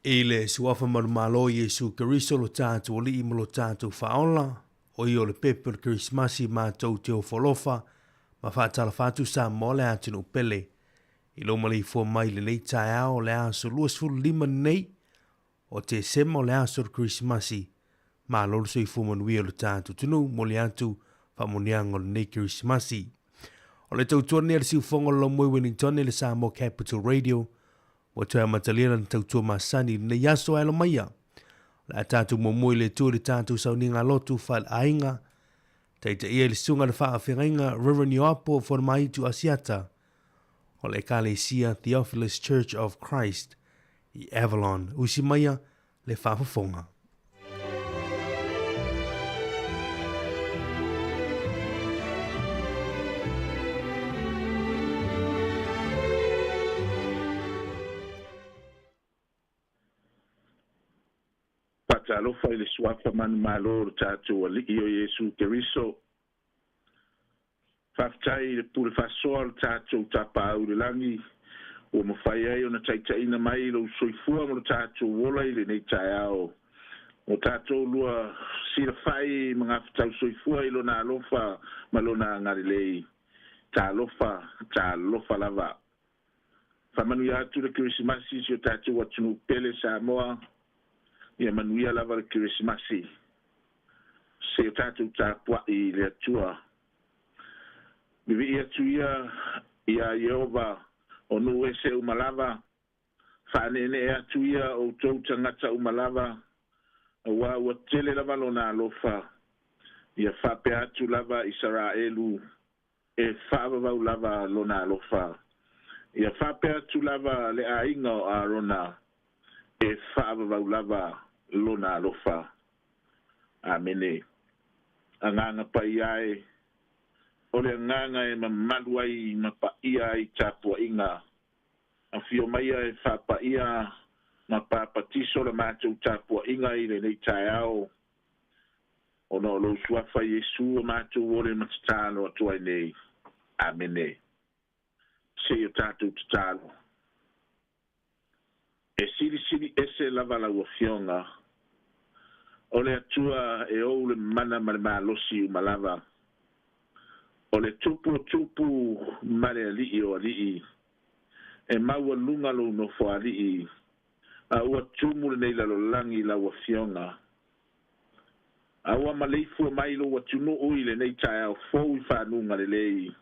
E le suafa marumalo Yesu Keriso lo tātou li imo lo tātou whaola, o i o le pepe o Christmasi mātou te o folofa, ma whātala whātu sa mole atinu pele. I lo mali fua mai le nei tae ao le aso luas fulu lima nei, o te sema o le aso Christmasi, ma lolo soi fua manui o lo tātou tunu, mo le atu whamoniang o le nei Christmasi. O le tautua ni ar siu fonga lo mui Wellington le Samoa Capital Radio, o te amatalira na tautua masani na yaso alo maia. La tatu momoi le tu le tatu sauninga lotu fal ainga, teita ia le sunga na faa whiringa Reverend Yoapo for mai tu asiata, o le Kalesia Theophilus Church of Christ, i Avalon, usi maia le whaafafonga. Alofa i le suafa manu malo o tātou alii o Yesu Keriso. Whaftai le pule whasoa o tātou tāpau le langi. O mawhai ai o na taitaina mai lo soifua mo tātou wola i le nei tai ao. O tātou lua sira whai mga whatau soifua i lo na alofa ma lo na ngarilei. Tā alofa lava. Whamanu i atu le Christmasi si o tātou atunu pele Samoa. Ia manuia lava le Christmasi. Se o tātou tāpua i le atua. Mivi i atu ia Iova o nu e se umalava. Whanene e atu ia o tau tangata umalava. Wa ua tele lava lo na alofa. Ia whape atu lava Israelu. E whaavavau lava lo na alofa. Ia whape atu lava le ainga o Arona. E whaavavau lava lona alofa. Amene. Anganga pai ai. Ole anganga e mamalu ai mapa ia i tapua inga. A fio mai e whapa ia mapa patiso le mātou tapua inga i le nei tai ao. Ono lo suafa Yesu o mātou ole matatalo atua i nei. Amene. Se o tātou tatalo. E siri ese lava la uafionga. O le atua e ou le mana ma le malosi umalava. O le tupu ma le alii o alii. E maua lunga lo nofo alii. A ua tumu le nei lalolangi la uafionga. A ua maleifu mai lo watunu ui le nei tae au fou i whanunga le lei.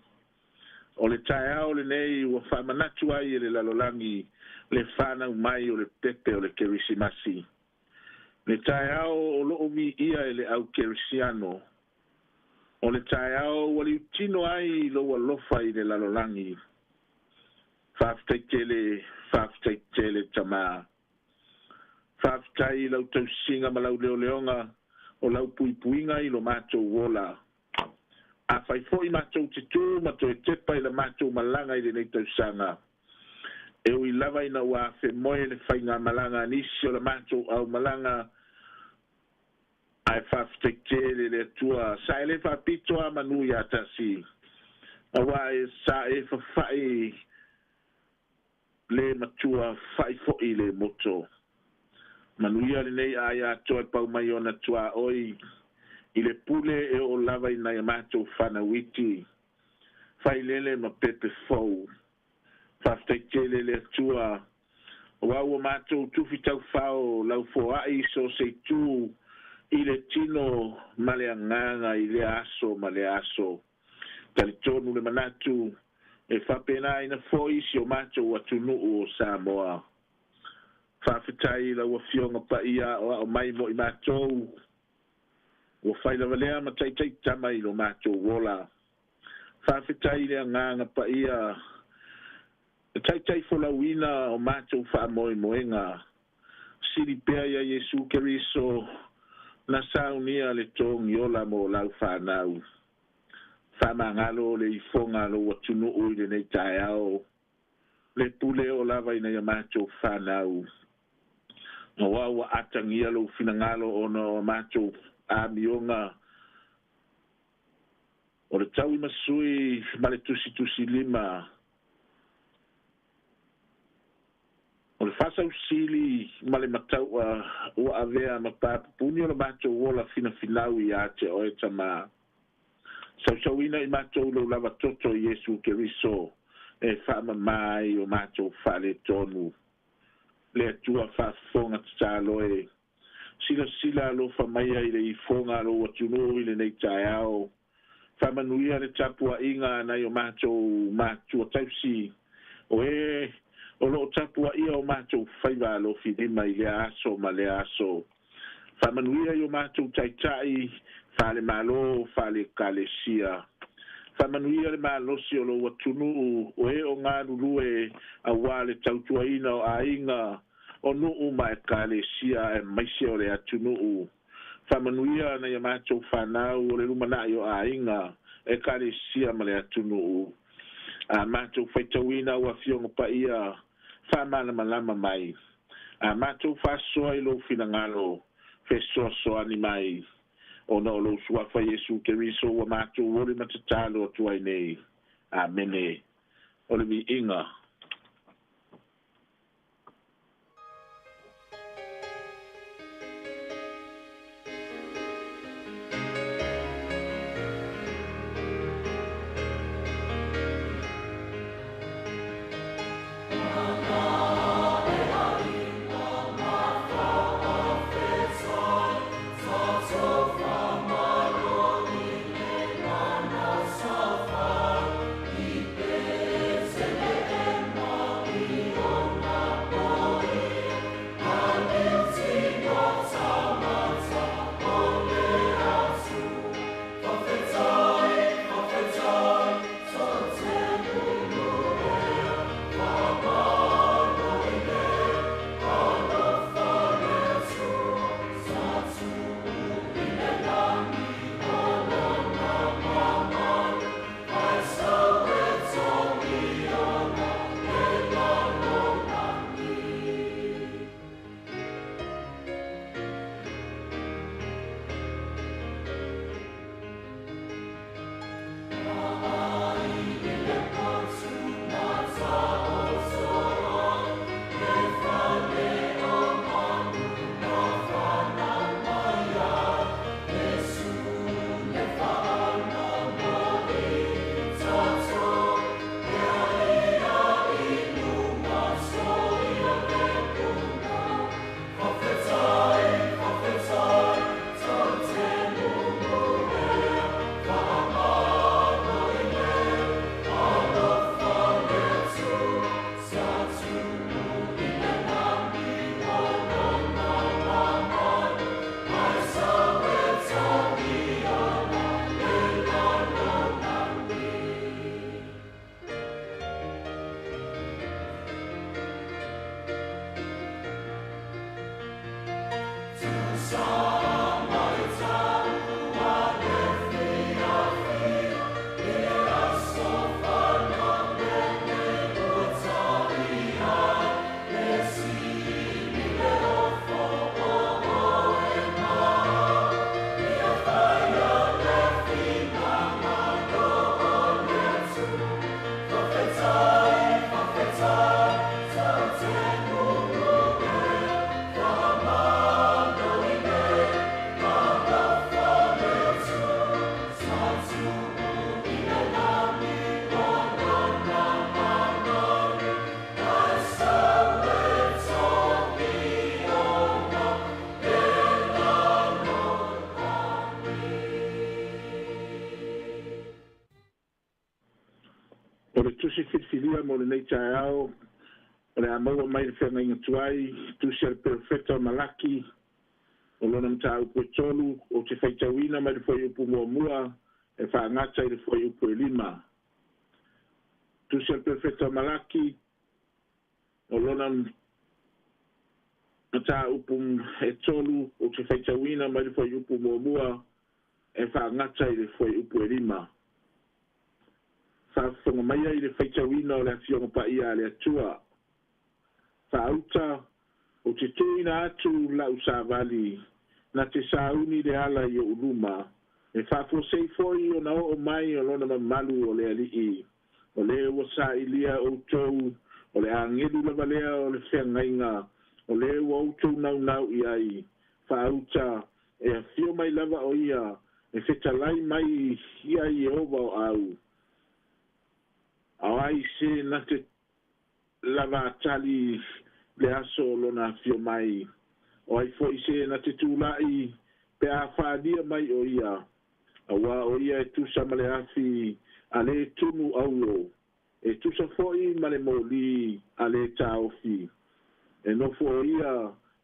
O le tae au le nei ua whamanatu ai le lalolangi le whanau mai o le pepe o le Kerisimasi. Le tae au o loo mi ia e le au Kerisiano. O le tae au wali utino ai lo walofa i le lalolangi. Whaftai tele tama. Whaftai lau tau singa ma lau leo leonga o lau puipuinga i lo mātou wola. A whai foi mātou te tū, mātou e tepa i la mātou malanga i le nei tau sanga. E ui lava ina ua fe moe le whainga malanga nisi o la mātou au malanga ai whaftekele le atua. Sa ele whapito a manu i atasi. A wae sa e whawhai le matua whai foi le moto. Manu ia le nei ai atoa pau mai ona tua oi. I le pule e o lava ina i mātou whanawiti. Whai lele ma pepe fau. Whaftekele le atua. Waua mātou tufi tau whao lau foai so se tū. I le tino male anganga i le aso male aso. Talitonu le manatu e whapena ina foi si o mātou atunu o Samoa. Whawhitai la ua fionga pa ia o mai mo i mātou. Ua whaila valea ma taitai tama i lo mātou wola. Whawhitai le anganga pa ia. Taitai folauina o mātou wha moe moenga. Siri pea ia Yesu Keriso. Na saunia le tongi ola mo lau whanau. Whamangalo le ifonga lo watunu ui le nei tai au. Le pule o lava ina ia mātou whanau. Nga wawa atangia lo finangalo o no mātou a mionga. O le tau masui male tusi lima. O le fasausili ma le matau'a ua avea ma papupuni o le matou ola finafinau iā te oe tamā sausauina i matou lou lava toto i iesu keriso e fa'amamā ai o matou fa'aletonu le atua fa'afofoga tataloe silasila alofa maia i le ifoga alou atunuu i lenei taeao fa'amanuia le tapua'iga nai o matou matua tausi o e o lo'o tapua'ia o matou faiva alofi lima i le aso ma le aso fa'amanuia i o matou taita'i fa'ale mālō fa'ale kalesia fa'amanuia le malosi o lou atunuu o e o galulue auā le tautuaina o āiga o nu'u ma e kalesia e maise o le atunuu fa'amanuia na ia matou fanau o le lumana'i o āiga e kalesia ma le atunuu a matou faitauina ua fioga pa'ia fa'amalamalama mai a matou fa'asoa i lou finagalo fesoasoani mai ona o lou suafa iesu keriso ua matou ole matatalo atu ai nei amene o le mi'iga o le tusi filifilia mo lenei taeao o le amaua mai le feagaiga tuai tusi a le perofeta o malaki o lona mataupu e tolu o te faitauina mai le foi upu muamua e fa'agata i le foi upu e lima tusi a le perofeta o malaki o lona mataupu e tolu o te faitauina mai le foi upu muamua e fa'agata i le foi upu e lima fa'afofoga mai ai le faitauina o le afioga pa'ia a le atua fa'auta o te tuina atu la'u savali na te sauni le ala i o uluma e fa'afosei foi ona o'o mai o lona mamalu o le ali'i o lē ua sa'ilia outou o le angedu lava lea o le feagaiga o lē ua outou naunau i ai faauta e afio mai lava o ia e fetalai mai ia Ieova o au auai se na te lava atali le aso o lona afio mai o ai foʻi se na te tulaʻi pe a fālia mai o ia aua o ia e tusa ma le afi a lē tunu aulo e tusa foʻi ma le moli a lē taofi e nofo o ia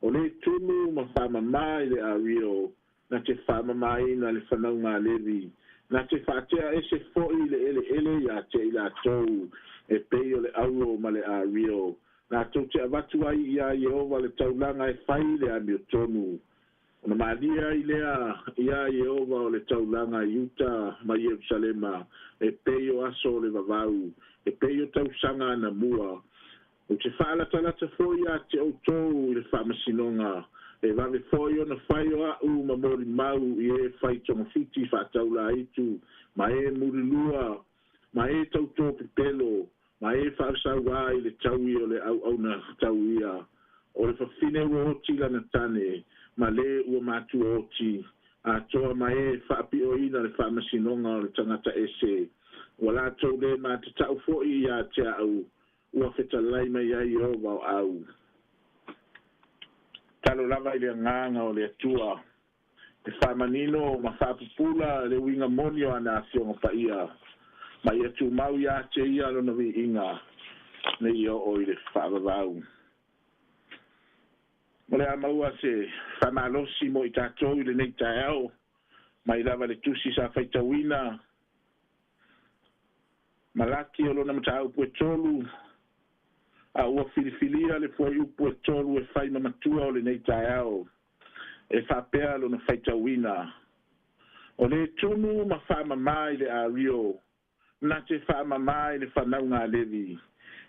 o lē tunu ma fāmamā i le ario na te fāmamāina le fanauga levi na te faatea ese foʻi le eleele iā te i latou e pei o le aulo ma le ario latou te avatu ai iā Ieova le taulaga e fai le amiotonu ona malia i lea iā Ieova o le taulaga i Uta ma Ierusalema e pei o aso o le vavau e pei o tausaga ana mua o te faalatalata foʻi iā te outou i le faamasinoga e vave foʻi ona fai o aʻu ma molimau i e fai togafiti faataula itu ma e mulilua ma e tautō pepelo ma e fa'asauā i le taui o le auauna tauia o le fafine ua oti lana tane ma lē ua matua oti atoa ma e fa'apiʻoina le fa'amasinoga o le tagata ese ua latou lē matata'u fo'i iā te a'u ua fetalai mai ai Ieova o au talo lava i le agaga o le atua e fa'amanino ma fa'apupula le uiga moni o ana afioga pa'ia ma ia tumau iā te ia lona viiga nei o'o i le fa'avavau mo le amaua se fa'amalosi mo i tatou i lenei taeao mai lava le tusi sa faitauina ma lati o lona mataupu e tolu a ua filifilia le fuai upu e tolu e fai mamatua o lenei taeao e fa'apea lona faitauina o lē tunu ma fa'amamā i le ario na te whaamamā i le whanauga levi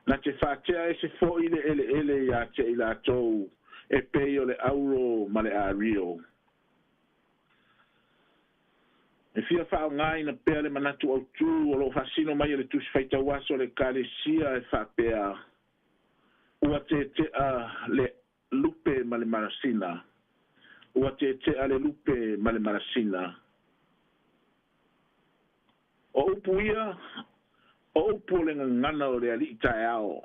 na te whātea ese fo'i le eleele iā te i latou e pei o le auro ma le ārio e fia whaongai na pea le manatu au tū o lo fasino mai le tusi whaitauaso le kālesia e whapea ua te a le lupe ma le marasina ua te a le lupe ma le marasina o upu ia o upu le ngana o le ali'i taeao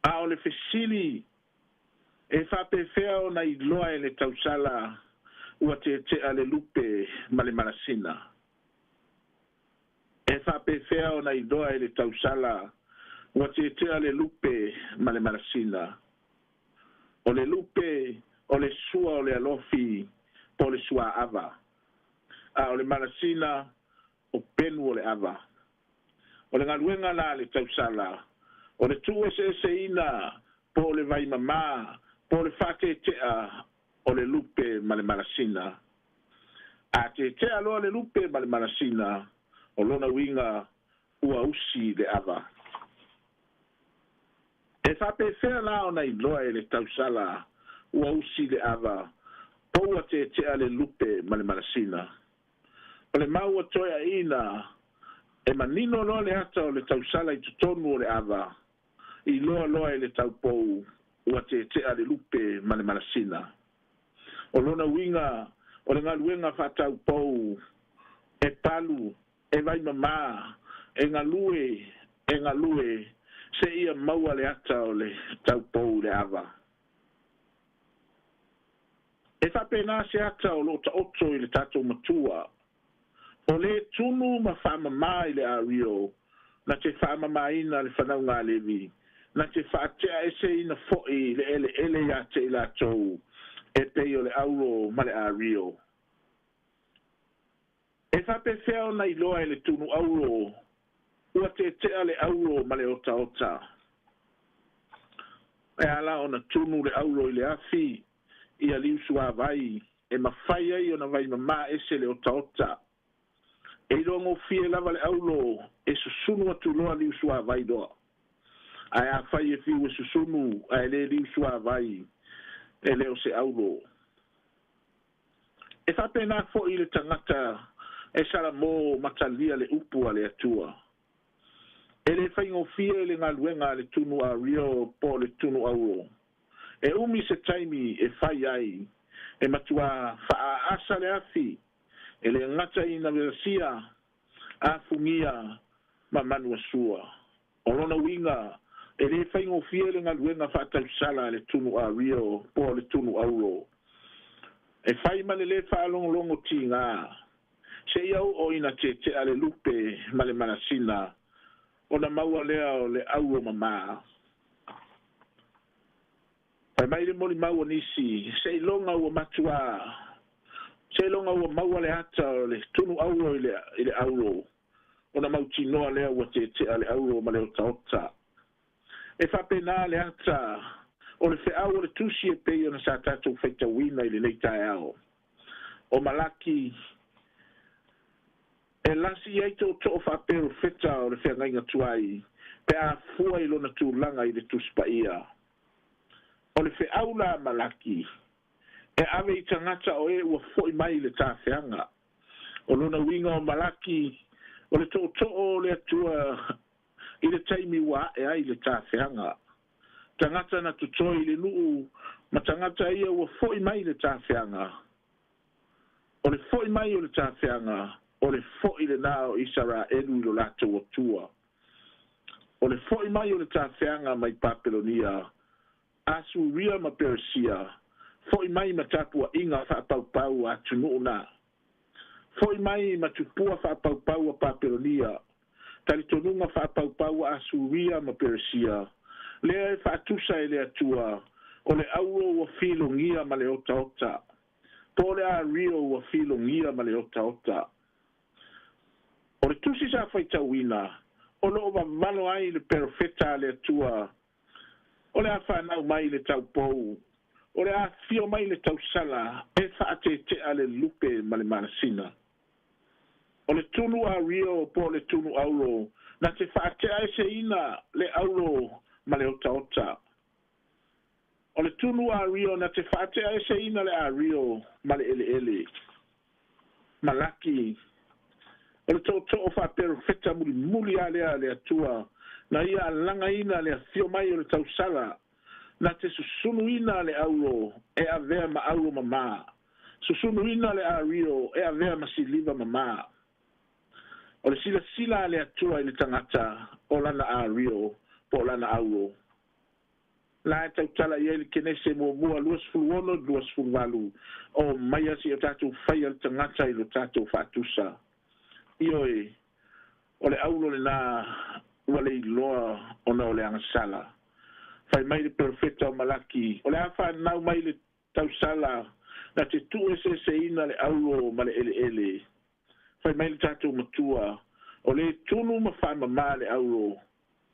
a o le fesili e whapewhea o na iloa e le tausala ua te a le lupe ma le marasina e whapewhea o na iloa e le tausala ua te a le lupe ma le marasina o le lupe o le sua o le alofi po le sua ava a o le marasina o penu o le ava o le galuega la le tausala o le tu'ese'eseina po le vaimamā po le fa'atetea o le lupe ma le marasina a tetea loa le lupe ma le marasina o lona uiga ua usi le ava e fa'apefea la ona iloa e le tausala ua usi le ava po ua tetea le lupe ma le marasina o le mau atoeaina e manino loa le ata o le tausala i totonu o le ava i loa e le taupou ua tetea le lupe ma le marasina o lona uiga o le galuega fa'ataupou e palu e vaimamā e galue se ia maua le ata o le taupou le ava e fa'apena se ata o lo'o ta'oto i le tatou matua o lē tunu ma fa'amamā i le ario na te fa'amamāina le fanauga levi na te fa'atea eseina fo'i le eleele iā te i latou e pei o le auro ma le ario e fa'apefea ona iloa e le tunu auro ua tetea le auro ma le otaota e ala ona tunu le auro i le afi ia liusuavai e mafai ai ona vaimamā ese le otaota e logofie lava le aulo e susunu atu loa liusuavai loa ae afai e fiu e susunu ae lē liusuavai e leo se aulo e fa'apena fo'i le tagata e salamō matalia le upu a le atua Ele faingofia le galuega le tunu a rio po le tunu auo. E umi se taimi e fai ai, e matua faaasa le afi, e le ngata ina verasia, a fungia ma manua sua. O lona winga, e le faingofia le galuega faatausala le tunu a rio po le tunu auo. E fai ma le faalongolongo tinga, se iau o ina te ale lupe ma le manasina, o na maua lea o le auo mama. Pai mai le moli maua nisi, se ilonga ua matua, se ilonga ua maua le hata o le tunu auo i le auo, o na mauti noa lea ua te ale auo ma le ota. E whapena le hata, o le whiau o le tusi e pei o na sa tatou whaita wina i le leitai ao. O malaki, e lasi ai to whapero wheta o le whiangainga tuai, pe a fua i lona tūlanga i le tuspa ia. O le whiau la malaki, e ave i tangata o e ua foi mai le tāwhianga. O lona winga o malaki, o le o le atua i le taimi wa e ai le tāwhianga. Tangata na tutoi le nuu, ma tangata ia ua foi mai le tāwhianga. O le foi mai o le tāwhianga, o le foi le nao Isara enu i lo lato o tua. O le foi mai o le tāwhianga mai Papelonia, asu ria ma Persia, foi mai ma tapua inga whapaupau a tununa. Foi mai ma tupua whapaupau a Papelonia, talitonunga whapaupau a asu ria ma Persia, lea e whaatusa e lea tua, o le auro wa filongia ma le ota. Po le a rio wa filongia ma le ota. O le tusi sa whaitauina, o lo wa malo ai le perfeta le tua, o le a whanau mai le tau pou, o le a fio mai le tau sala, e whaate te ale lupe ma le manasina. O le tunu a rio po le tunu auro, na te whaate ai se ina le auro ma le ota. O le tunu a rio na te whaate ai se ina le a rio ma le ele. Malaki, o le tō o whapero wheta muli a le atua, na ia langa ina le fio mai o le tausala, na te susunu ina le auro, e a vea ma auro mama. Susunu ina le a rio, e a vea ma siliva mama. O le sila le atua i le tangata, o lana a rio, po lana auro. La e tautala i ele kenese mua luas fuluono, luas fulualu, o maia si o tātou whaia le tangata i lo tātou whātusa. Ioi, o le aulo le nā wale i loa o na o le angasala. Whai mai le perfeta o malaki, o le awha nau mai le tausala, na te tu se ina le aulo ma le ele. Whai mai le tātou matua, o le tunu ma wha ma le aulo,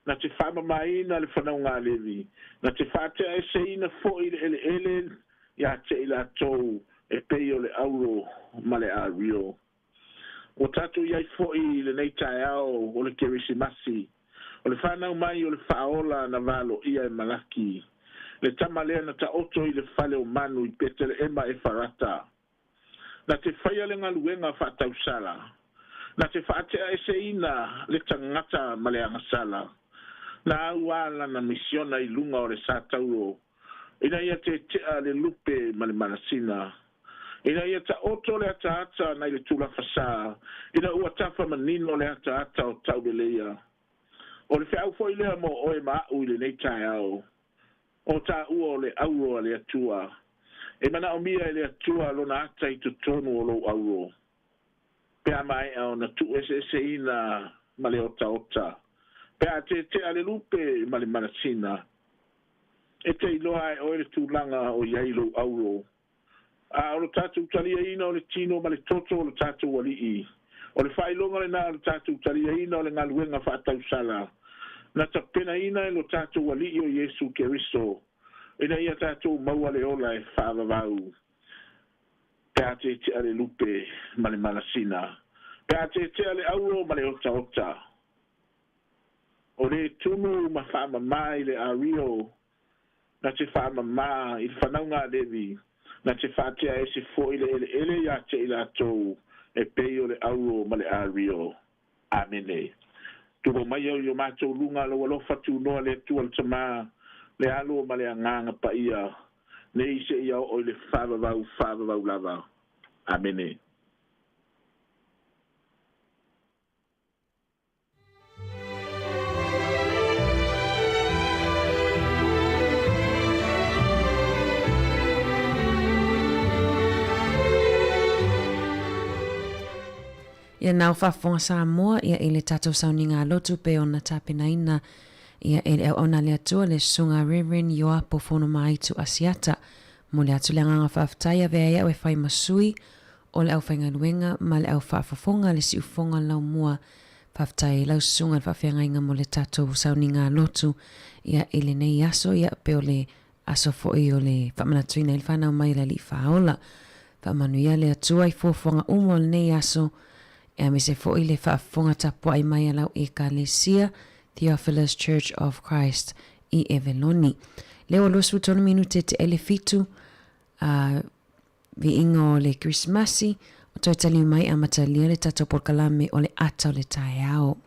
na te wha ma ina le whanau ngā levi, na te whātea e se ina fo i le ele, ia te ila tau e pei o le aulo ma le a rio. O tatu iai fo'i le nei tae au o le kerisimasi. O le whanau mai o le whaola na valo ia e malaki. Le tamalea na ta oto i le whale o manu i pete le ema e farata. Na te whaia le ngaluenga whatau sala. Na te whaatea e se ina le tangata ma le angasala. Na au ala na misiona i lunga o le sātauro. Ina ia te tea le lupe ma le manasina. Ina ia ta oto le ata na le tula fasa. Ina ua tafa manino le ata o tau leia. O le whiau foi lea mo oe maau i le nei tae au. O ta ua o le auro le atua. E mana o mia le atua lona ata i tutonu o lo auro. Pea mai au na tu ese ina ma le ota. Pea te ale lupe ma le manasina. E te iloa e oe le tūlanga o iai lo auro. O le tātou talia ina o le tino ma le toto o le tātou walii. O le whailonga le nā o le tātou talia ina o le ngaluenga whaatau sala. Na ta pena ina e lo tātou walii o Yesu Keriso. Ina ia tātou maua le ola e whaavavau. Pea te ale lupe ma le manasina. Pea te ale auro ma le ota. O le tunu ma whaamamai le ario. Na te whaamamai i whanau ngā levi. Na te whātea e se fo i le ele ia te ila tau e pei o le auro ma le a rio. Amene. tuko mai yo macho lunga lo fatu no le tu al tama le alo ma le nganga pa ia nei se ia o le fava va lava amene. Ia nau whafonga Samoa, ia ele tatou sauninga lotu pe ona tapinaina, ia ele ona le atua le sunga Reverend Yoapo Fono Maitu Asiata, mo le atu le nganga whaftaia vea ia we whai masui, o le au whainga luenga, ma le au whafafonga le si ufonga lau mua, whaftaia lau sunga le whawhianga inga mo le tatou sauninga lotu, ia ele nei aso, ia pe o le aso fo i o le whamanatuina ili whanau mai le li whaola, whamanu ia le atua i fuafonga umo le nei aso, e me se fo i le whaafonga tapua i mai alau e Kalesia, Theophilus Church of Christ i Eveloni. Leo losu tonu minute te elefitu, vi ingo le Christmasi, o toi tali mai amatalia le tato porkalame o le ata o le tae ao.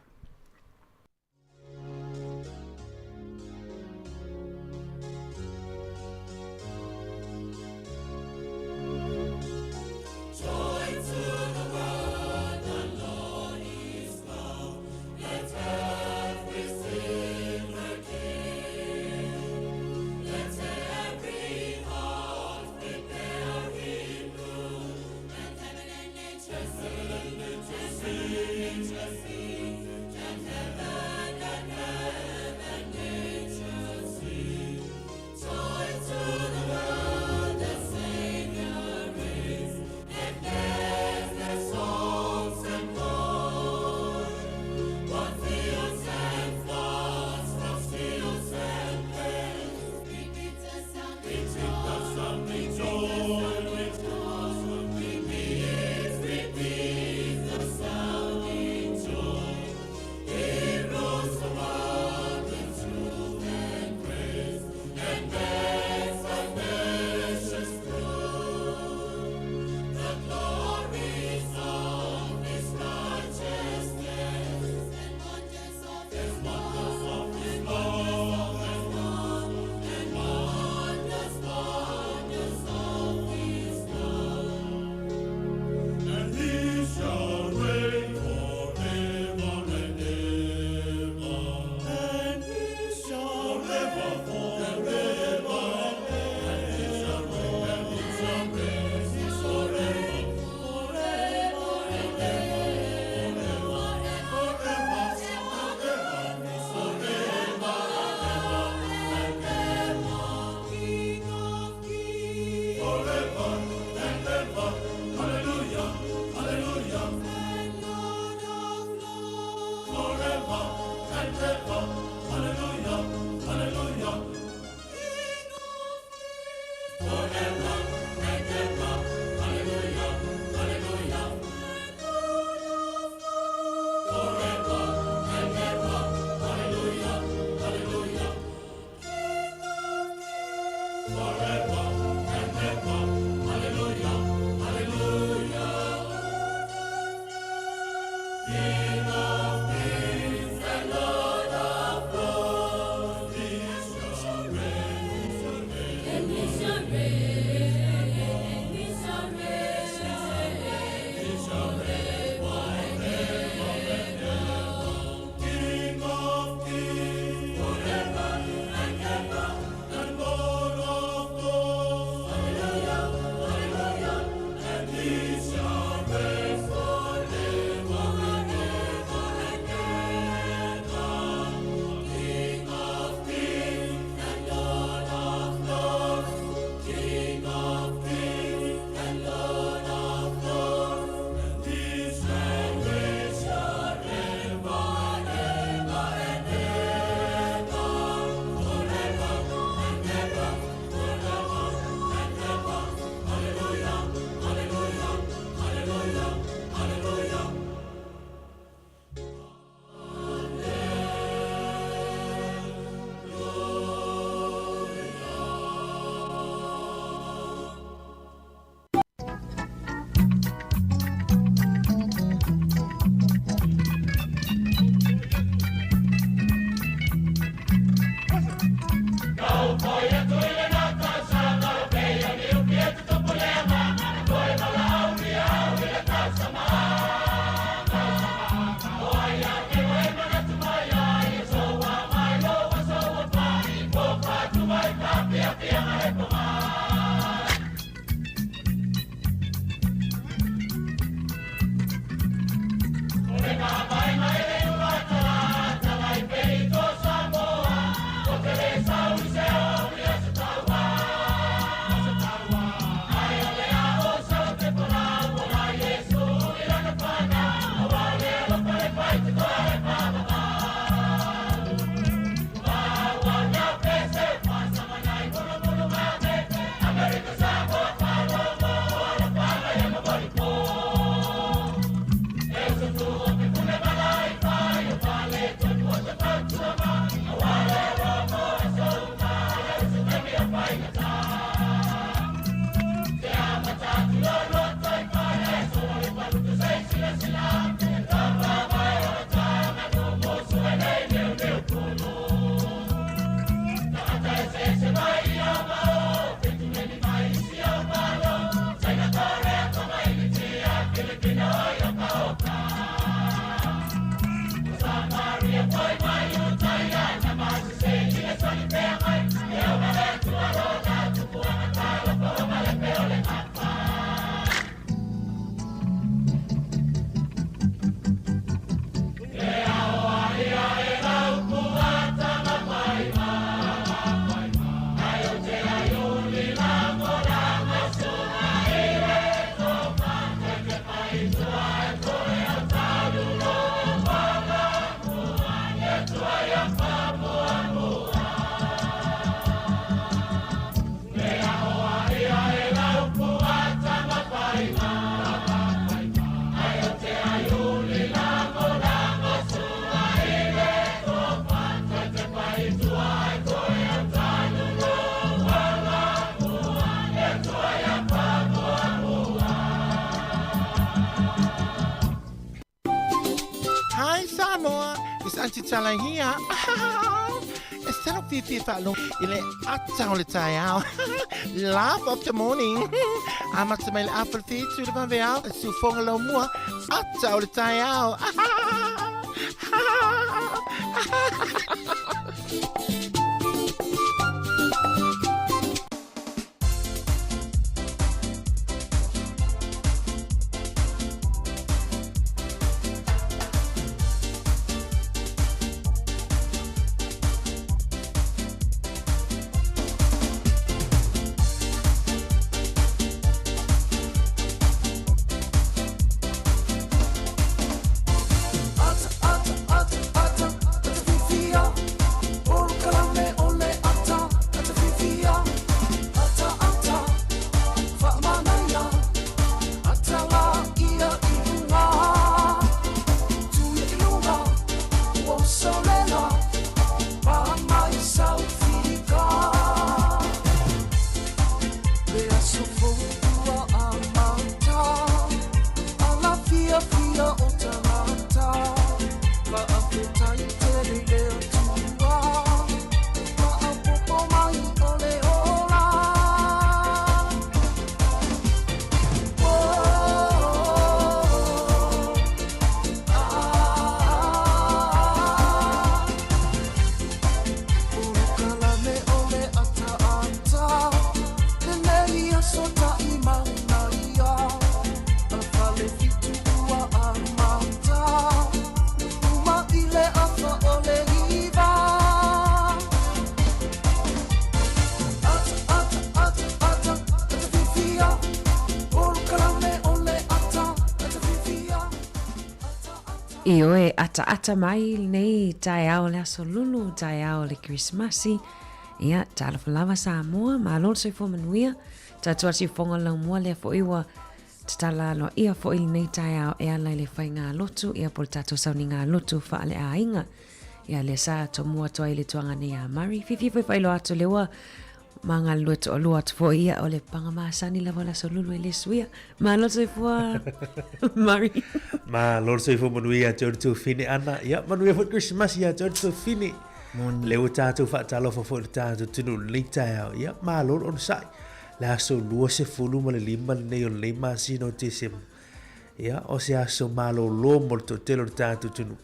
Forever anti tala hia. Estero fifi falo ile atau le tayao. Laugh of the morning. Amat semel apple feet to the bavel. Su fongalo mua atau le tayao. I oe ata mai nei tai ao le aso lulu, tai ao le Christmasi. Ia, tala falava sa mua, ma lor se fo manuia. Tatua si fonga lau mua le fo iwa. Tatala lo ia fo ili nei tai ao e ala le fai ngā lotu. Ia pol tato sau ni ngā lotu fa ale a inga. Ia le sa to mua toa ili tuanga ni a mari. Fifi fai lo ato lewa. Mga luto o luat fo ia o le pangamasani la wala so lulu ele suia. Ma lo se fo Mari. Ma lor so fo manuia tu fini ana. Ya manuia fo Christmas ya tu fini. Le o tatu fa talo fo tatu tunu lita ya ma lor on sai. La so lua se fulu ma le lima ne o lima sino tisim. Ya o se aso malo lo molto telo tatu tunu.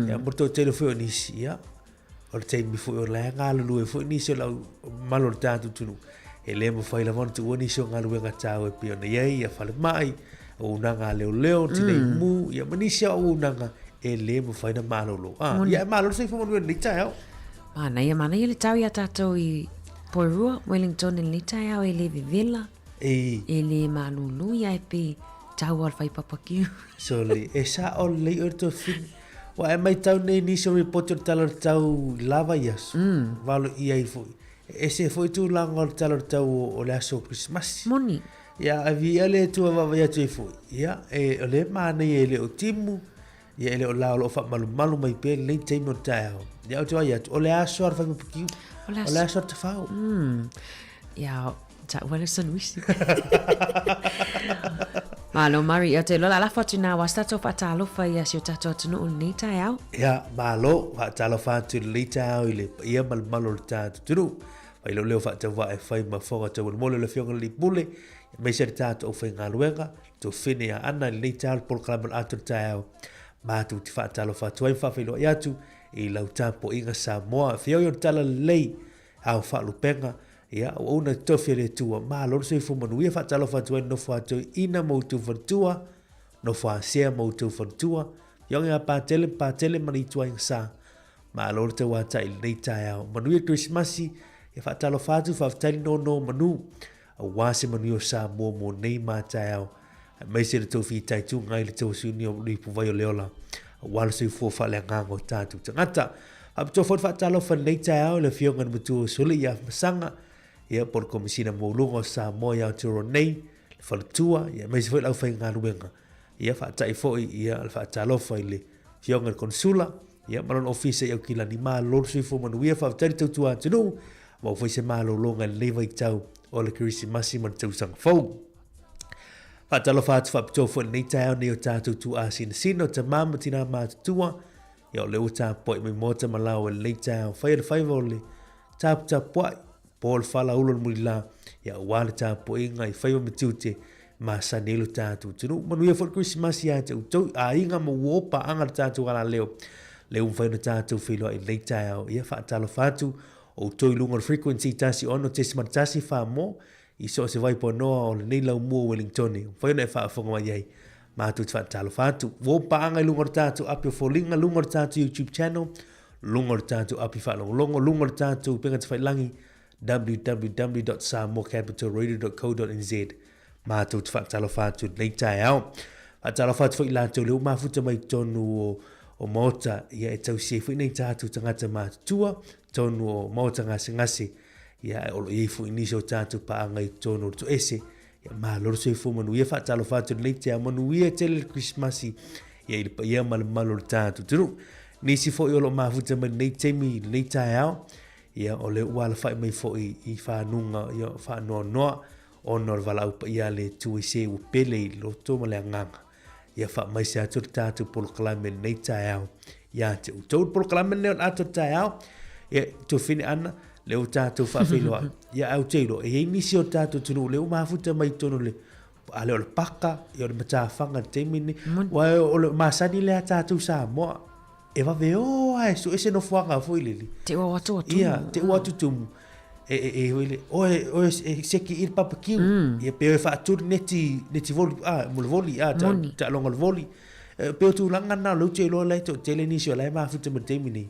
Ya molto telo fo nisi ya. O le taimi fo o la ngalu e fo nisi la malo tatu tunu. E le mo fai la von tu woni so ngalu nga tau e pio na ye ya fale mai. O nanga leo tine mu ya manisia o nanga e le mo fai na malo lo. Ya malo se fo mo ni tau. Mana ia le tau ia tatou i Poirua, Wellington e le tai au e le vivela. E le malulu ia e pe tau al fai papakiu. So le e sa o le o to fin. Wa e mai tau nei ni so report talo tau lava yas. Valo ia i foi. E se foi tu lango talo tau o le aso Christmas. Moni. Ya avi ale tu va ya tu foi. Ya e le mana e le o timu. Ya ele o la o fa malu mai pe le timo tau. Ya o tu ya o le aso ar fai papakiu. O le aso te fau. Ya ta wala son wisi. Malo Mari ia te lola la fortuna wa stato fatalo fa ia si tato tunu ni tai au. Ya malo fa talo fa tu le tau ile ia malo tatu tunu. Vai lo leo fa te va e fai ma fo te mo le fionga li pule. Me se tato o fenga luenga to fine ana le tau por kala atu tau. Ma tu fa talo fa tu fa filo ia tu i lau tapo inga sa moa fio yo tala lei au fa lupenga. Ya o una tofi le tua ma lo se fu manu ia fa talo fa tu no fa tu ina mo tu fa tua no fa se mo tu fa tua yo nga pa tele mani tua insa ma lo te wa tai le tai au manu ia Christmasi ia fa talo fa tu fa tali no manu a wa se manu sa mo nei ma tai au mai se to fi tai tu ngai le to su ni o li pu vai le ola wa se fu fa le ngango tatu ngata ab to fa talo fa le tai au le fionga mutu suli ia sanga ia por komisina molungo sa moya turo nei faltua ia mai foi lau fai ngaluenga ia fa tai foi ia fa talo foi le fionga konsula ia malon office ia kila ni ma lor sui fo manu ia fa tai tua tunu mo foi se malo longa le vai tau o le Christmas man tau sang fo fa talo fa to foi nei tau nei o tatu tu asin sino te mama tina ma tua ia o le uta po mai mota malau e le ta fai vole tap po pol fala ulo mulila ia wale ta po inga I fai me tute ma sanelo ta tu tunu manu ia for Christmas ia te utou a inga mo wopa anga ta tu ala leo fai no ta tu filo I le ta ia fa talo fatu o toi lunga frequency tasi ono te smart tasi fa mo I so se vai po no o le nei lau mua Wellington fai no e fa fonga mai ai ma tu fa talo fatu wo pa anga lunga tatu api fo linga lunga tatu YouTube channel lunga tatu api fa longo lunga tatu penga te fai langi www.samocapitalradio.co.nz ma tu fa talo fatu nei tai au fa talo fatu fo ila tu le ma futa mai tonu o mota ia e tau se fo nei tatu tangata ma tua tonu o mota ngasi ia o le fu inicio tatu pa anga I tonu tu ese ia ma lor se fu manu ia fa talo fatu nei te manu ia tele Christmas ia mal tatu tu ni si fo lo ma futa mai nei temi nei tai au ia o le wala fai mai fo I fa nunga ia fa no ono vala upa ia le tu se u pele lo to male nganga ia fa mai se atu tatu pol klame nei tai au ia te to pol klame nei atu tai au ia to fini ana le o tatu fa filo ia au telo e ni si o tatu tu le ma futa mai tono le ale o le paka ia le mata fanga temini wa o le masani le tatu sa mo e va veo ai so ese no fuanga foi lili te o watu ia te o watu tu ele o se ki il papa kiu ia pe fa tu neti voli mo voli ta longa voli pe tu langa na lo te lo le to tele ni so la ma futa mo temini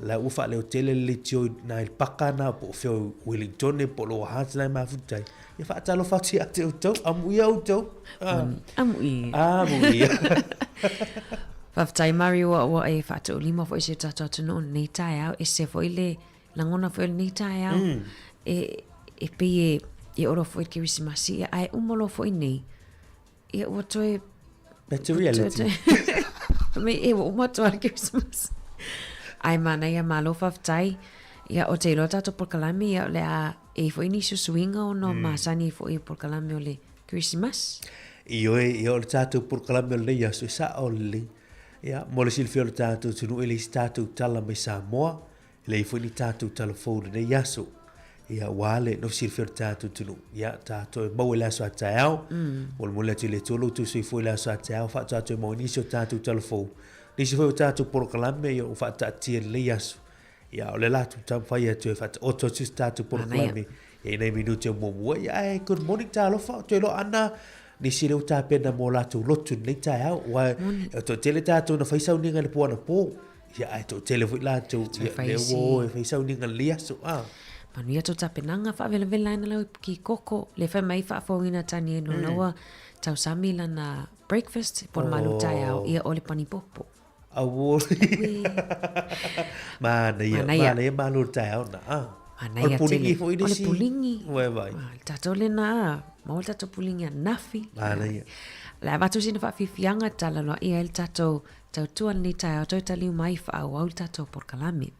la ufa le tele le tio na il pakana po feo Wellington po lo hat la ma futa ia fa talo fa ti ate to amu ia to amu ia Faftai Mario wa e fatu lima fo ese tata tunu nei tai au ese fo ile langona fo nei tai au e pe e oro fo ki Christmas ia ai umolo fo nei e o toe better reality me e o mo to Christmas ai mana ia malo faftai ia o te lota to por kalami ia le a e fo ini su swinga o no masani fo e por kalami o le Christmas io le tatu por kalami o le ia su sa o le ia mo le silfio le tatu tunu ele tatu tala mai Samoa le fo ni tatu telefone ne yaso ia wale no silfio le tatu tunu ia tatu mo le so atao mo le tele tolo tu se fo le so atao fa tatu mo ni so tatu telefone ni se fo tatu por kalami ia fa tatu le yaso ia o le latu tam fa ia tu fa o to tatu por kalami e nei minuto mo ia good morning talo fa tu lo ana ni si le uta pena mo latu lotu nei tai au wa to tele tatu na faisau ninga le puana po ia ai to tele fu latu le wo faisau ninga lia so manu ia to tapenanga fa vele vele na le ki koko le fa mai fa fo ina tani no no tau samila na breakfast por malu tai au ia ole pani popo awo mana ia malu tai au na Anaya pulingi fo ini si. si. Pulingi. Wai vai. Tato le na. Mau tato pulingi nafi. Anaya. La vatu sina fa fifianga tala lo ia el tato tau tuan ni tai o tali mai fa au tato por kalami.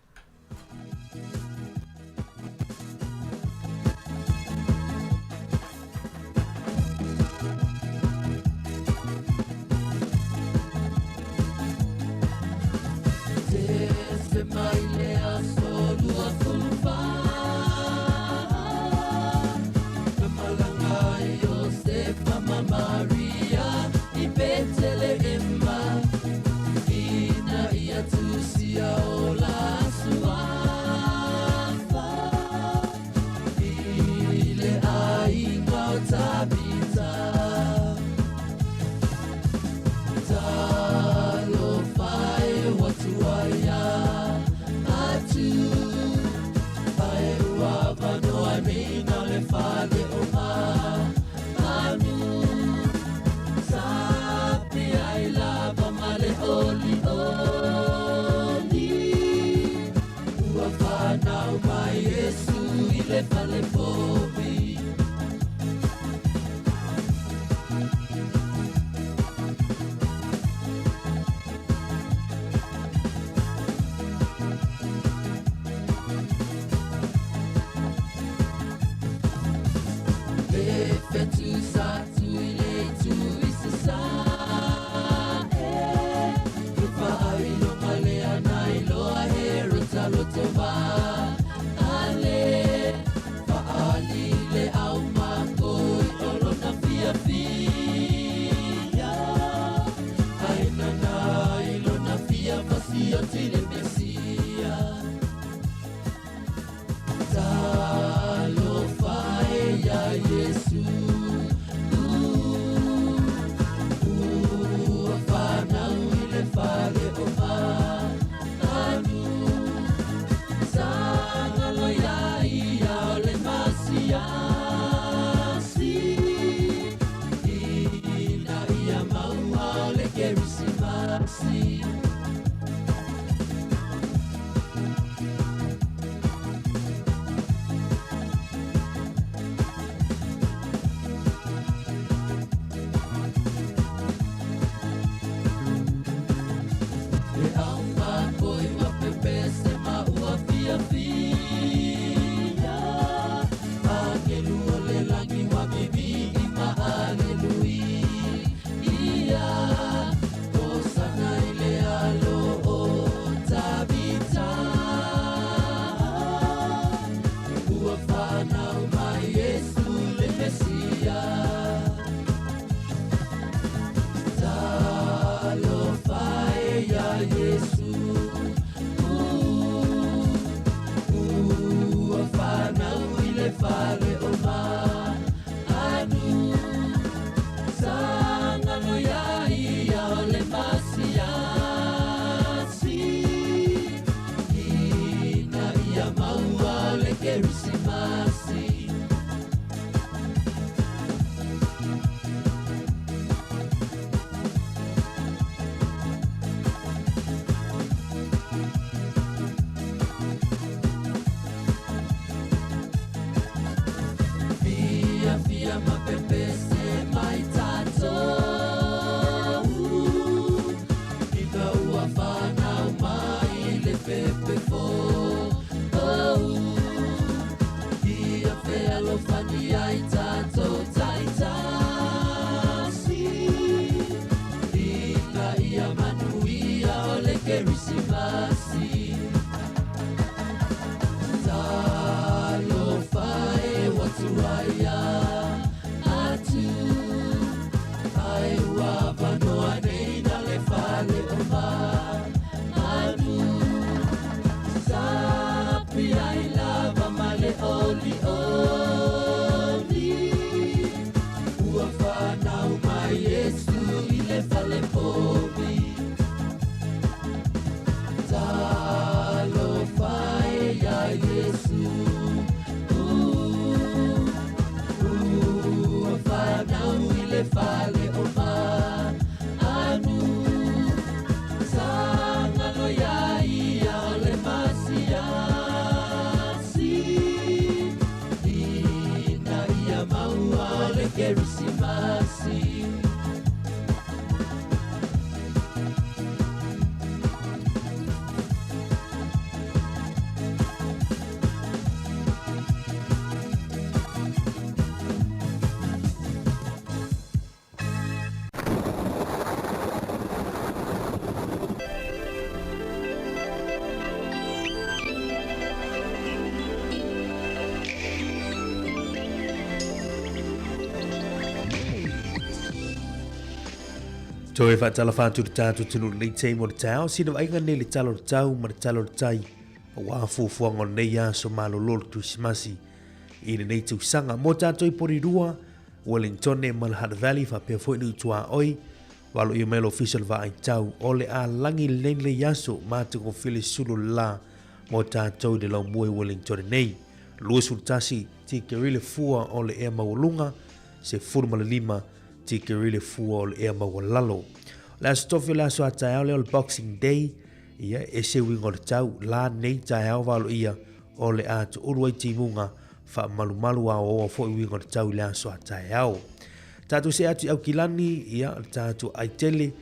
Lupa ay lo kaleana le fale o ma anu sanga no ya ia o le masiasi ina ia maua le kerisimasi Via ma pepese mai tato Ika ua whanau mai le pepe fo Ia whea lo whani ai tato taitasi Ika ia manuia o le kerisimasi Talo whae watu aia atu Ai ua wanoa nei na le whale o ma anu Sapi ai lava ma le oli oli Ua whanau mai Yesu i le whale pomi Talo whae ia Yesu Whanau i le whale o ma anu Sanga no ia ia o le masiasi Ina ia maua o le kerisimasi Toe whaatala whātu te tātu tunu nei te mo te tau, sina wainga nei le talo te tau, ma le talo te tai, a wāfuafuanga nei aso malo lolo Krismasi, i nei te usanga, mo tātou i Porirua, Wellington e Malahata Valley, whapea fwoi ni utua oi, walo i mail official wa ai tau, ole a langi len le yaso, mātu ko while sulu la, mo tātou de lau mue Wellington nei, luas urtasi, ti kerile fua ole ea maulunga, se furma le lima, ti kerile fua o le ea mawalalo. La stofi la so atai au le o le Boxing Day, ia e se wingo le tau, la nei tai au walo ia o le atu uruai timunga, fa malu a o fo i wingo le tau le so atai au. Tatu se atu au kilani, ia tatu aitele,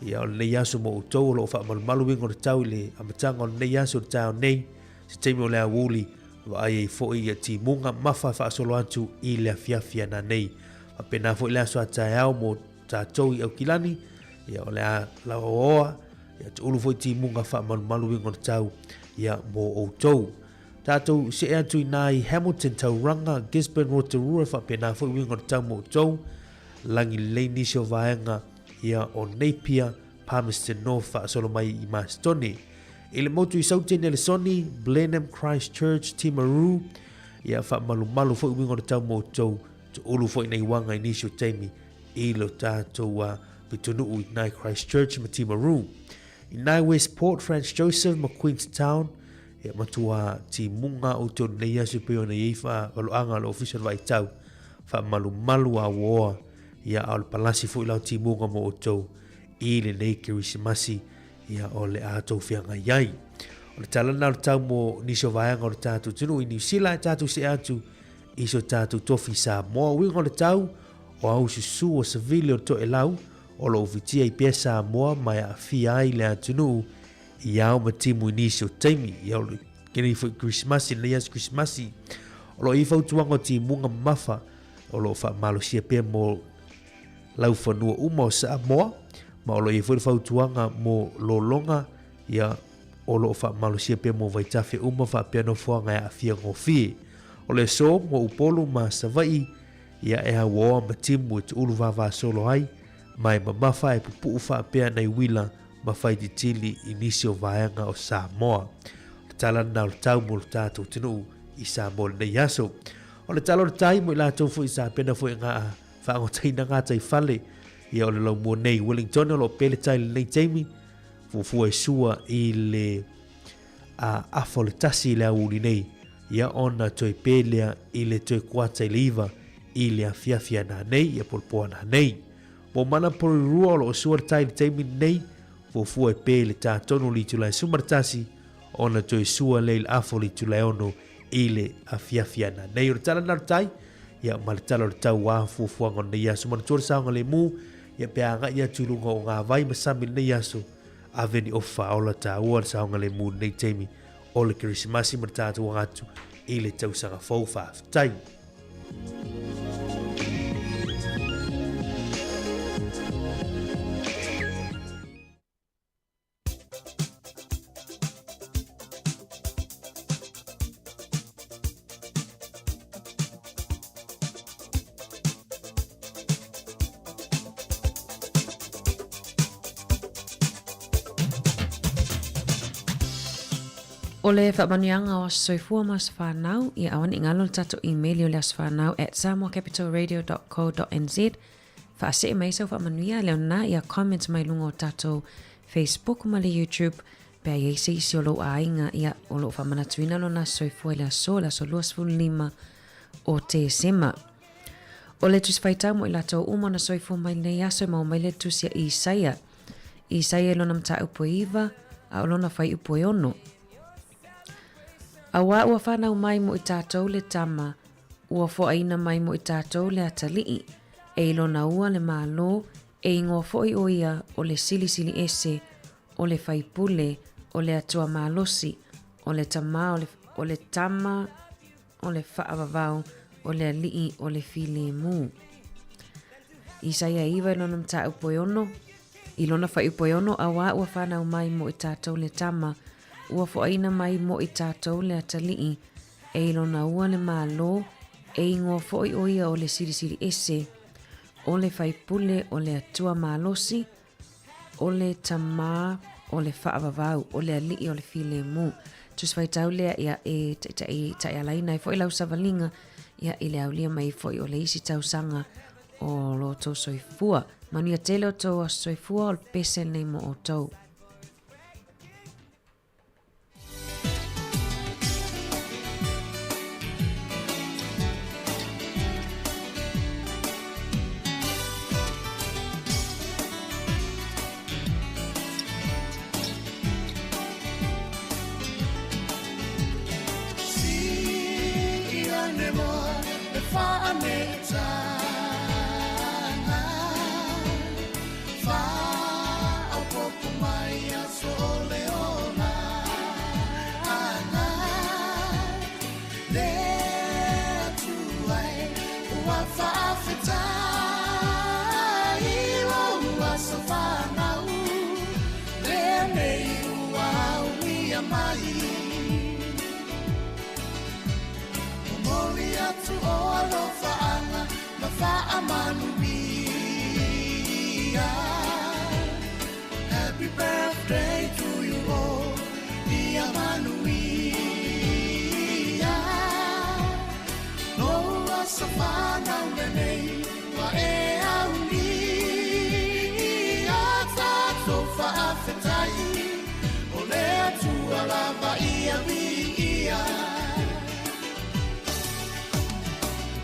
ia o le nei aso mo utou lo fa malu wingo le tau le amatanga o le nei aso le tau nei, se teimi o le awuli, wa ai fo i timunga mafa fa solo atu i le afiafia na nei, apena fo ile so atai au mo tātou i au kilani, ia o le a la oa, ia te ulu fo i timunga wha malu wingo na tau, ia mo o tau. Tātou se atu i nai Hamilton Tauranga, Gisborne Rotorua, wha pena fo i wingo na tau mo o tau, langi leini sio vaenga, ia o Napier, Palmerston North, wha solo mai i Maastoni. Ile motu i sautene le soni, Blenheim, Christchurch, Timaru, ia wha malu fo i wingo na tau mo o tau, te ulu fo i nei wanga inisio teimi i lo tātou pitunuu i nai Christchurch ma Timaru. I nai Westport, Franz Joseph ma Queenstown, e matua ti munga o tō nei asu peo na ieifa waloanga lo official vai tau, wha malu a woa ia au le palasi fo i lau ti munga mo o tō i le nei kirisimasi ia o le ātou whianga iai. O le talana o le tau mo nisio vaianga o le tātou tunu i New Zealand tātou se atu iso tātou tofi sa moa wingo le tau o au susu o savili o to e lau o lo uvitia i pia sa moa mai a fia ai le atunu i au matimu inisio taimi i au le kene i fo Christmasi le ias Christmasi o lo i fautuanga o ti munga mafa o lo fa malo sia pia mo lau whanua uma o sa moa ma o lo i fautuanga mo lo longa ia o lo fa malo sia pia mo vaitafe uma fa pia no fuanga a fia ngofie. O le so mo upolu ma savai ia e hawoa ma timu te ulu vava solo ai mai ma mafa e pupu ufa apea nei wila ma fai di tili inisio vaenga o Samoa. Talana o tau mo tātou tinu i Samoa nei aso. O le talo le tai mo la tau fu sa pena fu nga fa ngo tai na nga tai fale ia o le lau mo nei Wellington o lo pele tai le nei Jamie fu e sua i le a fole tasi le uli nei ia ona toi pelea i le toi kuata i liva i le afiafia na nei ia polpoa na nei mo mana polu rua o lo sua le tai le Jamie nei fu e pele ta tonu li tu lai sumartasi ona toi sua le il afoli tu lai ono i le afiafia na nei o tala na tai ia maletalo le tau wa fu ngon nei asu man tur sa ngale mu ia pe anga ia tulunga o nga vai masami nei asu aveni ofa ola ta ua sa ngale mu nei Jamie o le Christmasi martatu ngatu i le tau sanga faufa tai O le whaamanuanga o soifua mas whanau i awan i ngalo tato email o le as whanau at samoacapitalradio.co.nz whaase e maisa whaamanuia leo na i a comment mai lungo tato Facebook ma le YouTube pe a yeise isi o lo ainga i a o lo whaamanatuina lo na soifua le aso la so luas lima o te sema. O le tus whaitau mo i lato umo na soifua mai le aso ma o mai le tusia i Isaia. I Isaia lo namta upo iwa a o lo na whai upo e ono. Awa ua whanau mai mo i tātou le tama, ua whaina mai mo i tātou le atalii, e ilona ua le mālo, e ingoa whoi o ia o le sili ese, o le whaipule, o le atua mālosi, o le tama, o le tama, o le whaavavau, o le alii, o le file mu. Isaia iwa ilona mta upoiono, ilona whai upoiono, awa ua whanau mai mo i tātou le tama, ua whaina mai mo i tātou le atalii, e ilona ua le mālo, e ingoa whoi o ia o le siri ese, o le whaipule, o le atua mālosi, o le tamā, o le whaavavau, o le alii, o le file mu. Tus whaitau lea ia e tai alaina e whoi lau savalinga, ia i le aulia mai whoi o le isi tau sanga o lo tau soifua. Mania tele o tau a soifua o le pese nei mo o tau. Happy birthday to you all, dear Manuia. No wasafana unenei wa e auni. Ata tofa afetai, ole tua lava ia via.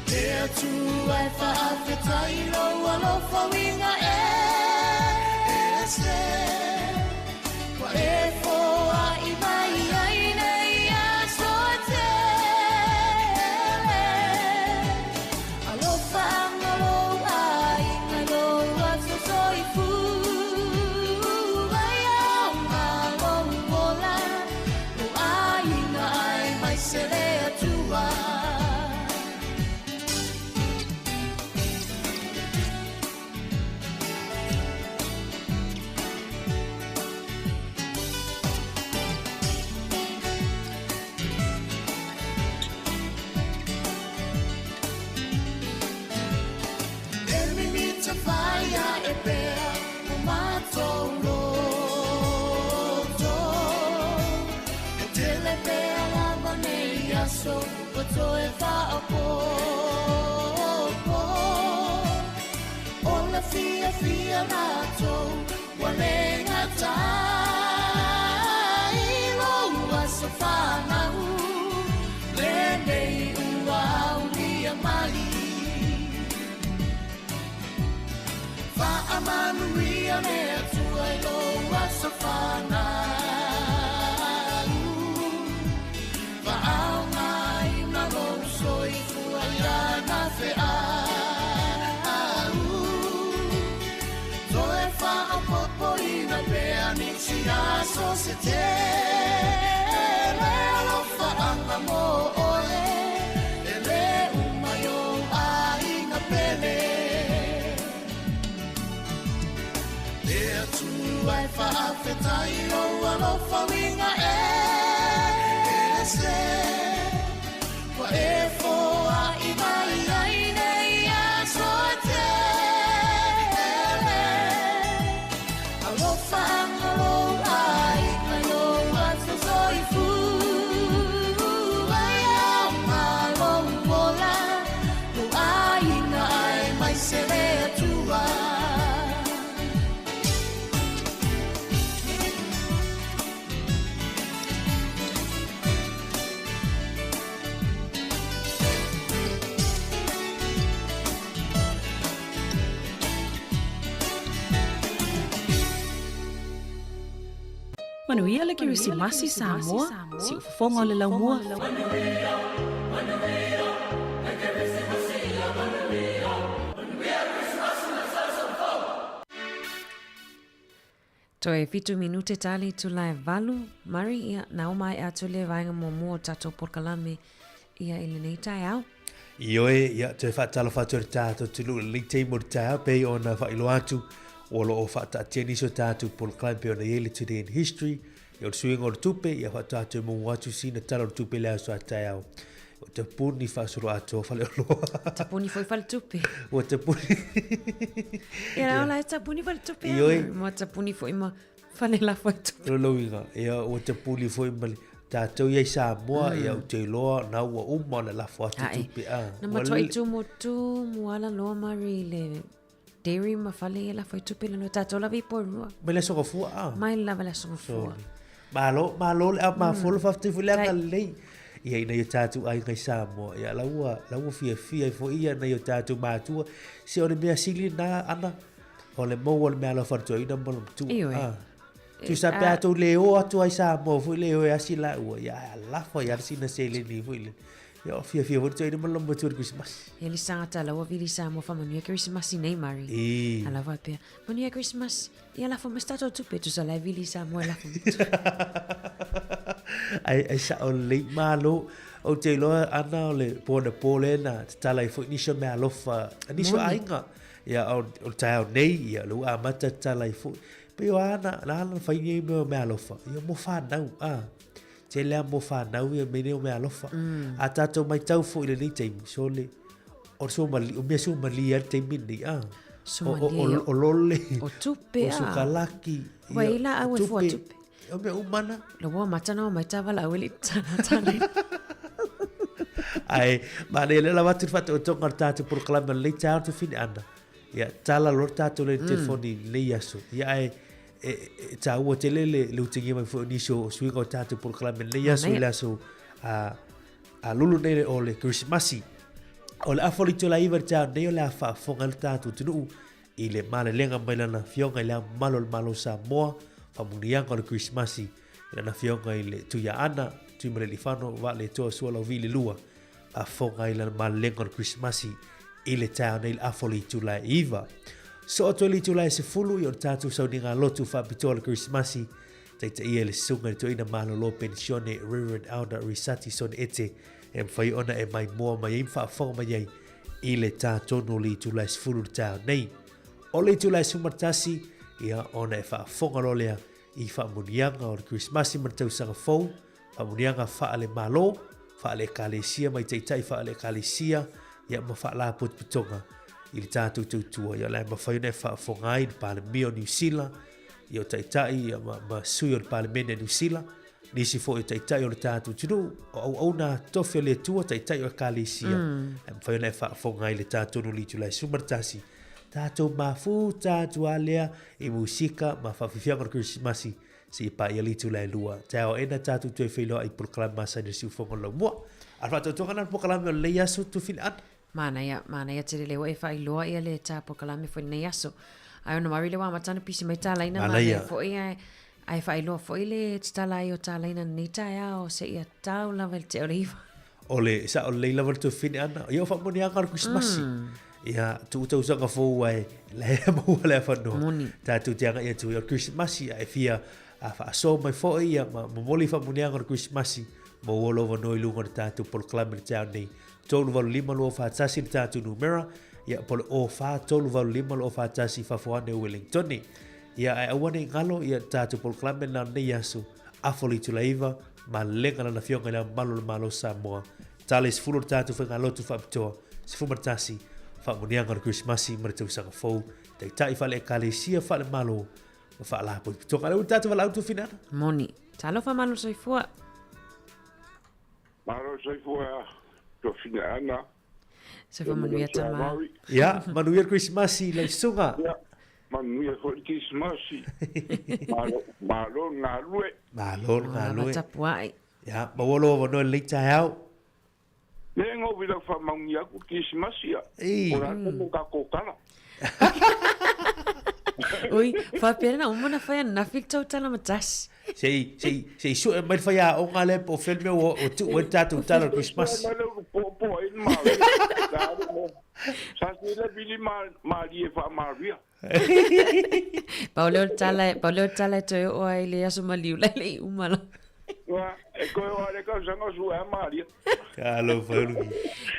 There to I fa afetai lo alofa winga wa e foa i mai ai nei a soatele alofa angalo ai ngalo a soifu ai au ngalo mola o ai na ai mai sele atua. So, what's all if I le atua I loa safana Va'au mai na lo soi fuaiana fe'a Toe fa'a popo ina pea ni sia so se te Le alofa anga mo ole E le umayo a inga pele Le atu ai fa'a fetai o alofa winga e se Wa e foa I mai ai nei a so te Alofa angalo ai mai o atu soi fu Ai au malo mola No ai na ai mai se le atua Manuia le Kirisimasi Samoa, si ufonga le laumua. Toe fitu minute tali tulai valu, mari ia naumai atu le vainga momo tato porkalame ia ili nei tai au. Ioe, ia, te whaatalo whātua tātou tulu li te mo tāu pei o na whailo atu o lo o whaata tieni so tātou pol climb o na yele today in history i o suinga o tupe ia whaatatu mo watu sina talo o tupe leo so a tāu o te puni whaasoro atu o whale o loa Te puni foi fal tupe. o te puni Ia rao lai te puni fal tupe. Ioi. Mo te puni foi ma fale la foi tupe. lo loinga ia o te puni foi mali tātou iai Samoa ia o te loa na ua uma o le lafo atu Ai. tupe Na matua I tu mo tu muala loa mari le dairy ma fale ia la foi tupe le no tato la vi porua. mai le soka fua Mai lava la songa fua. Malo le a mafolo fafte fule anga lei. Ia ina yo tātou ai ngai Samoa. Ia laua fia I fo ia na yo tātou mātua. Se o le mea sili na ana. O le mau o le mea la whartua ina malam tu. Ioi. Tu sa pe atou leo atu ai Samoa. Fui leo e asi la ua. Ia lafa ia sina se le ni fui le. Ia o fia whartua ina malam matua le Christmas. Ia li sangata la wa vili sa mo fa manuia Christmas nei mari. E. Ala va pe. Manuia Christmas. Ia la fa mastato tupe tu sa la vili sa mo la fa. ai sa o le malo o te loa ana o le pona pole na te tala I fo inisho mea lofa inisho ainga ia o tau nei ia lu a mata tala I fo pe o ana na ana fai ni mea lofa ia mo whanau te lea mo whanau ia mene o mea lofa a tato mai tau fo ile ni teimi so le o so mali o mea so mali ar teimi ni Somalia. o lole O tupe o sukalaki Wa ila au e fua tupe. o mea umana Lo wa matana o mai tawa la weli tana. ai ma le la watu fatu o tonga tatu por klama le tatu fin ana ya tala lo tatu le telefoni le yaso ya ai ta o tele le utingi mai fo ni so swingo tatu por klama le yaso la so a lulu nere o le Christmasi o le afoli to la iver ta ne o la fa fonga le tatu tunu I le male lenga mai lana fionga I le malo Samoa fa munianga o le Christmasi lana fionga I le tuia ana tuimare li fano wa le toa sua lau vili lua a fonga I lana male lenga o le Christmasi I le tau nei le afoli tula iva so o toli tula se fulu I o tatu sau ninga lotu fa pitoa le Christmasi taita ia le sunga le toina malo lo pensione Reverend Alda Risati son ete e mwhai ona e mai moa mai im wha fonga mai ei I le tātono li tula se fulu le tau nei o le tula se umartasi ia ona e wha fonga lo lea I wha munianga o le Christmasi martau sanga fau wha munianga wha ale malo wha ale kalesia mai teitai wha ale kalesia ia ma wha la pot pitonga I le tātou tautua ia lai ma whaiona e wha fonga ai le Parliamia o New Zealand I o taitai ia ma sui o le Parliamia New Zealand nisi fo I taitai o le tātou tunu au na tofi o le tua taitai o kalesia e ma whaiona e wha fonga ai le tātou no li tulai sumartasi tātou mafu tātou alea I musika ma whawhiwhianga o Christmasi si pa ia litu lai lua. Tau ena tātou tue whiloa I proklama sa ni siufonga lau mua. Arwa tau tonga na proklama o leia so tu whil an. Mana ia te leo e whai loa ia le tā pokalame foi nei aso. Ai ona mari le wa matana pisi mai talaina ma Malaia. le fo ai fai lo fo ile tala yo talaina ni taia o se ia tau la vel te oliva. Ole sa o leila war tu fini ana. Ia fa moni anga Christmas. Ia tu tu sanga fo ai le mo le fa no. Ta tu te anga ia tu Christmas ai fia a fa so mai fo ia ma moli fa moni anga Christmas. Mo wolo va noi lunga ta tu por climate town ni. Tolu va lima lo fa tasi ta tu numera. Ia pole o fa tolu va lima lo fa tasi fa fo ane Wellington ni. Ia ai awane ngalo ia ta tu por climate na ne yasu. Afoli tu laiva ma lenga na fionga na malo Samoa. Tales fulo tatu fa ngalo tu fa ptoa. Se fu martasi fa monianga Christmas mar tu sanga fo. Te tai fa le kalesia fa le malo. Fa la po to ngalo tatu fa la tu fina. Moni. Talo fa malo soifua. Malo soifua to fina ana. Se fa manuia tama. Ya, manuia Christmas le sunga. Ya, manuia for Christmas. Malo ngalue. Malo. Tapuai. Ya, bawolo no le tau. Nengo bila fa mangia ku Christmas ya. Ora ko ka ko kala. Oi, fa pena uma na fa na fictou tala matas. Sei su mai fa ya o ngale po filme o tu o tatu tala Christmas. Po in ma. Sa ni la bili ma li fa Maria. Paulo tala to o ai le aso maliu le umala. Wa e ko ora ka sanga su a Maria. Kalo falu.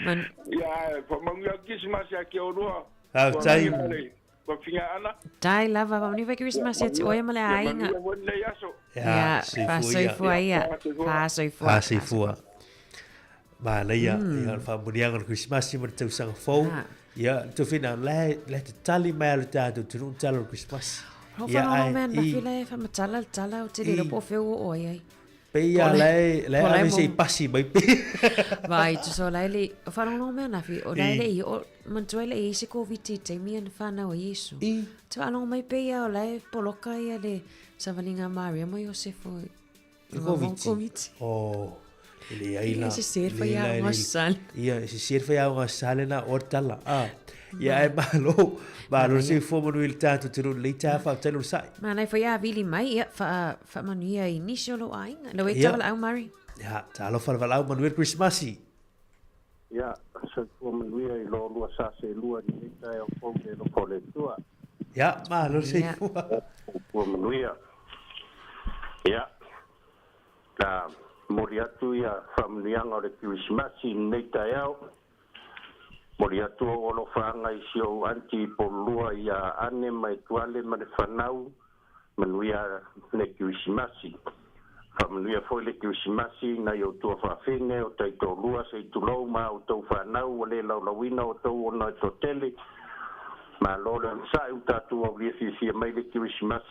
Man. Ya, fa mangia Christmas ya ke o roa. Ah, tai. Ko finga ana. Tai lava va ni Christmas yet o ia male ainga. Ya, fa soifua ia. Fa soifua. Ma le ya fa monianga Christmas mar tu sang fo. Ya, tu fina le tali mai ta tu tala Christmas. Ya ai. Na fila fa matala o te le po feo o ai. Pe ya le a se pasi mai pe. Vai tu so le fa no me na fi o le o man tu le se covid te mi en fa na o Yesu. Tu ano mai pe ya le poloka ia le Savalinga Maria mo Josefo. Covid. Oh. Ele aí lá. Esse ser foi a uma sala. Esse ser foi a uma sala na hortala. Ya e malo se fo manuel tanto tiro leita fa telo sai. Ma nai foi a vili mai ia fa manuia inisio lo ainga. Lo e tava au Mari. Ya, talo fa lau manuel Christmas. Ya, se fo manuia I lo lua sa se lua ni leita e o fo de lo pole tua. Ya, malo se fo. Fo manuia. Ya. Ta moriatu ia familianga o le Christmas leita e au. Moriatu o lo fanga I sio anti polua ia ane mai tuale ma le fanau manuia le Christmas. Familia foi le Christmas na yo tu fa fine o tai to lua se tu lo ma o to fanau o le lawina o to ona to tele ma lo le sa u ta tu o vi si mai le Christmas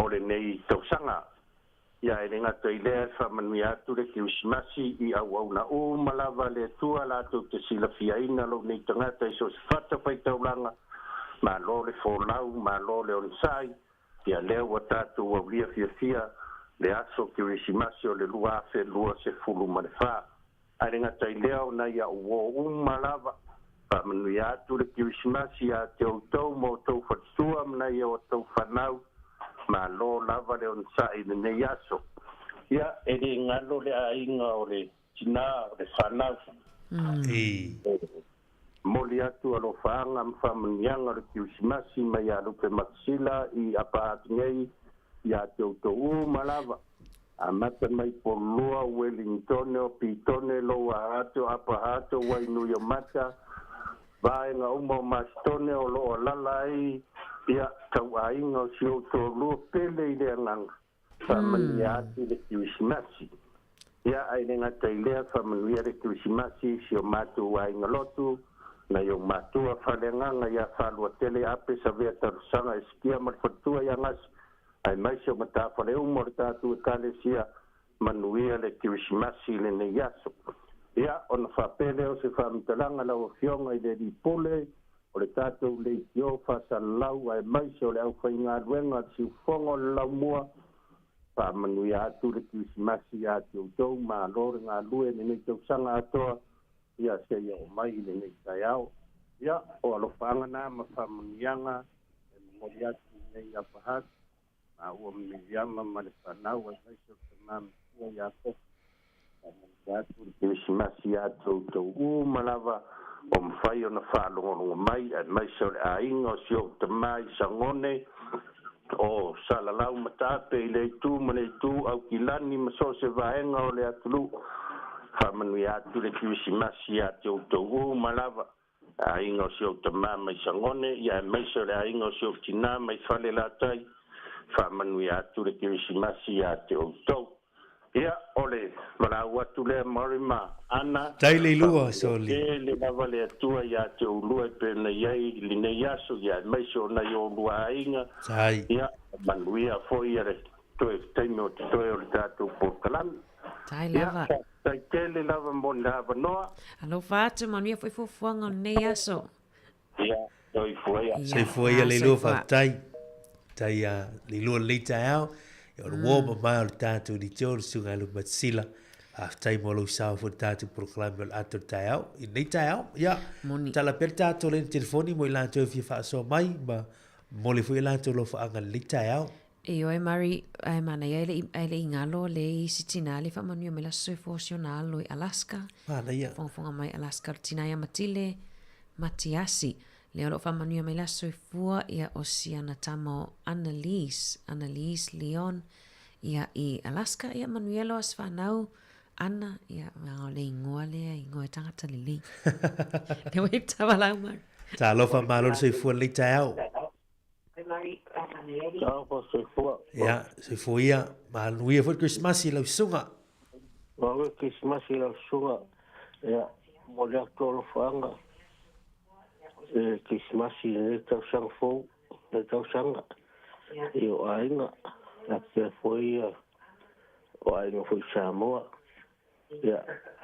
o le nei to sanga ya e nga to ile fa manuia tu le Christmas I au na o malava le tu ala to te sila fiaina lo nei tanga tai so fata pai to langa ma lo le fo lau ma lo le on sai ya le o ta tu o vi fia le aso Christmas o le lua fe lua se fulu ma le fa a renga tai leo na ia o malava pa manuia tu le Christmas ya te o tau mo tau fatua na ia o tau fanau ma lo lava le on sai ne yaso ya e de ngalo le ainga o le tina le fanau moli atu alo faanga mfamanyanga le Christmas ma ya lupe maksila I apa ngei ya te malava amata mai polua Wellington o pitone lo ato apa ato wai no yo mata vai nga umo mastone o lo lalai ya tau ainga sio to lo pele ile ngang famania de Christmas ya ai nga taile famania de Christmas sio matu wai nga lotu na yo matu falenga nga ya falu tele ape savia tarsanga eskia mar fatua ya ngas ai mai se mata fale umorta tu kalesia manuia le Christmas le ne yaso ya on fa pele o se fa mtalanga la ofionga I le dipole o le tato le yo fa salau ai mai se le au fainga ruenga si fongo la mua pa manuia tu le Christmas ya tu to ma lor nga lue ne te sanga to ya se yo mai le ne tayao ya o lo fanga na ma fa manianga moriatu nei apahat a ua miliama ma le whanau e mai so te mamtua ia ko moriatu le kirisimasi ia tau malava o mwhai o na whaalongonongo mai e mai so le ainga o sio te mai sangone o salalau matape i le tu ma le tu au kilani ma so se vaenga o le atulu whamanu ia tu le kirisimasi ia tau malava ainga o sio te mama i sangone ia mai so le ainga o sio tina mai whale la tai whamanu ia tu le kirisimasi ia tau ia ole malau atu le marima ana Tai le lua so le. le lava le atua ia te ulua pe na iai li ne yaso ia mai so na yo lua ainga Tai. ia manuia foi ia le toe taimo te toe o le tatu por kalam Tai lava. tai tele lava mon lava noa Alo fatu manuia foi fuanga nei aso. ia toi foi Se foi le lua fa tai. Tai le lua le tai au. O le wo ma o tatu di tio sunga lu matsila. Tai mo lo sa fo tatu proclaim el ato tai au. I nei tai au. Ya. Tala per tatu le telefoni mo la to fi fa so mai ma mo le foi la to lo fa anga le tai au. E oi Mari, ai mana ia ele ingalo le i sitina le whamanu me la soi fōsionalo i Alaska. Mana ia. Whongwhonga mai Alaska tina ia matile matiasi. Le olo whamanu me la soi fua ia Oceana tamo Annalise Leon ia i Alaska ia manuelo as whanau Ana ia ngao le ingoa lea ingoa tangata lili. Te wei tawalau Mari. Ta lofa malo se fu le tai au. Ya, se fu ia ma lui fo Christmas i lo sunga. Wa Christmas i lo sunga. Ya, mo le tolo fanga. Christmas i le tau sang fo, le tau sanga. Io ainga, la pe foi o ainga foi Samoa. Ya,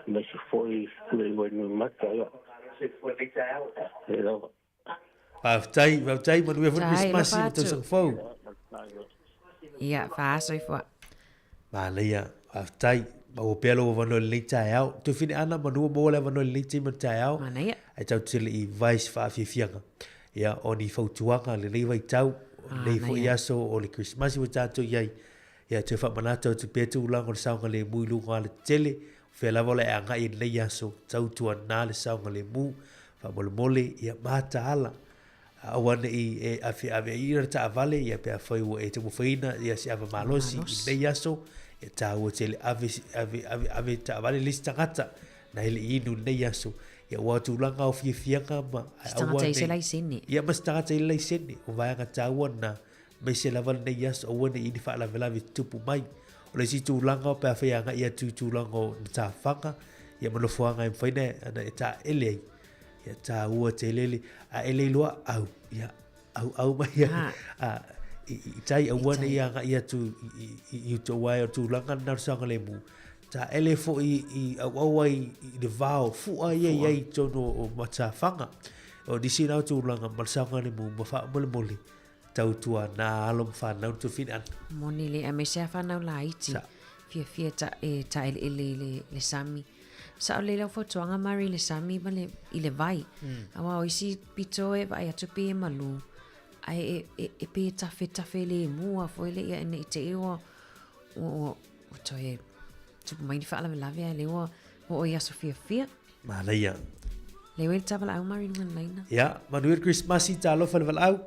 me se foi le bueno mata ya. Se foi le tau. Era Vai ma lui fo Christmas i to sang fo. Ia, whaasoi fua. Ma leia, tai ma o pelo o vano le tai au. Tu fini ana ma no mo le vano le tai tai au. Mana ia. Ai tau tele i vice fa fianga. Ia oni fautuanga le nei vai tau nei fo iaso o le Christmas o tato iai. Ia te fa manata tu petu lango le saunga le mu lunga le tele. Fe la vola e anga i le iaso tau tua na le saunga le mu fa mole ia mata ala. Awana i ave ira ta vale ia pe foi o e te mofaina ia se ava malosi i le iaso e ta o tele ave ta vale lista gata na ile inu le iaso ia watu langa o fianga ma Stangata i se lai sene. ia ma stangata i lai sene o vai anga ta wana me se lava le iaso o wana i fa la vela tupu mai o le situ langa pe fa anga ia tu langa o ta fanga ia mo lo fuanga i faina ana ta ele ia ta ua te lele a ele loa au ia au mai ia i tai a wana ia nga ia tu i to wai o tu langa na sanga le mu ta ele fo i au ai de vao fu ai ai tono o mata fanga o disi na tu langa mal sanga le mu ma fa mole tau tua na alom fa na tu fin an Moni le a me se fa na la iti. Fia ta ta le sami. Sa o le lau fotoanga Mari le sami ma le i le vai. Awa o isi pito e vai atu pe malu. Ai e pe tafe le mua fo le ia ene te eo o to e tupu mai ni fa la vea le o ia Sofia. ma la ia Le wel tavala au Mari ngan laina. ia manuel Christmas i ta lo fa au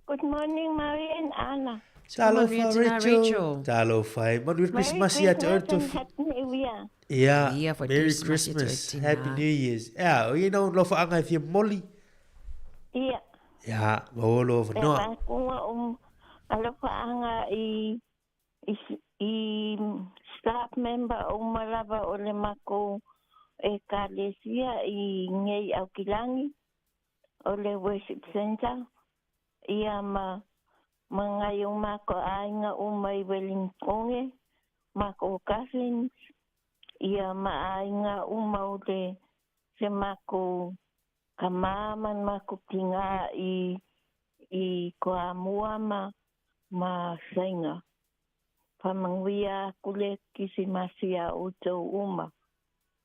Good morning, Mary and Anna. Talo Maria fa Tina Rachel. Talo fa manuel Christmas i at earth of Happy New Year. Yeah, Yeah, for Merry Christmas, Christmas, it's Happy New Year's. Yeah, you know, lo fa anga if you molly. Yeah. Yeah, mo lo fa no. Kung alofa anga i staff member o malava o le mako e kalesia i ngei au kilangi o le worship center. Ia mga yung mako ainga umay Wellingkonge, mako Kathleen, ia maainga umau le se mako kamaman mako kinga i koamua ma sainga. Pamangwia kule kisi masia uto uma.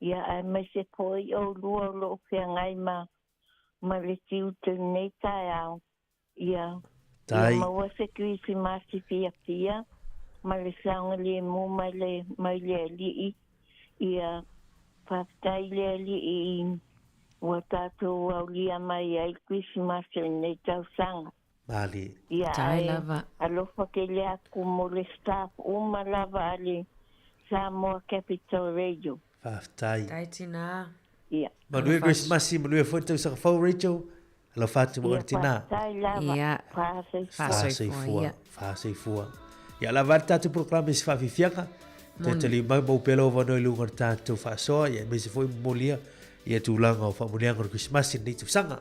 Ia ai mese poi o lua lo fia ngai ma le tiu te nei tai au. Ia. Tai. Ia maua se Krismasi fia. Ma le saunga le mo mai le alii. Ia whaftai le alii ua tātou au lia mai ai Krismasi nei tausanga. Mali. Ia Tai lava. alofa ke le aku mo le staff uma lava ale Samoa Capital Radio. Whaftai. Tai tina. Ia. Manue Christmasi, manue whātau sa whau Rachel. Alo whātu mo tina. Tai lava. Ia. Whāsei. Whāseifua. Ia la vata tātou programa si whawhiwhianga. Te li mai mau pelo whanoi lunga tātou whaasoa. Ia me se fwoi molia. Ia tūlanga o whamuleanga o Christmasi nei tu sanga.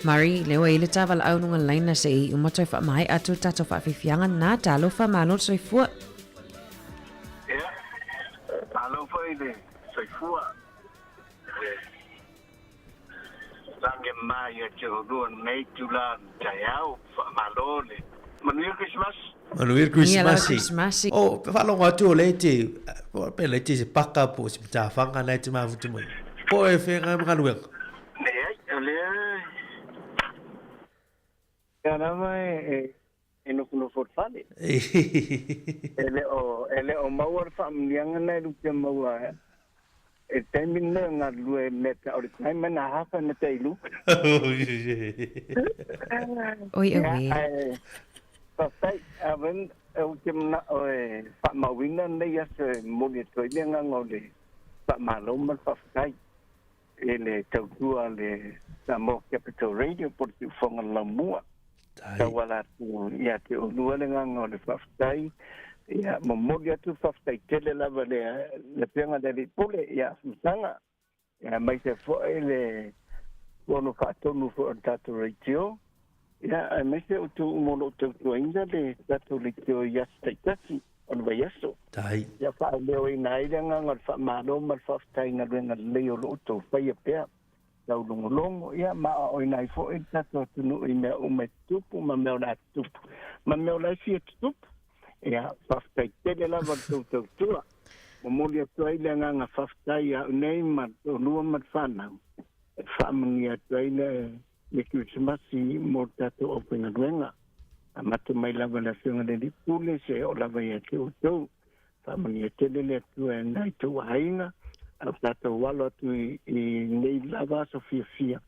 Mari, lewa ile tawa la au nunga laina se i umotoi wha mai atu tato wha whiwhianga nā tālo wha mālol soifua. Ia, tālo wha ile soifua. Lange mai a te horua nei tula tai au wha mālole. Manuia Christmas? Manuia Christmasi. Oh, whalonga atu o le te, pe le te se paka po se pita whanga nei te mafutu mai. Po e whenga mga luenga. Cara mai no kuno forfale. Ele o mawar familianga na lupa mawa. E temin na ngalue meta ori time mana hafa na tailu. Oi oi. Pasai aven o kemna o fa mawina na yas monitor ni ngangole. Fa maloma fa sai. Ele tautua le Samoa Capital Radio por tu fonga lamua. Tawala tu ia te onua le nganga le whaftai ia momori atu whaftai tele lava le peanga le pule ia msanga ia mai te foe le ono whaatonu fo an tato reitio ia mai te utu umono utu inda le tato reitio ias taitasi on vai aso ia wha leo i nai le nganga le whamano ma le whaftai ngaruenga leo lo utu whaia pea tau longo ia ma o nai fo e tato tunu i me o me tupu ma me o la tupu ma me o la fia tupu ia whaftai tele lava tau tua o moli atu ai le nganga whaftai a unei ma o lua ma whanau whamangi atu ai le Christmasi mo tato o pinga duenga a matu mai lava la whiunga le li pule se o lava ia te o tau whamangi tele le atu e nai tau hainga a tato walo atu i nei lava so fia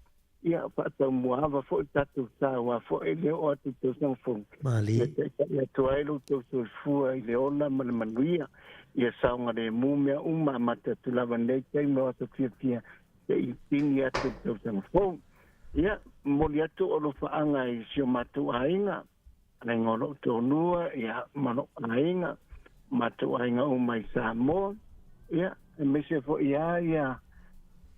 ia patau muava fo tato tawa fo ele o atu tau sang fo Mali ia tuailu tau fua i le ona manuia ia saunga le mumea uma mata tulava nei kai mo atu fia e tini atu tau tanga fau. Ia, moli atu o lo faanga i sio matu ainga, nei ngono tō nua, ia mano ainga, matu ainga umai Samoa, ia, e mese fo ia,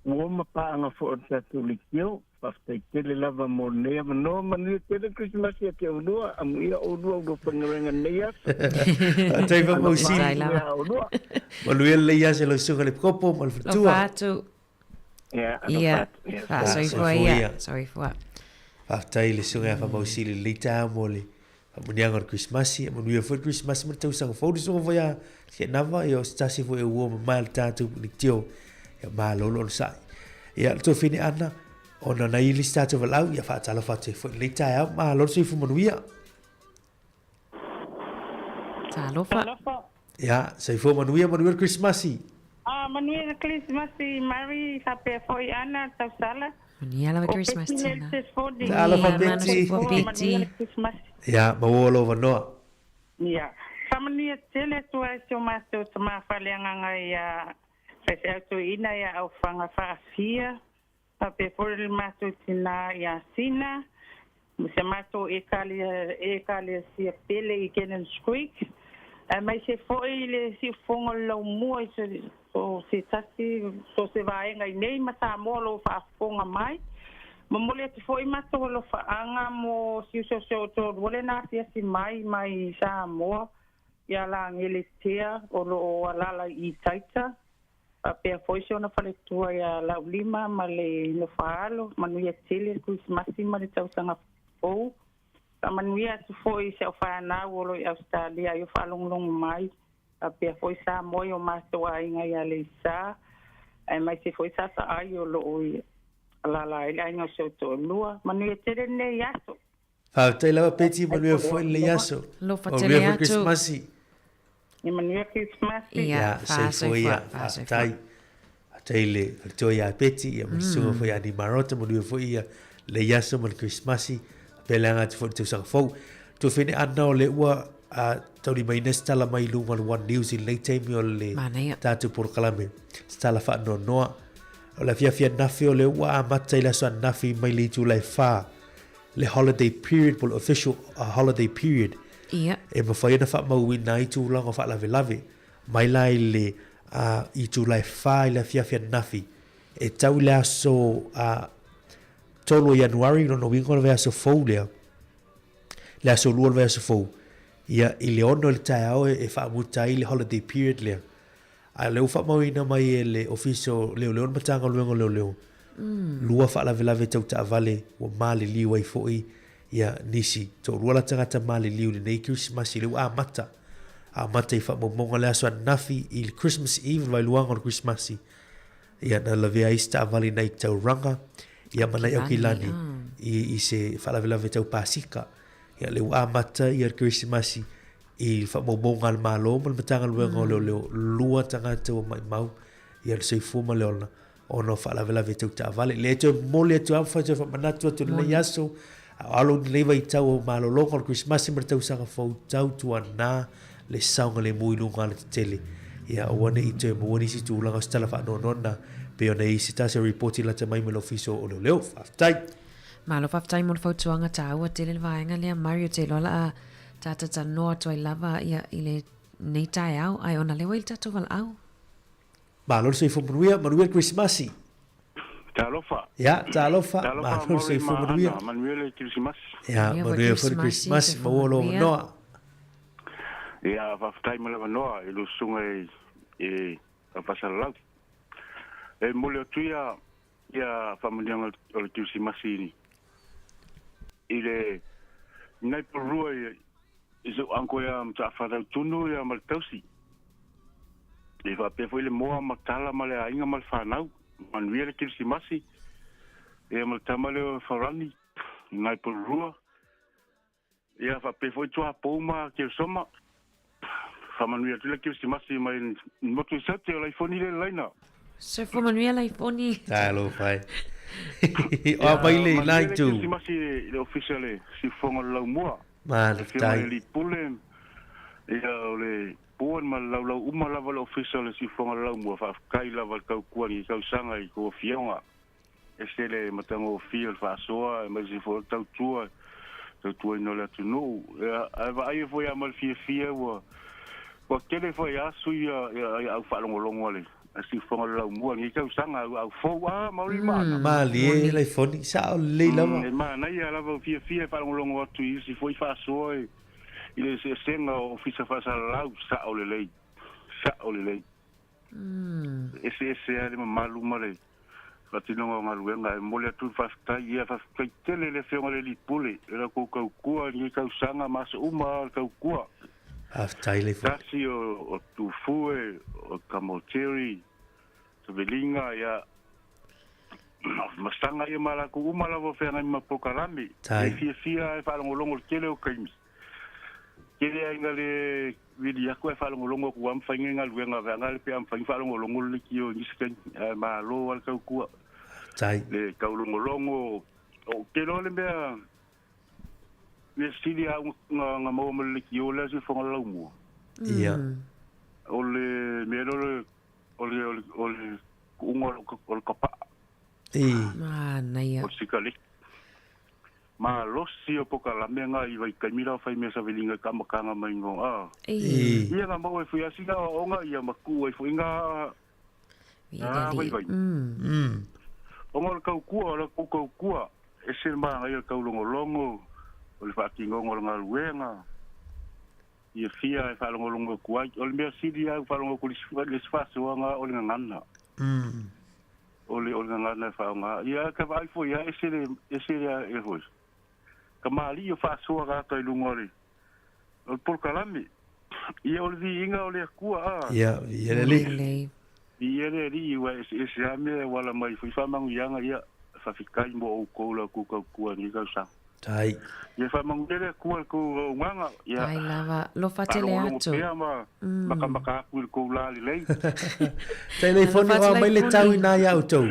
uoma paanga fo o tatu likio, paftai tele lava mo nea manoa manu tele Christmas ia ke unua, amu ia unua ulo pangarenga nea. Atai va mausi. Maluia le ia se lo suga le kopo, mal Lo fatua. fatu. Ia. Sorry for ia. Sorry for. Atai le suga fa mausi le lita mole. Amunianga Christmas, amunia for Christmas mo tau sang fo so voya. Se nava yo stasi fo e uo mal tatu liktio. Ya malolo sa. Ia to fini ana. Ona na ili statu valau ia fa tala fa te fo lita ya malolo si fo manuia. Talofa. Ya, sai fo manuia Christmas. Manuia Christmas Mary sape foi ana tau sala. Manuia la Christmas tina. Talofa beti. Ya, mawolo vanoa. Ya. Manuia tele tu ai so maso tama faleanga ia sai tu ina ia au fanga fafia. Sape foi maso tina ia sina. Se maso e kali si pele i kenen squeak. Mai se foi le si fongo lo mua so se tasi so se vai ngai nei mata mo lo fa fonga mai mamole te foi mato lo fa anga mo si so to wole na si mai sa mo ya la ngele tea o lo ala I taita a pe foi so na fale tua ya la lima male no falo manuia tele Christmas ma le tau sanga o manuia te foi se fa na o lo Australia yo fa long mai a pe foi sa mo yo mato ainga ya le sa ai mai se foi sa ai o lo la ai no so to lua manuia tele ne yaso Fa te lava peti manuia foi le yaso. Lo fa tele yaso. Christmas. E manuia Christmas. Ia, sai foi ya. Tai. Tai le to ya peti ya so foi ani marota manuia foi ya le yaso mal Christmas. Pelanga te foi te sa fo. To fine anna le ua a tauri mai nesta la mai lunga One News in late time o le tatu por kalame stala fa no noa o la fia nafi o le ua a mata ila so nafi mai li tu lai fa le holiday period por official holiday period e ma fa ina fa mau wina I tu langa fa lave mai lai le I tu lai fa ila fia nafi e tau le aso tolo January no wingo le aso fo le aso luo le aso fo ia I le ono le tae e wha mutai le holiday period lea. A leo wha mawina mai le official leo matanga luengo leo. Lua wha lave tau ta avale wa male liu ai foi ia nisi. Tau rua la tangata male liu le nei Christmas leo a mata. A mata I wha mamonga le aswa nafi I Christmas Eve vai luanga o Christmas. Ia na lave aista avale nei tau ranga. Ia manai au kilani I se wha lave tau pasika. Ia leo a mata ia Christmas I fa mobonga al malo mal matanga luenga leo lua tangata o mai mau ia le sei fuma leona ono fa la vetu ta vale le to mole to fa to manatu to le yaso alo le vai tau malo longa Christmas mer tau sanga fo tau tu ana le saunga le mui lunga le tele ia one I te mo ni si tu langa stala fa no nonna pe ona I sita se reporti la te mai me l'officio o leo fa tai Malo faftai mon fautuanga tau a tele vaenga lea Mario te lola a tata noa toi lava ia I le nei tai au ai ona lewa I tatu val au. Malo se fu manuia Christmas. Talofa. Ya, talofa. Malo se fu manuia Christmas. Ya, manuia fu Christmas mawolo noa. Ya, faftai mala noa I lusunga e a pasala. E mole tuia ia famanianga o le Christmas ni. Ile nai porua iso anko ya mta fara tunu ya mal tausi e va pe foi le moa matala male ainga mal fanau man viere Christmasi e mal tamale farani nai porua ya va pe foi tua poma que soma fa man viere le Christmasi mai moto sate o iPhone le laina se fo manuia la iPhone talo fai o baile like tu Christmasi le official si fongo lo moa Man, tai li pule ia ole Singapore ma lau uma lava le official si fonga lau mo fa kai lava kau kuani kau sanga I ko fionga esele matango feel fa soa ma si fo tau tua no la tu no ai foi a mal fia wa kele foi a suia au fa longo le si fonga lau mo ni kau sanga au fo mauri mana Mali le foni sa le lava. Ma na ia lava fia fa longo tu si foi fa soa ile se senga ofisa fa sa lau sa o le ese ale malu male Fatino ngaluenga mole tu fasta ia fasta tele le fionga le lipule era ko kua ni ka usanga mas uma ka kua after ile kasi o tu fue o kamoteri to belinga ya masanga ia mala ku uma la vo fena ma pokalami fia e fa longo kele o kaimi kele ainga le vidi ko fa longo ku am fangi ngaluenga va ngal pe am fangi fa longo le kio ni sken ma lo al ka kua tai le kaulongolongo o ke lo le mea le silia nga mo le kiola si fonga la mo ia o le mero o le ungol ko kapa na ia o sikali ma lo si o poka la menga I vai kamira fai me sa velinga kamakanga mai ngo ia nga mo fu ya singa o nga ia maku e fu inga vai Ongol kau kua e se ma ngai kau longo o le fa kingo ngol ngaluenga ia fia e fa longo kua o le mea sidi au fa longo kulis le sfaso nga o le ngana o le ngana fa nga ia ka vai fo ia e se e foi ka mali o fa so ga to lungori o por kalami ia o le inga o le kua ia le Iere ri wa ese ame wala mai foi fa mangu yanga ia fa fikai mo ko la ku ni ka sa tai ia fa mangu dele ku nganga ia ai lava lo fatele atu maka ku la le telefone wa mai le tau na ya auto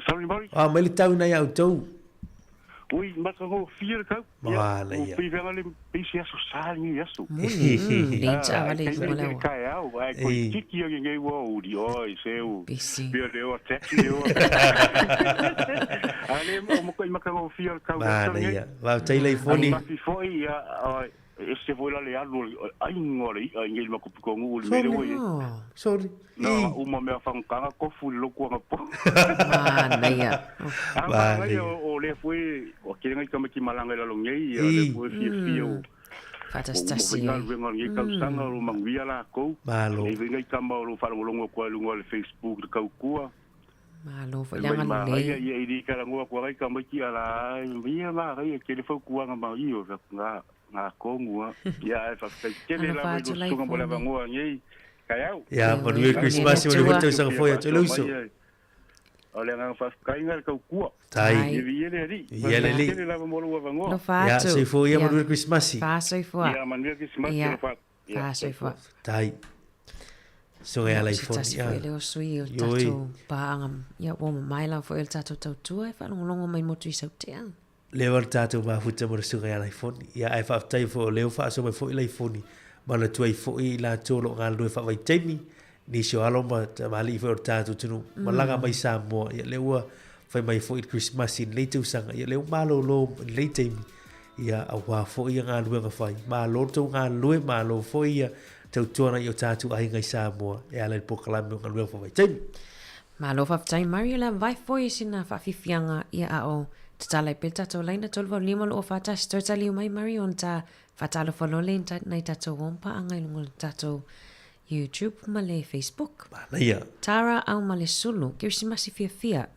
sorry boy mai le tau na ya auto Ui, maka ho fia ka. Wala ia. Pi venga le pisi aso sali aso. Lecha vale mola. Kai au, ai ko tiki ngai wo udi oi seu. Bio de o tekni o. Ale mo ko maka ho fia ka. Wala ia. Va telefone. Ma fi foi ia esse foi lá leado ai ngore ai ngai mako ko ngul me le sorry no uma me afanganga ko fu lo ko ngapo ia vale o le foi o que ngai kama ki malanga la longai o le foi fio fantastic ngal venga ngai ka sanga o mangwia la ko malo e ngai kama o fa longo ko lungo le Facebook ka ku malo foi la ngai ia i ka ngo ko ngai kama ki ala ia ma ngai ke le fo ku nga ma io nga na kongu ya fa kele la mo sunga bola bango ngai kayau ya por Merry Christmas o le hotel sa foi to luso ole nga fa kainga ka ku tai yele la mo lo bango ya se foi mo Merry Christmas fa so foi ya Merry Christmas fa so foi tai so ya la iPhone ya le sui o tato paangam ya wo mai la fo el tato tau fa longo mai mo tu sa te Lewar tato ba futa mo su ga iPhone ya ai fa tai fo leo fa so me fo i iPhone ma la tu ai fo i la tolo ga lo fa vai temi ni so alo ma mali fo tato tunu ma la ga mai sa mo ya lewa fa mai fo i Christmas in le tu sanga ya leo malo lo le temi ya awa fo i ga lo ga fai ma lo to ga lo ma lo fo i tau tona yo tato ai ngai sa mo ya le proclame ga lo fa vai temi ma lo fa tai Mario la vai fo i sina fa fifianga ia o Tala pelta to laina tolva lima lo fata stotali mai Marion ta fatalo follow len ta nai tato wompa angai lungol tato YouTube male Facebook. Ia. Tara au male sulu Christmas fia.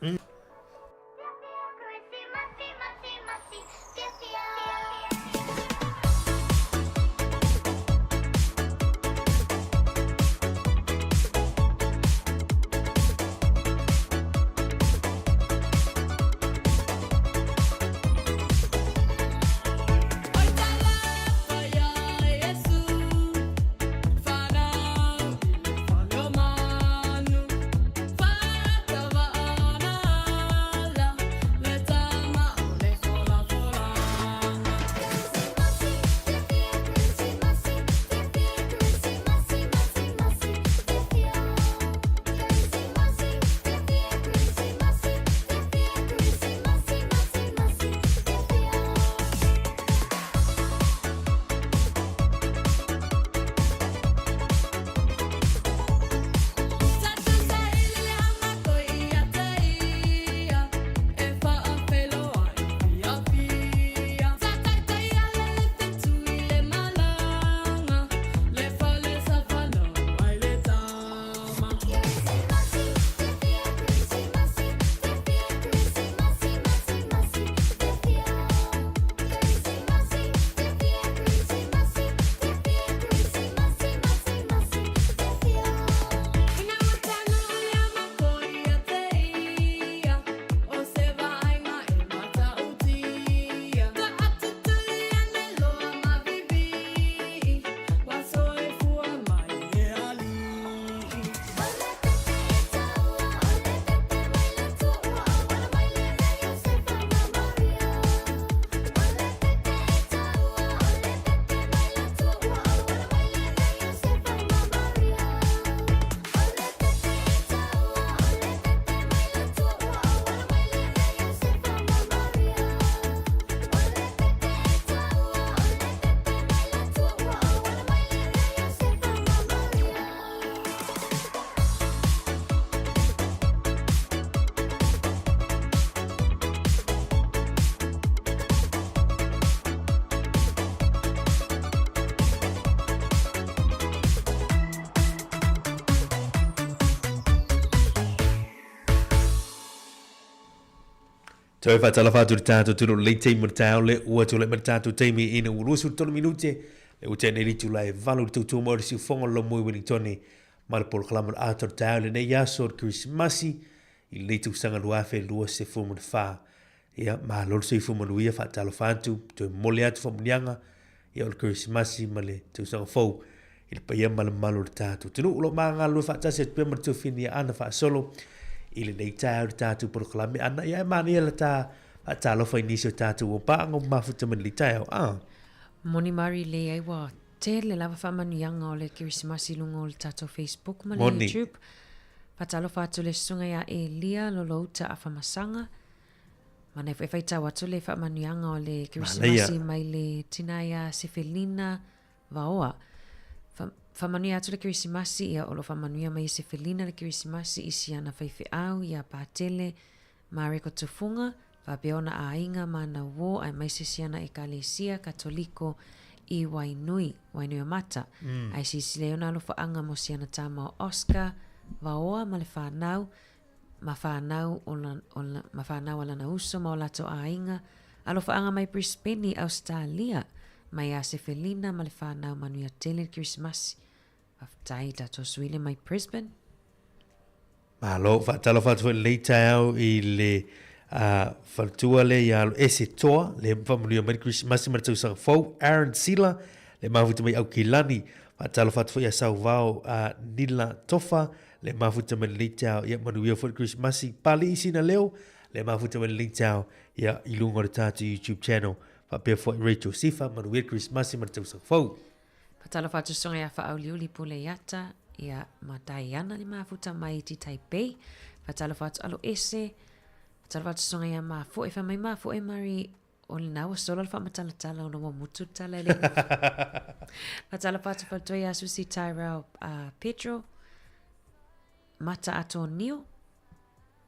Toi fa tala fatu tato tu le team tau le ua tu le tato team ina urusu tonu minute le ute ne ritu lai valu tu mo si fongo lo mo Wellington mal por klama ator tau le ne yaso Christmasi i le tu sanga lua fe lua se fumu fa ia ma lo se fumu lua fa tala fatu tu moliat fo mnyanga ia o Christmasi male tu sanga fo il paya mal malo tato tu lo manga lo fa tase pe mo tu fini ana fa solo ile nei tau tatu proklame ana ia mani la ta lo fa inisio tatu o pa ngo mafuta men li tau Moni mari le ai wa te le lava fa manu yanga o le Christmasi lungo o le tato Facebook ma le Moni. YouTube. Patalo fa atu le sunga ya e lia lo louta a famasanga. Mana e fai tawa atu le fa manu yanga o le Christmasi mai le tina ya Sefelina vaoa. Fa manu atu le Christmasi ia o lo fa manu ya mai Sefelina le Christmasi isi ana fai au ia patele ma reko tufunga. Fa beona a inga mana wo ai mai sisiana e kalesia katoliko i Wainui o mata. Ai sisi leona lo fa anga mo siana tama o Oscar vaoa ma le whanau ma whanau ala na uso ma o lato a inga alo fa anga mai Brisbane Australia mai a Sefelina ma le whanau manuia tele Christmas aftai tato suile mai Brisbane. malo fa tala fa tu le tau i le faltua le ya ese toa le family of Christmas ma tu sa fo Aaron Sila le mafuta mai au kilani fa tala fa tu ya sa vao nila tofa le mafuta mai le tau ya manuia for Christmas pali isina leo le mafuta mai le tau ya ilungo le tatu YouTube channel fa pe fo Rachel Sifa manuia Christmas ma tu sa fo Patalo fatu songa ya fa auliuli pule yata ia mataiana ni mafuta mai ti Taipei. Patalo fatu alo ese. Patalo fatu songa ya mafu e fa mai mafu e mari o le nawa solo alfa matala tala o nawa mutu tala ele. Patalo fatu fatu ya Susi Tyrell Pedro. Mata ato nio.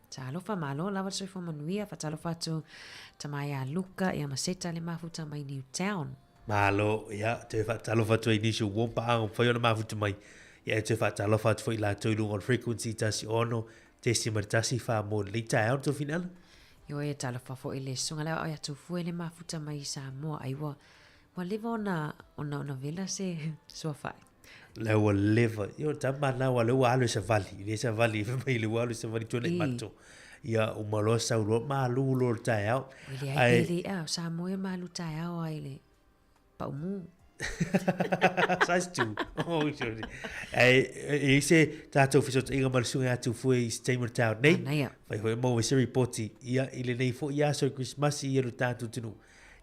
Talo fa malo lava soi fo manuia. Patalo fatu tamaya Luka ia maseta le mafuta mai Newtown. malo ya te fa talo fa tu initial wompa ang fa yo ma futu mai ya te fa talo fa tu la tu long on frequency tasi ono te si martasi fa mo li ta out to final Yo e tala fa fo ile sunga la o ya tu fu ele mafuta mai sa mo ai wa live ona vela se so fa la wa live yo ta ma na wa le wa le sa vali mai le wa le sa vali tu le mato ya o malo sa ro ma lu lo ta out ai sa mo e ma lu ta au ai le pa mu Size 2. Oh, sorry. I say tato fiso inga marsunga atu foi steamer town nei. Vai ho mo se reporti ia ile nei fo ia so Christmas ia ro tato tunu.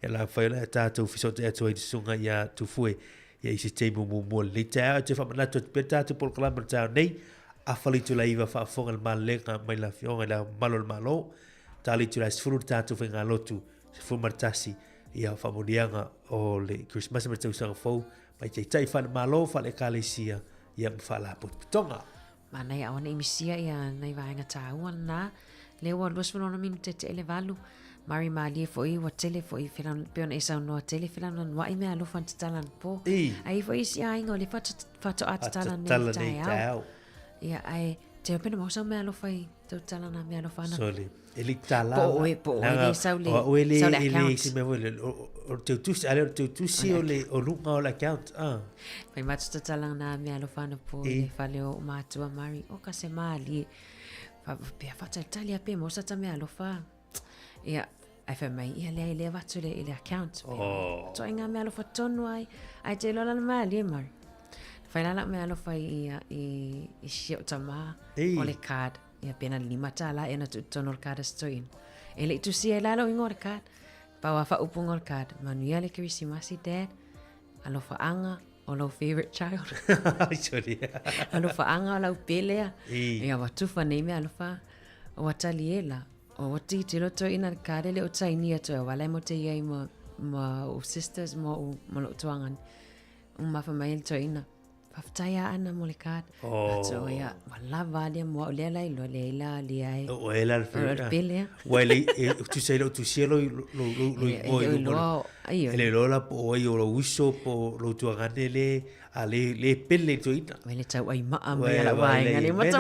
Ya la fa la tato fiso atu ai sunga ia tu foi. Ia i se steamer mo le ta te fa na to tato por clamor town nei. A fali tu la iva fa fonga al malenga mai la fionga la malo. Tali tu la sfuru tato finga lotu. Se fu martasi. Ia famodianga o le Christmas ma tau sanga fau mai tai fa malo fa le kalesia ia fa la putonga mana ia ona imisia ia nei vainga tau na le wa los no minute te elevalu mari mali foi wa tele foi filan pion esa no tele filan no wa ime alu fan talan po ai foi sia ingo le fato at talan nei tau ia ai te pena mo sa me alu fai tu talan na me alu fana soli elitala po ele saule si me vole o te tu si o le o lunga o l'account Pai matu talang na me alofana po le fale o matua mari o ka se mali fa pe fa talia pe mo sa ta me alofa ia ai fa mai ia le vatu le account to inga me alofa tonu ai te lola mali mari fa la me alofa ia i shio tama o le card ia pena 5 tala ena tu tonol card stoin ele tu si la lo ingor card pa wa fa upungol card manuia le Christmas dad alofa anga o lo favorite child sorry alofa anga o lo pelea ia wa tu fa nei me alofa o wataliela o wati te loto ina card le o tainia to wala mo te ia mo o sisters mo lo tuangan ma fa mai to ina Faftaya ana molekat. So ya wala valia mo le la lo le la li ai. O ela le pele. Wele tu sei lo tu cielo lo ele lo la po yo lo uso po lo tu ganele ale le pele to ina. Wele tau ai ma me la vai ngale mata.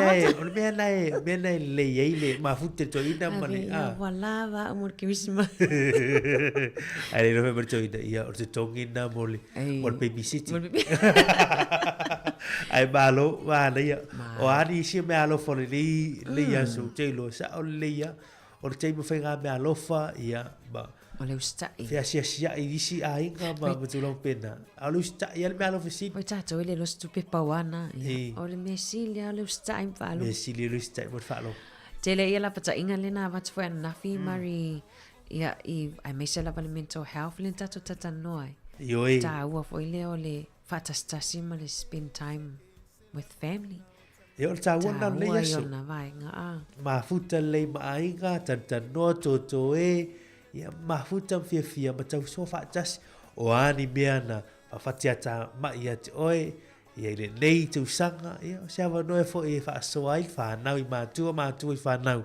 Bene le ma futte to ina mane. Wala va mo Christmas. Ale lo me to ina ia o te tongina mole. O babysitting. Ai malo va ia. O ani si me alo for le ia so te lo sa o le ia. O te mo fenga me alo fa ia ba. O le ustai. Fia sia i disi ai nga ba betu lo pena. Alu ustai ia me alo fisi. O tato ele lo stupe pawana. O le mesilia le ustai falo. Mesilia le ustai mo falo. Tele ia la pata inga lena wat foi nafi mari ia I me se la mental health le tato tata noi. Yo e. Ta ua foi le o le fatastasi ma le spend time with family. E o ta wana le ia na vai nga ma futa le ma inga tata no to e ia ma futa fia ma tau so fatas o ani meana fa fatiata ma ia te oi ia le nei tu sanga ia se va no e fo e fa so ai fa na I ma tu I fa na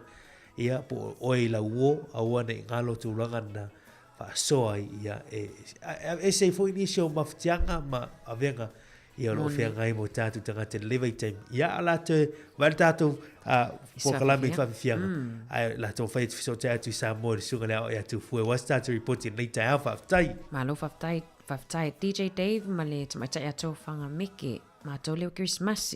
ia po oi la wo a wana ngalo tu langana fa so ai ia e se fo inisio ma ftianga ma avenga ia lo fia ngai mo tatu tanga te living time ia ala te wa tatu po kalame fa fianga ai la to fa so tatu sa mo sunga la ia tu fu was tatu reporting later alpha tai malo faftai DJ Dave male te mai ya to fanga miki ma to le Christmas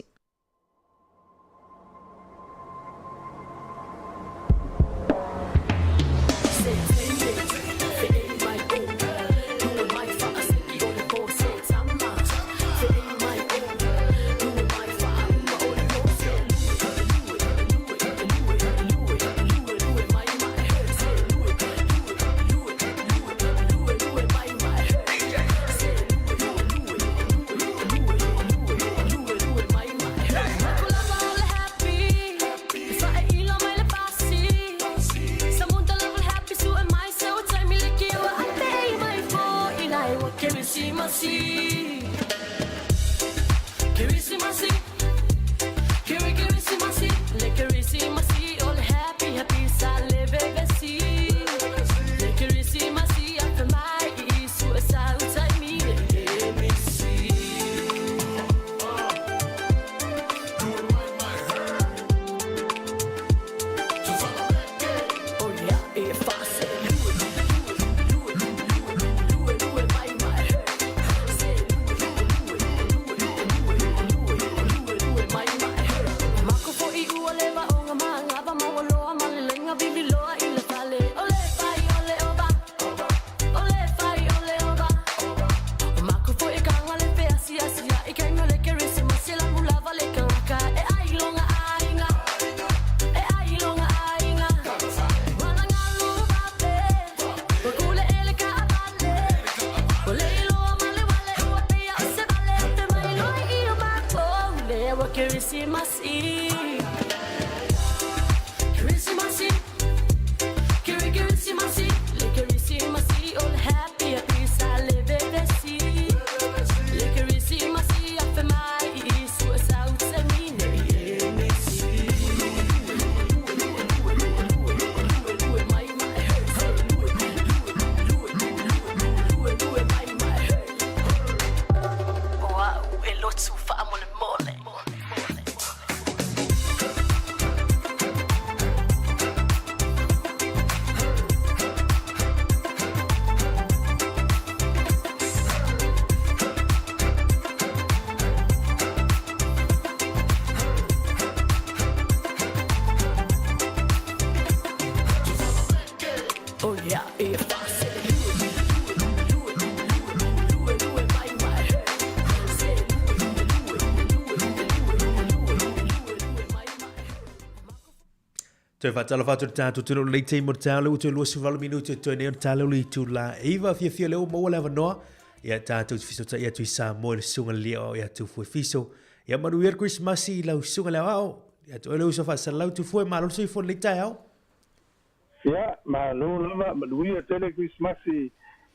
Te fatala fatu tatu tunu le te mo talo tu lo suvalu minuto tu ne talo li tu la eva fia le mo wala no ya tatu fiso ta ya tu sa mo le sunga leo ya tu fu fiso ya manu yer Christmas I la sunga le ao ya tu le uso fa salau tu fu ma lo so fo le tai ao ya ma no ma lu ya tele Christmas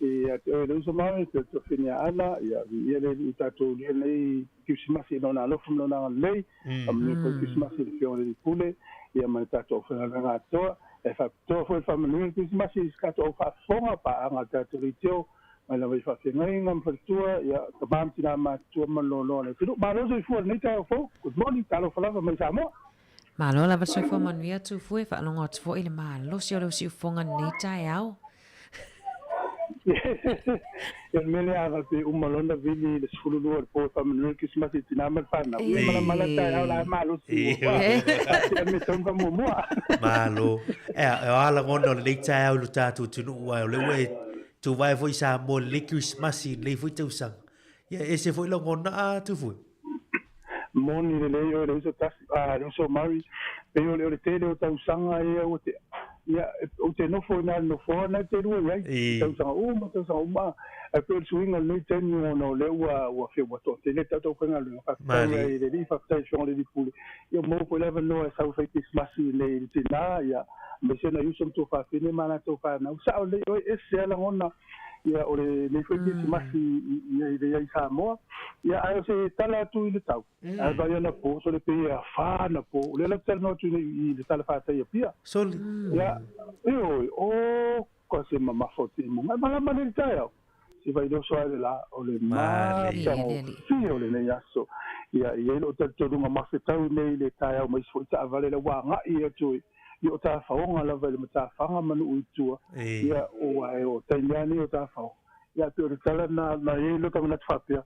ia te le uso mai te fini ala ia ia le tatou le nei Christmas no na lofu no na lei am le Christmas le fio le pule ia mai tatou fa nga to e fa to fo fa manu Christmas is ka to fa fonga pa nga tatou ritio mai la vai fa ngai ngam fa tua ia ka bam tina ma tua malolo le tu ma lo so fu nei ta fo good morning talo fa la mai sa mo Malo la va so fo man via tu fu fa lo ngot fo ile malo si o si fonga nei tai au il mele ava pe malona vili le sfulu al po fa manu Christmas tina ma fa na ia mala tai au la malo si me son fa mo malo ala ngono le tai au lu tatu tunu wa le we tu vai foi sa mo le Christmas le foi tu sang ya ese foi lo ngona tu fu moni le o so tas o so mari pe o le te o tau sanga e o te ia o te no foi na te ru ai tau sanga ma e pe swinga le te no le wa fe wa to te le tau kanga le fa e le fa tai so le di puli io mo po le no sa fa Christmas le te na ia me se na yuso to fa fine mana to fa na sa o le e se la ngona ia o le foi Christmas ia ia sa mo ia ai se tala tu i le tau ai vai na po so le pe fa na po le la terno tu i le tala fa ia pia so ia o ko se mama foti mo ma ma le tai si vai do so ale la o le ma si o le ne aso ia o te runga ma se tau nei le tai o mai so ta vale le wa nga ia tu io ta faonga la vale mata fanga manu utua ia o ai o tanyani o ta fao ia tu tala na e lo ka na fapia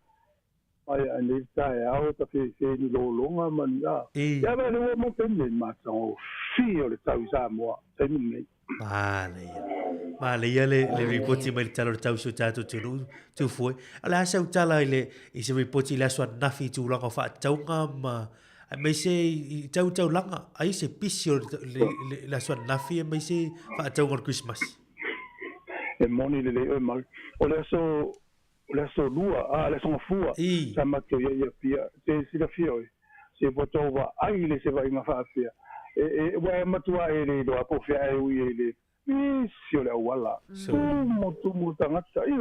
ai ani ta au ta fe ni lo longa man ia ba no mo tenne ma so fio le tau sa mo tenne Vale, ia le ripoti mai talo tau so tato tu foi ala sa utala ile i se ripoti la so nafi tu langa fa tau ngam mai se tau langa ai se pisio la so nafi mai se fa tau ngor Christmas e moni le mal o le so lua le so fua sa ma to ia pia se si la fio se botova ai le se vai nga fa pia e wa matua e le do apo fia e ui le pisio le wala mo tu mo tanga sai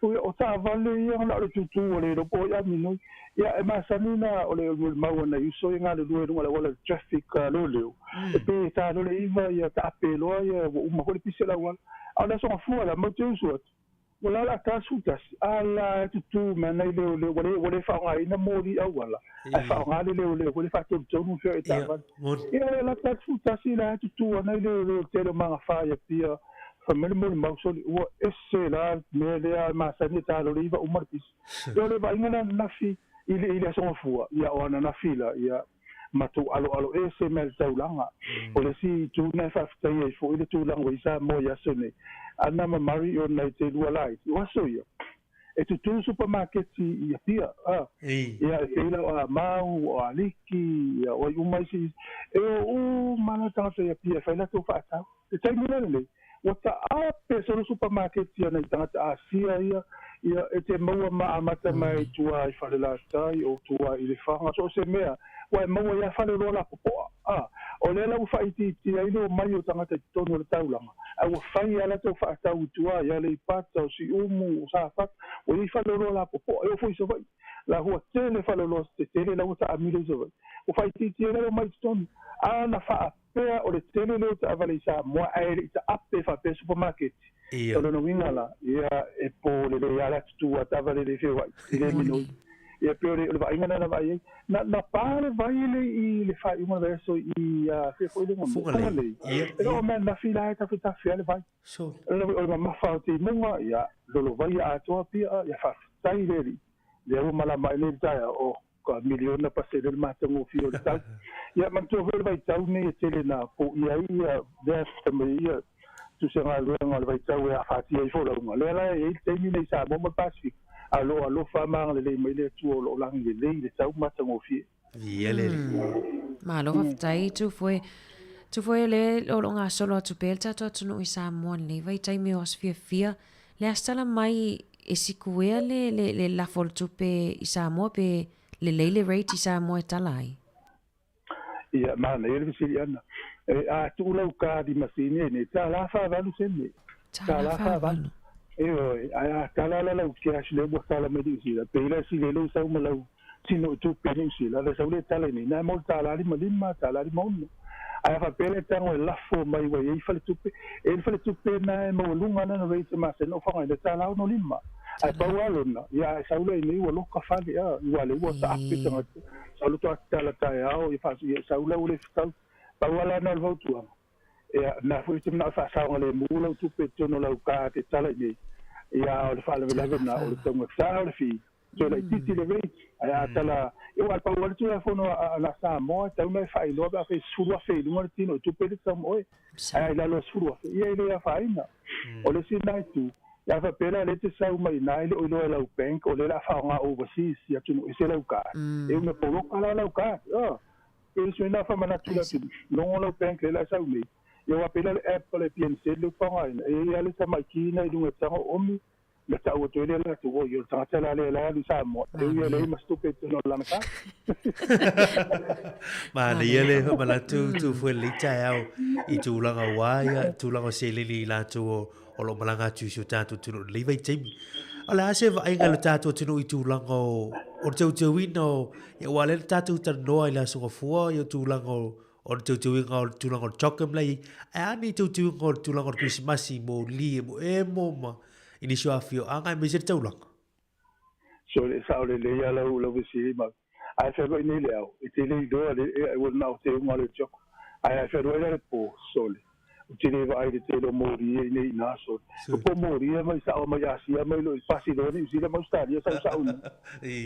o ta vale ia na le tutu o le do po ia minu ia e masanina o le mau na iso inga le duo le wala traffic lo leo e pe ta lo le iva ia ta pelo ia o ma ko le pisio la wala ala so fu la mo tu so wala la ta sutas ala tutu mana le wale fa ngai na mori au wala e fa ngai le wale fa tu no fe ta ia la ta sutas ila tutu na le te ma fa ia pia family mo mauso o esse la me le ma sanita lo riva o marpis yo le va ngana na fi ile so fu ia ona na fila ia matu alo esse mel taulanga o le si tu na fa tai fo ile tu lang wisa mo ya sone ana ma mari o na te lua lai o so ia e tu supermarket ia pia ia ila mau o aliki ia o mai si e o mana ta ia pia fa na to fa ta te mi wata ape so supermarket ia na tangata asia ia e te maua maamata mai tua i whalela tai o tua i le whanga so se mea wai maua ia whalelo la popoa o le lau whaiti ti aino mai o tangata i tono le taulanga a ua whai ala tau whaatau tua ia le ipata o si umu o sa pat o i whalelo la popoa e o fui so vai la hua tele whalelo te tele la uta amile so vai o whaiti ti aino mai tono na wha pea o le tele leo te avale sa moa aere i ta ape fa pe supermarket o le no wingala ia e po le ala tu a tavale le fewai i le minoi ia pe o le vaingana na vai na pare vai le fai uma verso i fe foi le mo le o men na fila e ta fita fia le vai so o ma fa ti monga ia lo vai a to pia ia fa tai le o mala mai le tai o ka miliona pasele le matango fio le tai ia man tu vai tau ne tele na po ia desta me ia tu se nga le vai tau a fati ai fo la le e te ni nei sa mo pacific alo fa ma le mai le tu o lang le tau matango fio ia le ma lo tai tu foi le o nga solo tu pelta tu no isa mon le vai tai me os fia le astala mai e sikuea le la fol tu pe isa mo pe le leile rate isa mo talai ia mana ele visi ana a tu lau ka di masini ne ta la fa valu sene ta la fa valu ai kala la kia sile bo kala me di sila pela sile lo sa mo lo sino tu peni sila la sa le tala ni na mo tala li malima tala li mo ai fa pele tango la fo mai wa i fa tu pe na mo lunga na no veite ma se no fa ngai tala no lima ai pa walo na ya sa le ni wo lo ka fa ya wa le wo ta pe tanga sa lo to tala ta ya o i fa sa le fa pa wala na lo tu ya na fu tim na fa sa ngale mu lo tu pe to no lo ka te tala ni ya o fa le na o to mo sa o fi so la titi le ve ya tala eu al pa wala tu fo no la sa mo ta me fa lo ba fe su lo fe no tino tu pe tam oi ai la lo su lo ye le ya fa ina o le si na tu ya fa pela le te sa mai na ile o lo la bank o le la fa nga overseas ya tu no se la ka eu me po lo ka la ka e so na fa mana tu la tu no lo bank le la sa mai eu apela le apple PNC le fa nga e ya le sa mai ki na i lunga tanga omi le ta o tele la tu o yo ta tala le la lu sa mo e yo le ma stu pe no la ka ma le ele ma la tu fu le tau I tu la wa ya tu la se le la tu o lo malanga tu su ta tu le vai timi ala se va ai ngalo ta tu I tu la o tu wino ya wa le ta tu ta no ila so fu yo tu la o tu wino tu la chokem lai ani tu la Christmas mo li mo e mo ma ini sua fio anga me se tau lang so le sa le ya la u lo si ma ai fe ro ni le au I te le do le I will now te mo le chok ai fe ro le po so le te le va ai te lo mori ni na so po mori ma sa o ma ya si ma lo pasi do ni si le ma sta ya sa u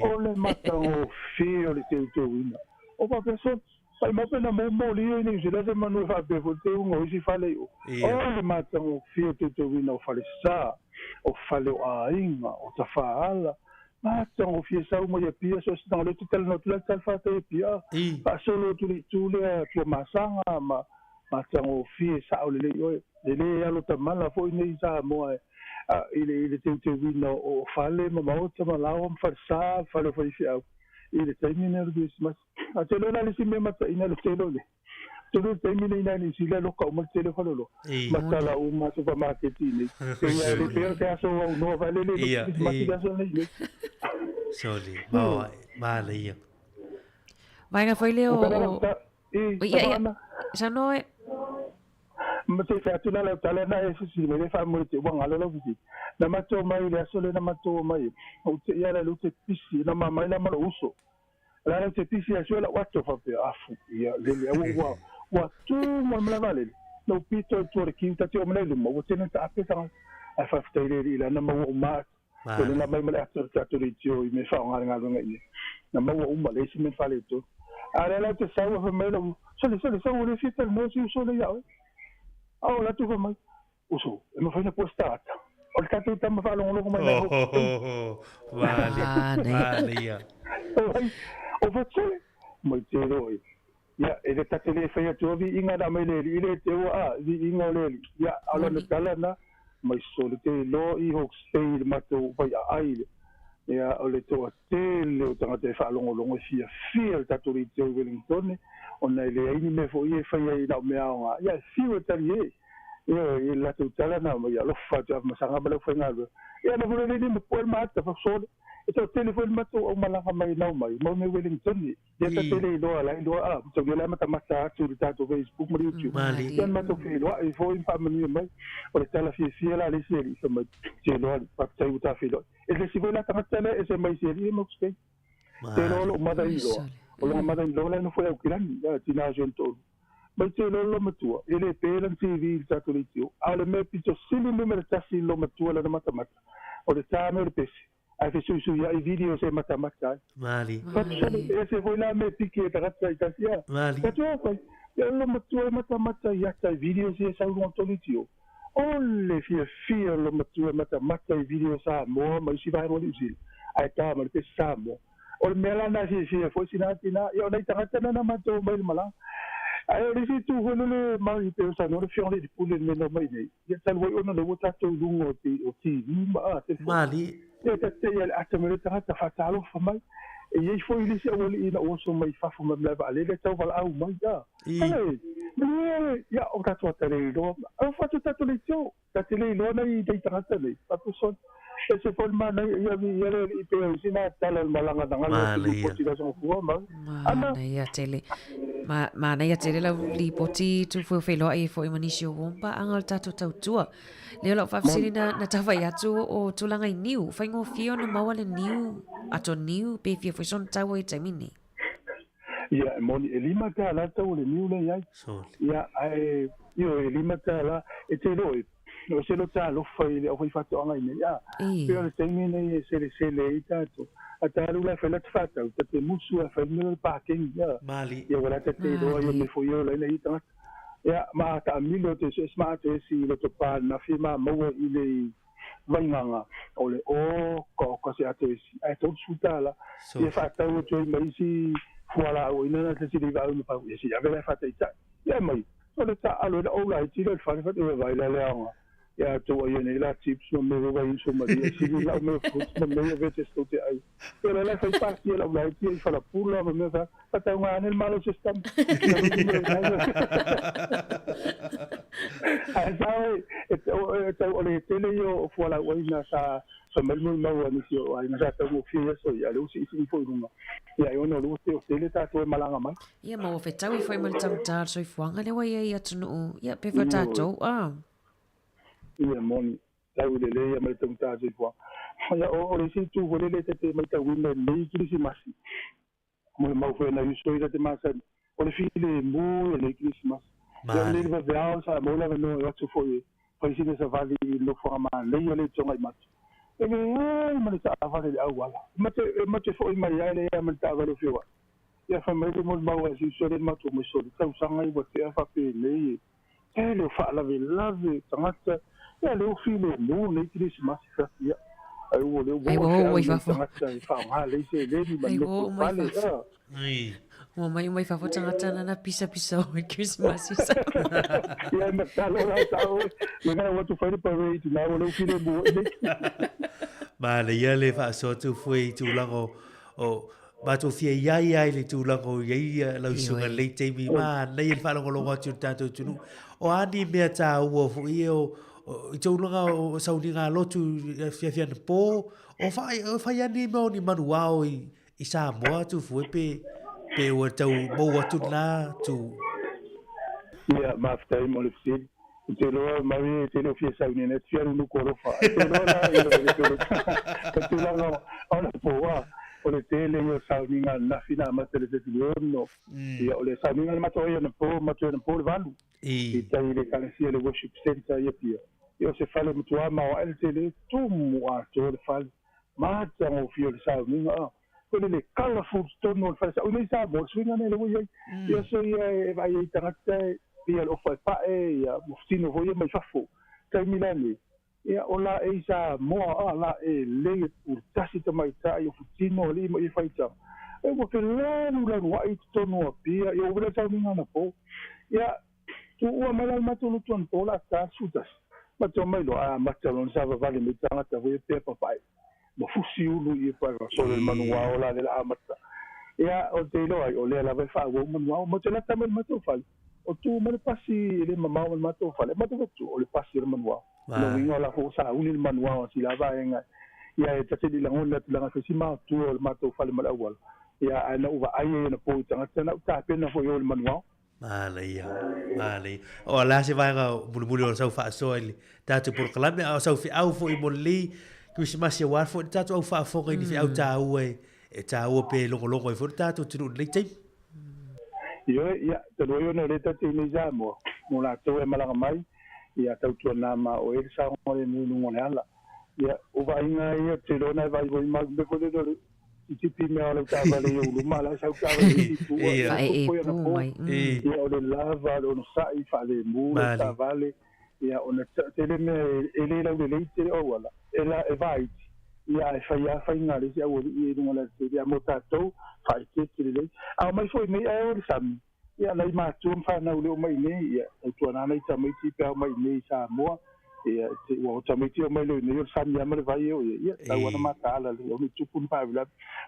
o le mata o fio le te wina o pa person pai mo pe na mo li ni se le ma no fa pe fo te un o si fa le o le mata o fio te wina o fa le sa o fale o ainga o ta faala ma tango fie sa mo ya pia so sta le tutel no tutel tal fa te pia pa solo tu le tu masanga ma tango fie sa o le alo ta mala fo ni sa mo ile te vino o fale ma o ta mala o fa sa fale fo fia ile termine el Christmas a te lo na le si me mata ina le telo le tu termine ina ni si le lo ka mo telefono lo mata la uma supermarket ni ya le pero que aso no vale le sorry ma le ya vai na foi le o sa no e ma te fa tu na la tala na e si me fa mo te wanga lo vi na ma to mai le aso le na ma to mai o te ya la lu te pisi na ma mai na ma lo uso la te pisi aso la wato fa pe afu ya le wa tu mo la vale no pito tu re kinta te o me le mo te na ta pe sa a fa te le la na mo ma ko na mai me la ta tu ri tio I me fa nga ngai na mo ma le si me fa le to ara la te sa wa me lo so le le fita no si so le ya oh la tu fa mai uso e mo fa na postata o ka tu ta ma fa lo ko mai la vale ya o fa tele mo te roi ya e le tatele fa ya tu vi inga da mai le ile te wa vi inga le ya ala na tala na mai so le te lo I ho stay ma to fa ya ai ya o le to tele o tanga te fa longo fia taturi te Wellington ona le ai ni me fo I fa ya ina me a ya fio tali e la tu tala na ya lo fa ta ma sanga ba lo fa nga ya na vole ni mo po ma ta fa so ito telefon ma to o malaka mai na mai mo me Wellington ya ta tele do ala do a to le ma ta ma ta tu ta to Facebook mo YouTube ya ma to fi do I fo in family mai o tala fi la le seri so ma je lo pa ta uta fi do e le si vola ta tele e se mai seri mo ske te lo ma da ilo o lo ma da ilo la no foi o kiran ya tina jonto mai te lo matua ele pelan TV ta to litio ale me pito sili numero ta si lo matua la mata o le ta me pesi a fe su ya I video se mata mali ese foi la me pique ta ta ta sia mali ta to ya lo matua mata ya ta video se sa lo to litio ole fia lo matua mata video sa mo mai si vai mo litio ai ta mo te sa mo o me la na si foi sinatina yo nei ta ta na mato mai mala ai le si tu holo mai pe sa no fiore di pule me no mai nei ya tal wo no le wota to lungo ti o ti ma te mali ia te ia le atamere tagata faatalofa mai e iai foi le se auali ina ua so mai fafa mai le vaalele tau valaau mai ia o tatou ataleiloa au fatu tatou leitio tateleiloa nai lei tagata nei patusona e se foi manai ia le i pe usina tala le malagadagala potigasogafua mai ana ia tele mana ia tele lau lipoti tufuafeiloa i foʻi manisi o wompa aga o le tatou tautua leo lau faafesili na tawai atu o tulaga i niu faigofia ona maua le niu ato niu pe fia foi sona tau ai taimini ia e moni e lima tala tau le niu nei ai ia ae io e lima tala e te loe o se lo talofa i le aufai fatoaga i nei a pea le taimi nei e selesele i tatou atalu la fela tfatau te musu a fela le pakeng ia ia wala te loa ia me foi o laina i tagata ia ma taamilo te se smart si le topa na firma maua i le vaingaga o le ko se atesi ai tot sutala ia fatau te mai si fuala o ina te si va no pa ia si avela fatai ta ia mai o le ta alo le ola i tira fa fa te vai la leanga ia to ia nei la chips no me va in so maria si la me fu me vete sto te ai pero la fai parte la ola i fa la pula me fa ta un nel malo se sta ai sai o le tele io fuala o ina sa so melmo no ni si ai na ta mo fia so ia le usi si foi runga ia io no lu te tele ta to malanga mai ia ma o fetau i foi mal tamtar so i fuanga le wai ia tunu ia pe fatato ia moni tau le ia mai tamtar so i fuanga ia o le si tu vole le te mai ta wina nei Christmasi mo mau foi na iso ida te masa o le file mo le Christmas ia le va veao sa mo la no ia tu foi foi si sa vali no forma le ia le tonga i mat e me ta avale au wala mate foi mai ia le ia ta avale fiwa ia fa mai mo mau si so le mato mo so tau sanga i bote fa pe le e le fa la lave tangata ia le file mo le Christmas fa ia ai o le o fa fa le se le ni ma no vale o mai fa tangata na pisa o Christmas ia me talo la tau me na what to find a parade na o le file mo ma le ia le fa so tu foi tu lango o ba tu fia ia le tu lango ia la sunga le te mi ma nei fa lango lo tu tanto tu o ani me ta o fu io i tu langa o saulinga lotu fia po o fa ia ni mo ni manuao i sa mo tu fu pe o tau mo tu na tu ia ma ftai mo le fil te lo mai te lo fia sa ni fia no korofa te lo na te lo no ona po wa o le tele yo sa ni na fina ma te le te no ia o le sa ni ma to ia no po le valu i tai le kalesia le worship center ia pia io se fale mo tua ma o el tele tu mo a to le fal ma te mo fia le sa ni ko le colorful stone no fa o le sa bo swinga ne le io so ia vai tangata ia lo fa pa ia mufino voia mai fafo tai milani ia ola e sa mo ala e le urtasi te mai tai o futino li mo i faita e mo ke la wa i tono pia ia o le tau ninga na po ia tu o mala matulu ton pola ta sutas ma to mai lo a matalon sa vale mi tanga ta voia pe papai mo fusi ulu i pa so le manuao la de la amata ia o te lo ai o le la va fa o manuao mo te la tamen mato fa o tu me pasi le mamau le mato fale mato tu o le pasi le manuao no vingo la fo sa uni le manuao si la va enga ia e tete di langon la langa se ma tu o le mato fale mal awal ia ana uva ai na po tanga tana ta pena fo yo le manuao Male o la se vai ga bulbuli o sau fa so ele tatu por kalame o sau fi au fo i molli Christmas ia war fo tatu au fa fo ni fi au ta u e ta u pe longo fo tatu tu le tei ia te loio na leta te ni mo la to e malanga mai ia tau tu na ma o e sa mo le ni ngone ala ia o vai nga ia te lo na vai go ma be ko de do ti pi me ala ta vale yo lu mala sa ta vale tu ia o le lava o no sa i fa le mu ta vale ia o na te le me ele la le te o wala ela e vai ia e fa nga le ia o i no la te ia mo ta to fa ke le a mai foi me e o sam ia lai ma tu fa na le mai ne ia o tu na nei ta mai ti pe mai ne sa mo ia te wa tamiti o mai le ne san ya mai vai o ia tau ana matala le o tupu pa vila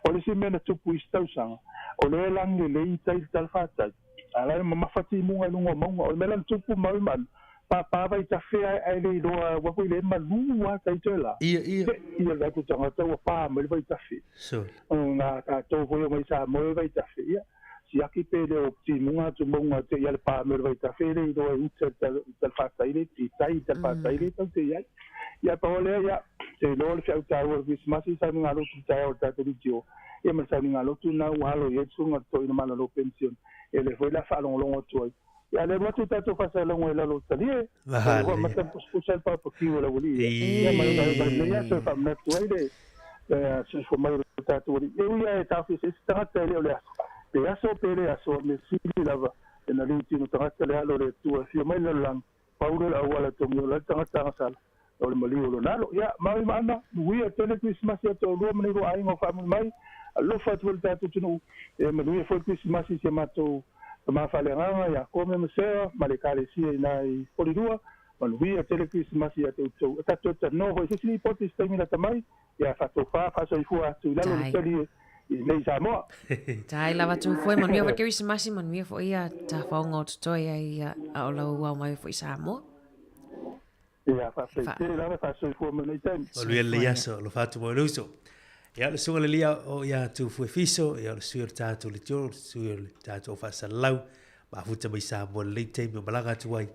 o le simena tupu istau sanga o le lang le tai tal fata ala ma fati mu ai lunga mo o melan tupu mai man pa vai ta fe ai le do wa ko le malu wa tai tola ia la tu tanga tau pa mai vai ta fe so na ka to vo mai sa mo vai ta fe ia si aki pele o ti munga tu munga te ia pa mai vai ta fe le do tal fata ile ti tai tal fata ile to te ia pa ole ia te lo le fau ta o Christmas sa nga lo tu ta o ta tu dio e ma sa nga lo tu na wa lo ye tu nga to ina mana lo pension ele foi la fa long to ia le mo tu ta to fa sa long la lo talie o ma ta pusal pa po ki o la woli ia ma ia so fa na tu ile se fo mai ta tu e ia ta fi se sta ta le le pe aso pele aso me si lava e na li tino ta ta le alo le tu fi mai le lang paulo la wala to mo la ta ta sala o le mali o lo nalo ia mai mana wi a tele Christmas ya to lo mani ro ai ngo fa mai lo fa tu ta tu no e me wi fo Christmas se mato ma fa le ranga ya come me se ma le kale si na i polidua ma wi a tele Christmas ya to ta to no ho se si poti sta mi la tamai ya fa to fa so i fu a tu la lo tele nei Samoa. Tai lava tu foi man mia vakeri se masi man mia foi ia ta faunga o toi ia o lau wa mai foi Samoa. Ia fa fe te lava fa so fu mo nei time. O le ia so lo fatu mo luso. Ia le sunga le lia o ia tu fu fiso ia le suir tatu le tio suir tatu fa salau ma futa mai Samoa le time mo malanga tu ai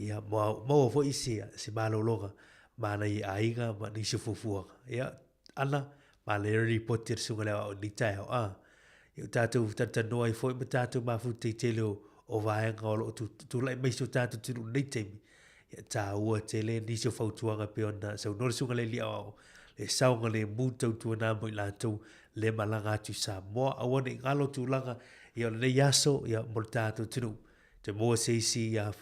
ia mo fo isia se malo loga ma nei aiga ma ni se fufu ia ana ma le report sunga le o ni tai a eu tatu tata noi foi ma tatu ma fu te tele o vai ngolo tu lai mai so tatu tu ni temi ia ta ua tele ni so fautuanga pe ona so no sunga le lia o le saunga le mutu tu na mo la tu le malanga tu sa mo a woni ngalo tu langa ia le yaso ia mo tatu tu te mo se si ia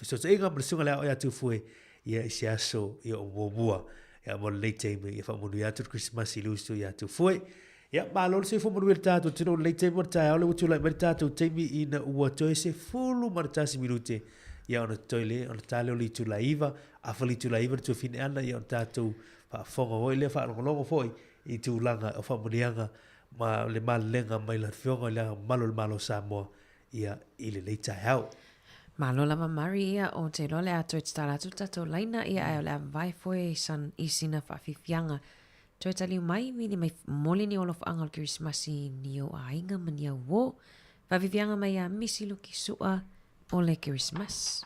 so se inga sunga le ia tu foi ia se aso ia o bua ia mo le teme ia fa mo ia tu Christmas iluso ia tu foi ia ma lo se fo mo verta tu no le teme ta ole tu la verta tu teme ina ua to se fulu marta si minute ia ona toile ona tale o tu la iva a fali tu la iva tu fine ana ia ta tu fa fonga o le fa lo foi i tu langa o fa mo nianga ma le mal lenga mai la fonga le malo Samoa ia ile le ta hau Malo lava mari ia o te lole atu e tala tutato laina ia ai o le vai foi san isina whawhiwhianga. Toi tali mai mini mai moli ni olof angal Christmasi ni o ainga mani a wo. Whawhiwhianga mai a misi luki sua o le Christmas.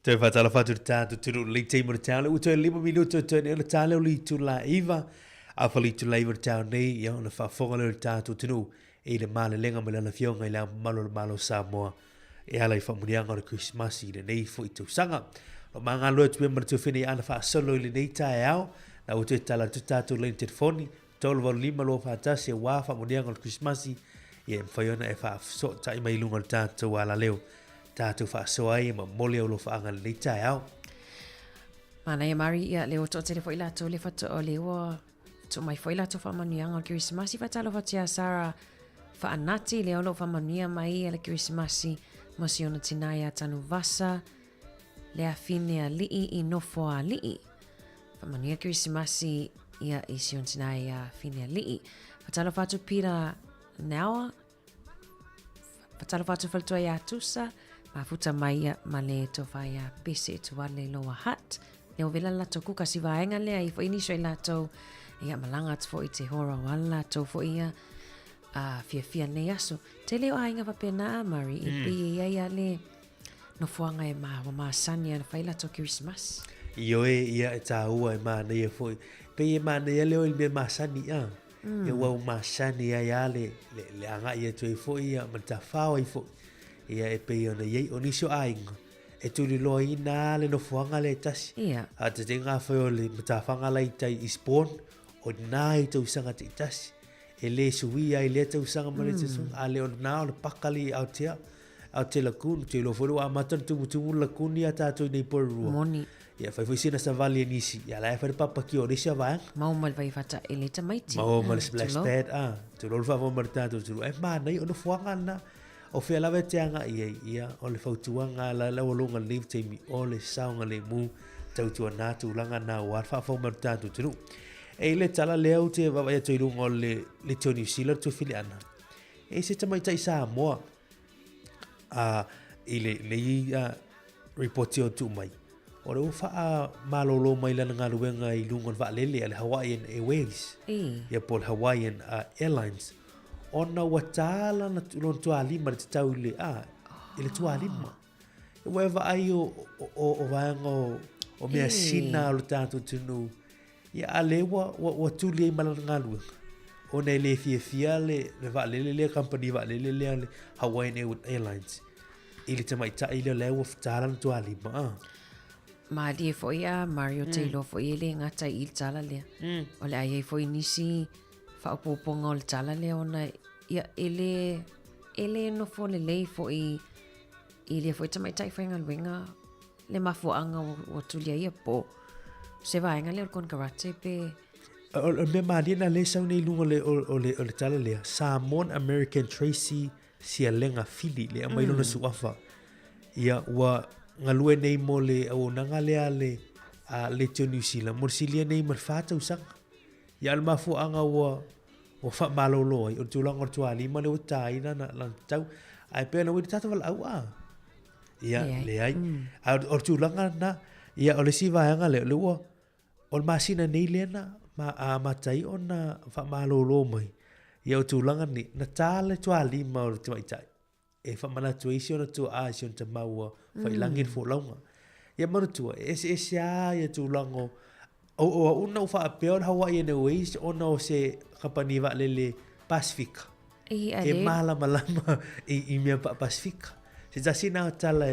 Te fatala fatu tātu turu li te mo tāle u te 5 minuto te ne tāle li tu la iva a fali tu la iva tāu nei ia na fa fonga le tātu tunu e le male lenga me la fionga i la malo Samoa e ala i fa murianga o Christmas i le nei fo i tu sanga o manga lo tu member tu fini ana fa solo i le nei tae au na u te tala tu tātu le telefoni tolu va lima lo fa tasi wa fa murianga o Christmas i e mfaiona e fa so tai mai lunga o tātu ala leo tātou whaasoai ma mole o lo whaanga le tae au. Mana e mari ia leo to te le fo ilato le fato o leo to mai fo ilato whamanianga o Christmas fatalo fatia Sara whaanati leo lo whamania mai le Christmas mo si ona tinaya tanu vasa le a fine a lii I nofo a lii. Whamania Christmas ia I si ona tinaya fine a lii. Fatalo fatu pira nawa fatalo fatu faltoa ia tusa mafuta mai ma le tofaya pese tu wale loa hat. Leo vela lato kuka si vaenga lea I fo inisho I lato ia malanga tu fo I te hora wala to fo ia fia ne aso. Te leo ainga wapena mari I pia ia le no fuanga e ma sani ana whaila to Christmas. Io ia e tā ua e mana ia fo. Pe ia mana ia leo I ma sani ia. Ia wau ma sani ia le anga ia tu e fo ia ma ta whao I fo. Ia e pe ona iei o nisio ainga. E tuli loa I nā le no fuanga le tasi. Ia. A te te ngā whao le matawhanga lai tai I spawn. O nā I tau sanga te tasi. E le sui ai le tau sanga mare te sunga. A le o nā o le pakali au tea. Au te lakun. Te lo whuru a matan tumu lakuni a tātou nei por rua. Moni. Ia whai sina sa vali nisi. Ia lai whare papa ki o nisi a vaeng. Mau mal vai fata e le tamaiti. Mau mal splash pad. Te lo whawa mara tātou turu. E mānei o no fuanga na. O whea lawe te anga ia o le whautuanga la walonga live te mi o le saunga le mu tautua nātu langa nā o arwha whaumar tātu tunu. E le tala leo te wawai atu ilunga o le teo New Zealand tu while ana. E se tamai tai Samoa I le reporti o tu mai. O le uwha malolo mai lana ngā ruenga I lunga o waalele ale Hawaiian Airways. Ia pol Hawaiian Airlines. Ona watala na lon tua lima te tau le ele tua lima. E weva ai o vaenga o mea sina o le tātou tunu. Ia alewa wa tuli ai malana ngalua. O nei le fia le vaalele le company vaalele le Hawaiian Airlines. Ile tamai ta ile le wa fatala na tua lima. Ma di fo ia Mario Taylor fo ile ngata il tala le. O le ai fo inisi whaupoponga o le tala le ona ia ele no fo le lei fo I le fo tamai tai whainga luenga le mafuanga o tulia ia po se vaenga le o kon karate pe o me marina le sau nei lunga o le tala le Samoan American Tracy Sialenga Fili le amai lona suafa ia wa ngalue nei mo le o nanga le teo New Zealand morsilia nei marfata usanga ia le mafuanga o fa malolo o tulanga o tuali ma le o taina na lan tau ai pe na wi tata wala au ia le ai o tulanga na ia o le sivaanga le o masina nei le na ma tai ona fa malolo mai ia o tulanga ni na tale tuali ma o tai tai e fa mana tuation to asion te maua fa ilangin fo longa ia manu tua ese ia tulanga o una fa peor Hawaiian Airways ona o se company va le Pacific e malama I mea Pacific se jasina tala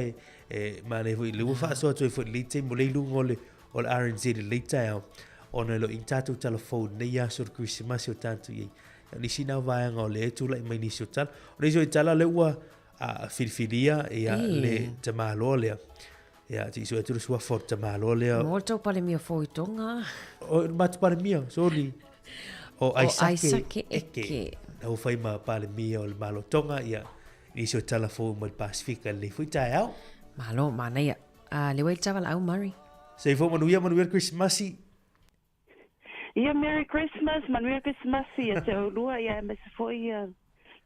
ma le le fa so to fo le te mo le lungo le o RNZ le tao ona lo intatu telephone ne ya sur Christmas o tanto ye ni sina va ngo le tu le mai ni so tal o le so tala le wa filfilia e le te malo le ia ti so tu sua forte malo le molto pale mio foitonga o mat pale mio sorry o aisake eke o fai ma pale mio le malo tonga ia ni so telefone mo Pacifica le fuita au malo mana ia le wel taval au mari sei fo manuia Christmas ia Merry Christmas manuia Christmas ia te lua ia me se foi ia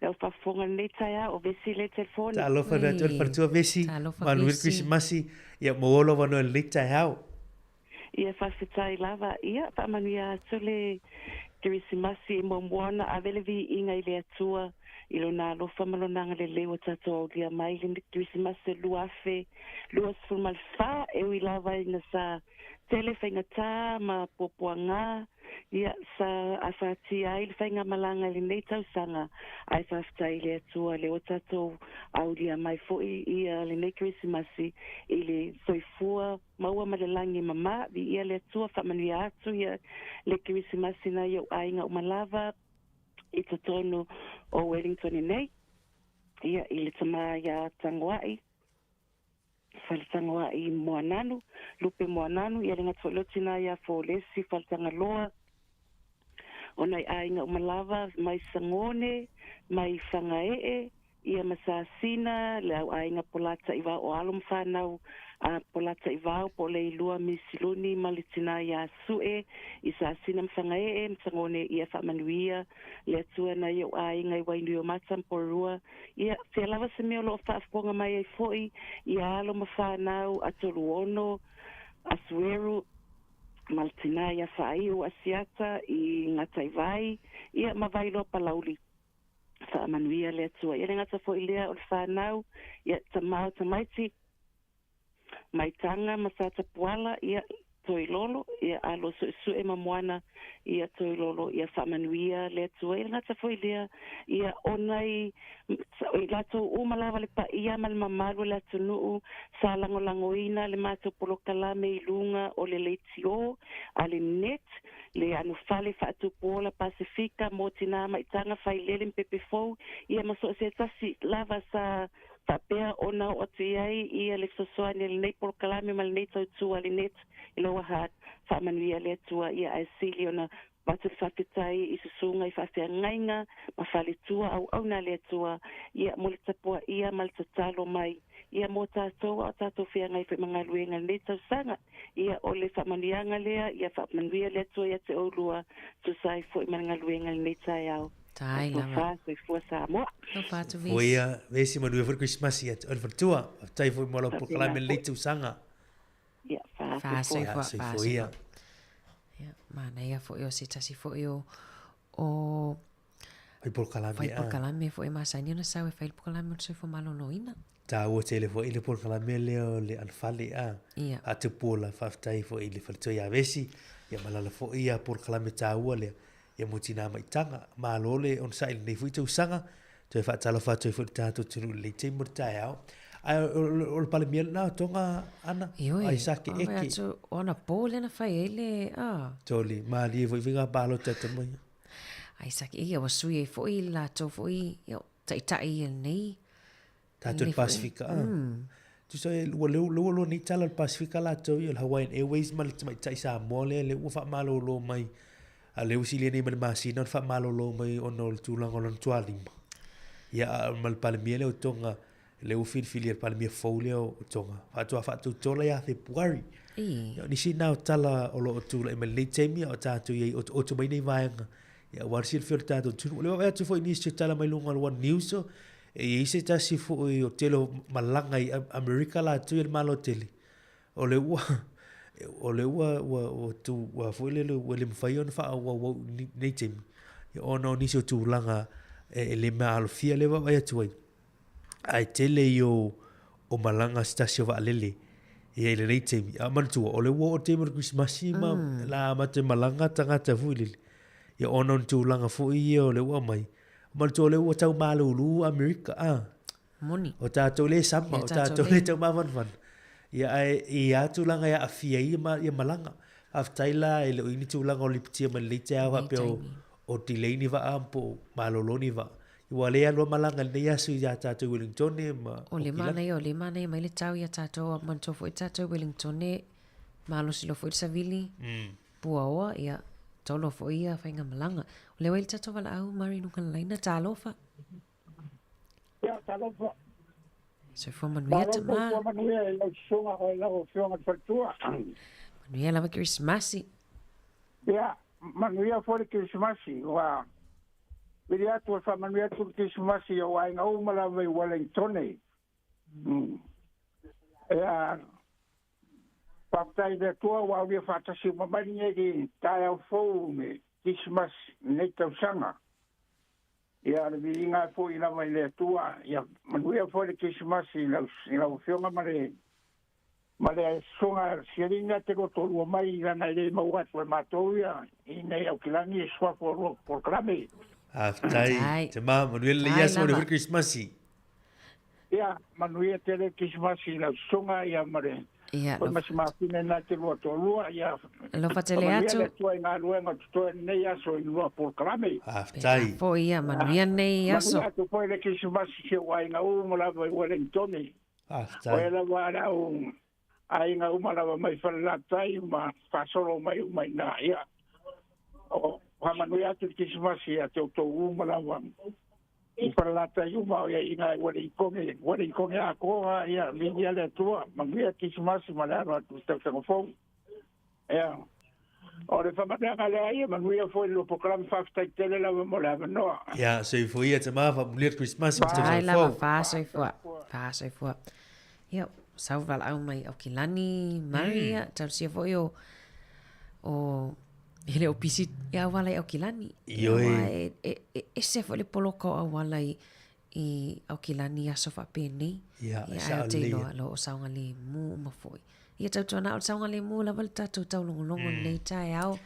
eu fa fonga le taia o vesi le telefone alo fa na tu vesi manuia Christmas ia mo lo vano le taia ia fa fitai lava ia pa manuia tole Christmas mo moana a velevi inga ile atua ilona alofa malonanga lelei ua tatou aulia mai le Krismase lua afe lua sefulu ma le fa e ui lava ina sa tele faigatā ma puapuaga ia sa afatia ai le faiga malaga i lenei tausaga ae faafetai le atua le ua tatou aulia mai foʻi ia lenei Krismasi i le soifua maua ma le lagi mamā ia le atua faamanuia atu ia le Krismasi na iau aiga uma lava i totonu o Wellington nei ia i le tamā ia tagoaʻi faletagoaʻi moananu lupe moananu ia le gatualotina ia folesi faletagaloa ona i aiga uma lava mai sagone mai fagaeʻe ia masasina le auaiga polata i vao o alo ma fanau a polata i vao po le ilua misiluni ma le tina ia suʻe i sasina ma fagaeʻe ma sagone ia faamanuia le atua na iau aiga i wainui o mata ma porua ia fea lava se mea o loo faafofoga mai ai foʻi ia alo ma fanau a toluono asueru ma le tina ia faaiu asiata i gataivai ia ma vailoa palauli faamanuia le atua ia le gata foʻi lea o le fanau ia tamao tamaiti maitaga ma sa tapuala ia toilolo ia alo suʻesuʻe ma moana ia toilolo ia faamanuia le atua ia le gata foʻi lea ia onai i latou uma lava le paia ma le mamalu le atunuu sa lagolagoina le matou polokalame i luga o le leitio a le net le anufale faatupu la Pasifika mo tina maitaga failele me pepefou ia ma so se tasi lava sa tapea ona o tiai ia le sosoani le nei polokalame ma le nei tautua le net i loa hat faamanuia le atua ia aesili ona batu fafitai i susunga i faafeagaiga ma faletua auauna le atua ia mo le tapua ia ma le tatalo mai ia mo tatou a tatou feagai foi magaluega lenei tausaga ia o le faamanuiaga lea ia faamanuia le atua ia te oulua tusai foʻi ma le galuega lenei taeao tailava soifua Samoa Oia, vesi manua for Christmas ia o le fatua tai foi mo lo proclame le tausaga ia fasoifua ia mana ia foʻi o se tasi foʻi o ai polkalame foʻi masani ona sau e fai le polkalame o le soifua malōlōina taua tele foʻi le polkalame lea o le alafale a tupu la faafetai foʻi le faletua ia vesi ia malala foʻi ia polkalame taua lea ia mo tina maitaga malo le ona saʻi lenei foʻi tausaga toe faatalofa atu ai foʻi le tatou tunuu lelei tei mo le taeao ae o le palemia lenā toga ana ai sake eke ona po lena fai ai le toli malie foʻi figapalota tamai ai sake eke ua sui ai foʻi le latou foʻi ia taʻitaʻi ia lenei tatou le pasifika tusae ua leua nei tala le pasifika latou ia le Hawaiian Airways ma le tamaitaʻi Samoa lea le ua faamalōlō mai a le usi nei ma le masina ona faamalōlō mai ona o le tulaga o lona tualima ia ma le palemia lea o toga le u filifili le palemia fou lea o toga faatoa faatoutola iā Februari ia nisi na o tala o loo tulaʻi ma lenei taimi o tatou iai oto mai nei vaega ia ua lesilafia o le tatou tunu le vae atu foʻi nisi se tala mai luga o le One News o e iai se tasi foʻi o tele malaga i Amerika latou ia le malo tele o le ua ua foʻi le mafai ona faaauauau nei taimi ia ona o nisi o tulaga e le mea alofia le vaai atu ai ae tele i o malaga se tasi o vaalele ia i lenei taimi a manatua o le ua o taimi o le Krismasi ma la mate malaga tagata fui lele ia ona ona tulaga foʻi ia o le ua mai manatua o le ua taumālūlū Amerika moni o tatou lē sama o tatou lē taumavanavana ia ae ia tulaga ia afia ia malaga afetai la e leʻuini tulaga o lipitia ma lelei te ao ape o delay ni vaa po malolo ni vaa ua lea loa malaga lenei asu iā tatou Wellington ma o le mana mai le tau ia tatou manatua foʻi tatou Wellington malosilo foʻi le savili puaoa ia tolo foʻi ia faiga malaga o le ua i le tatou valaau marinukalalaina talofa ia talofa soifua manuia tamā manuia e laususuga o e lau fioga le faletua manuia lava Krismasi ia manuia foi le Krismasi ua vili atu e faamanuia atu le Krismasi o aiga uma lava i Wellington ia faafetai le atua ua aulia faatasi mamani ai li taeao fou me Krismas nei tausaga Ia le vinga fo ina mai le tua ia manuia fo le Christmas ila ufionga male songa siringa te ko tolu mai na le mauat por matoia ina au kilani swa por programe. Tai, te ma manuia le ia so le Christmas. Ia manuia te le Christmas ila songa ia mare. Ia lo mas mafine na te lo tolu ia. Lo fatele atu. Ia tu nga luenga tu ne ia so ilo programe. Tai. Fo ia manuia ne ia so. Manuia tu po le Christmas se wa nga mo la Wellington. Tai. Ela wa na ai nga umala mai fala tai ma fasolo mai na ia o manuia tu Christmas ia te to umala wa fala tai uma ia ina wali konge a ko ia minha le tua manuia Christmas malaro tu te fo ia ora fa matanga le ia manuia foi lo programa fafta tele la mo la no ia so foi ia te ma fa mulir Christmas ai la fa so fo ia sauval au mai au kilani Maria tau sia fo yo o ele o pisi ya wala au kilani yo e se fo le poloko au wala i au kilani ya sofa peni ya te lo saunga le mu ma foi ia tau tona o saunga le mu la volta tau longo nei tai au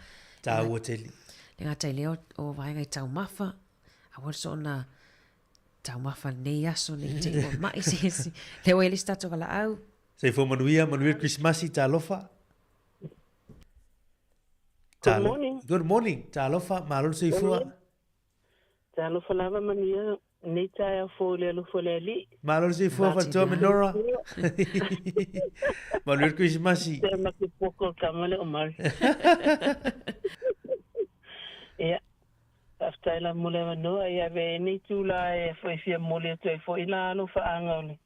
tau hoteli le ngata le o vai ngai tau mafa a so na tau mafa nei aso le te o mai se le o ele stato vala au se fo manuia Christmas ta lofa good morning ta lofa malol se fo ta lofa lava mania nei ta fo le li malol se fo fa to menora manuia Christmas te ma ke poco kamale o mar ya after la mole no ia ve ni tula e foi fia mole to foi la no fa angole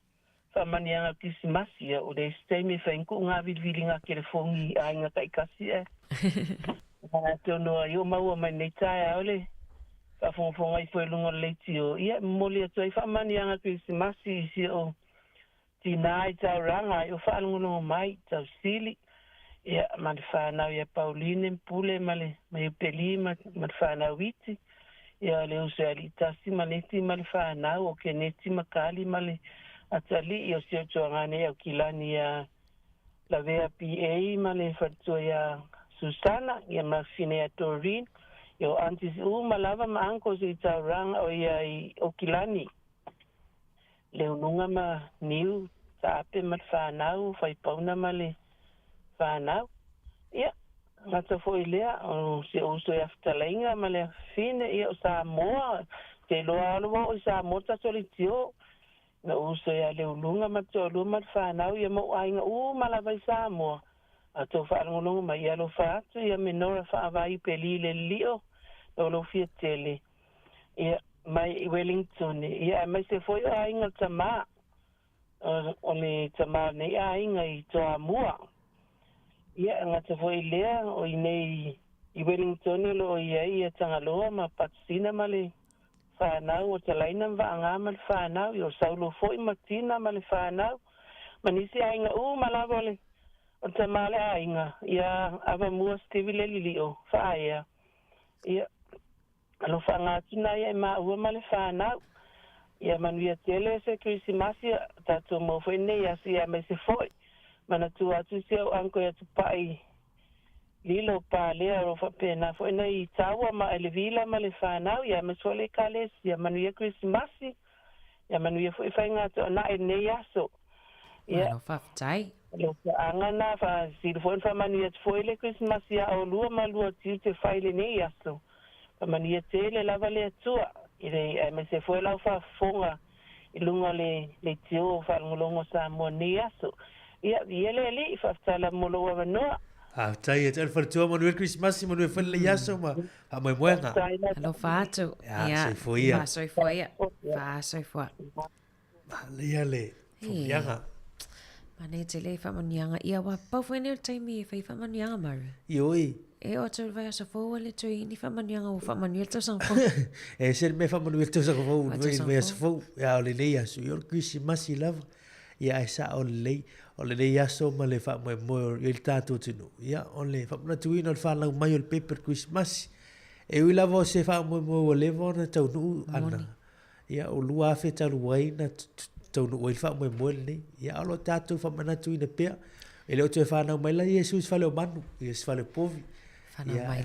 fa mania Christmas ia o de stemi fa inko nga vilinga ke fongi ainga kai kasi e to no yo mau mai nei tai ole fa fon ai foi lungo letio ia mole to fa mania Christmas si o tinai ta ranga yo fa lungo mai ta sili ia man fa na ia Pauline pule male mai peli man fa na witi ia le usali tasi maneti mal fa na o ke neti makali male atali io se ngane o kilani ya la vea PA male fa ya Susana ia mafine Torin yo antes malava ma anko se rang o ia o kilani le ununga ma niu tape mal fa na o fa pauna male fanau ia ngata foi lea o se uso ya ftalenga male fine ia o sa moa te loa o sa mota solitio na uso ya le ulunga ma to lo ma fanau ia mo ainga mala vai sa moa a to fa ngolonga ma ia lo fa tu ia menora fa vai peli le lio lo fietele ia mai Wellington ia mai se foi ainga tama o le tama nei ainga I to amua ia ngata foi lea o nei I Wellington lo ia tangaloa ma patsina male fanau o talaina va ma fanau yo saulo foi matina male fanau manisi ainga malavole o tamale ainga ia ava mua stevile lilio fa ia alo fanga tina ia ma male fanau ia manuia tele se Christmas tato mo foi nei asia me se foi mana tu atu se anko ya tu pai lilo pa lea ro fa pena foi nei tawa ma elevila ma le fanau ya me sole kales ya manuia Christmas ya manuia foi fainga to na nei aso ya fa tai lo angana fa si foi fa manuia foi le Christmas ya o lua ma lua tiu te faile nei aso fa manuia tele la vale tua ile me se foi la fa fonga ilunga le tiu fa ngolongo sa mo nei aso ia ele li fa tala molo wa no tai et el farto manuel Christmas manuel fel yaso ma a mai buena lo fato ya so foi le yanga mane tele fa manyanga ia wa pa foi ne time fa manyanga mar yoi e o tu vai so fo le tu ni fa manyanga o fa manuel to san fo e ser me fa manuel to san fo vai so fo ya le le yaso yo Christmas I love ia esa o le yaso ma le fa mo il tato tinu ia o le fa na tuino fa la mai el paper Christmas E ui lava o se wha mo o lewa na tau nuu ana. Ia o lua awhi talu wai na tau nuu i wha mo nei. Ia alo tātou wha manatu ina pia. E leo te whanau mai la Iesus whale o manu. Iesus whale povi. Whanau mai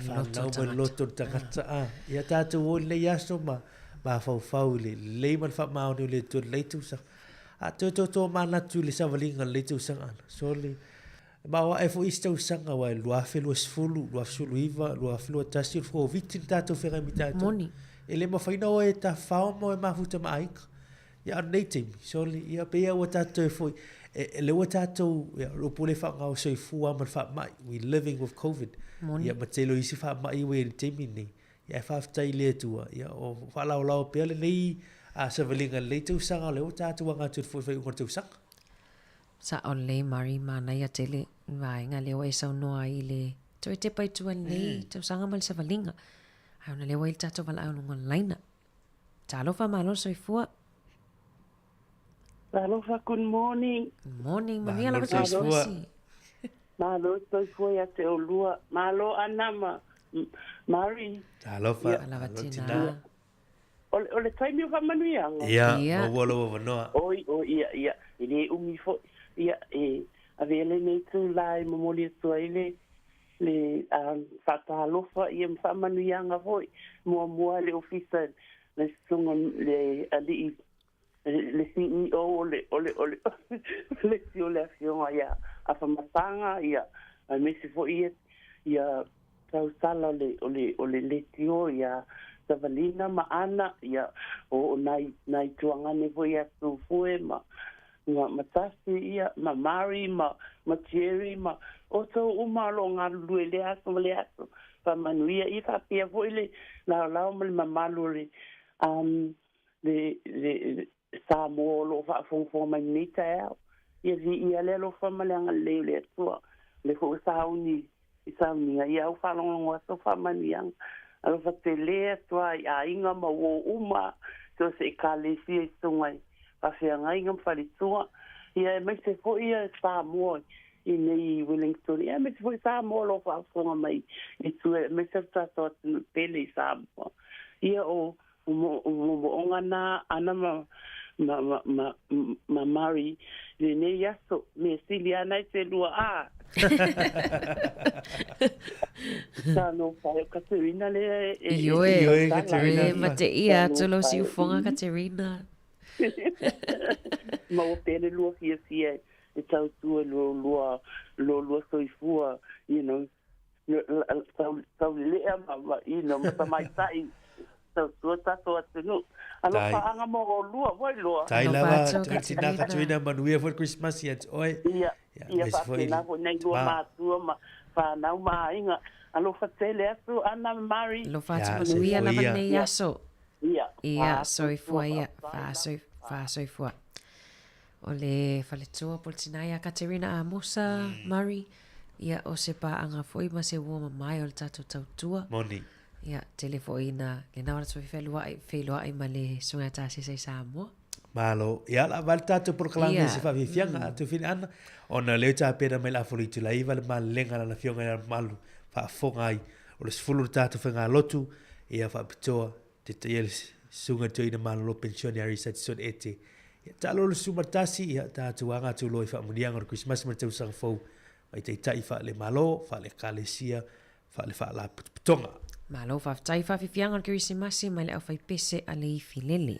loto tangata. Ia tātou o le yaso ma whau le leiman wha maoni le tu leitu sa. A tō manatu le savalinga leitu sang ana. So le ma wa e fo ista usanga wa lua felu sfulu lua sulu iva lua felu tasi fo vitin tato fera mi tato moni ele ma faina o e ta fao mo e mafuta mai ya native so ia pe ia o tato fo e le o tato ya lo pole fa nga so fu ama fa mai we living with covid ya matelo isi fa mai we temi ni ya fa tai le tu ya o fa la pe le nei a se velinga le tu sanga le o tato nga tu fo fe o tu sak sa ole mari mana ya tele vai nga leo e sa noa i le to te pai tu nei to sanga mal se valinga ai ona leo il tato val ai no online talo fa malo so fu Hello, good morning. Good morning, Maria la Rosi. Malo so fu ya te olua. Malo anama. Mari. Hello fa. Alatina. Ole time yo fa manuianga. Ya, o lo no. Oi, ia. Ile umi fo ia avele nei tu lai momoli tu ile le fatalofa ia fa manuianga foi mo le officer le sungon le ali le CEO ole le violación ia afa matanga ia a mesi fo ia tau sala ole le tio ia Savalina maana ia o nai tuanga ne foi atu foi ma matasi ia ma Mari ma Jerry ma oto umalo nga luele aso le aso pa manuia i fa pia foi le la mal mamaluri le Samuel fa fo ma nita ia le lo fa malanga le le fo sauni ia fa longa so fa maniang alo fa tele toa ia inga ma wo uma so se kalesi sungai pa fia ngai ngam falitua ia me se fo ia Samuel i nei Wellington ia me se fo Samuel lo fa fonga mai i tu me se tato pele Samuel ia o ngana ana ma Mari le nei yaso me Siliana se lua no fai Katerina le Ioe Katerina mate ia tolo si ufonga Katerina ma o pele lua fia e tau tu lo soifua you know tau le ama you know ma mai sai tau tu tato atu alo fa anga mo lua voi lua tai lava tina Katerina manuia for Christmas yet oi ia fa na ko nei lua ma tu ma fa na ma inga alo fa tele atu ana Mari lo fa tu manuia la nei yaso ia soifua ia fa soifua ole faletua poltinaia Katerina a Musa Mari ia o se pa anga foi ma se wo mai o tatu tautua moni ia telefoina le na ora felua ai male sunga ta se Samoa malo ia la valta por clame se fa vifianga tu fin ana ona le ta pena me la foliti la iva le mal lenga la fionga malu fa fongai o le sfulu tatu fenga lotu ia fa pitoa te te sunga to ina malo pensionary satisfaction ete talo le sumatasi ia tatu anga tu loi fa munianga o Christmas ma te usang fo ai te tai fa le malo fa le kalesia fa le fa la pitonga malo fa tai fa fianga o Christmas ma le au fai pese ale I filele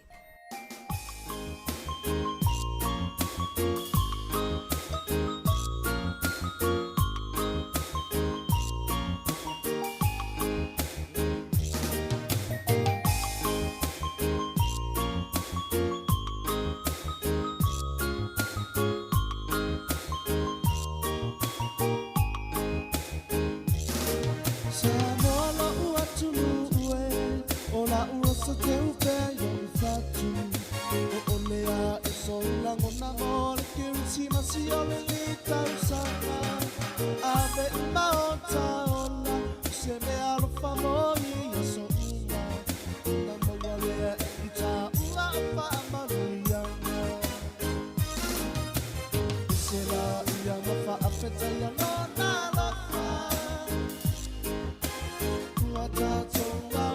What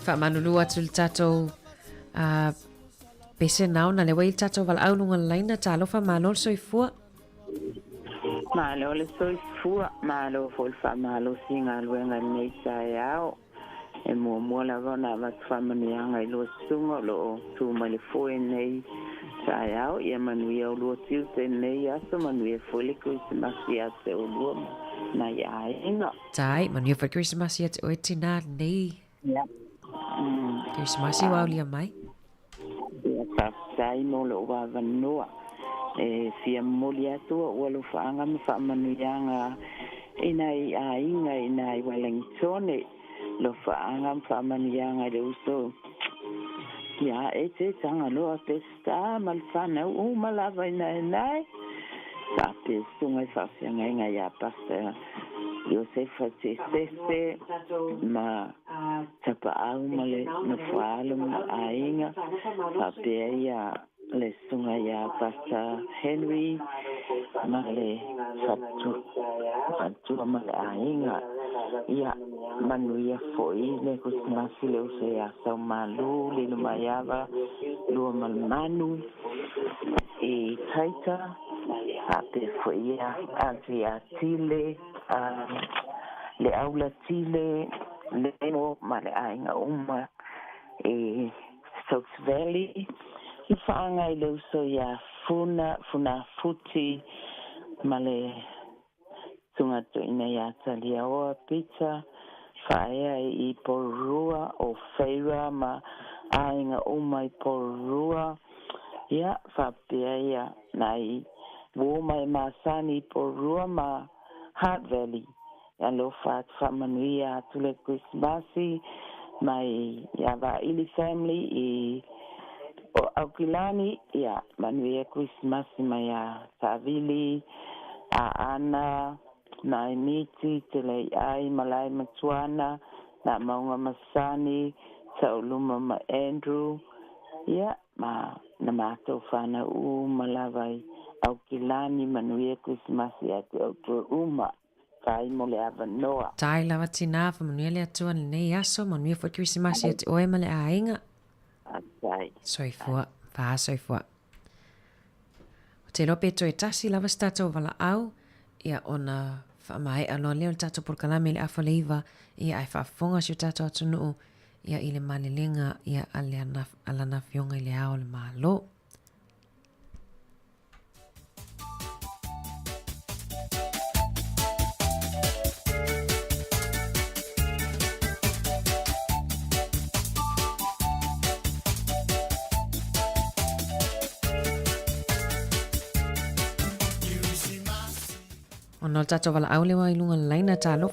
Whamanulua tu le tatou pese nao na le wai tatou wala au lunga laina talofa malo soifua. Malo le soifua, malo fol malo singa luenga nei sai au. E mua la rona vat whamanianga I lo sunga lo tu male foi nei sai au. Ia manuia o lua tilte nei aso manuia foli Christmasi a te o lua na ia inga. Tai, manuia for Christmasi a te oe tina nei. Ia. Christmasi wau lia mai. Ia whaftai mo lo wa vanua. E fia moli atua ua lo whaanga me whaamanuianga inai a inga inai Wellingtone lo whaanga me whaamanuianga le uso. Ia e te tanga loa pesta mal whanau o malawa inai. Sa pestunga I whawhianga inga ia pasta Josefa te sese ma tapa au male na whaalo a inga. Whapea ia le sunga ia Pastor Henry male fatu male ainga ia manuia foi le Christmasi le use ia sau malu le lumayava lua malmanu e taita ape foi ia Adria Tile le aula Tile le mo male ainga uma e South Valley I whaanga I leu so ia funa futi male tunga tuina ia talia oa pizza whaea I porua o feira ma ainga uma I porua ia whapea ia nai woma I masani I porua ma Heart Valley ia lo whamanuia tule Christmasi mai ia wa ili family I o Aukilani ia manuia Christmas mai a Savili a Ana na Emiti tele ai malai matuana na maunga masani sauluma ma Andrew ia ma na mato fana malawai Aukilani manuia Christmas ia tu uma kai mole avanoa tai lava tina fa manuia le atua nei aso manuia for Christmas ia te oe male ainga. Soifua, wha soifua. O te lope toi tasi lava stato wala au, ia ona whamai aloa leo tato por kalame le afa leiva, ia ai whafonga si o tato atunuu, ia ile malilinga, ia alana fionga ile ao le malo. Ono tato wala au lewa I lunga laina talo.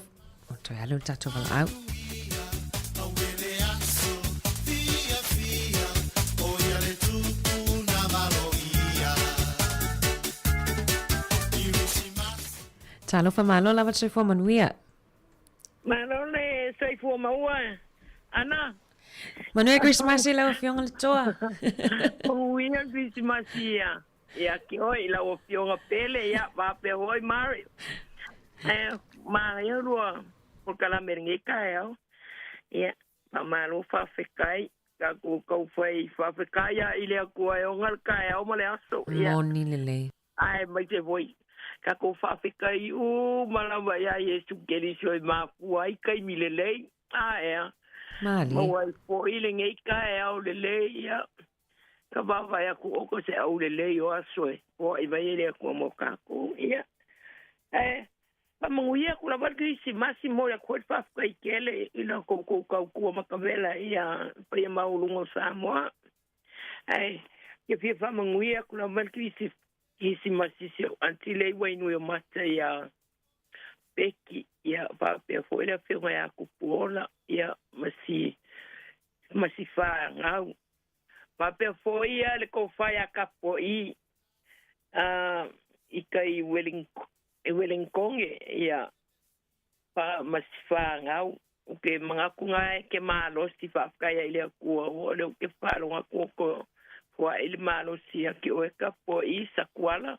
O toi alu tato wala au. Talo fa malo lava soifua manuia. Malo le soifua maua. Ana. Manuia Christmasi lau fionga le toa. Manuia Christmasi ia. Ia ki hoi la o fionga pele ia wape hoi Mario. Mario rua por kalame ringi kai au. Ia mamalo whawhekai ka kukau whai whawhekai ia ile a kua e ongal kai au male aso. Moni lele. Ai mai te voi. Ka ko whawhekai malama ia Yesu keri soi mapua I kai mi lele. Ea. Mali. Mawai po ile ngai kai au lele ia. Ka baba ya ku oko se au lele o asoe o I vai ele ku mo ka ku ia pa manguia ku la bar Christmas mo ya ku fa ka ikele ina ko ku makavela ia pa ia maulungo Samoa ke fi fa manguia ku la bar Christmas se antile wai no mata ya peki ia pa pe fo ile fe ya ku pola ia masi fa ngau ma pe foia le ko faia kapo I kai Wellington ia pa masfa ngau ke mga kunga ke malo si fa kaya ile ku o le ke fa lo ko wa ile malo si ki o kapo I sakwala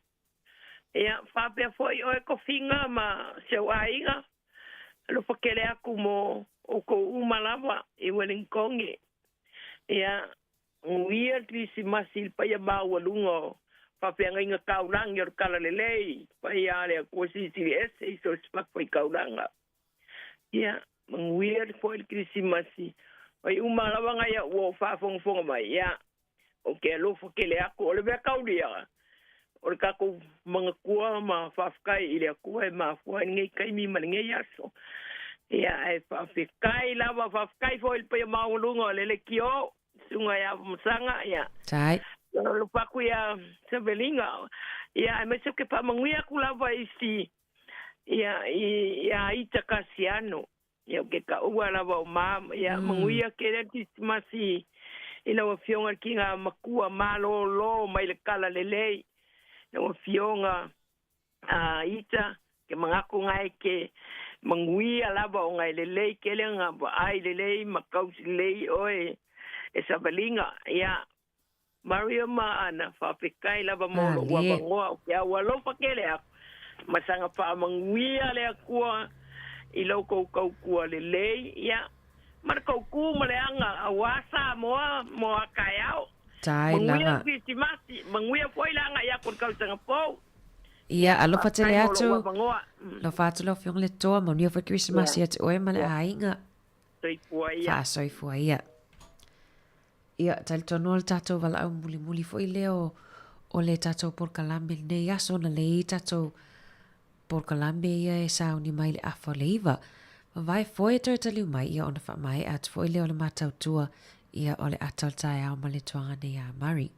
ia fa pe foi o ko finga ma se wa inga lo fa kele aku mo o ko umalava e Wellingkonge. Ia nguia Krismasi pa ia mawalungo papianga inga kaurang yor kalalelei pa ia le ko CCS so spak pa kauranga. Ia nguia po el Krismasi ai umalava nga ia wo fa fong mai ia o ke lo fo ke le ako le be kauria. O ka ko mga kua ma fafkai ile kua ma fua ngai kai mi man ngai aso ia e fafkai lava fafkai fo il pe ma ulungo le kio sunga ya msanga ia tai lo pa ku ya sebelinga ia me se ke pa manguia ku lava isi ia ita kasiano ia ke ka ua lava ma ia manguia ke Krismasi ina wa fionga kinga makua malo lo mai le kala lelei no fionga ita ke mangaku ngai ke manguia lava o ngai lelei ke lenga ba ai lelei makau lei oi esa balinga ya Mario ma ana fa pekai lava mo wa bangoa ya walo pakele masanga pa manguia le akua i loko kau kua lelei ya marko ku maleanga awasa mo akayao tai langa manguia foi langa ya kon kau tanga po ia alo patele atu lo fatu lo fiong le toa mo ni for Christmas yet o male ainga soi fuia ia tal tonol tato vala muli foi leo o le tato por kalambe ne ya sona le tato por kalambe ia e sa uni mai le afa leiva vai foi to tali mai ia ona fa mai at foi leo le matau tua ia ole atal tai au male tuanga ne ya mari.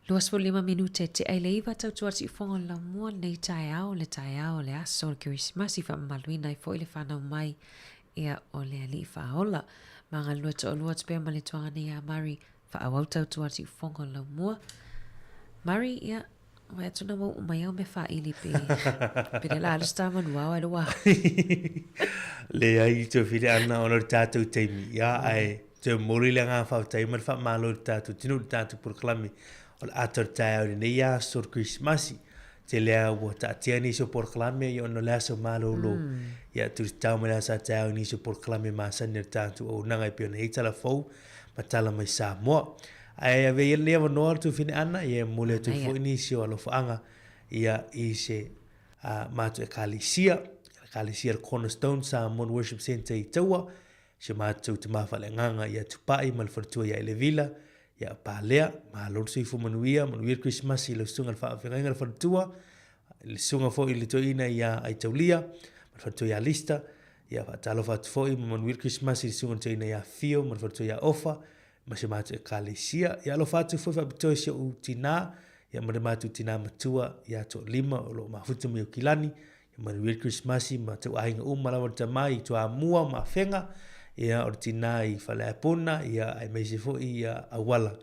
25 minute te ai leiva tau tua si fonga la mua nei tai au le aso le Christmas I whamaluina I fo I le whanau mai ia o le ali whaola. Manga lua to lua te pēr male tuanga ni a Mari whaawau tau tua si fonga la mua. Mari ia Wai atuna mo mai au me whaili pe le la alista manua ai loa. Le ai to whiri ana o le tātou teimi. Ia ai te mori le ngā whau teimi wha malo le tātou tinu le tātou porklami o le atar tai au ni ia sor Christmasi. Te lea ua tātia ni so porklami I ono lea so malo lo. Ia tu tau me lea sa tai au ni so porklami maasani le tātou o nangai pio na hitala fau ma tala mai sa moa. Ai ave ia lea wanoa tu fine ana ia mole tu fo inisio alo whaanga ia I se mātu e kalisia le Cornerstone Samoan Worship Centre I taua se mātu te mawhale nganga ia tupai ma le wharatua ia ele vila ia pālea ma lor sifu manuia Christmas I le sunga le whaawhenga le wharatua le sunga fo I le toina ia ai taulia ma le wharatua ia lista ia whaatalo whatu fo I manuia Christmas I le sunga toina ia fio ma le wharatua ia ofa ma se mātu e kālesia. Ia alo whātu fwoi whapitoe se u tina, ia mare mātu tina matua, ia to lima o lo mafuta mi o kilani, ia mare Merry Christmas ma tau ainga malawa ta mai, to a mua ma whenga, ia o tina I whale apona, ia ai meise fwoi ia awala,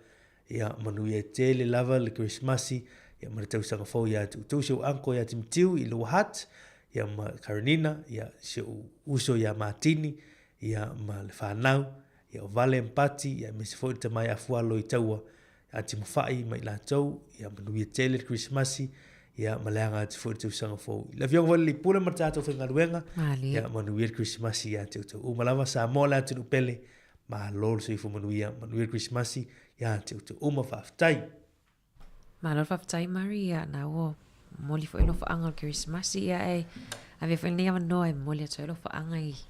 ia manu ia tele lava le Christmas, ia mare tau sanga fwoi ia tu se u anko ia timtiu I lo hat, ia ma Karenina, ia se u uso ia Martini, ia ma le whanau, ia o vale empati ia me se foi te mai afualo I taua ati mawhai mai la tau ia manuia tele Christmasi ia maleanga ati foi te usanga fo la vionga wale li pula martato whenga ruenga ia manuia Christmasi ia te utou umalawa sa mola ati upele ma lolo se ifu manuia Christmasi ia te utou uma whaftai ma lolo whaftai Mari ia na o moli fo ilo whaanga Christmasi ia e ave whenea wanoa moli ato ilo whaanga ia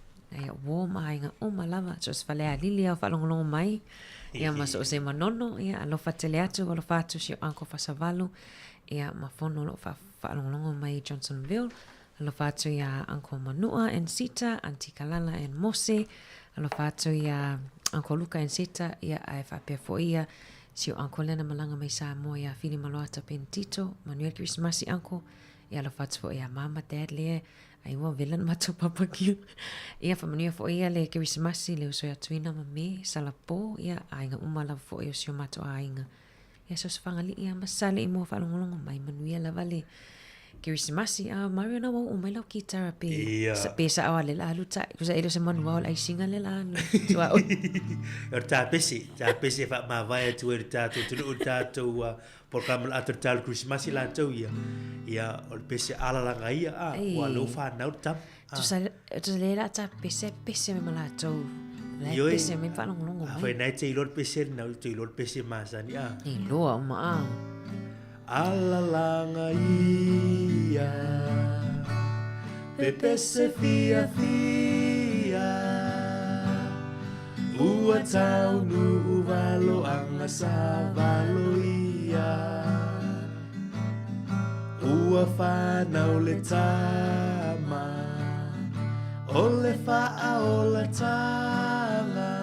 woma inga lava so se falea lili au falongolongo mai ia maso se manono ia alo fatele atu alo fatu si anko fasavalu ia mafono lo falongolongo mai Johnsonville alo fatu ia anko Manua en Sita Auntie Kalala en Mose alo fatu ia anko Luka en Sita ia ai fapea fo ia si anko Lena Malanga mai Samoa ia Fili Maloata Pentito Manuel Christmasi anko ia alo fatu fo ia mama dad le ai wa velan matu papaki ia famania fo ia le Christmasi le so ya tuina mame salapo ia ainga umala fo ia sio matu ainga ia so sfangali ia masale I mo falongolongo mai manuia la vale Christmasi Mario na wa umela kitara pe sa pesa awale la luta kusa ilo se manual ai singa le la so ta pese fa ma vai tu ertato tu tato por kamal atertal Christmas la tau ia o pese ala la ngai wa lo fa na tam tu le la ta pese me mala tau la pese me fa longo fa na te lor pese na tu lor pese masani e lo ma ala la ngai pe pese fia ua tau nu valo anga sa valo ua whanau le tama o le wha o la tanga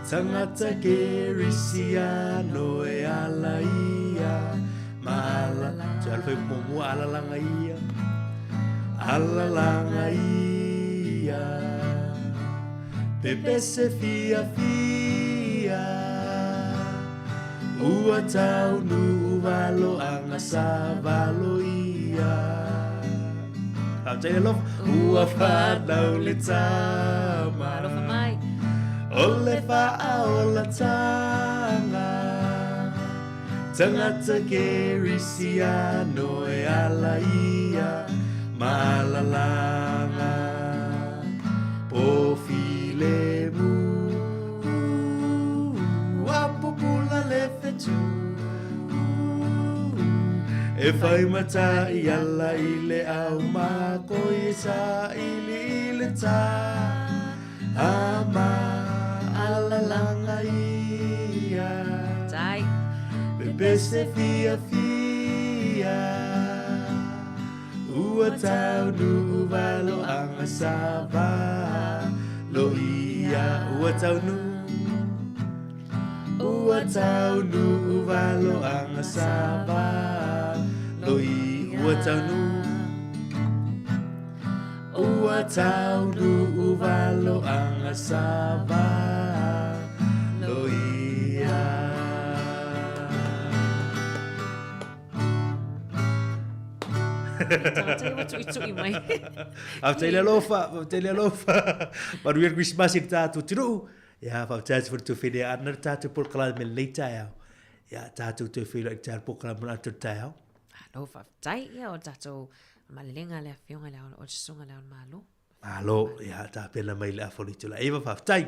tangata Gerisiano e ala ia ma ala te alwhai momu ala langa ia pepe se fia ua tau nu valo anga sa valo ia ua whanau le tama o le wha o la tanga tangata Gerisiano e ala ia malalanga po filemu apopula le fetu e fai mata I ala ile au mako I sa ile ta ama ala langa ia tai bebe se fia ua tau nu valo anga sava lo ia ua tau tau nu uvalo anga sava loi ua tau nu ua tau nu uvalo anga sava loia Au tele lofa Maruia Christmas ik tatu tru ya fa tatu for to fide anar tatu por kala me leita ya ya tatu to fide ik tatu por kala me atur tao no fa tai ya o tatu malenga le fionga le o sunga le malo malo ya ta pena mai la folito la eva fa tai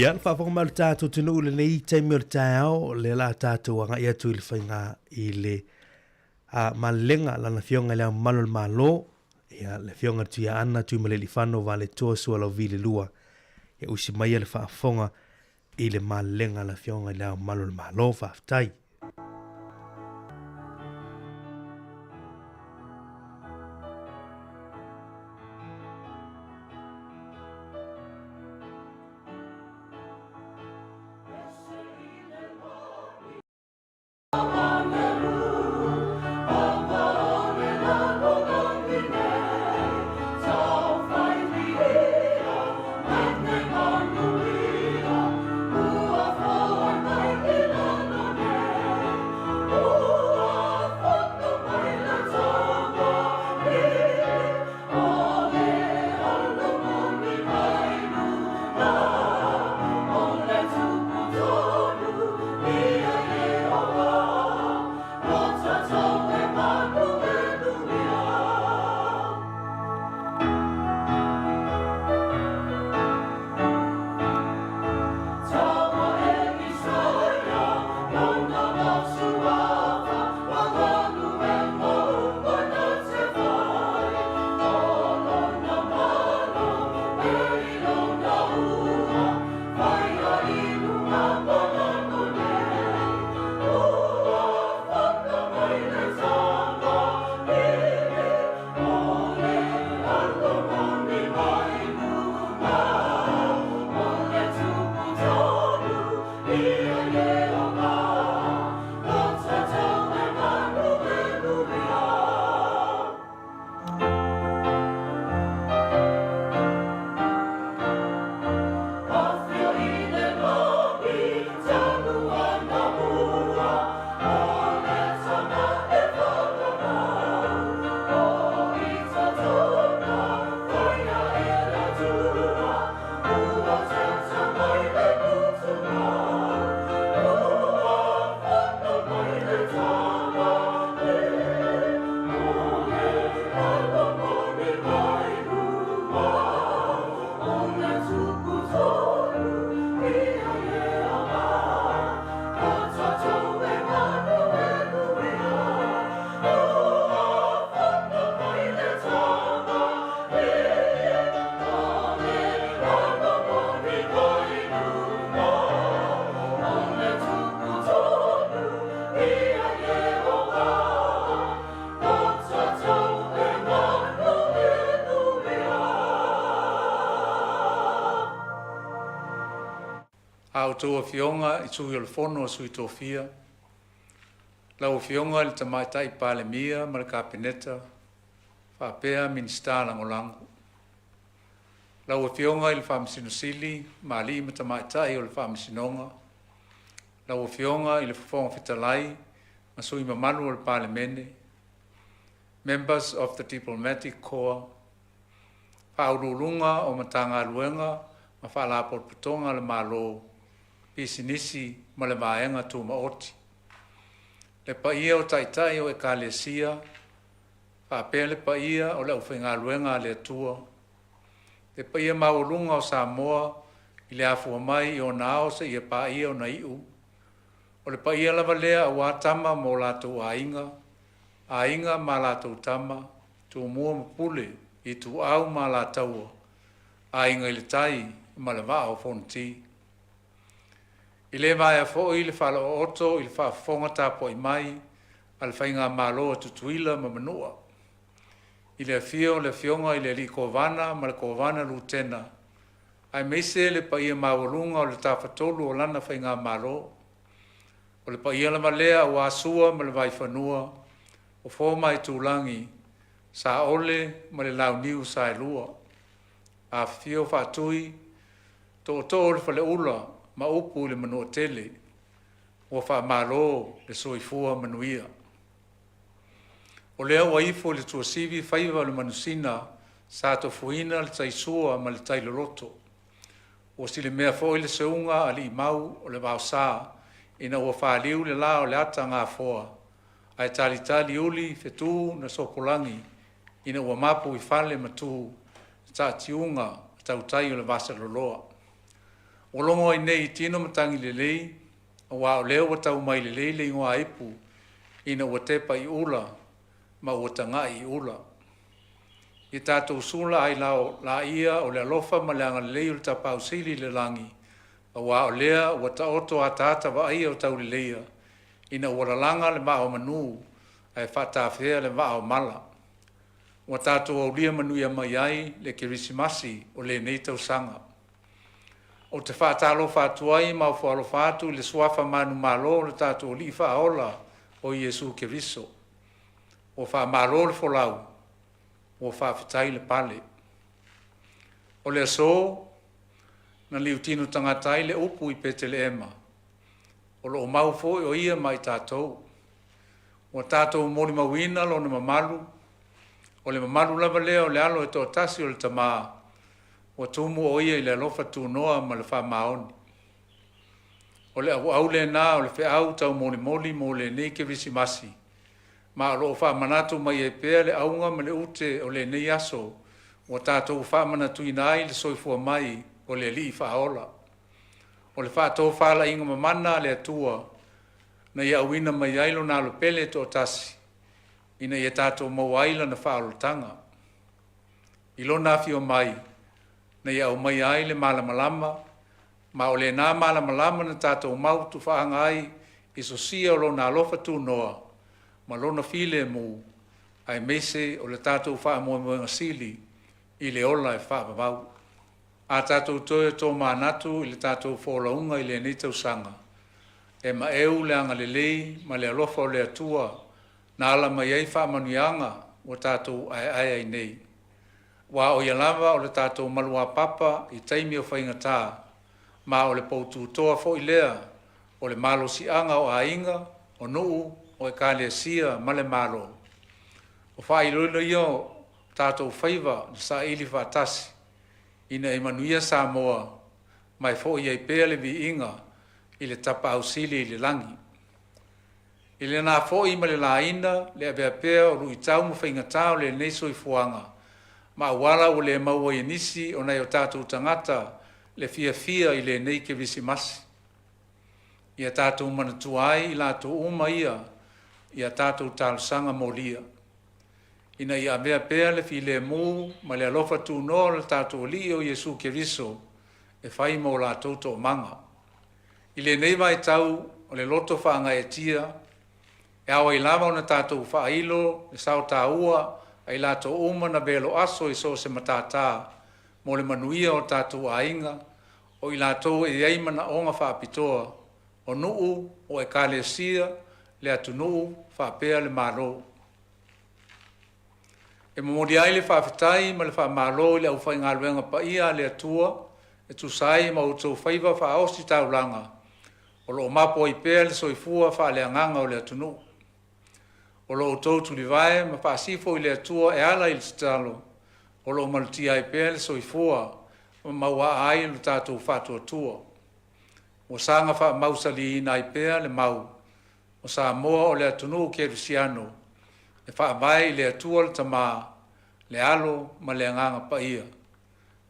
Ia fa fo mal tatu tunu le nei taimi o tao le la tatu anga ia tu il fainga i le a malenga la na fionga le malo malo ia le fionga tu ia ana tu mele lifano vale to so lo vile lua ia usi mai le fa fonga i le malenga la fionga le malo malo fa tai Au tō fionga I tūhi o le whono o sui tō fia. Lau fionga le tamaita I pāle mia ma le kāpeneta, whapea minsta langolango. Lau fionga I le whamasinosili, ma li ma tamaita I o le whamasinonga. Lau fionga I le whawhonga whitalai, ma sui ma manu o le pāle mene. Members of the Diplomatic Corps, whaurulunga o matanga luenga, ma whalapot putonga le malo, pisinisi ma le maenga tū maoti. Le paia o taitai o ekalesia, whapea le paia o le uwhenga luenga le atua. Le paia maulunga o Samoa, i le afua mai i o nao se i e paia o na iu. O le paia lava lea a wātama mo lātou ainga ma lātou tama, tu mua mapule i tu au ma lātaua, ainga i le tai ma le vaa o fonti. I le mai a fo i le whala o oto, i le wha fonga tapo i mai, al whainga māloa tutuila ma manua. I le fio le fionga i le li kovana ma le kovana lutena. Ai meise le paia mawalunga o le tawhatolu o lana whainga māloa. O le paia la malea o asua ma le waifanua, o fō mai tūlangi, sa ole ma le lau niu sa e lua. A fio whatui, to le whale ula, ma upu le manua tele, o wha mālo le soifua manuia. O lea waifo le tuasivi whaiva le manusina, sa to fuina le taisua ma le tailoloto. O si le mea fo le seunga ali mau o le vau saa, ina ua whaaliu le la o le ata ngā foa. Ai tali uli fetu na sopolangi, ina ua mapu i whale matu, ta tiunga, tautai o le vasa loloa. O longo ai nei tino matangi le lei, a wā o leo wa tau mai le lei le ingoa ipu, ina ua tepa i ula, ma ua tanga i ula. I tātou sula ai lao la ia o le alofa ma le anga le lei o le tapau sili le langi, a wā o lea ua ta oto a tāta wa ai o tau le leia, ina ua lalanga le maa o manu, ai whatawhea le maa o mala. Ua tātou au lia manuia mai ai le kirisimasi o le nei tau sanga. O te whātalo whātuai mau whaalo whātu le suafa manu malo le tātou li whaola o Iesu Kiriso. O wha malo le wholau, o whawhitai le pale. O le aso, na liu tinu tangatai le upu i pete le ema. O lo mau foi o ia mai tātou. O tātou mori mawina lo na mamalu. O le mamalu lava lea o le alo e tō tasi o le tamaa. O tumu o ia i le alofa tu noa ma le wha maoni. O le au le nā o le whi au tau moli mo le nei ke visi masi. Ma o lo wha manatu mai e pēr le aunga ma le ute o le nei aso. O tātou wha manatu i nai le soifua mai o le li wha ola. O le wha tō whala inga mamana le atua. Na ia uina mai ailo nā lo pele tō tasi. Ina ia tātou mauaila na wha olotanga. Ilo nā fio mai. Na ia o mai ai le malamalama, ma o le nā malamalama na tātou mautu whaanga ai, iso sia o lo nā lofa tū noa, ma lo na file mu, ai mese o le tātou wha moa sili, i le ola e wha babau. A tātou toe tō mānatu i le tātou wholaunga i le nitau sanga, e ma eu le anga le lei, ma le alofa o le atua, na ala mai ei wha manuianga, o tātou ai ai nei. Wa o ia lava o le tātou malua papa i taimi o whaingatā, ma o le poutu toa fo i lea, o le malo si anga o ainga, o nuu, o e kālea sia ma le malo. O wha i loilo io tātou whaiva na sa ili whatasi, ina e manuia Samoa, mai fo i ei pēr le vi inga, i le tapa au sili i le langi. I le nā fo i ma le la ina, le avea pēr o rui tau mo whaingatā o le neiso i fuanga, ma wala o le maua i nisi o nei o tātou tangata le fia i le nei ke visi masi. Ia tātou manatuai i lātou uma ia tātou tālusanga molia. Ina ia mea pēr le fi le mū ma le alofa tū no le tātou li o Iesu Kiriso e whai mo lātou tō manga. I le nei mai tau o le loto whaanga e tia e awa i lama o na tātou whailo le sao tā ua ai lato uma na belo aso i so se matata mo le manuia o tātou ainga o i lato e eima na onga whaapitoa o nuu o e kālesia le atu nuu whaapea le malo. E mamori ai le whaafitai ma le whaamalo le au whai ngā luenga pa ia le atua e tu sai ma utou whaiva whaaosi taulanga o lo mapo i pēr le soifua whaaleanganga o le atu nuu. O lo tau tuli vai ma whaasifo i le atua e ala i le talo. O lo maluti ai pēle so i fua ma maua ai lo tātou whātua tua. O sanga wha mausali i nai pēle mau o Samoa o le atunu ke Luciano e whaamai le atua le tama le alo ma le anganga pa ia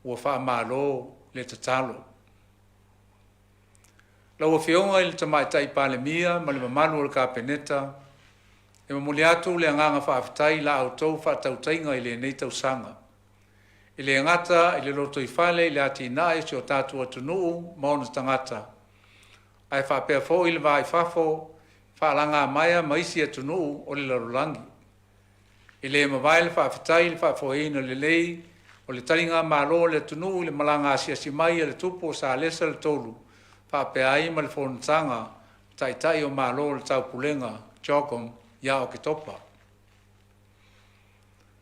ua whaamalo le tatalo. Lau whionga i le tama tai pale mia ma le mamalu o le kapeneta e mamuli atu le anganga whaafitai la au tau whaatautainga i le nei tausanga. I le ngata i le loto i whale i le ati inae si o tātu atunuu maona tangata. Ai whaapea fo i le vai whafo whaalanga maia maisi atunuu o le larulangi. I le mawai le whaafitai le whaafoeina le lei o le taringa malo le atunuu le malanga asiasi mai le tupo o sa lesa le tolu. Whaapea ai ma le whonatanga tai o malo le taupulenga Jokom ia o ke topa.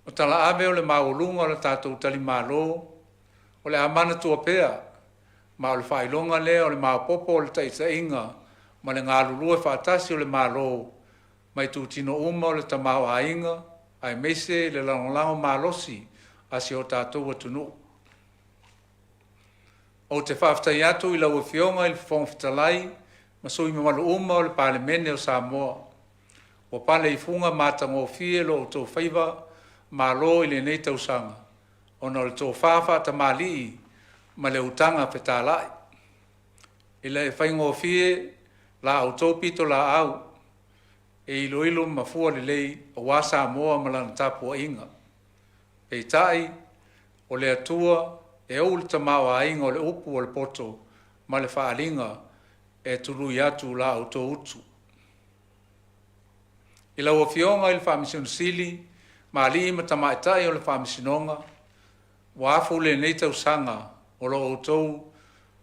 O tala ame o le maulunga o le tātou tali malo, o le amana tua pea, ma o le whailonga le o le maupopo o le taitainga, ma le ngā lulua whaatasi o le malo, mai tū tino uma o le tamau ainga, ai meise le langolango malosi, asi o tātou atunu. O te whaftai atu i lau whionga i le whongfitalai, ma sui me malu uma o le palemene o Samoa. O pale i funga mātango fie lo o tō whaiva, ma lo i le nei tausanga. O na le tō whawha ta mali ma le utanga whetalai. I le whaingo fie la au tō pito la au. E ilo ilo ma fua le lei o wasa moa ma lana tapu a inga. Pei tai o le atua e au le tamawa a inga o le upu o le poto ma le whaalinga e tulu i atu la au tō utu. I lau o fionga i le whaamision sili ma ali ma tamaitai o le whaamisinonga, wa afu le nei tausanga o lo outou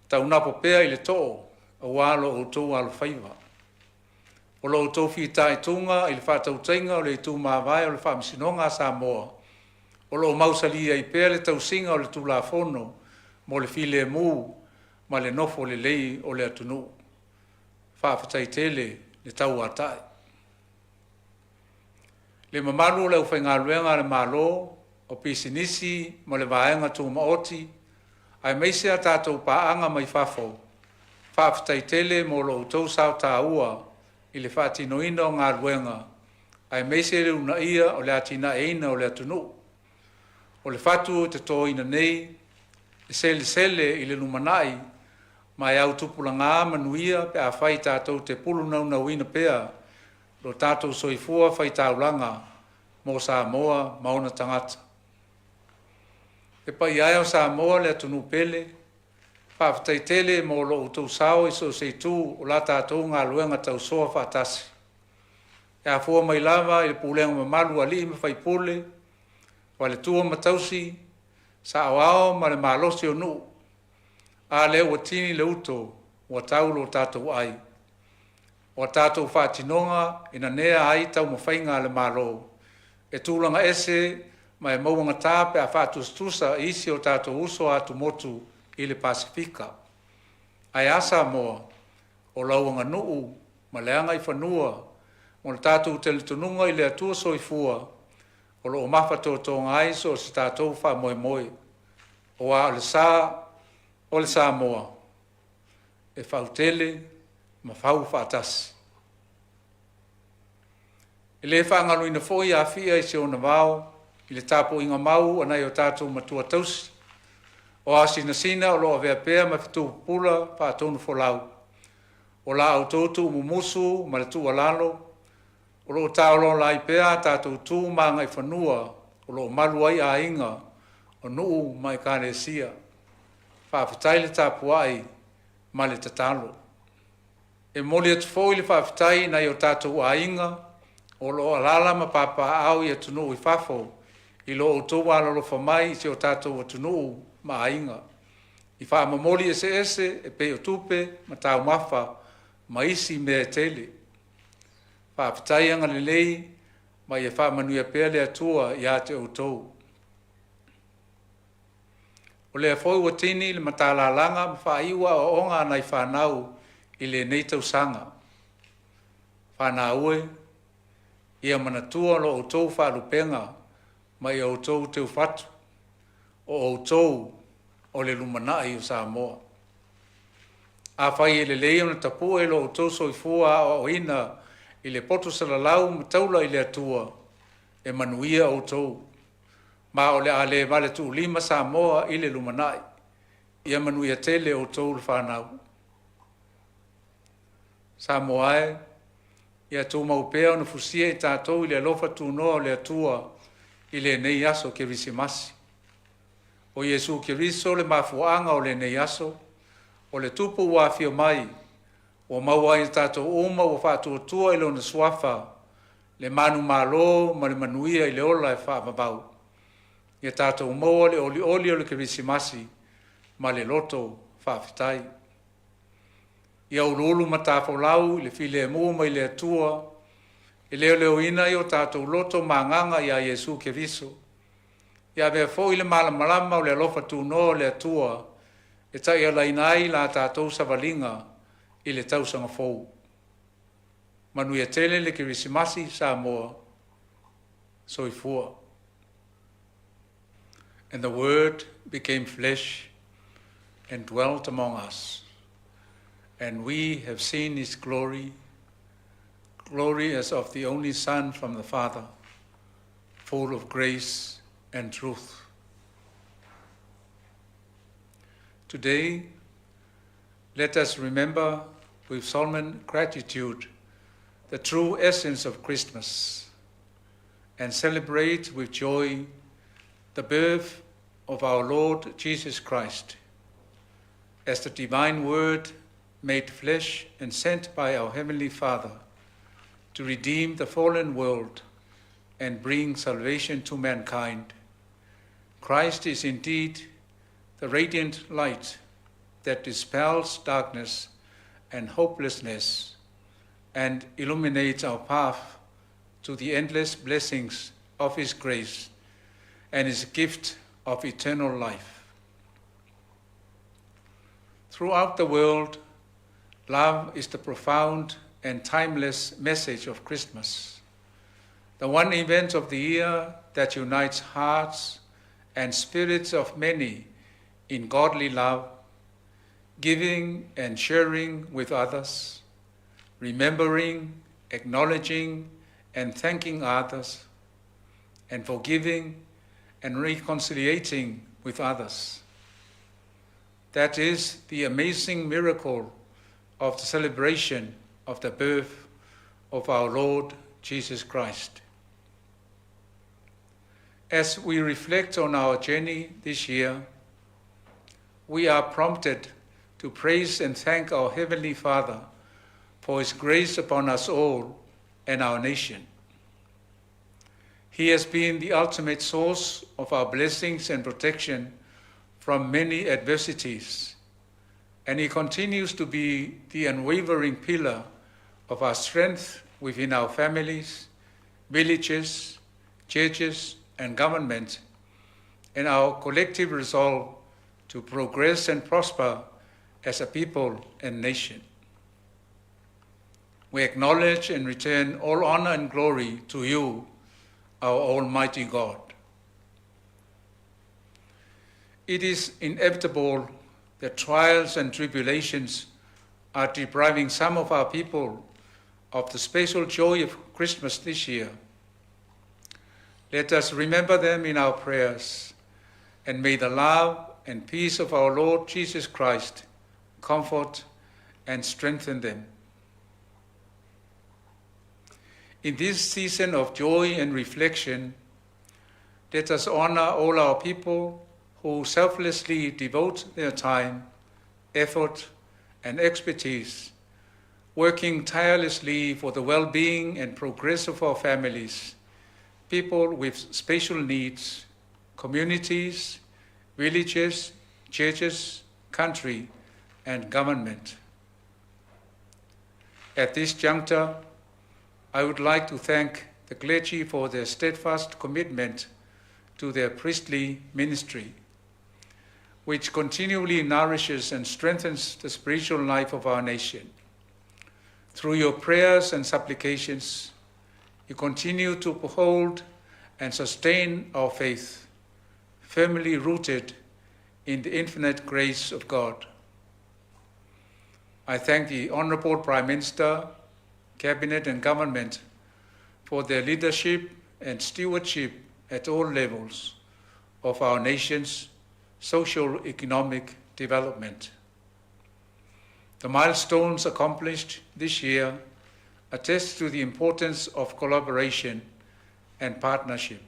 taunapo pea i le tō, o wa lo outou alo whaiva. O lo outou whitai tunga i le whatautainga o le tu mawai o le whaamisinonga a Samoa. O lo mausalia i pea le tausinga o le tulafono mo le file mu ma le nofo le lei o le atunu. Whaafatai tele le tau atai. Le mamalu le uwhainga luenga le malo, o pisinisi ma le vaenga tu maoti, ai meise a tātou paanga mai whafo, whaafitai tele mo lo utou sao tā ua, i le whaatinoina o ngā luenga, ai meise le una ia o le atina eina o le atunu. O le whatu te tōina nei, le sele i le numanai, mai au tupula ngā manuia pe a whai tātou te pulu nauna wina pea, lo tātou soifua whai taulanga mo Samoa mauna tangata. E pai ai o Samoa le atunu pele, whaafitai tele mo lo utou sao i so seitu o la tātou ngā luenga tau soa whaatasi. E a fua mai lava i le pulenga mamalu ali me whai pule, wa le tua matausi, sa awao ma le malosi o nuu, a le ua tini le uto, ua tau lo tātou ai. O tātou whātinonga ina nea ai tau mawhainga le malo. E tūlanga ese ma e mauanga tāpe a whātustusa isi o tātou uso atu motu i le Pasifika. Ai asa moa o lauanga nuu ma leanga i whanua mo le tātou teletununga i le atua soifua o lo o mawhato tōnga ai so se tātou wha moe moe. O a o le sā moa e whautele ma whau whaatasi. E le whaangalu ina fōi a whia i se ona wao, i le tāpo inga mau anai o tātou matua tausi. O a sina o loa vea pēa ma whitu pula whaatonu wholau. O la au tōtu mumusu ma le tu alalo. O lo tāolo la i pēa tātou tū maanga i whanua. O lo malu ai a inga o nuu mai kāne sia. Whaafitai le tāpu ai ma le tatalo. E moli atu fōi le whaafitai nai o tātou a inga. O lo alala ma papa au i atunu i whafo, i lo o tō wala lo whamai i se o tātou atunu ma ainga. I wha mamoli ese e pe o tupe ma tau mawha ma isi mea tele. Wha apitai anga le lei ma i e wha manuia pea le atua i ate o tō. O le afoi wa tini le matala langa ma wha iwa o onga nai whanau i le neitau sanga. Whanau ia manatua lo o tau whaalupenga mai o tau teu whatu o tau o le lumanai o Samoa. A whai e le leo na tapu e lo o tau soifua o ina i le poto salalau mataula i le atua e manuia o tou. Ma o le ale vale tu lima Samoa i le lumanai. Ia manuia tele o tou le whanau. Samoae, ia tō maupea na fusia i tātou i le alofa tū noa o le atua i le nei aso ke visimasi. O Yesu ke riso le mafuanga o le nei aso, o le tupu wa fio mai, o maua i tātou uma o whātua tua i lona suafa, le manu malo ma le manuia i le ola e whaamabau. Ia tātou maua le oli o le ke visimasi, ma le loto whaafitai. Ia ululu matafo lau, le file e mua mai le atua, i leo ina i o tātou loto manganga ia Yesu ke viso. Ia vea fo i le malamalama o le alofa tūno le atua, e tai ala inai la tātou savalinga i le tausanga fou. Manuia tele le kirisimasi Samoa, soifua. And the Word became flesh and dwelt among us. And we have seen his glory, glory as of the only Son from the Father, full of grace and truth. Today, let us remember with solemn gratitude the true essence of Christmas and celebrate with joy the birth of our Lord Jesus Christ as the divine Word made flesh and sent by our Heavenly Father to redeem the fallen world and bring salvation to mankind. Christ is indeed the radiant light that dispels darkness and hopelessness and illuminates our path to the endless blessings of His grace and His gift of eternal life. Throughout the world, love is the profound and timeless message of Christmas, the one event of the year that unites hearts and spirits of many in godly love, giving and sharing with others, remembering, acknowledging, and thanking others, and forgiving and reconciliating with others. That is the amazing miracle of the celebration of the birth of our Lord Jesus Christ. As we reflect on our journey this year, we are prompted to praise and thank our Heavenly Father for His grace upon us all and our nation. He has been the ultimate source of our blessings and protection from many adversities, and He continues to be the unwavering pillar of our strength within our families, villages, churches, and government, and our collective resolve to progress and prosper as a people and nation. We acknowledge and return all honor and glory to you, our Almighty God. It is inevitable that trials and tribulations are depriving some of our people of the special joy of Christmas this year. Let us remember them in our prayers, and may the love and peace of our Lord Jesus Christ comfort and strengthen them. In this season of joy and reflection, let us honor all our people who selflessly devote their time, effort, and expertise, working tirelessly for the well-being and progress of our families, people with special needs, communities, villages, churches, country, and government. At this juncture, I would like to thank the clergy for their steadfast commitment to their priestly ministry, which continually nourishes and strengthens the spiritual life of our nation. Through your prayers and supplications, you continue to uphold and sustain our faith, firmly rooted in the infinite grace of God. I thank the Honourable Prime Minister, Cabinet and Government for their leadership and stewardship at all levels of our nation's social-economic development. The milestones accomplished this year attest to the importance of collaboration and partnership.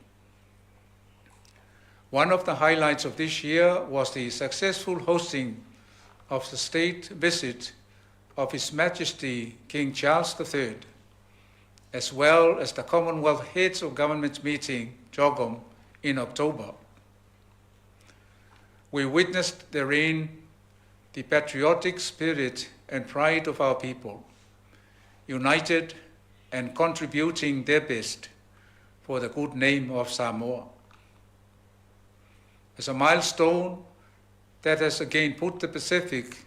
One of the highlights of this year was the successful hosting of the state visit of His Majesty King Charles III, as well as the Commonwealth Heads of Government meeting, JOGOM, in October. We witnessed therein the patriotic spirit and pride of our people, united and contributing their best for the good name of Samoa. As a milestone that has again put the Pacific,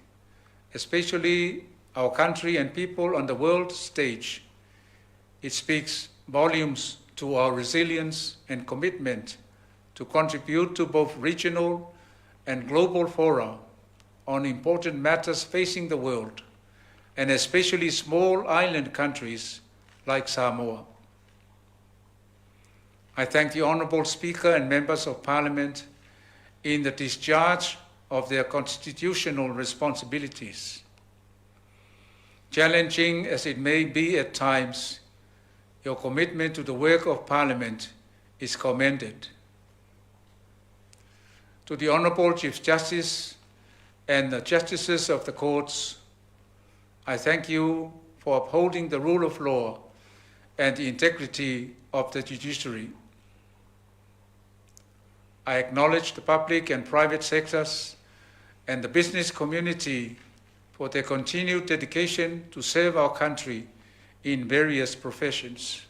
especially our country and people, on the world stage, it speaks volumes to our resilience and commitment to contribute to both regional and global fora on important matters facing the world, and especially small island countries like Samoa. I thank the Honourable Speaker and Members of Parliament in the discharge of their constitutional responsibilities. Challenging as it may be at times, your commitment to the work of Parliament is commended. To the Honourable Chief Justice and the Justices of the Courts, I thank you for upholding the rule of law and the integrity of the judiciary. I acknowledge the public and private sectors and the business community for their continued dedication to serve our country in various professions.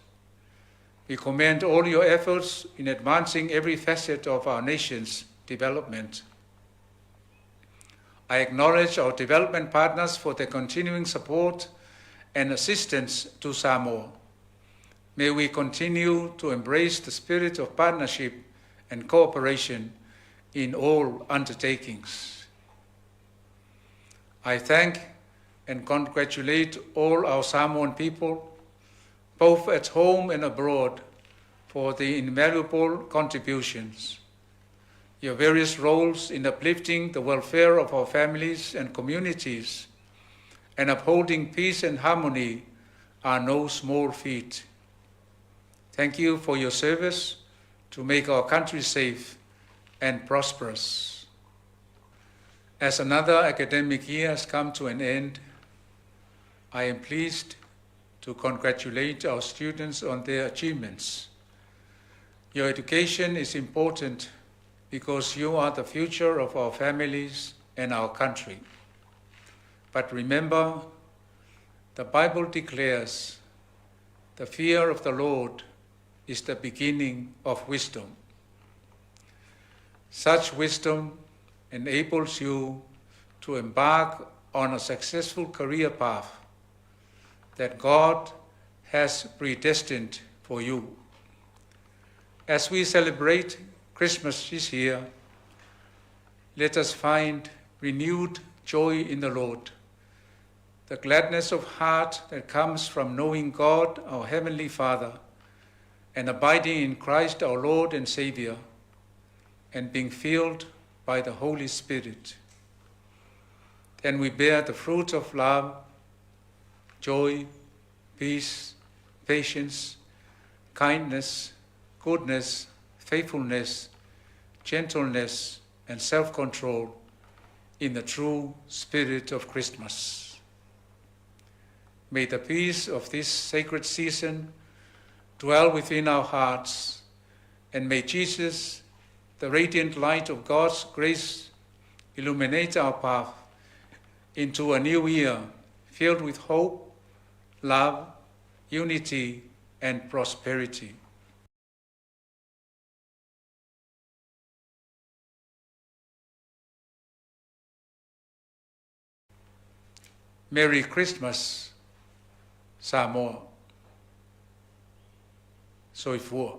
We commend all your efforts in advancing every facet of our nation's development. I acknowledge our development partners for their continuing support and assistance to Samoa. May we continue to embrace the spirit of partnership and cooperation in all undertakings. I thank and congratulate all our Samoan people, both at home and abroad, for the invaluable contributions. Your various roles in uplifting the welfare of our families and communities and upholding peace and harmony are no small feat. Thank you for your service to make our country safe and prosperous. As another academic year has come to an end, I am pleased to congratulate our students on their achievements. Your education is important because you are the future of our families and our country. But remember, the Bible declares, the fear of the Lord is the beginning of wisdom. Such wisdom enables you to embark on a successful career path that God has predestined for you. As we celebrate Christmas this year, let us find renewed joy in the Lord, the gladness of heart that comes from knowing God, our Heavenly Father, and abiding in Christ our Lord and Savior, and being filled by the Holy Spirit. Then we bear the fruit of love, joy, peace, patience, kindness, goodness, faithfulness, gentleness, and self-control in the true spirit of Christmas. May the peace of this sacred season dwell within our hearts, and may Jesus, the radiant light of God's grace, illuminate our path into a new year filled with hope, love, unity, and prosperity. Merry Christmas, Samoa. Soifua.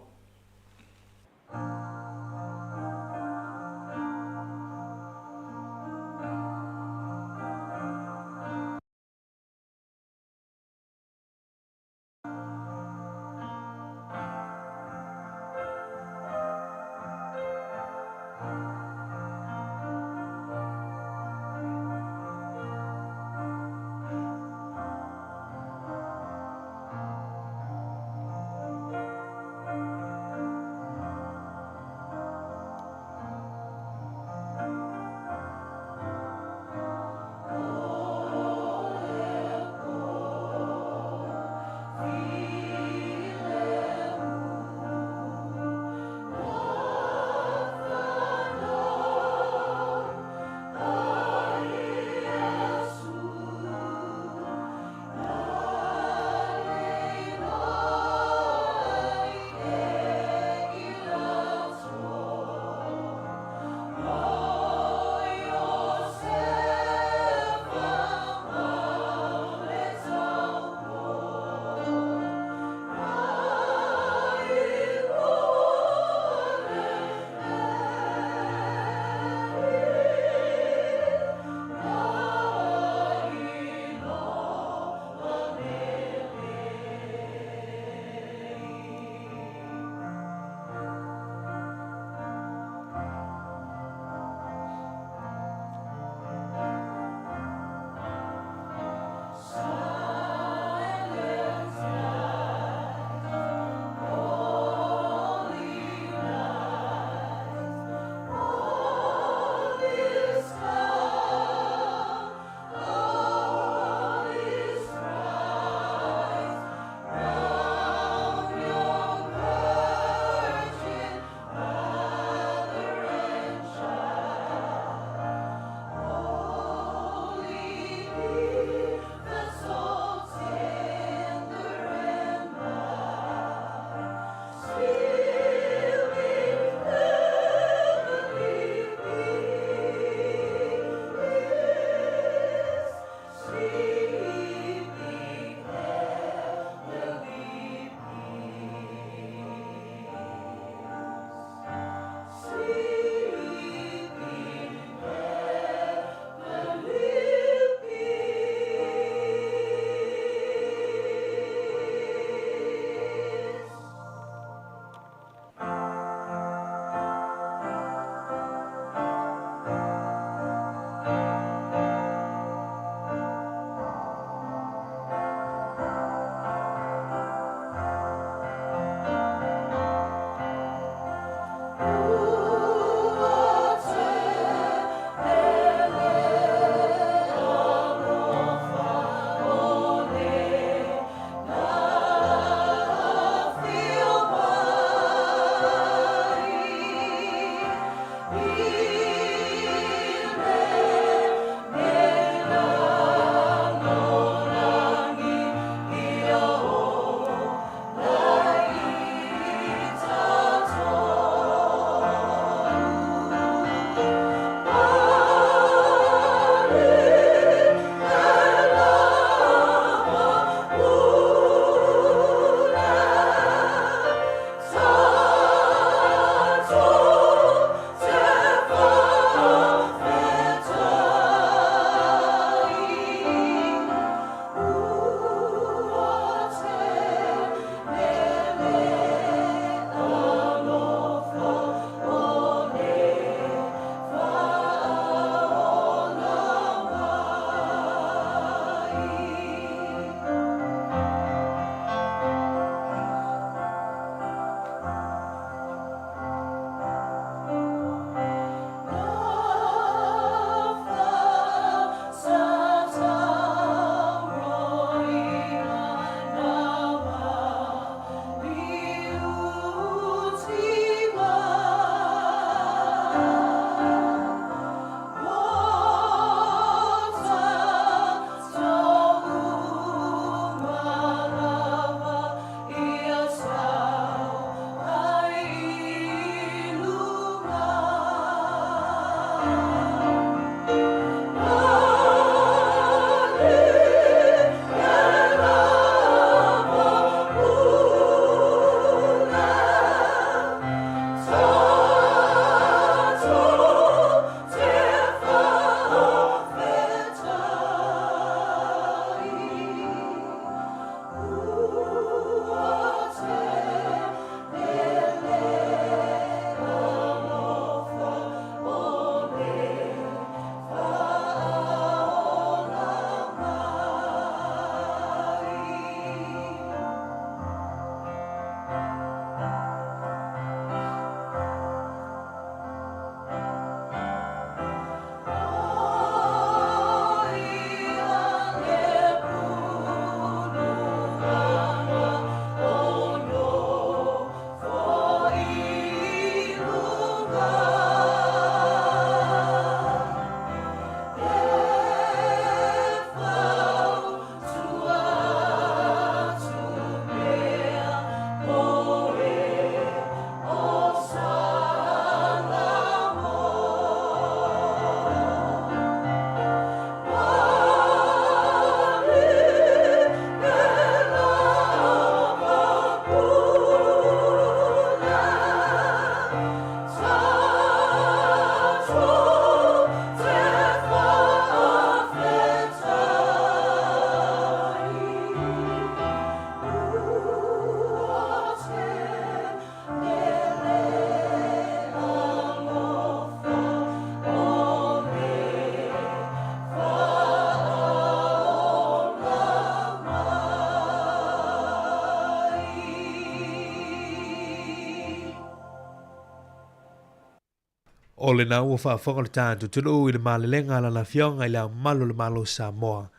O le na ua whaafonga le tātou tunu i le malelenga la na fionga i la malo le malo Samoa.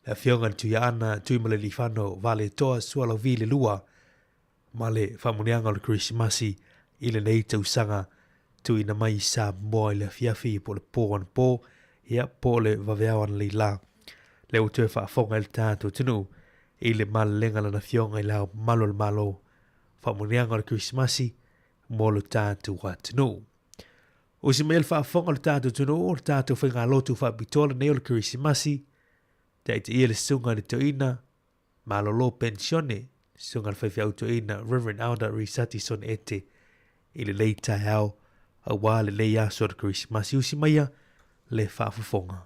La fionga ni tuia ana tui male li whano vale toa sua lau vi le lua. Ma le whamunianga le Christmasi i le nei tau sanga tui na mai Samoa i le fiafi po le pō an pō ia po le vaveawan le la. Le o tue whaafonga i le tātou tunu i le malelenga la na fionga i la malo le malo. Whamunianga le Christmasi mo le tātou wa tunu. O si mail whaafonga le tātou tunu o le tātou whainga lotu whaabitola nei o le Christmasi. Te ia le sunga ni toina, malolo pensione, sunga le whaiwhi au toina, Reverend Alda Risati son ete, i le lei tai au, a wā le lei aso le Christmasi usi maia, le whaafonga.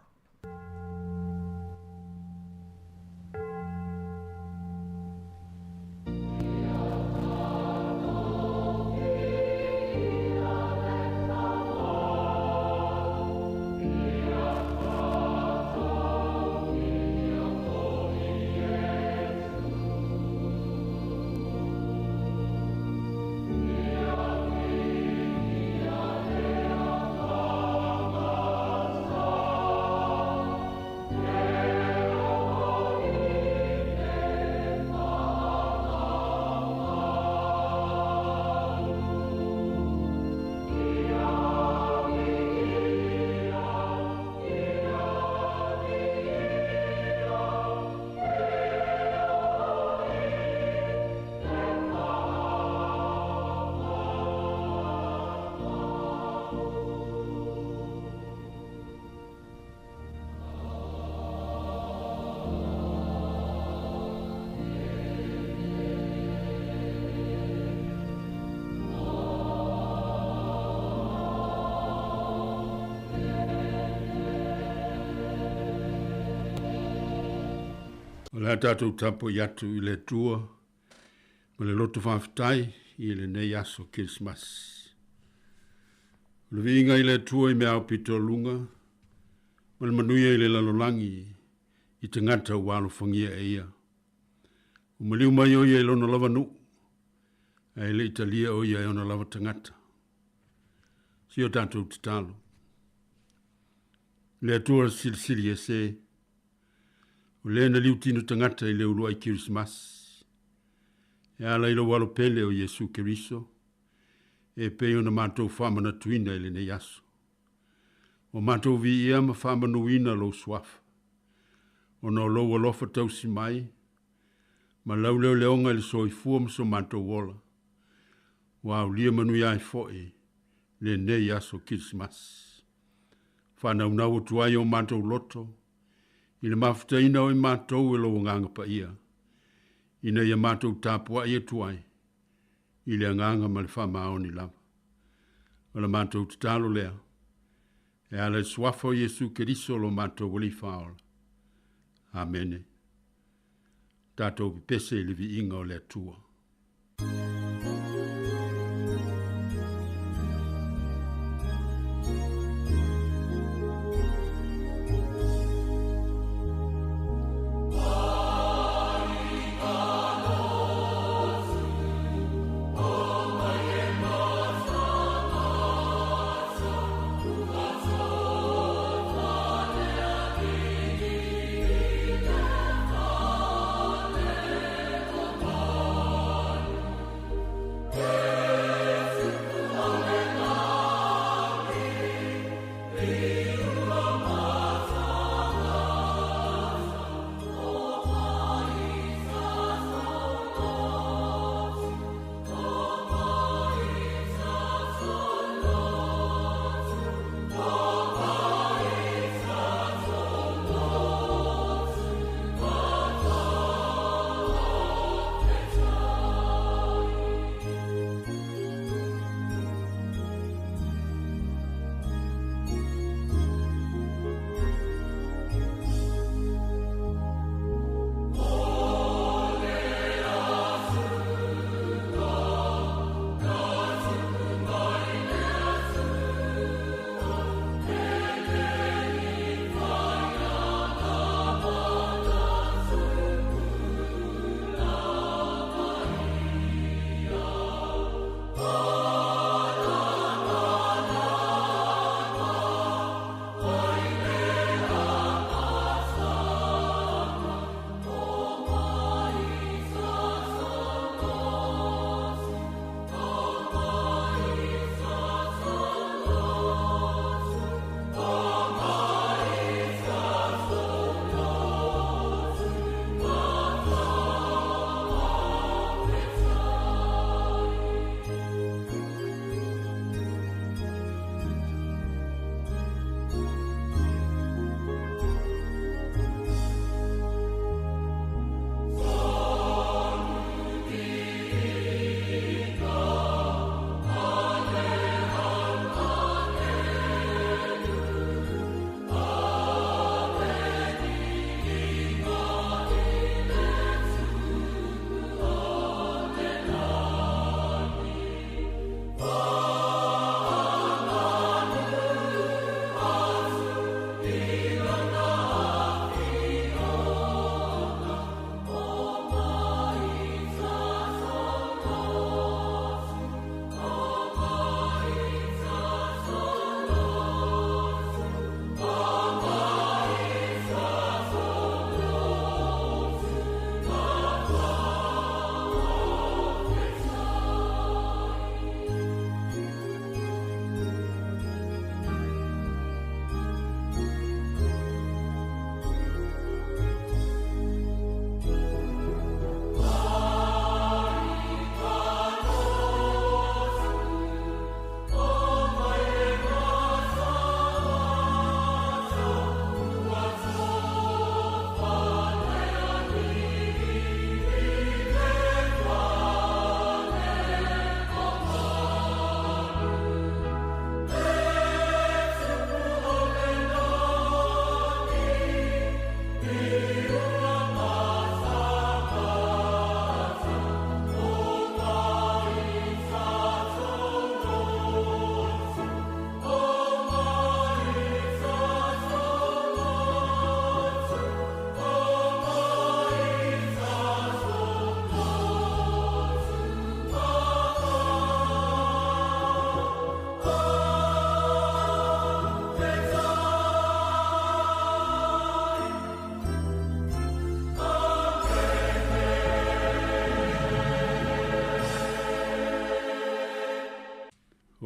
O le tātou tapo i atu i le tua, ma le loto whawhitai i le nei aso Christmas. O le vinga i le tua i me au pito lunga, ma le manuia i le lalolangi i te ngata walo whangia e ia. O maliu mai o ia i lona lava nu, e le Italia o ia i ona lava tangata. Si o tātou te talo. Le atua silisili e se, o le na liu tino tangata i le urua i Christmas. E ala i lo walo pele o Jesu Keriso, e peo na mātou whamana tuina i le nei aso. O mātou vi ia ma whamanu ina lo swafa. O no lo walofa tausi mai, ma lau leo leonga le soi fuam so mātou wola. Wa au lia manu iai foe le nei aso Christmas. Whanau nau tuai o mātou loto, i le mafutaina o i mātou e lo nganga pa ia. Ina ia mātou tāpua ia tuai, i le nganga ma le whamao ni lava. O le mātou tatalo lea, e ala swafa o Jesu Keriso lo mātou wali whaola. Amene. Tātou pese le vi inga o le atua. Oh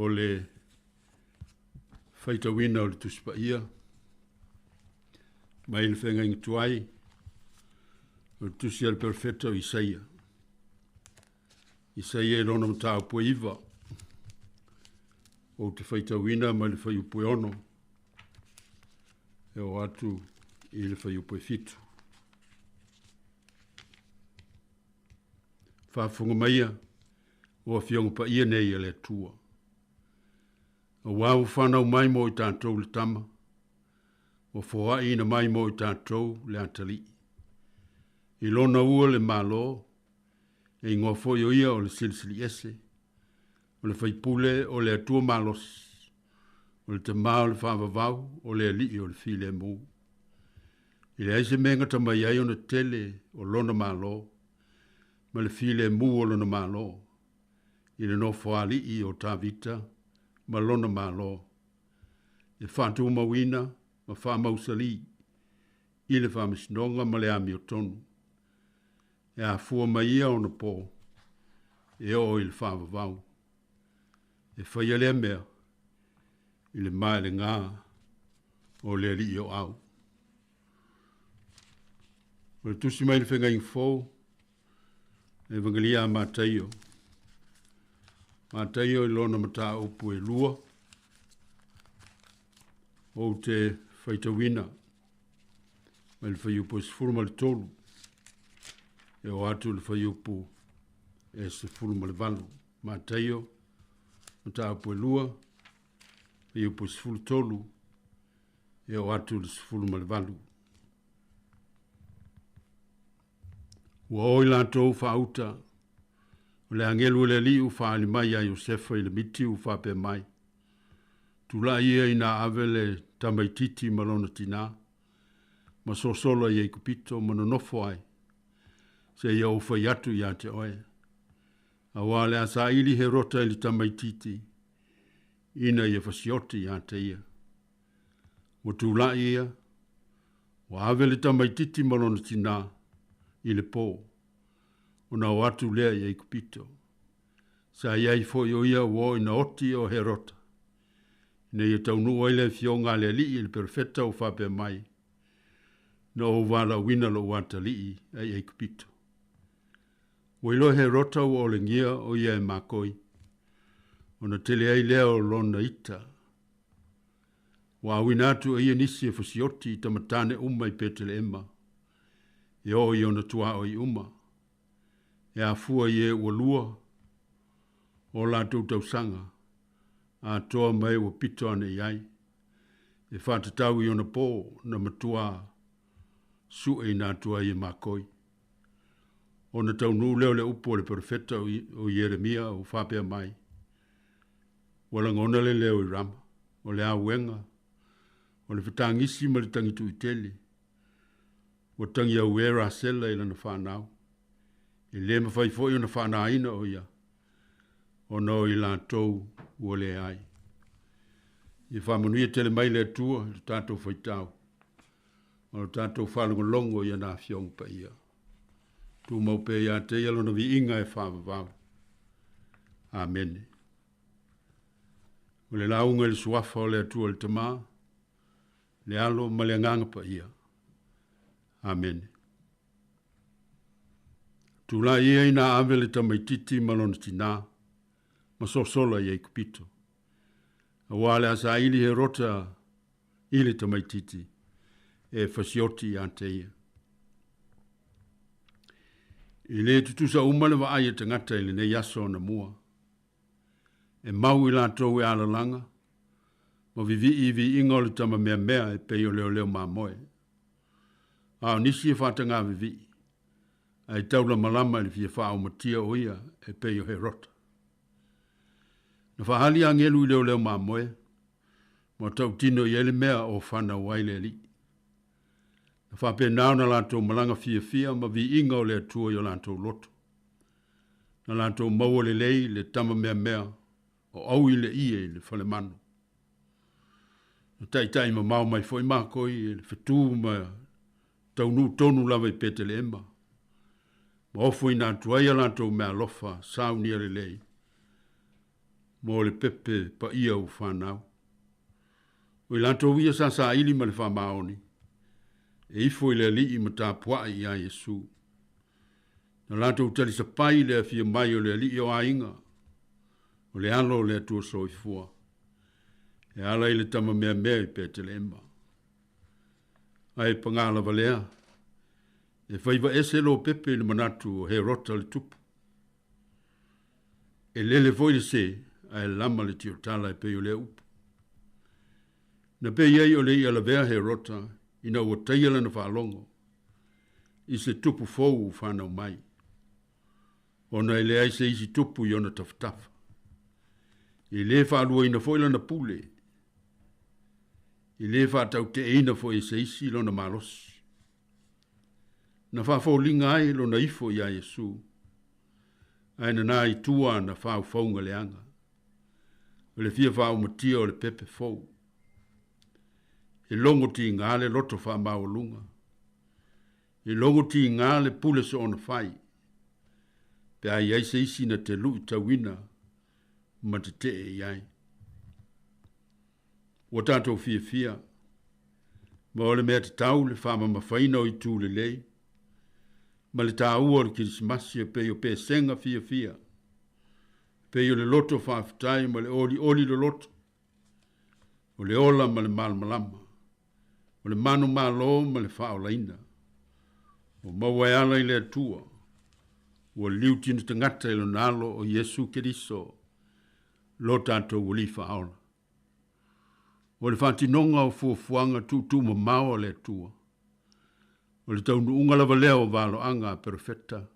o le whaitawina o le tuspa ia. Mai le whenga inga tuai o le tusi al perfecta o Isaia. Isaia e rona mta o pue iwa o te whaitawina mai le whai upue ono e o atu i le whai upue fitu. Whaafunga maia o a fionga pa ia nei le tua. O wau whanau mai mo i tātou le tama, o whoa ina mai mo i tātou le atali. I lona ua le malo, e ingoa fo yo ia o le silsili ese, o le whaipule o le atua malos, o le te mao le whaavavau, o le ali o le file mu. I le aise menga tamai ai o na tele o lona malo, ma le file mu o lona malo, i le nofo ali i o tāvita, ma lona malo. E whantu mawina, ma wha mausali, i le wha misinonga ma le ami o tonu. E a fua maia o na pō, e o i le wha vavau. E whaia le mea, i le mai le ngā, o le ali i o au. O le tusi mai le whenga ing fōu, e vangalia mātaio. Mātaio i lona mata upu e lua, o te whaitawina, mai le whaiupu e sefuruma le tolu, e o atu le whaiupu e sefuruma le valu. Mātaio, mata upu e lua, whaiupu e sefuru tolu, e o atu le sefuruma le valu. Ua oi lantou whauta, o le angelu le li u whaali mai a Iosefa i le miti u whape mai. Tula ia i nā ave le tamaititi malona tina, ma sosola i kupito mana nofo ai, se ia uwhai atu i ate oe. A wale a sa ili he rota i le tamaititi, ina ia fasioti i ate ia. Wa tula ia, wa ave le tamaititi malona tina, i le pō, o na watu lea i kupito. Sa iai fo yo ia wo ina oti o herota. Ne ia taunu oile fionga le li i le perfetta o whape mai. Na o wala wina lo wata li i kupito. Wailo herota o le ngia o ia e makoi. O na tele ai lea o lona ita. Wa winatu ia nisi e fasioti tamatane umma i petele ema. E o i ona tua o i umma. E a fua i e walua o la tausanga a toa mai o pito ane iai. E whatatau i ona pō na matua su e nā tua i makoi. O na tau nu leo le upo le perfetta o Jeremia o whapea mai. Wala ngona le leo i rama, o le awenga, o le whatangisi ma le tangitu i tele. O tangi au era sela i lana whanau. E le mawhai fwoi o na whanaina o ia. O no i lātou ua le ai. I whamanuia tele mai le tua, i tātou whaitau. O tātou whalongolongo i ana whiong pa ia. Tu mau pe ia te ialo na vi inga e whamavau. Amen. O le launga le suafa o le atua le tamā. Le alo ma le nganga pa ia. Amen. Tula ia ina ave le tamaititi malona tina. Ma sosola ia i kupito. A wale asa ili he rota ili tamaititi. E fasioti i ante ia. I le tutusa umale wa aia tangata ili ne yaso na mua. E mau i lantou e alalanga. Ma vivi i vi ingo le tama mea mea e peio leo leo maa moe. A nisi e whatanga vivi. Ai taula malama ili fia wha matia o ia e peio he rota. Na whahali a ngelu i leo leo maa moe. Ma tau tino i ele mea o whana waile li. Na whape nao na lantou malanga fia ma vi inga o le atua i o lantou loto. Na lantou maua le lei le tama mea mea o au i le ie le whale manu. Na tai ma mau mai foi makoi le whetu ma taunu tonu lava i pete le ema. Ma ofu i nā tuaia lantou mea lofa saunia le lei. mo le pepe pa ia u whanau. O i lanto via sa ili ma le whamaoni, e ifo i le li i mata pua i a Yesu. Na lanto utali sa pai le fia mai o le li o ainga, o le alo le atua soifua, e ala i le tama mea mea i pe te le ema. Ai pangala valea, e whaiva ese lo pepe le manatu o he rota le tupu. E lele voi le se, ai lama le tio tala e pe o le upu. Na pe iei o le i ala vea he rota, ina ua taiala na whaalongo, i se tupu fou u whanau mai. Ona i le ai se isi tupu i ona taftafa. I le whaalua ina foila na pule. I le whaatau te eina fo i se isi lona malosi. Na whafo linga ai lona ifo i a Yesu. Aina nā i tua na whau faunga leanga. O le fia whau matia o le pepe fou. E longo ti ngā le loto wha mau lunga. E longo ti ngā le pule so ona whai. Pe ai ai se isi na te lui tawina ma te te e iai. O tātou fia. Ma ole mea te tau le whama mawhaina o i tū le lei. Ma le tā ua le kirismasi e peo pe senga fia. Peo le loto whaafitai ma le oli le loto. O le ola ma le malmalama. O le manu malo ma le whaolaina. O mawai ala i le atua. O liuti na tangata ilo nalo o Yesu Keriso. Lo tātou wali whaola. O le whatinonga o fuafuanga tu mamao le atua. O le taunu unga lava leo valo anga perfecta.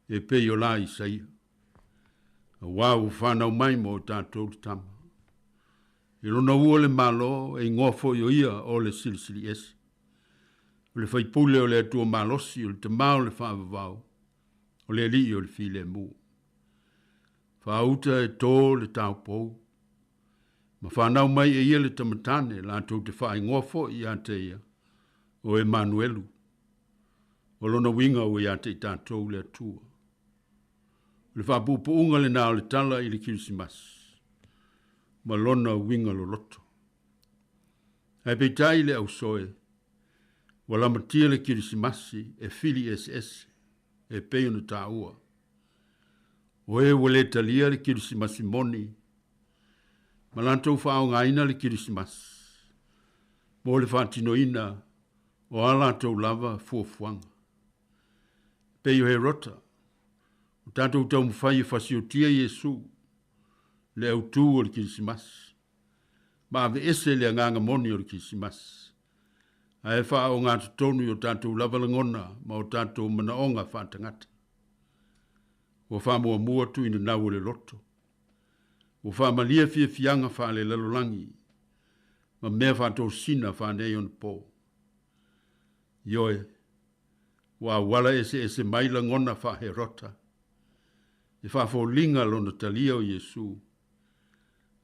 E pe yo la isaia. A wau whanau mai mo tātou le tama. I rona ua le malo e ngofo yo ia o le silisili esi. O le whaipule o le atua malosi o le tamao le whaavavau. O le li o le file mu. Whauta e tō le tau pou. Ma whanau mai e ia le tamatane la tau te whae ngofo i ate ia. O Emanuelu. O lona winga o i ate i tātou le atua. O le whapupu unga le nao le tala i le kirisimas. Ma lona winga lo loto. Ai peitai le au soe. Wala matia le kirisimasi e fili SS. E peo na tā ua. O e wale talia le kirisimasi moni. Ma lantou whao ngaina le kirisimasi. Mo le whatino ina. O ala tau lava fuafuanga. Peo he rota. O tātou tau mwhai e whasiotia Yesu. Le au tū o le kirisimasi. Ma ave ese le anganga moni o le kirisimasi. A e wha o ngā tutonu o tātou lavalangona ma o tātou manaonga whātangata. O wha mua tu ina nau le loto. O wha malia fianga wha le lalolangi. Ma mea whātou sina wha nei on po. Ioe. Wa wala ese maila ngona wha he rota. E wha fo linga lona talia o Yesu.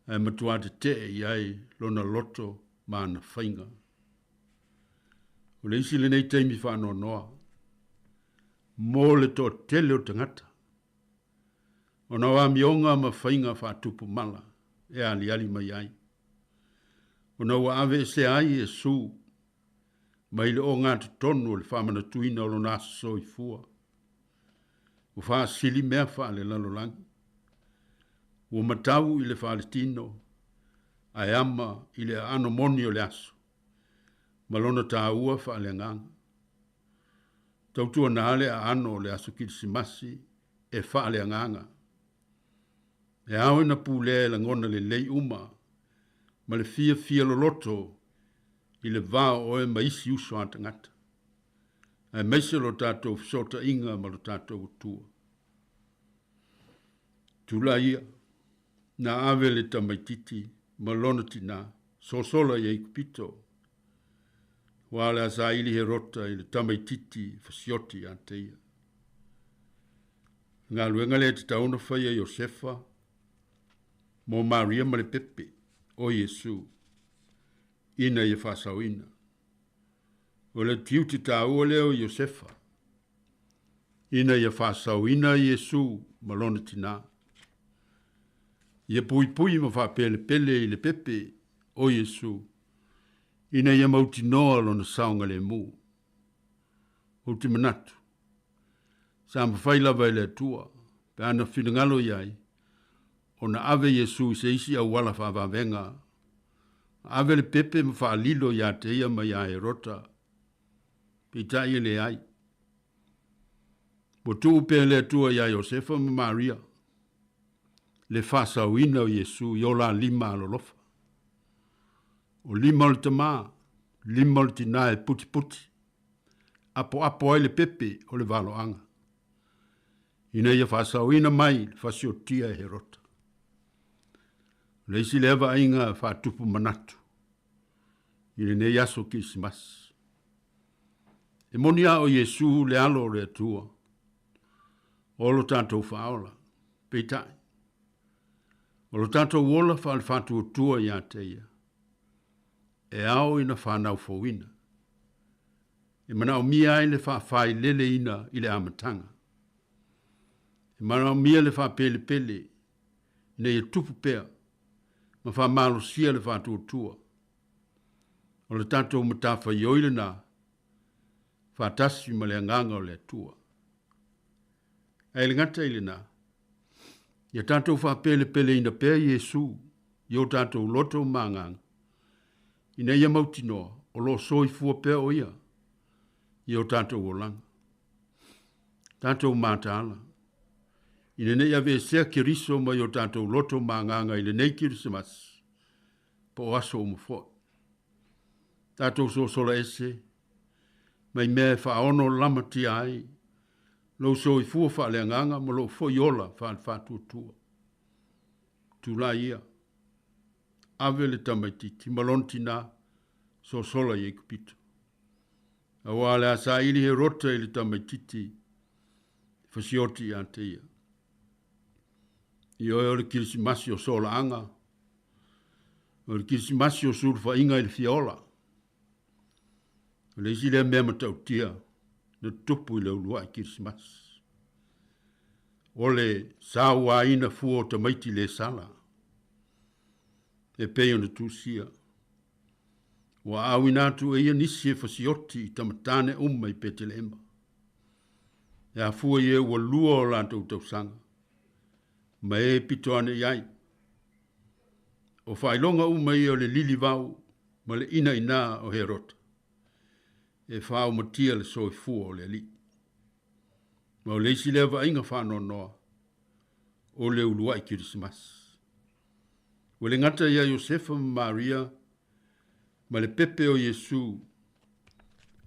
E matua te iai lona loto ma na whainga. O le isi le nei teimi whanau noa. Mō le tō tele o tangata. O na wā mionga ma whainga whātupu mala. E ali mai ai. O na wā ave se ai e su. Mai le o ngā tonu o le whamana tuina o lo nasa soi fua. O wha sili mea wha le lalolangi. O matau i le Palestino. Ai ama i le ano moni o le aso. Malona tā ua wha le nganga. Tautua na ale a ano le aso kirisimasi e wha le nganga. E awe na pūlea la ngona le lei uma. Ma le fia loloto i le vao oe maisi uso atangata. E meise lo tātou fisota inga ma lo tātou utua. Tula ia. Na ave le tamaititi ma lona tina. Sosola ia ikupito. Wale asa ili he rota ili tamaititi fasioti anteia. Ngā luenga le te tauna whaia Josefa. Mo Maria ma le pepe o Yesu. Ina ia whasauina. O le tiu te tāua leo Josefa. Ina ia whasauina Yesu malona tina. Ia pui ma wha pele pele i le pepe o Yesu. Ina ia mauti noa lo na saunga le mu. O te manatu. Sa mawhaila vai le tua. Pe ana whingalo iai. O na ave Yesu se isi au wala whawavenga. Ave le pepe ma wha lilo ia te ia ma ia e rota. Pita ia le ai. Po tu pe le tua ia Josefa ma Maria. Le whasa wina o Yesu yola lima alolofa. O lima o le tama, lima o le tina e puti puti. Apo ai le pepe o le valoanga. Ina ia whasa wina mai le whasio tia e herota. Le isi lewa inga whatupu manatu. Ine ne yaso kisimas. E monia o Yesu le alo le atua. Olo tanto whaola. Peitai. Olo tanto wola whatu tua ia teia. E ao ina whanau fawina. E mana o mia ele whawhai lele ina ile amatanga. E mana o mia le whapele pele. Ina ia tupu pea. Ma whamalo sia le whatu tua. Olo tanto matafa yoile na. Whatasi ma le anganga o le tua. Aile ngata ile na. Ia tātou whapele pele ina pēr Yesu,io tātou loto māngang. Ina ia mauti noa, o lo soi fua pēr o ia, io tātou o langa. Tātou mātāla. Ina ne ia sea kiriso ma io tātou loto mānganga ile nei kirisamas, po aso o mafo. Tātou so sola ese, mai mea whaono lamati ai, lo so i fua wha leanganga, ma lo fo yola wha tua. Tula ia. Ave le tamaititi, malonti na, so sola i kupito. A wale a sa ili he rota i le tamaititi, fasioti i ante ia. I oe o le kirisimasi o sola anga, o le kirisimasi o surfa inga i le fiola. O le isi le mea matautia, na tupu i le ulua i kirisimas. Ole sa waina fuo tamaiti le sala. E peo na tusia. Wa awinatu e ia nisi e fasioti i tamatane umma i petele emba. E a fuo ye ua lua o lanta utausanga. Ma e pitoane iai. O whailonga umma i o le lili vau, ma le ina o herota. E whao matia le soi fua o le li. Ma o leisi lewa inga whano noa. O le ulua i kirisimas. O le ngata ia Josefa Maria. Ma le pepe o Yesu.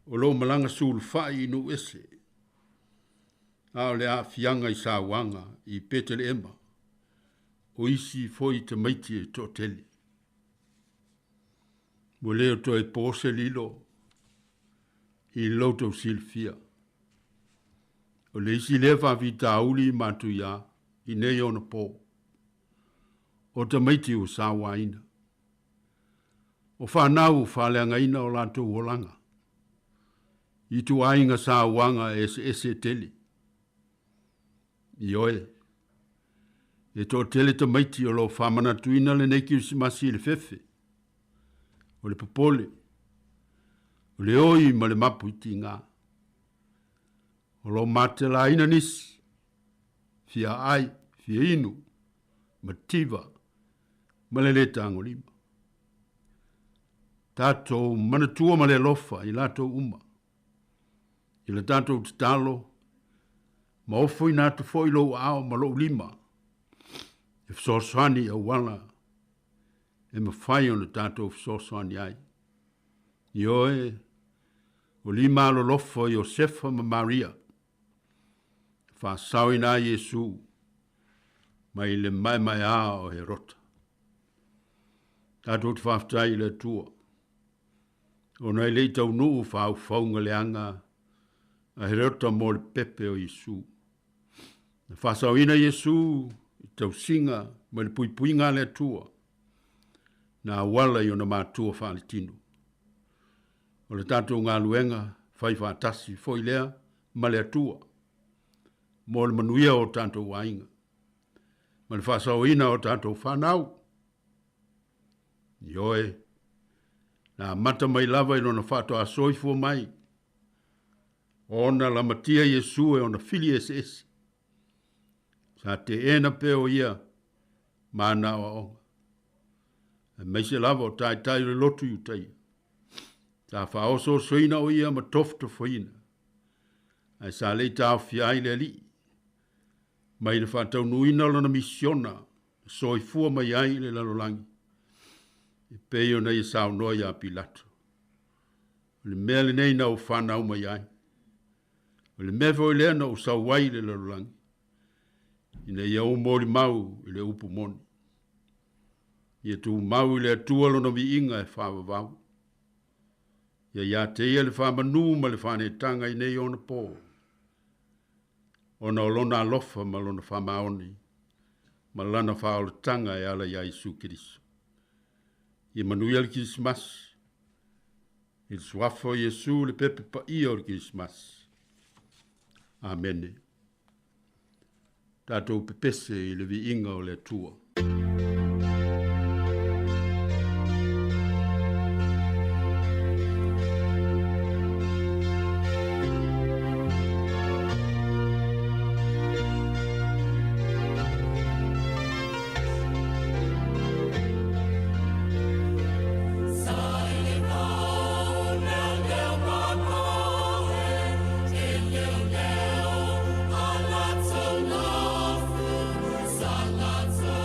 O lo malanga sul fai inu ese. A o le a fianga i sawanga i petele ema. O isi foi te maiti e to tele. Mo leo to e pose lilo. I loto silfia. O le isi lewa vita auli matu ya, i nei ona po. O ta maiti o sawa ina. O whanau whaleanga ina o lanto wolanga. I tu ainga sawanga ese tele. I oe. E to tele ta maiti o lo whamana tuina le neki usimasi le fefe. O le popole. O le oi ma le mapu iti ngā. O lo mate la ina nisi. Fia ai, fia inu, ma tiva, ma le leta angolima. Tātou manatua ma le lofa i lato uma. I le tātou titalo, ma ofo i nātu fo i lo ao ma lo lima. E fsoswani a wala, e ma whai o le tātou fsoswani ai. Ioe, o lima lo lofo Josefa ma Maria. Fa sawina Yesu, mai le mai a o herota. Tātou te whaftai le tua. O nei le tau nuu whau whaunga leanga, a herota mo le pepe o Yesu. Fa sawina Yesu, i tau singa, ma le puipuinga le tua. Na wala i o na mātua whaalitinu. O le tātou ngā luenga, whai whātasi, fo i lea, ma le atua. Mo le manuia o tātou wainga. ma le whasauina o tātou whanau. Ioe, nā mata mai lava ino na whato a soifua mai. Ona la matia Yesu e ona fili SS. Sa te ena peo ia, mana o onga. E meise lava o tai le lotu yu tai. Sa whaoso soina o ia ma tofto foina. Ai sa lei tau fiai le li. Mai le whatau nuina lona misiona, soifua mai ai le lalolangi. E peo na ia sao noa ia Pilato. Le mea le nei na o whanau mai ai. Le mea foi lea na o sau wai le lalolangi. Ina ia o mori mau i le upu moni. Ia tu mau i le atua lona vi inga e whawawau. Ia te ia le whamanu ma le whanetanga i nei ona pō. Ona o lona alofa ma lona whamaoni. Ma lana whaoletanga e ala ia Isu Kiriso. Ia manuia le Kirismas. Il suafo Yesu le pepe pa ia o le Kirismas. Amen. Tātou pepese i le vi inga o le atua. Salazzo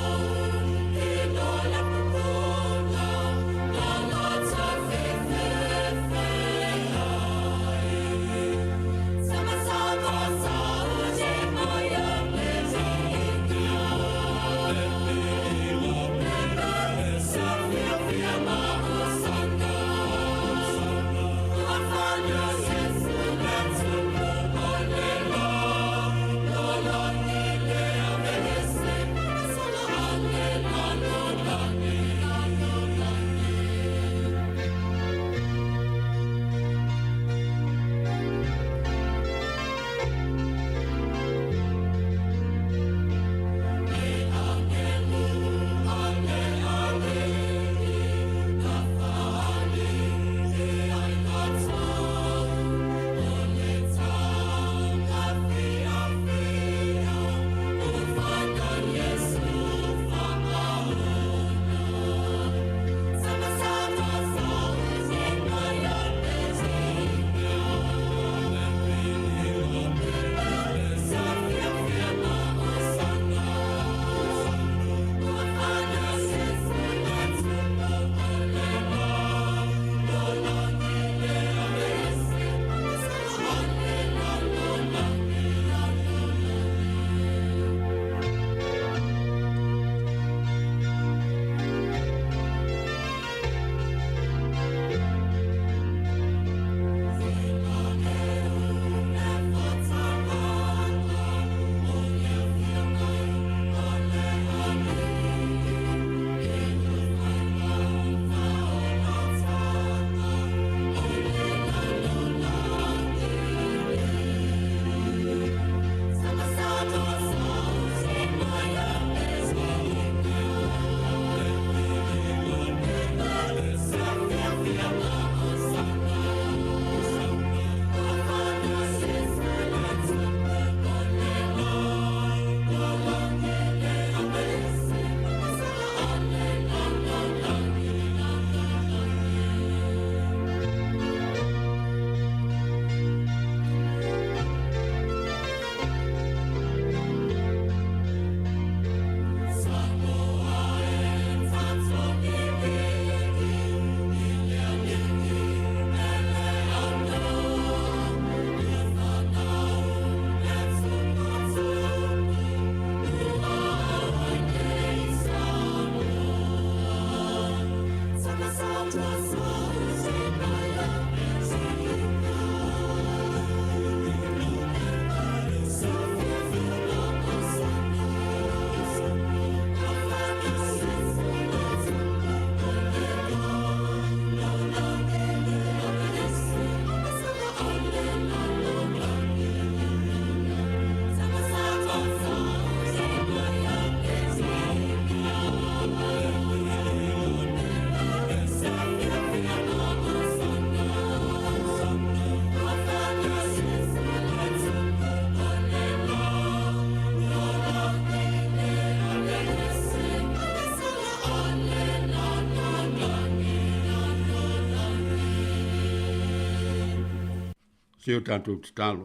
Se o tātou te talo.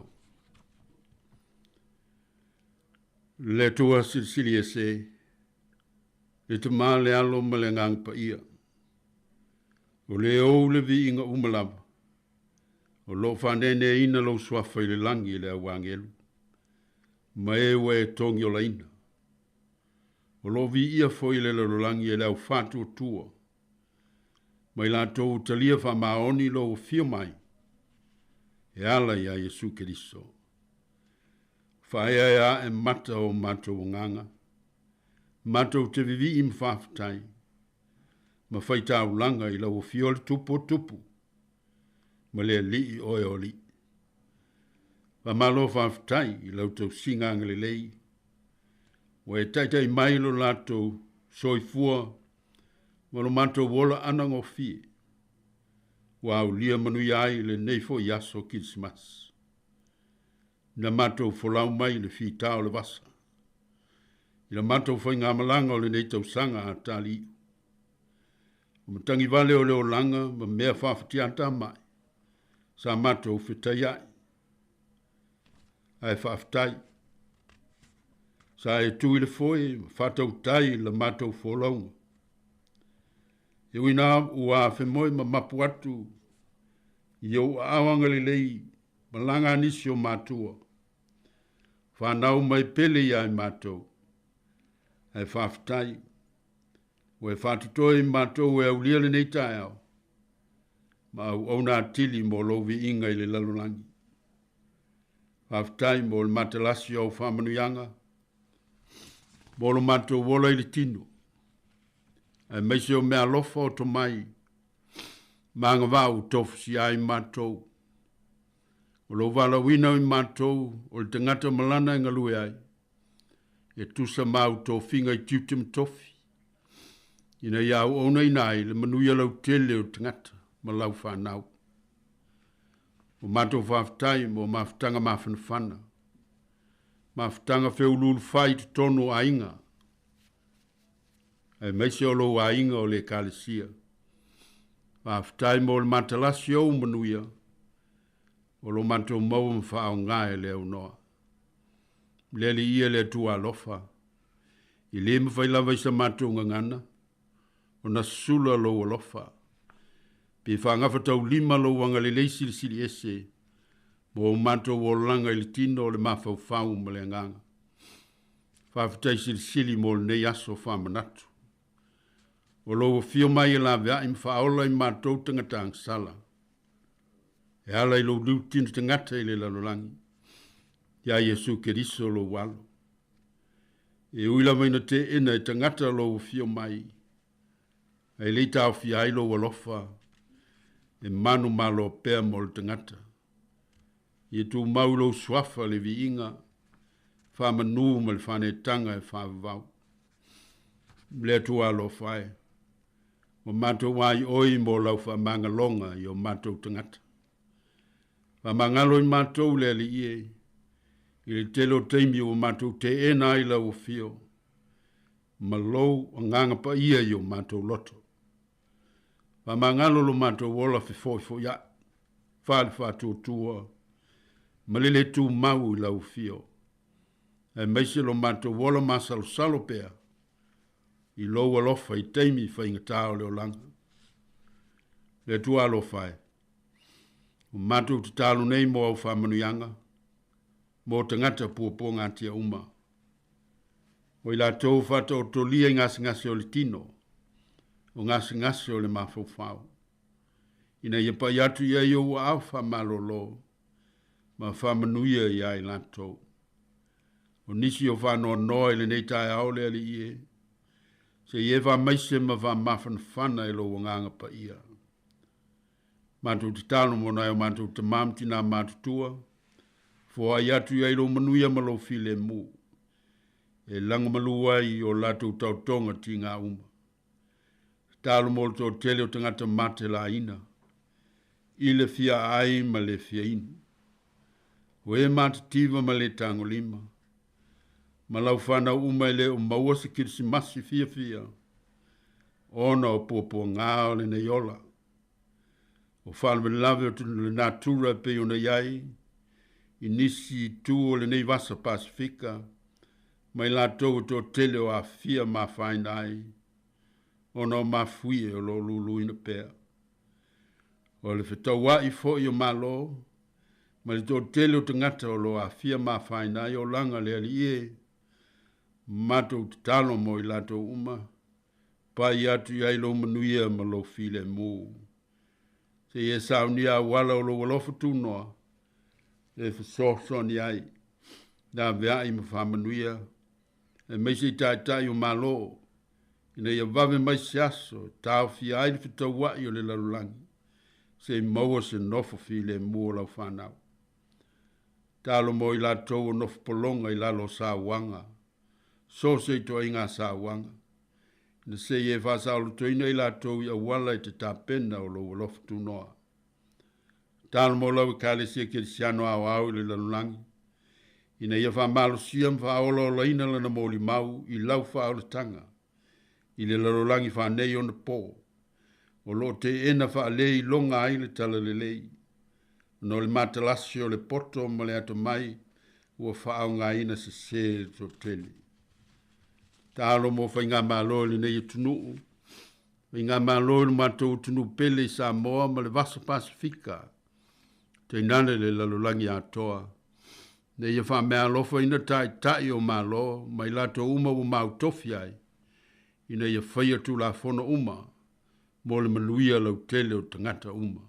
Le tua sili e se, le te maa le alo ma le ngang pa ia. O le ou le vi inga umalama. O lo whanene ina lo swafa i le langi le awangelu. Ma e we tongi o la ina. O lo vi ia foi le lo langi e le au fatu o tua. Ma i la tau talia wha maoni lo o fio mai. E ala ia Yesu Keriso. Whaea ea e mata o matou o nganga. Matou te vivi im whaftai. Ma whaitau langa i lau o fiole tupu tupu. Ma lea li oe o li. Wa malo whaftai i lau tau singanga le lei. Wa e taitai mailo lato soifua. Ma lo matou wola anang o fie. Wa au lia manu iai le neifo yaso Christmas. Na matou folau mai le fitao le vasa. I la matou fai ngā malanga o le nei tau sanga a tali. O matangi vale o leo langa ma mea whawhatianta mai. Sa matou whitai ai. Ai whawhatai. Sa e tui le foi, whatau tai la matou folaunga. E wina ua whemoe ma mapu atu. Iau awanga le lei, malanga nisi o matua. Whanau mai pele ia i matou. Ai whawhatai. Ue whatutoi matou e au lia le nei tae au. Ma au ona atili mo lovi inga i le lalulangi. Whawhatai mo le matalasi au whamanuianga. Mo lo matou wola i le tino. Ai meise o mea lofa o to mai. Manga vau tofu si ai matou. O lo vala wina i matou, o le tangata malana i ngalue ai. E tusa mau tō whinga i tiutim tofi. Ina iau ona i nai, le manuia lau tele o tangata, ma lau whanau. O matou whawhatai, mo mawhtanga mawhanawhana. Mawhtanga whiululu whai tu tono a inga. E meise o lo a inga o le kalesia. Mawhtai mo le matalasi au manuia. O lo matou mau mwhao ngae leo noa. Lele ia le tua lofa. I le mwhai lava isa matou ngangana. O na sula lo lofa. Pe whangafatau lima lo wanga le leisi sili ese. Mo matou o langa i le tino o le mawhau whau ma le nganga. Whawhatai sili mo le nei aso whamanatu. O lo fio mai la vea im whaola i matou tangatang sala. E ala i lo liutino tangata i le lalolangi. Ia Yesu Keriso lo walo. E uila maina te ena i tangata lo fio mai. E leita o fia ai lo walofa. E manu malo pea mo le tangata. I tu mau lo swafa le vi inga. Wha manu ma le whane tanga e wha vau. Lea tua lo whae. O matou wai oi mo lau wha mangalonga i o matou tangata. Wha mangalo i matou le ali ie. I le telo teimi o matou te ena i lau fio. Ma lou o nganga pa ia i o matou loto. Wha mangalo lo matou wola fo ya. Whale whatu tua. Ma lele tu mau i lau fio. E meise lo matou wola masalo salo pea. I loa lofa i teimi whainga tāo leo langa. Le tua lo whai. O matou te tālu nei mo au whamanuianga. Mo tangata puapo ngātia uma. O i la tau whata o tolia i ngasi o le tino. O ngasi o le mawhau. Ina ia pa iatu ia i o au whamalolo. Ma whamanuia i ai la tau. O nisi o whanoa noa i le nei tae au le ali ie. Se ie wha maise ma wha mawhan whana e lo wanganga pa ia. Mātou te tāno mona e o mātou te mamti nā mātou tua. Fua i atu i lo manuia ma lo file mu. E langa malua i o latou tautonga ti ngā uma. Tālo mo to tele o tangata mate la ina. I le fia ai ma le fia inu. O e mātativa ma le tango lima. Ma lau whanau uma le o maua se Kirsimasi fia. Ona o popo ngāo le nei ola. O whaale lawe o tunu le natura pe o na iai, i nisi tu o le nei vasa Pasifika, mai lātou tō tele o a fia ma whainai, o no ma fui o lo lulu ina pēr. O le whetau i fo i o malo, ma le tō tele o tangata o lo a fia ma whainai o langa le ali e, matou te talo mo i lātou uma, pai atu i ailo manuia ma lo file mū. Se e saunia wala o lo walofa tūnoa, e whasoso ni ai, nā vea i ma whamanuia, e meisi tai o malo, ina ia vave mai se aso, tau fia ai whita wai o le lalulangi, se maua se nofo file mua lau whanau. Talo mo i lātou o nofo polonga i lalo sa wanga, so se to inga sa wanga. Na se e whasa alu toina i lātou i awala i te tāpena o lo walofa tūnoa. Talo mo lau i kāle sia ki siano au au i le lalulangi, ina ia whamalo siam whaolo o laina lana mōli mau i lau whaole tanga, i le lalulangi whanei o na pō, o lo te ena whaalei longa ai le tala le lei, no le matalasi o le poto ma le ato mai, ua whaau ngā ina se se to tele. Tālo mo whainga mālo le nei tunuu, whainga mālo le mātou tunu pele i Samoa ma le vasa Pasifika, te nane le lalulangi atoa, ne ia wha mea lofa ina tai o mālo, mai lato uma o mau tofi ai, ina ia whaia tu la fono uma, mo le manuia lau tele o tangata uma.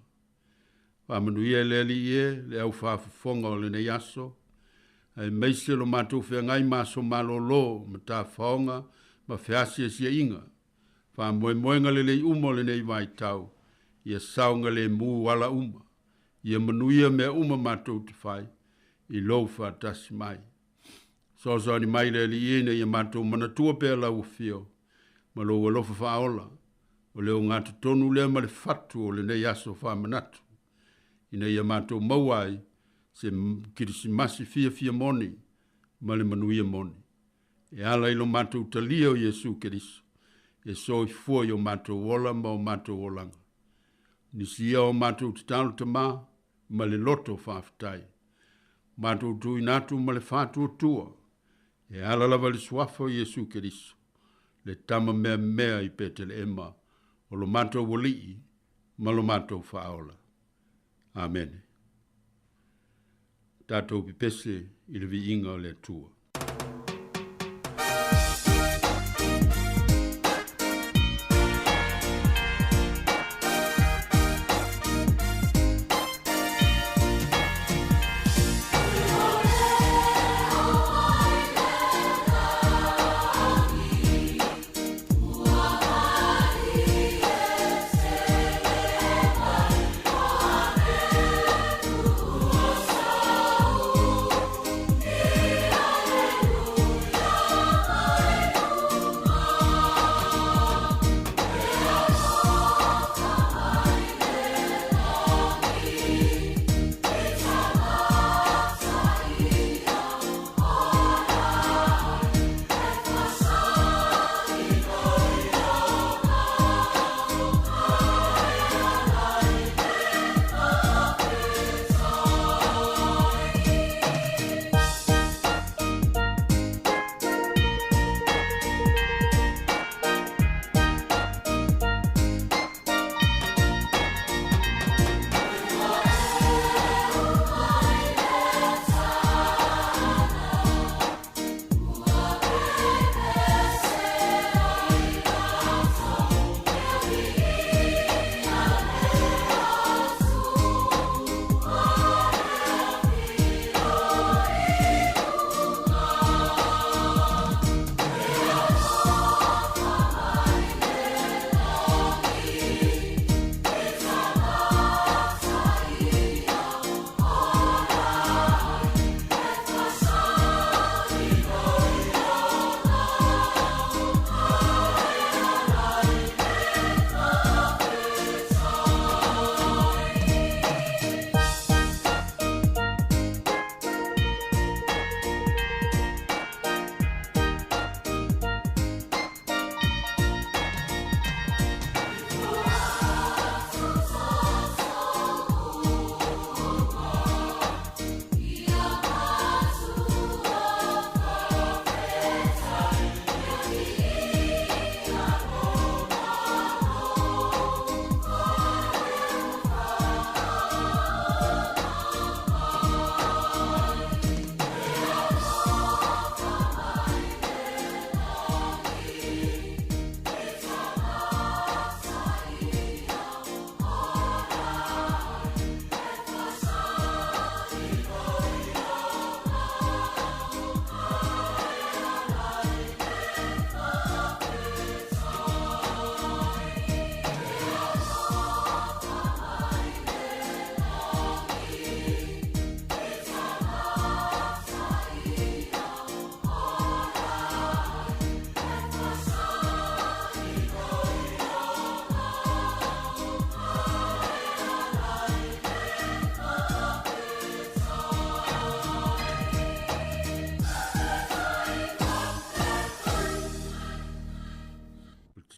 Wha manuia le ali le au whaafufonga o le nei aso, ai meise lo mātou whea ngai maso mālo lo, ma tā whaonga, ma whiasia sia inga, wha moenga le lei uma le nei vai tau, ia saunga le mū wala uma, ia manuia mea uma mātou te whai, i lou whaatasi mai. So ni mai le li ene ia mātou manatua pēr lau whio, ma lo walofa whaola, o leo ngātu tonu lea ma le whatu o le nei aso whamanatu. Ina ia mātou mauai, se kirisimasi fia moni, ma le manuia moni. E ala ilo mātou talia o Yesu Kiriso, e so i fua i o mātou wola ma o mātou wolanga. Nisia o mātou titalo tamā, ma le loto whaafitai. Mātou tui nātu ma le whātua tua, e ala lava le suafa o Yesu Kiriso, le tama mea i petele ema, o lo mātou walii, ma lo mātou whaola. Amen. Tātou pipese i le vi inga o le tua. Oh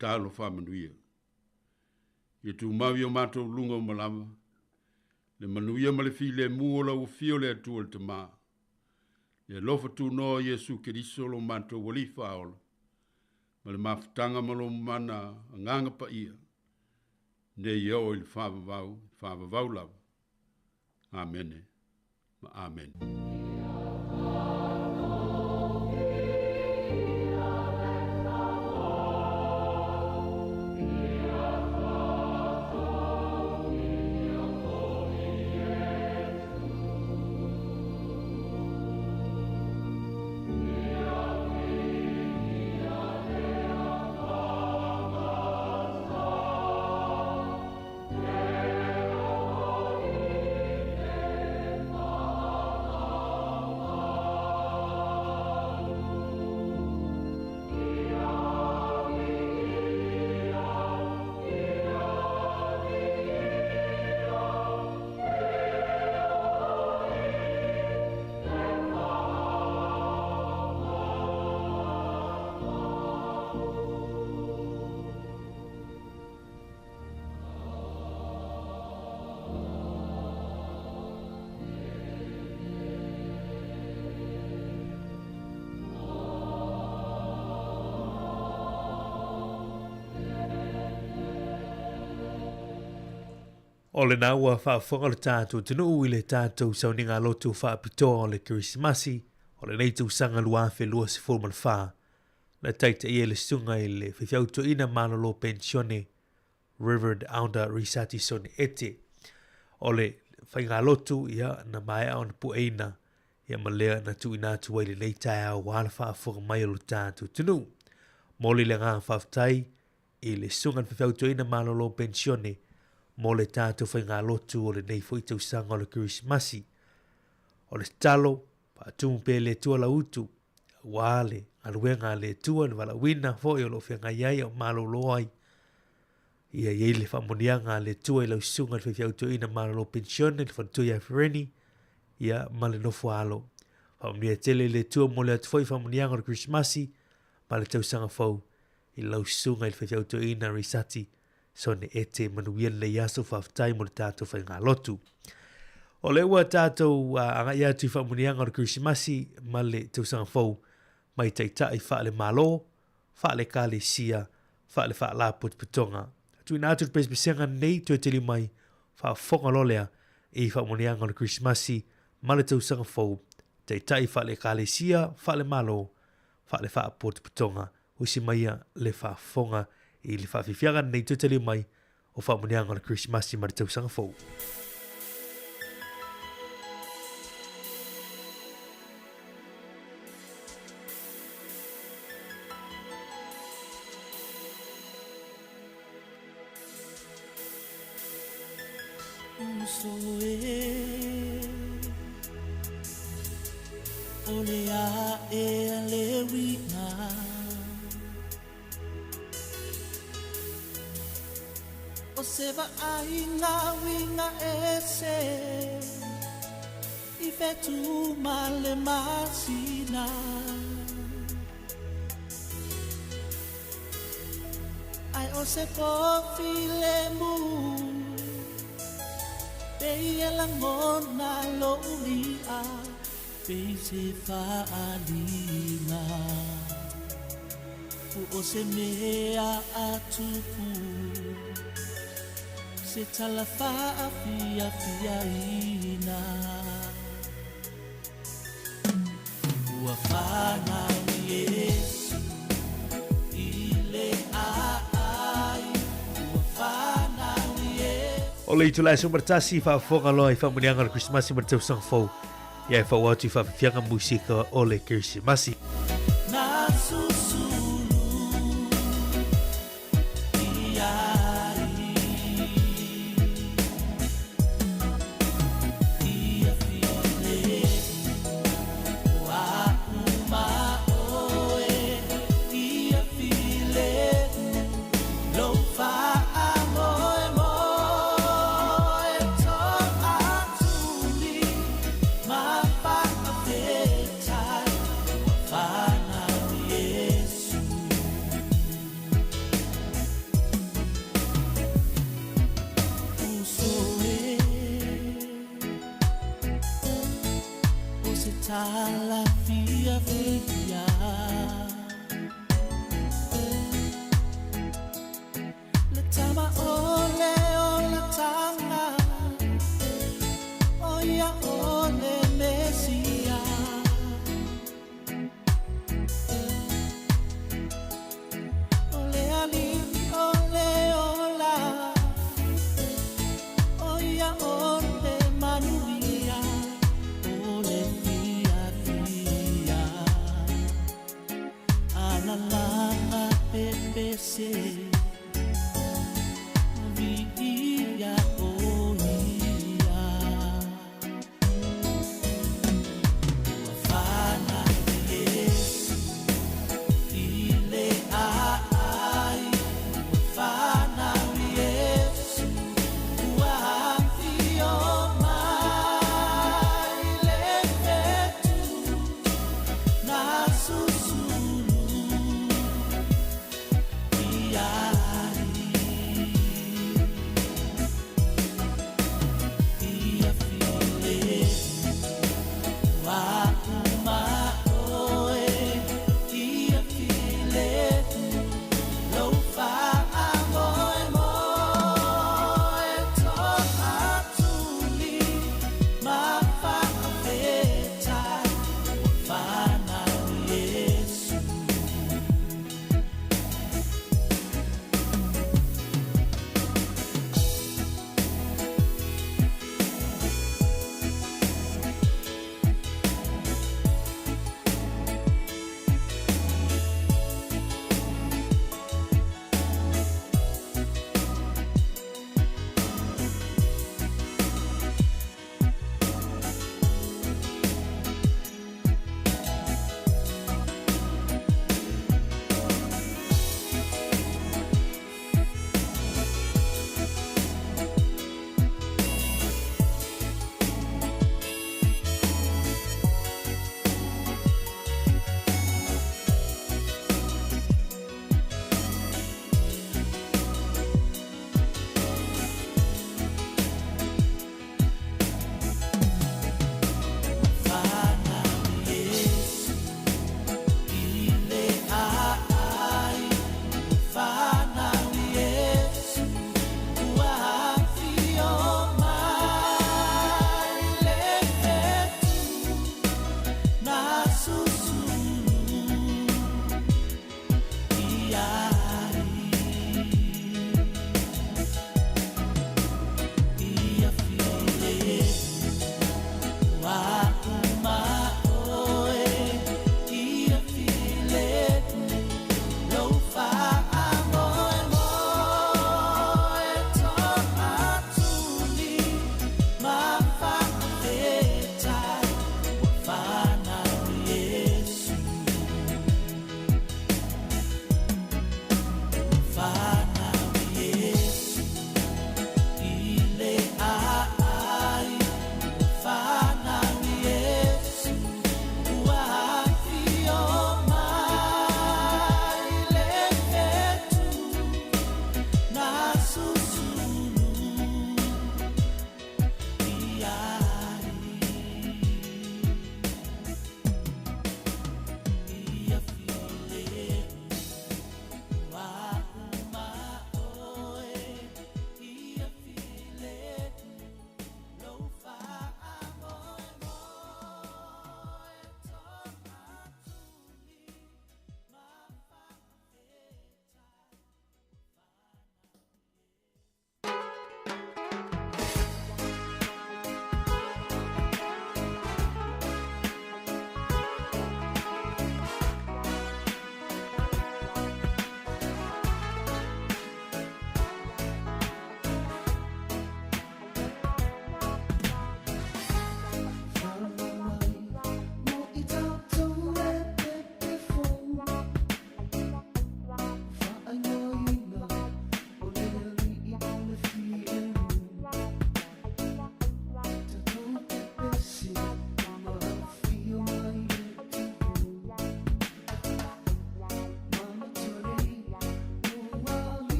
talo whamanuia. Ia tu mawi o mātou lunga o malama. Le manuia ma le fi le muola o fio le atua le tamaa. Le lofa tu no Yesu Keriso lo mātou walifa aola. Ma le mafutanga ma lo mana nganga pa ia. Ne ia o il whavavau lava. Amene. Ma amen. O le nā ua whaafonga le tātou tunu i le tātou sauninga lotu whaapitoa o le Kirismasi, o le nei sanga luafe lua se fulman wha, na taita ia le sunga i le whiwhiauto ina manolo pensione, Reverend Aunda Risati Sone Ete, o le whainga lotu ia na mai au na pueina, ia malea na tu inatu wai le nei tai au wala whaafonga mai o le tātou tunu. Moli le ngā whaftai i le sunga whiwhiauto ina manolo pensione, mo le tātou whai ngā lotu o le nei fwoi tau sanga o le Kirismasi. O le talo, pa tumu pe le tua la utu, wale, aluenga le tua ni wala wina fwoi o lo whianga iai o malo loai. Ia iei le whamonianga le tua i lau sunga le whiawto ina malo lo pensione le whantu ia whireni, ia male nofu alo. Whamonia tele le tua mo le atu fwoi whamonianga o le Kirismasi, ma le tau sanga fwoi i lau sunga i le whiawto ina Risati, Sone Ete manuia le yaso whaftai mo le tātou whai ngā lotu. O le ua tātou anga ia tui whamunianga o le Kirismasi ma le tausanga fau mai taitai wha le malo, wha le kāle sia, wha le wha la putonga. Tui nātu le presbisenga nei tui tili mai wha whonga lolea i whamunianga o le Kirismasi ma le tausanga fau taitai wha le kāle sia, wha le malo, wha le wha putonga. Usi maia le wha whonga i le whawhiwhianga nei tutali mai o whamunianga na Kirismasi ma le tausanga fau. Olea e le wina o se va ainga winga ese I fetu male masina ai o se kofi le mu Pei la ngona lo ulia Pei se fa alina o se mea atupu Se tala faa fia ina Ua whana ni Yesu Ile ai Ua whana ni Yesu O le itu lai sumartasi whaafonga loa I whamunianga o Kirismasi ma le tausanga fau Ia I whauatu I whawhianga musika o le Kirismasi Na susulu Fana, yeah. te tala fia fia le tama ole o la tanga o ya ole mesia ole ali ole ola o ya ole manuia ole fia fia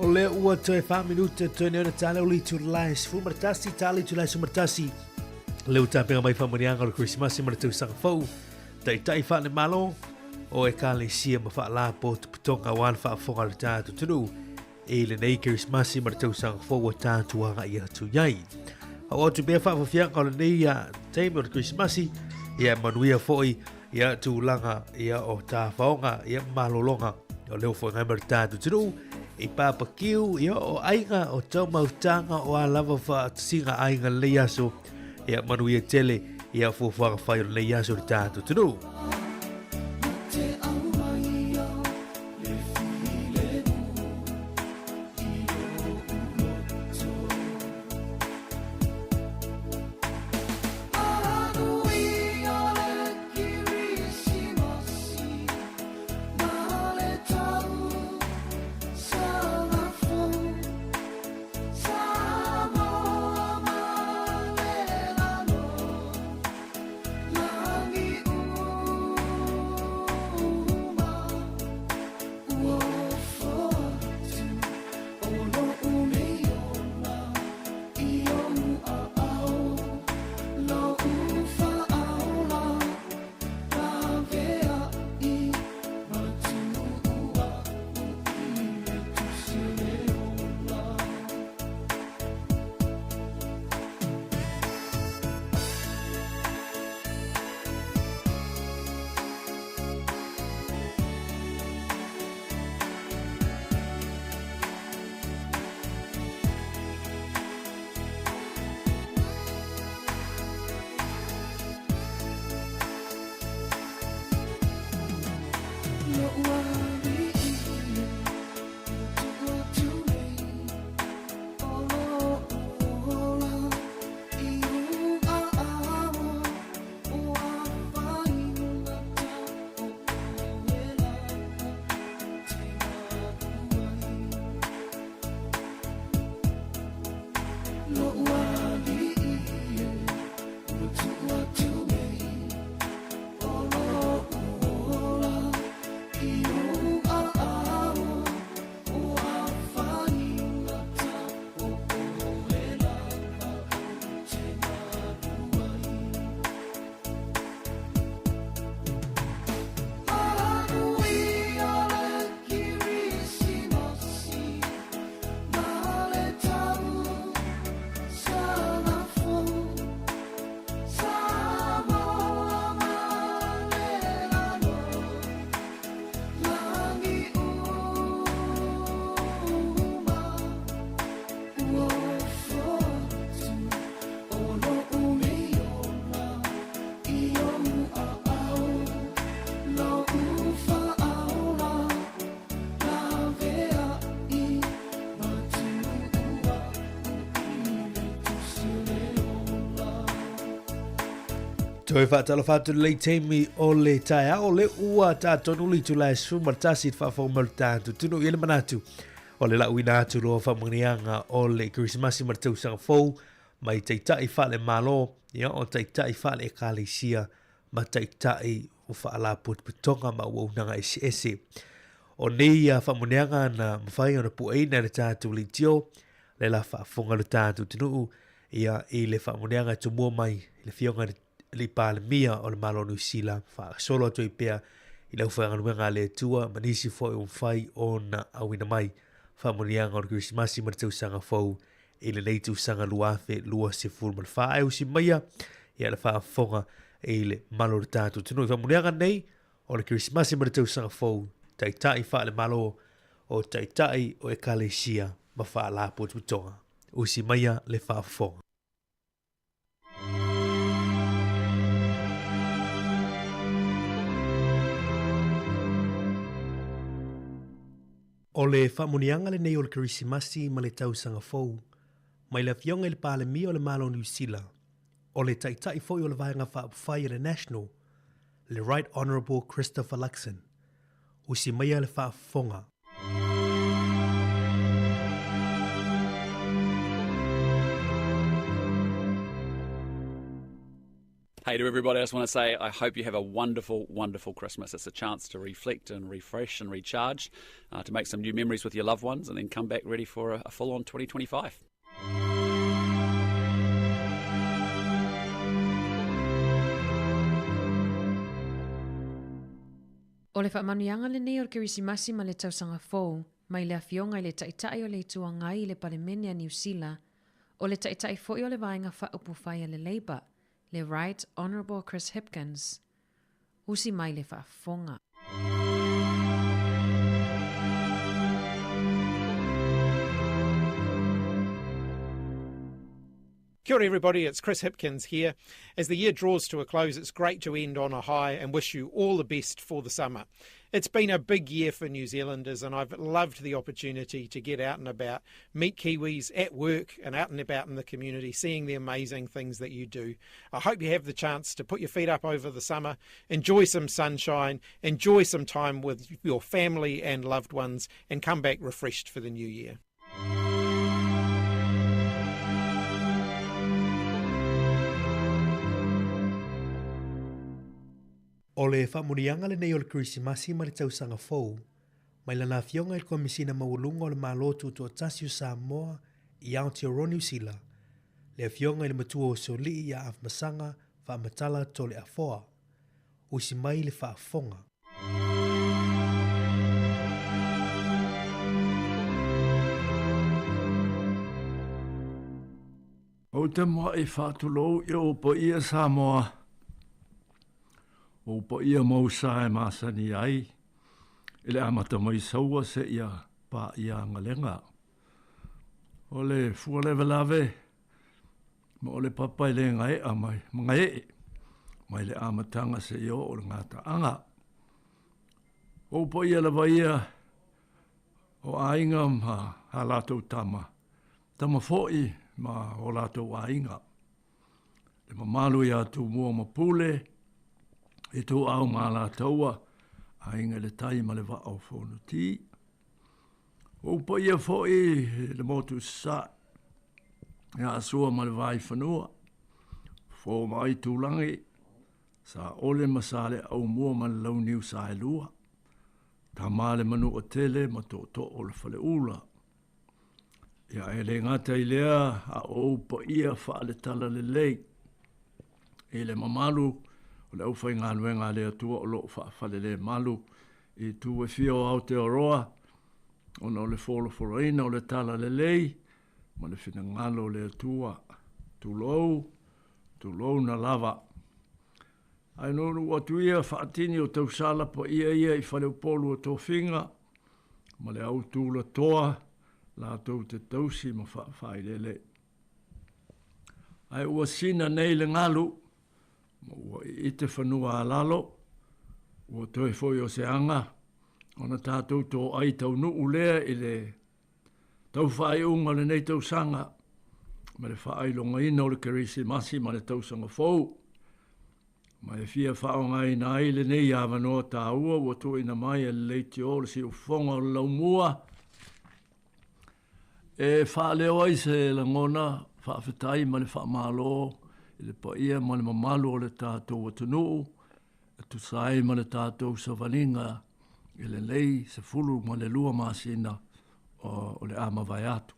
o le ua toe 5 minuta toe neona tale o litu lai sifu maratasi tale tu lai sumaratasi le utapenga mai whamanianga o Christmas i maratau sanga fau tai whane malo o e kale sia ma wha la po tu putonga wan wha whonga le tātu tunu e le nei Christmas i maratau sanga fau o tātu anga i atu iai o tu bea wha whawhianga o le nei a teime o Christmas i a manuia foi i a tu langa i a o tā whaonga i a malolonga o leo whangai maratatu tunu i papa kiu i o ainga o tau mautanga o a lava wha singa ainga le aso i a manuia tele i a fuwhanga whai o le aso le tātu tunu. Toi whaatala whātu lei teimi o le tae o le ua tātonu li tu lai su martasi whawhau maru tātu tunu i le manatu o le lau ina atu roa whamanianga o le Christmasi martau sanga fau mai teitai whale malo ia o teitai whale e kāle sia ma teitai o whaala putonga ma uaunanga ese o nei a whamanianga na mawhai o na pueina le tātu li tio le la whaafonga le tātu tunu ia i le whamanianga tu mua mai le fionga li pale mia o le malo New Zealand fa solo to ipea i lau whaanga nuenga le tua manisi fo i whai o na awina mai fa monianga o le Christmasi martau sanga fau i le neitu sanga luafe lua se fulman fa e usi maia i ala wha fonga i le malo le tātu tunu i fa monianga nei o le Christmasi martau sanga fau taitai fa le malo o taitai o e kalesia ma fa la putonga usi maia le fa fonga. O le whamonianga le nei o le Kirisimasi ma le tausanga fau, mai le fionga i le pāle mi o le malo New Zealand, o le taitai fau i o le vaenga whaapawhai le National, le Right Honourable Christopher Luxon, usi maia le whaafonga. Hey to everybody, I just want to say I hope you have a wonderful, wonderful Christmas. It's a chance to reflect and refresh and recharge, to make some new memories with your loved ones and then come back ready for a full-on 2025. O le whaamanuianga le nei o le Kirisimasi ma le tausanga fōu, mai le awhionga i le taitai o le itua ngai i le palemene a New Zealand, o le taitai fōi o le vaenga whaupu whai a le Labour, le Right Honourable Chris Hipkins. Usi mai le whaafonga. Kia ora everybody, it's Chris Hipkins here. As the year draws to a close, it's great to end on a high and wish you all the best for the summer. It's been a big year for New Zealanders and I've loved the opportunity to get out and about, meet Kiwis at work and out and about in the community, seeing the amazing things that you do. I hope you have the chance to put your feet up over the summer, enjoy some sunshine, enjoy some time with your family and loved ones and come back refreshed for the new year. O le whamurianga le nei o le Kirisimasi ma le tausanga fōu, mai lana fionga i le komisina maulunga o le malotu to Tasio Samoa i Aotearoa New Zealand, le fionga i le matua o soli i a afmasanga whaamatala to le afoa, usi mai le whaafonga. O te moa i whaatulou i o po ia Samoa. O po ia mausa e masani ai, ele amata mai saua se ia pa ia ngalenga. O le fua lewe lave, ma o le papai le ngai a mai, ngai mai le amatanga se io o le ngata anga. O po ia lewa ia, o ainga ma ha latou tama, tama foi ma o latou ainga. Le mamalu ia tu mua mapule, e tō au ngā la taua, a inga le tai ma le wa au whono ti. O pa ia fōi le motu sa, e a sua ma le vai whanua, fō mai tūlangi, sa ole masale au mua ma le launiu sa e lua, ta ma le manu o tele ma tō tō o le whale ula. Ia e le ngata i lea, a o pa ia wha le tala le lei, e le mamalu, o le aufai ngā nuenga lea tua o lo whaafale le malu i tu e fio Aotearoa o na o le folo foroina o le tala le lei ma le whina ngalo lea tua tu lou na lava ai nonu atu ia whaatini o tau sala po ia i whale upolu o tō whinga ma le au tūla toa la tau te tausi ma whaafai lele ai ua sina nei le ngalu ua i te whanua alalo, ua toi foi o se anga, ona tātou tō ai tau nuu lea i le tau whae unga le nei tau sanga, ma le whae longa ina o le Kirisimasi ma le tau sanga fōu. Ma e fia whaonga ina ai le nei awanoa tā ua, ua tō ina mai e leiti o le si ufonga o laumua. E wha leo ai se langona, whaafetai ma le whaamalo, i le pa ia ma le mamalu o le tātou atunuu, e tu sai ma le tātou savalinga, i le lei se fulu ma le lua masina o le ama vai atu.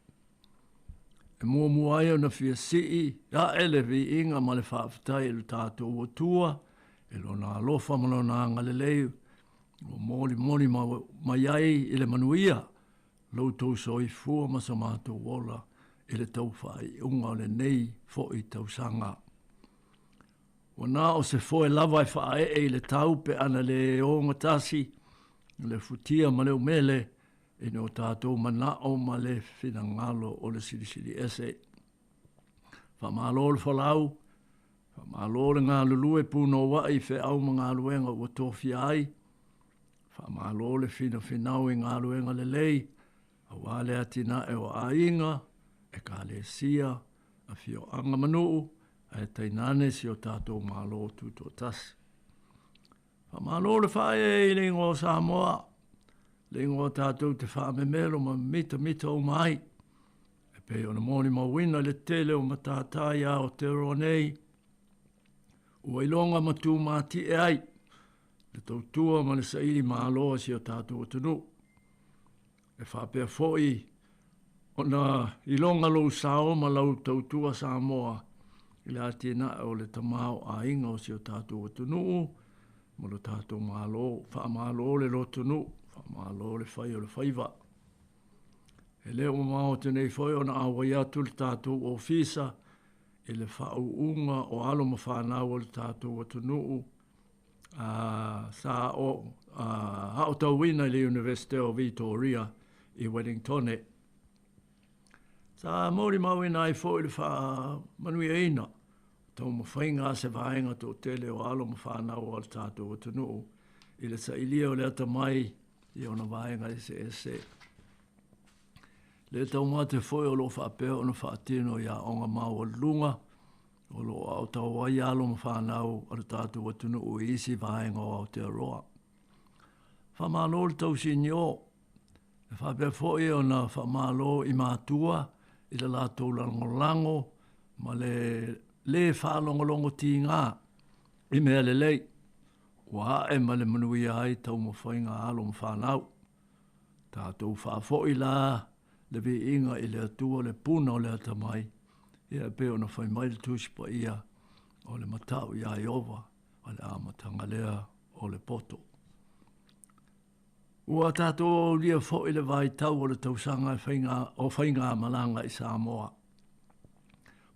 E mua ai o na fia sii, a ele vi inga ma le whaafetai i le tātou atua, e lo na alofa ma lo na anga le lei, o mori ma iai i le manuia, lau tau soi fua ma sa mātou wola, i le tau whai unga o le nei fo i tau sanga. O nā o se foe lawai whae e le tau pe ana le o ngatasi, le futia ma le umele, e no tātou mana o ma le whina ngalo o le sirisiri ese. Whamalo le whalau, whamalo le ngā lulue puno wai whe au ma ngā luenga ua tōwhi ai, whamalo le whina i ngā luenga le lei, a wale atina e o ainga, e ka le sia, a fio anga manuu, e tainane si o tātou mālo tūtō tasi. Wha mālo le whae e ringo Samoa, ringo tātou te wha me mero ma mita o mai. E pe o na mōni ma wina le tele o matātai a o te roa nei. Ua ilonga matu mati e ai. Le tautua ma le saili maaloa si o tātou atunu. E whapea foi o na ilonga lou sao ma lau tautua Samoa. I le atina o le tamao a inga o si o tātou atunu. Ma lo tātou maalo, wha maalo le lo tunu. Wha maalo le whai o le whaiva. E leo mao tenei whai o na awai atu le tātou ofisa. E le whau unga o alo ma whanau o le tātou atunu. Sa o hao tauina i le University of Victoria i Wellington. Sa mauri mawina i fo i le wha manui eina. Tau ma whainga se vaenga tō tele o alo ma whanau o le tātou atunu. I le sa ilia o le ata mai i ona vaenga i se ese. Le tau mate foi o lo whapea o na whaatino ia onga mau o lunga. O lo au tau wai alo ma whanau o le tātou atunu o isi vaenga o Aotearoa. Whamalo le tau sinio. E whapea foi o na whamalo i mātua i le lātou langolango ma le whalongolongo ti ngā i mea le lei. Wa e ma le manui ai tau ma whainga alo ma whanau. Tātou whafoi la le vi inga i le atua le puna o le atamai. Ia peo na whai mai le tuspa ia o le matau ia Iova o le amatanga lea o le poto. Ua tātou lia fōi le vai tau o le tausanga o whainga malanga i Samoa.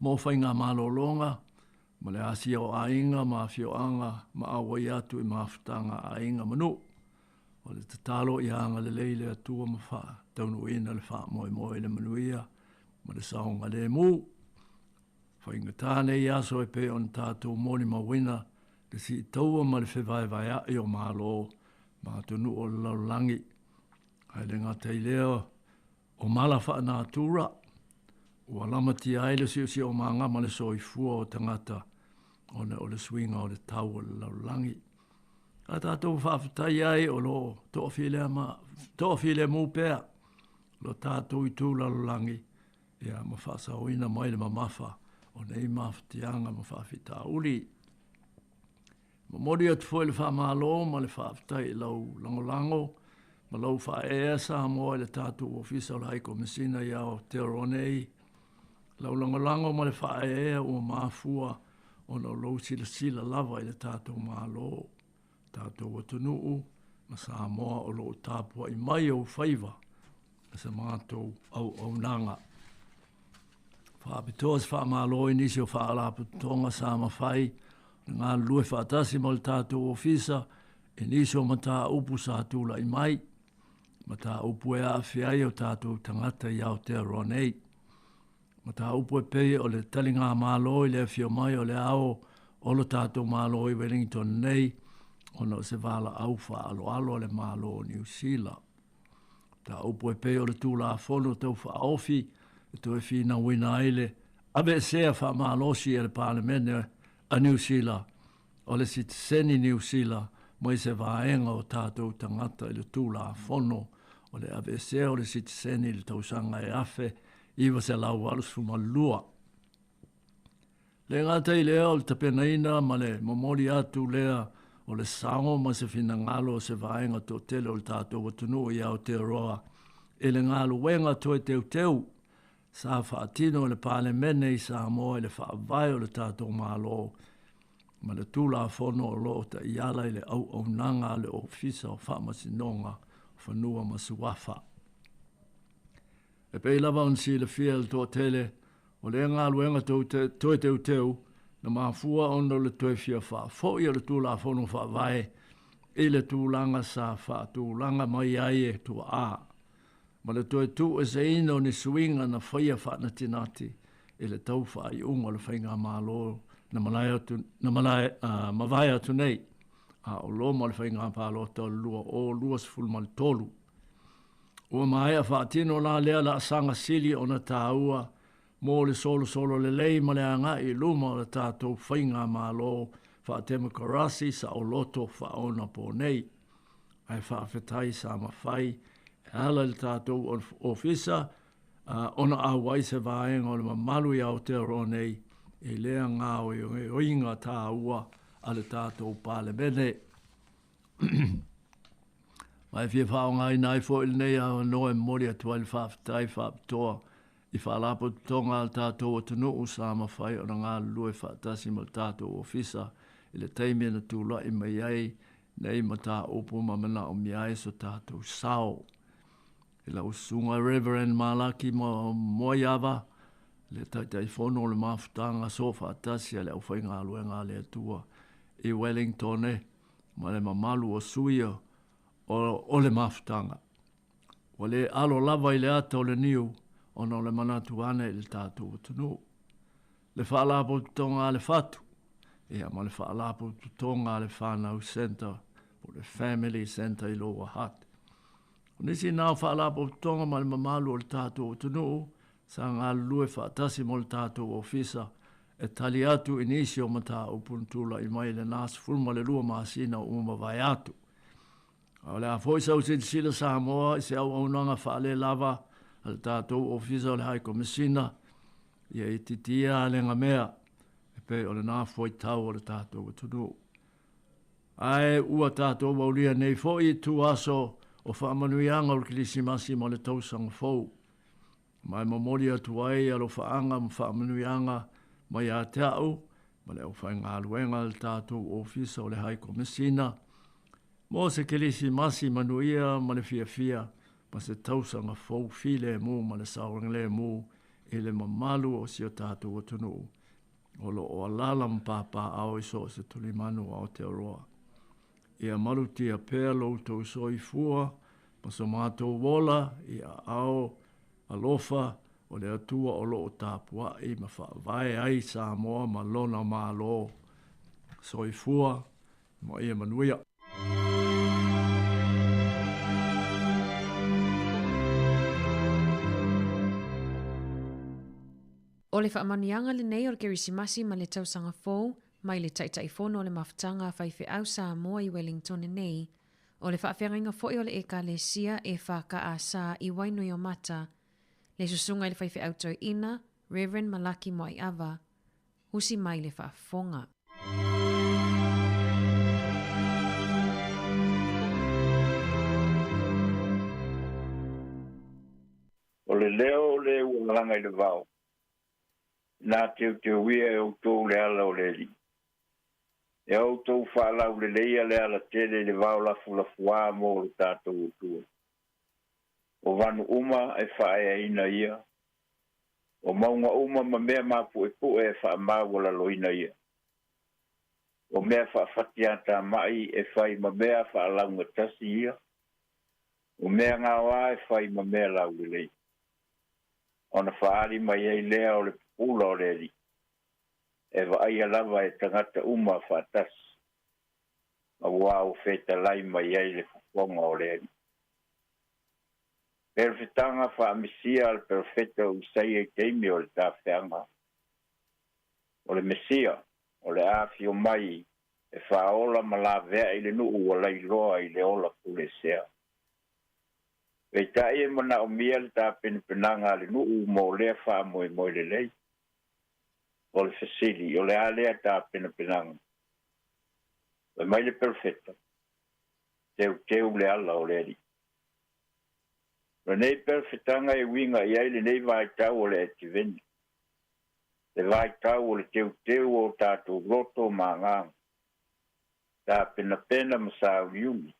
Mō whainga malolonga, ma le asia o ainga, ma fioanga, ma awai atu i mawhutanga ainga manu. O le tatalo i anga le leile atua ma wha, taunu ina le wha moe moe le manuia, ma le saonga le mū. Whainga tāne i aso e pe on tātou moni mawina, le si taua ma le whewai vai a i o mālo, ma tunu o laulangi. Hai le ngātai leo o mala wha nātura, ua lamati aile si o maanga ma le soifua o tangata, o le swinga o le tau o le laulangi. A tātou whawhatai ai o lo to'awhile mū pēr, lo tātou i tū laulangi, ia ma whasa oina mai le mamafa, o nei mawhatianga ma whawhita uri. Ma mori atu fwoi le whamalo ma le whawhatai lau langolango, ma lau whaea Samoa le tātou ofisa o le haiko mesina ia o Teoronei, lau langolango ma le whaea o mafua o na lau sila lava i le tātou malo, tātou atunuu, ma Samoa o lo tāpua i mai au whaiva, e sa mātou au nanga. Whaapitoas whaamalo i nisi o whaalaputonga sa mawhai, ngā lue whaatasi mo le tātou ofisa, e nisi o mata upu sa tūla i mai, mata upu e awhiai o tātou tangata i Aotearoa. Mata upu e pei o le talinga malo i le whio mai o le ao o lo tātou malo i Wellington nei, ona o se wala au alo le malo o New Zealand. Ta upu e pei o le tūla whono tau whaofi, e tu e whina wina aile, abe sea wha malosi e le parlemene a New Zealand, o le sitiseni New Zealand, mai se vaenga o tātou tangata i le tūla whono, o le abe sea o le sitiseni le tausanga e afe, iwa se lau alus fumalua. Le ngata i lea o le tapenaina ma le momori atu lea o le sao ma se fina ngalo o se vaenga to tele o le tātou watunu i Aotearoa. E le ngalo wenga to e teu, sa whaatino o le parlemene i Samoa i le whaavai o le tātou malo, ma le tūla whono o loo ta iala i le au nanga le ofisa o whaamasinonga o whanua masuafa. E pei lava on si le fia le tō tele, o le ngā luenga toi teu, na mafua ono le toi fia wha, fo ia le tūla whono wha vai, e le tūlanga sa wha, tūlanga mai ai e tua a. Ma le toi tū e se ino ni suinga na whaia wha na tinati, e le tau wha i unga le whainga mālo, na mawai atu nei, a o lo ma le whainga pālo tau lua, o lua sifulu ma le tolu. Ua maia whaatino la lea la sanga sili o na tāua, mō le solo le lei ma le anga i luma o le tātou whainga mālo, whaatema karasi sa o loto whaona pō nei. Ai whaafetai sa mawhai, e ala le tātou ofisa, ona awai se vaenga o le mamalu i Aotearoa nei, e lea ngā o inga tāua, a le tātou pāle mene. Mai fia whaonga i nai fo il nei a noe mori atua il whaafitai whaapitoa i whaalapo tonga al tātou o tunu o sāma whai o ngā lue whaatasi ma tātou ofisa i le teimia na tūla i mai ai nei ma tā opu ma mana o miai so tātou sao. I la usunga Reverend Malaki mo iawa le taitai whono le mawhutanga so whaatasi a le au whai ngā lue ngā le atua i Wellington ma le mamalu o suia o le mawhutanga. O le alo lava i le ata o le niu o no le manatu ane i le tātou o tunu. Le whaalapo tonga le whatu. Ia ma le whaalapo tonga le whanau center o le family center i Lower Hutt. O nisi nao whaalapo tonga ma le mamalu o le tātou o tunu sa ngā lue whaatasi mo le tātou ofisa e tali atu inisi o mata o puntula i mai le nāsi fulma le lua maasina o uma vai atu. O le a foi sau sila Samoa i se au aunanga whaale lava al tātou ofisa o le hai komisina ia i titia le ngamea e pe o le nā foi tau o le tātou o tunu. Ai ua tātou waulia nei foi tu aso o whaamanuianga o le kilisimasi mo le tausanga fau. Mai mamori atu ai alo whaanga ma whaamanuianga mai a te au, ma le au whai ngā luenga le tātou ofisa o le hai komisina. Mo se kelisi masi manuia ma le fia ma se tausanga fau file mu ma le saurang le mu e le mamalu o si o tātou o tunu. O lo o alala mpapa au iso se tulimanu au te aroa. Ia maruti a pēr loutou soi fua, ma so mātou wola ia au alofa o le atua o loo tāpua i ma whaavae ai Samoa ma lona mālo soi fua mo ia manuia. O le whaamanianga le nei o le kerisimasi ma le tausanga fōu, mai le taitai fono o le mawhitanga whaiwhi au Samoa i Wellington nei, o le whaawhiangainga fōi o le ekalesia e whaka a sa i wainui o mata, le susunga i le whaiwhi au toi ina, Reverend Malaki Moai Ava, husi mai le whaafonga. O le leo le ualanga i le vau. Nā te uia e o tō le ala o le li. E o tō whaalau le leia le ala tele le vau la fua mo le tātou o tua. O vanu uma e whae ina ia. O maunga uma ma mea mapu e pu e wha maua la loina ia. O mea wha whatiata mai e whai ma mea wha launga tasi ia. O mea ngā wā e whai ma mea lau le lei. O na whaari mai ei lea o le pula o le li. E wa ai alava e tangata uma whaatas. Ma wā o wheta lai mai ei le whakonga o le li. Perfetanga whaamisia al perfeta usai e teimi o le tāwhianga. O le mesia, o le āwhi o mai, e whaola ma la vea i le nuu o lai roa i le ola kule sea. Wei tai e mana o mia le tā penanga le nuu mo lea wha moe moe le lei. O le fasili, o le alea tā penanga. Wei mai le perfeta. Teu le ala o le li. Nei perfetanga e winga i ai le nei vai tau o le etiveni. Le vai tau o le teu o tātou roto māngang. Tā pena masa uiumi.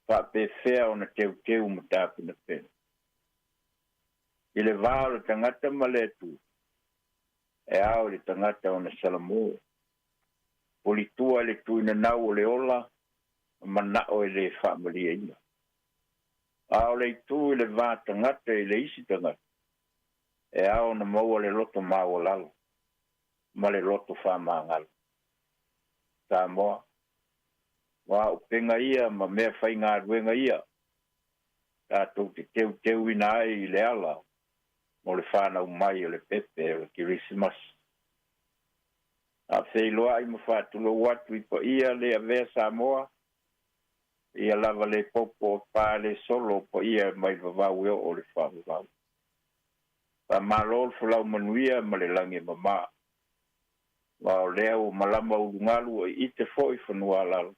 Wha pe whea o na teu ma tā pena. I le vāo le tangata maletu. E ao le tangata o na Salamoa. Politua le tuina nau o le ola. Manao e le whaamalia ina. Ao le tu le va tangata i le isi tangata. E ao na maua le loto maua lalo. Ma le loto whamangalo. Tā moa. Wa upenga ia ma mea whai ngā ruenga ia. Tātou te teu ina ai i le ala. Mo le whanau mai o le pepe o le Kirisimas. A wheiloa i ma whātulo watu i pa ia le avea Samoa. Ia lava le popo pa le solo po ia mai vavau eo o le whāwau. Pa malol fulau manuia ma le langi mama. wa o lea o malama ulungalu i te foi whanua lalo.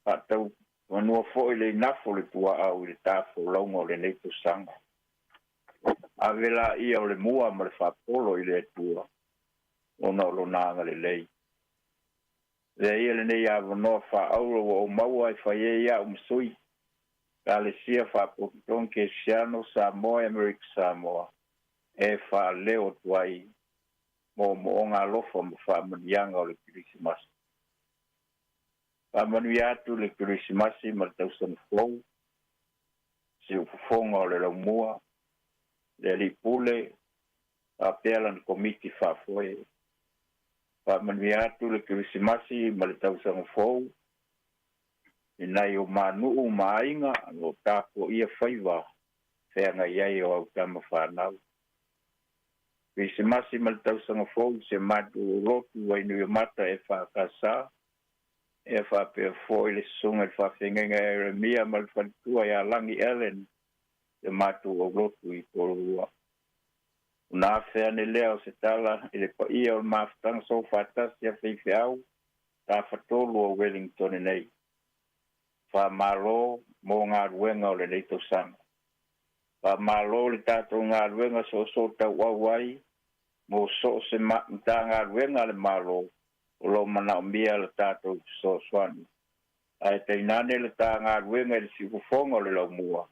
Patau wanua foi le nafo le tua au le tafo launga o le neito sanga. Avela ia o le mua ma le whapolo i le tua. Ona o lo nanga le lei. Le ia le nei awanoa wha aura o maua i whaie ia umsui. Ka le sia whapokiton ke Siano Samoa, America Samoa. E wha leo tuai. Mo ngā lofa mo wha manianga o le Kirisimasi. Wha manu atu le Kirisimasi ma le tausan flau. Si ufufonga o le laumua. Le li pule. A pealan komiti wha foe. Wha manu atu le Kirisimasi ma le tausan flau. Inai o manuu mainga no tako ia whaiva. Whenga iai o au tama whanau. Kirisimasi ma le tausanga fau se matu rotu wai nui mata e whakasa. E whapea foi le sunga le whawhengenga Eremia ma le whalitua ia Langi Ellen. Se matu o rotu i korua. Una wheane leo se tala i le paia o maftanga so whatasi a whiwhiau. Ta whatolu o Wellington nei. Wha malo mo ngā ruenga o le neito sanga. Wha malo le tātou ngā ruenga so tau wawai. Mo so se mta ngā ruenga le malo. O lo mana o mia le tātou so swani. Ai te inane le tā ngā ruenga le sifufonga o le lau mua.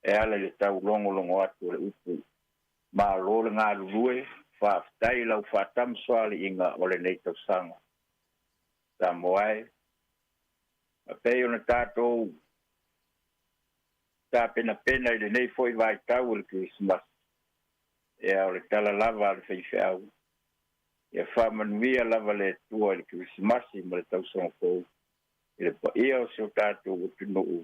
E ale le tau longo atu le upu. Malo le ngā rue. Wha aftai lau whatam swali inga o le neito sanga. Tā moai. A pei ona tātou tā pena i le nei foi vai tau le Christmas. E au le tala lava le whaiwhiau. E whamanuia lava le tua le Christmas ma le tausanga kou. E le pa ia o seo tātou o tunu.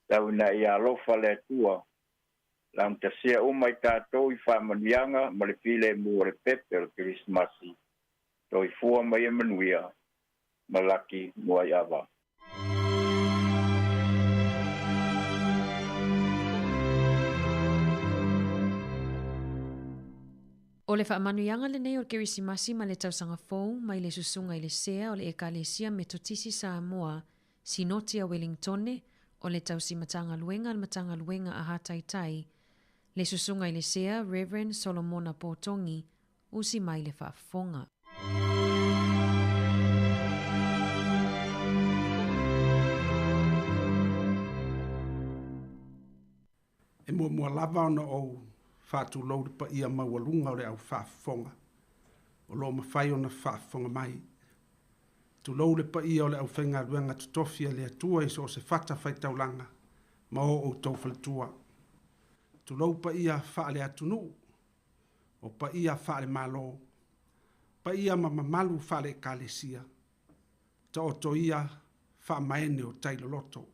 Tau ina i alofa le tua. Lam ta sea umai tātou i whamanuianga ma le pile mua le pepe le Christmas. Toi fua mai e manuia. Malaki mua i awa. O le whaamanuianga le nei o Kirisimasi ma le tausanga fou mai le susunga i le sea o le ekalesia Metotisi Samoa sinoti a Wellingtone o le tausimatanga luenga a Hataitai le susunga i le sea Reverend Solomona Potongi usi mai le whaafonga. E mua lava ona o whātu lau pa ia maualunga o le au whaafonga. O lo mawhai ona whaafonga mai. Tu lau le pa ia o le au whenga ruenga tutofia le atua iso o se whata whaitaulanga. Ma o tau whalitua. Tu lau pa ia whaale atunu. O pa ia whaale malo. Pa ia mamalu whaale kalesia. Ta o to ia whaamaene o tailo loto.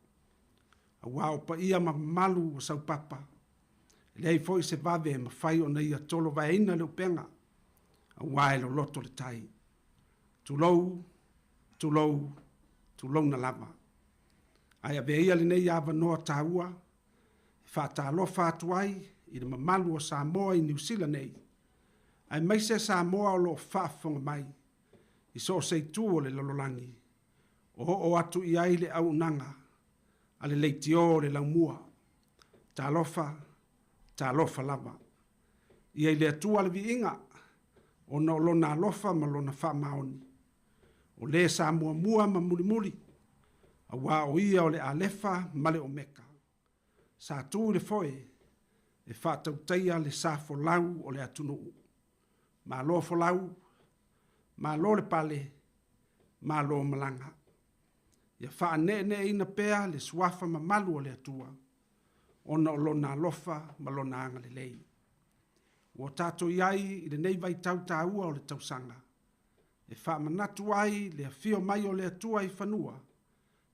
A wao pa ia mamalu o saupapa. Lei foi se vave ma fai ona ia tolo vaina le penga. A wae lo loto le tai. Tu lou na lava. Ai a veia le nei ava noa taua. Fata alofa atuai i le mamalu o Samoa i New Zealand nei. Ai mai se Samoa o lo whaafonga mai. I so se tuo le lololangi. O atu i ai le au nanga. Ale leitio le laumua. Ta alofa lava. Ia le atua le viinga. O na lona alofa ma lona wha maoni. O le sa mua ma muli. A wā o ia o le alefa ma le omeka. Sa tu le foe. E whātau teia le sa fo lau o le atunu. Ma lo fo lau. Ma lo le pale. Ma lo malanga. Ia wha ne ina pea le suafa ma malu o le atua. Ona o lona alofa ma lona anga le lei. O tato iai i le nei vai tau ua o le tausanga. E wha manatu ai le afio mai o le atua i whanua.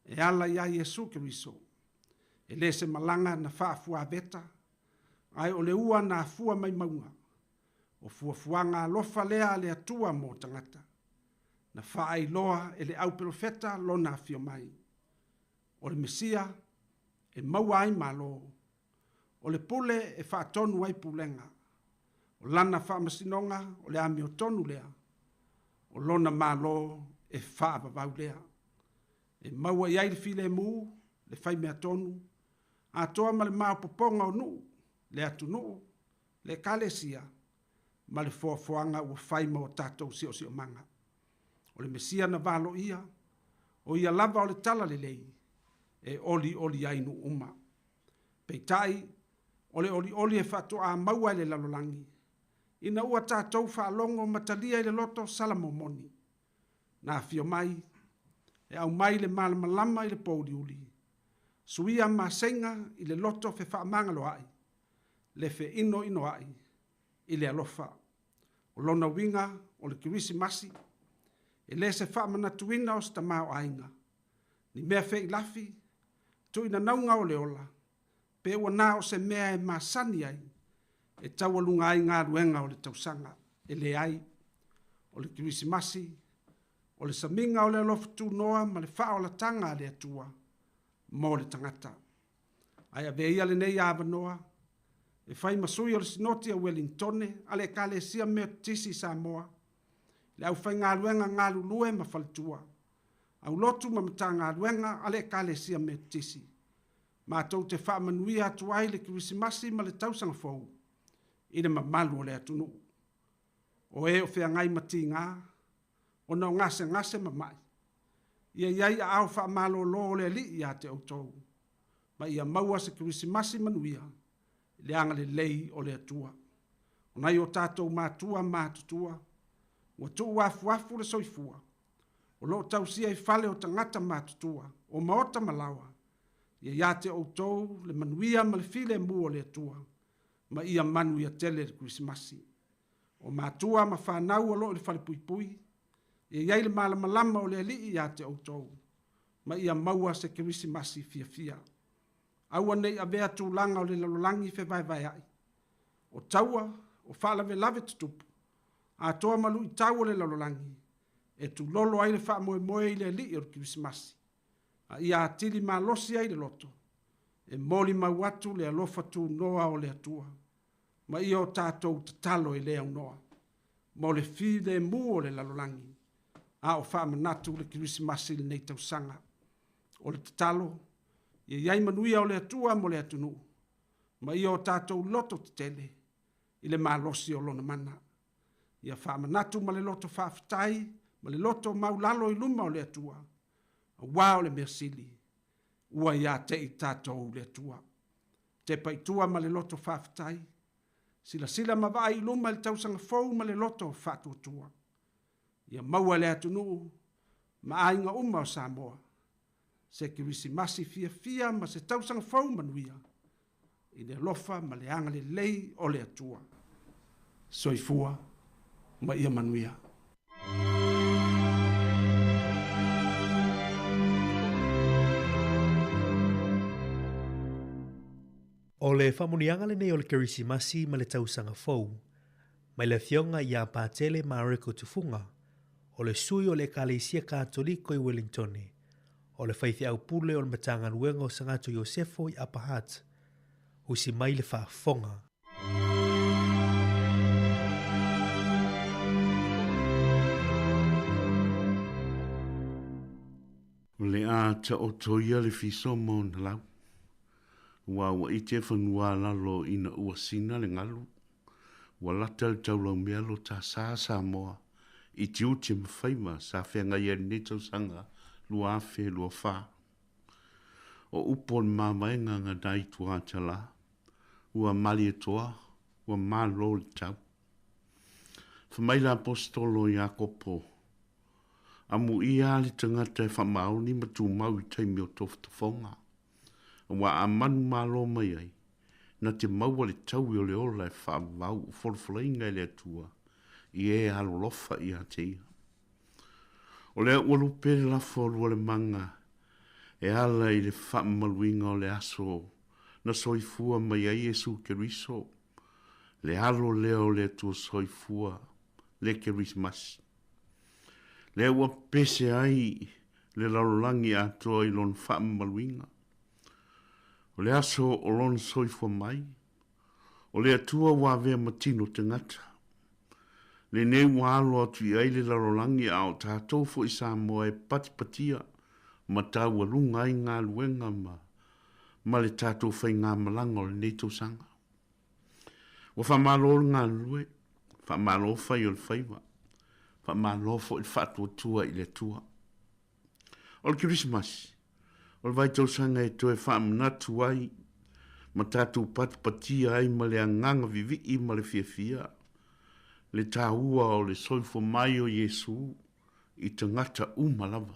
E ala iai Jesu Kiriso. E le se malanga na wha fua veta. Ai o le ua na fua mai maunga. O fuafuanga alofa lea le atua mo tangata. Na wha ai loa e le au profeta lona afio mai. O le Mesia e maua ai malo. O le pule e wha tonu ai pulenga. O lana wha masinonga o le ami o tonu lea. o lona malo e whaapapau lea. E maua iai le file mu, le whai mea tonu, a toa ma le maa poponga o nuu, le atu nuu, le kalesia, ma le foafoanga ua whai ma o tātou si o manga. O le mesia na valo ia, o ia lava o le tala le lei, e oli ainu uma. Peitai, o le oli e whato a maua le lalolangi, ina ua tātou whaalongo matalia i le loto salamomoni. Nā fio mai, e au mai le malamalama i le pōri uli. Suia masenga i le loto fe whaamanga lo ai, le fe ino ai, i le alofa. O lona winga o le kirisi masi, e le se whaamana tuina o sta mao ainga. Ni mea fe i lafi, tu ina naunga o le ola, pe ua nā o se mea e masani ai, e tawalunga ai ngā ruenga o le tausanga, e le ai, o le kirisi masi, o le saminga o le alofa tu noa, ma le wha o la tanga le atua, mo le tangata. Ai a veia le nei ava noa, e whai masui o le sinoti a Wellingtone, ale ka le sia mea tisi Samoa, le au whai ngā ruenga ngā lulue ma whalitua, au lotu ma mata ngā ruenga, ale ka le sia mea tisi. Ma tau te wha manuia atu ai le kirisimasi ma le tausanga fau, i le mamalu o le atunu. O e o whea ngai mati ngā, o nao ngase mamai. Ia iai a au wha malo lo le li i a te autou. Ma ia maua se kirisimasi manuia, le anga le lei o le atua. O nai o tātou mātua mātutua, ua tu wafu le soifua. O lo tausia i fale o tangata mātutua, o maota malawa. Ia te autou le manuia ma le file mua o le atua. Ma ia manu ia tele le kirisimasi. O mātua ma whanau o lo le fale pui pui. Ia iai le malamalama o le ali ia te autou. Ma ia maua se kirisimasi fia. Aua nei avea tūlanga o le lalolangi fe vai ai. O taua, o whalave lave tutupu. A toa malu i tau o le lalolangi. E tu lolo ai le wha moe i le ali o le kirisimasi. A ia atili malosi ai le loto. E moli mauatu le alofa tu noa o le atua. Ma ia o tātou tatalo i lea unoa. Mo le fi le mu o le lalolangi. A o wha manatu le kirisimasi le nei tausanga. O le tatalo, ia iai manuia o le atua mo le atunu. Ma ia o tātou loto tele. I le malosi o lona mana. Ia wha manatu ma le loto whaafitai. Ma le loto maulalo i luma o le atua. Wao le mersili, ua ia te i tātou le atua. Te paitua ma le loto whaafitai, sila ma vai luma le tausanga fau ma le loto whaatuatua. Ia maua le atunu, ma ainga uma o Samoa, se kirisimasi fia ma se tausanga fau manuia, i le lofa ma le anga le lei o le atua. Soifua, ma ia manuia. O le whamunianga le nei o le kirisimasi ma le tausanga fau, mai le fionga i a pātele Mariko Tufunga, o le sui o le kaleisia kātoliko i Wellingtone, o le whaithi au pule o le matanga nuenga o Sangato Iosefo i Apahat, usi mai le whaafonga. Le a ta o toia le fiso mo na lau. Wa I te whanua lalo ina ua sina le ngalu. Wa lata le taulau mea lo ta sa moa. I te uti mawhaima sa whenga ia ne tau sanga lua awhi lua wha. O upon mamaenga ngā dai tua tala. Ua mali e toa, ua malo le tau. Whamaila apostolo i akopo. Amu ia li tangata e whamau ni matu mau I taimi o tofta whonga. Wa a manu malo mai ai, na te maua le tau I o le ola e whaamau wholwhalainga le atua, I e alo lofa I a te ia. O le ulu pere lafo o lua le manga, e ala I le whaamaluinga o le aso, na soifua mai ai Jesu Keriso, le alo leo le atua soifua, le Kerismas. Le ua pese ai, le lalolangi atua I lon whaamaluinga. O le aso o lon soifua mai, o le atua wawea matino te ngata. Le ne walo atu i aile larolangi au tātou fo i Samoa e patipatia ma tau alunga i ngā luenga ma le tātou whai ngā malanga o le neito sanga. Wa whamalo o ngā lue, whamalo whai o le whaiwa, whamalo fo i whātua tua i le tua. O le Christmas, o le vaitau sanga e toe whamanatu ai, ma tātou patipatia ai ma le anganga vivi i ma le fia. Le tāua o le soifo mai o Yesu i tangata umalawa.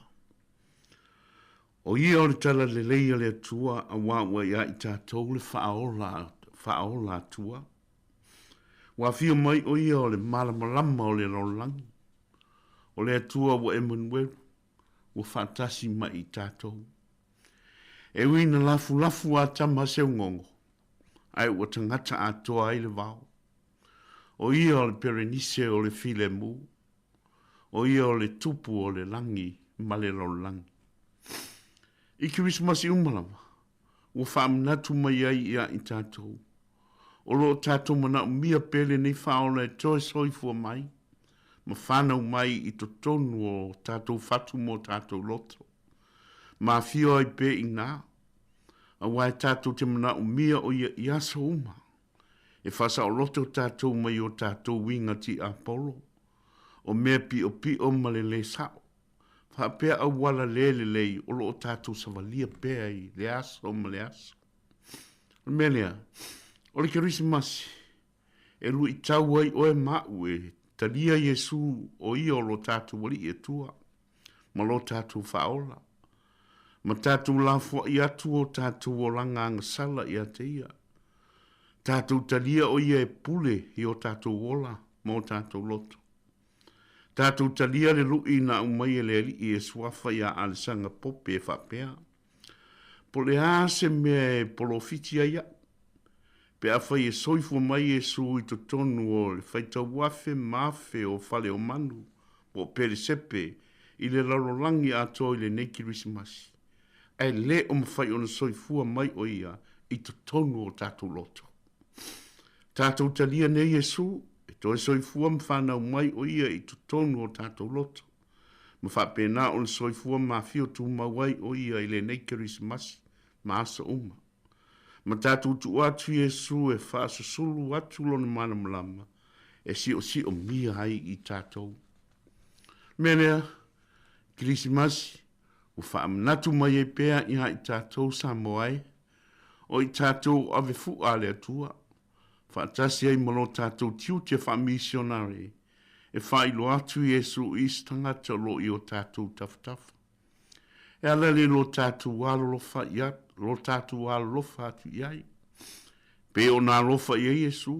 O ia o le tala le leia le atua a wawa ia i tātou le whaola atua. Wa fia mai o ia o le malamalama o le rolangi. O le atua wa Emmanuel, wa whatasi mai i tātou. E wina lafu a tama se ngongo, ai wa tangata atoa i le vau. O ia o le perenise o le file mu, o ia o le tupu o le langi ma le rolangi. I Christmas i umalawa, ua whaamanatu mai ai ia i tātou. O lo tātou mana umia pele nei whaola e toi soifua mai, ma whanau mai i to tonu o tātou whatu mo tātou loto. Ma fio ai pe i ngā, a wai tātou te mana umia o ia i aso uma. E whasa o loto tātou mai o tātou winga ti Apollo, o mea pi o male le sao. Whapea au wala lele lei o lo tātou savalia pea i le aso o male aso. O melea, o le Christmas, e lu i tau ai o e mau e talia Yesu o ia o lo tātou wali e tua, ma lo tātou whaola. Ma tātou lafua i atu o tātou o langa angasala i ateia. Tātou talia o ia e pule i o tātou wola ma o tātou loto. Tātou talia le lui na umai e le li i e swafa ia alisanga pope e whapea. Po le ase mea e polofiti ia. Pe a whai e soifo mai e su i to tonu o le whaita wafe mafe o fale o manu o pere sepe i le larolangi a toi le nei Christmas. E le o mawhai o na soifua mai o ia i to tonu o tātou loto. Tātou talia ne Yesu, e toi soifua mwhanau mai o ia i tutonu o tātou loto. Mwhapena o le soifua mawhio tu mawai o ia i le nei Christmas, maasa uma. Ma tātou tu atu Yesu e whaasusulu atu lona mana malama, e si o mia hai i tātou. Menea, Christmas, u whaamanatu mai e pēa i hai tātou Samoai, o i tātou ave fu ale atua. Whaatasi ai malo tātou tiu te wha-missionary, e whailo atu Yesu istanga te lo i o tātou tafutafa. E alele lo tātou walo lofa iat, lo tātou walo lofa atu iai. Pe o nā lofa i Yesu,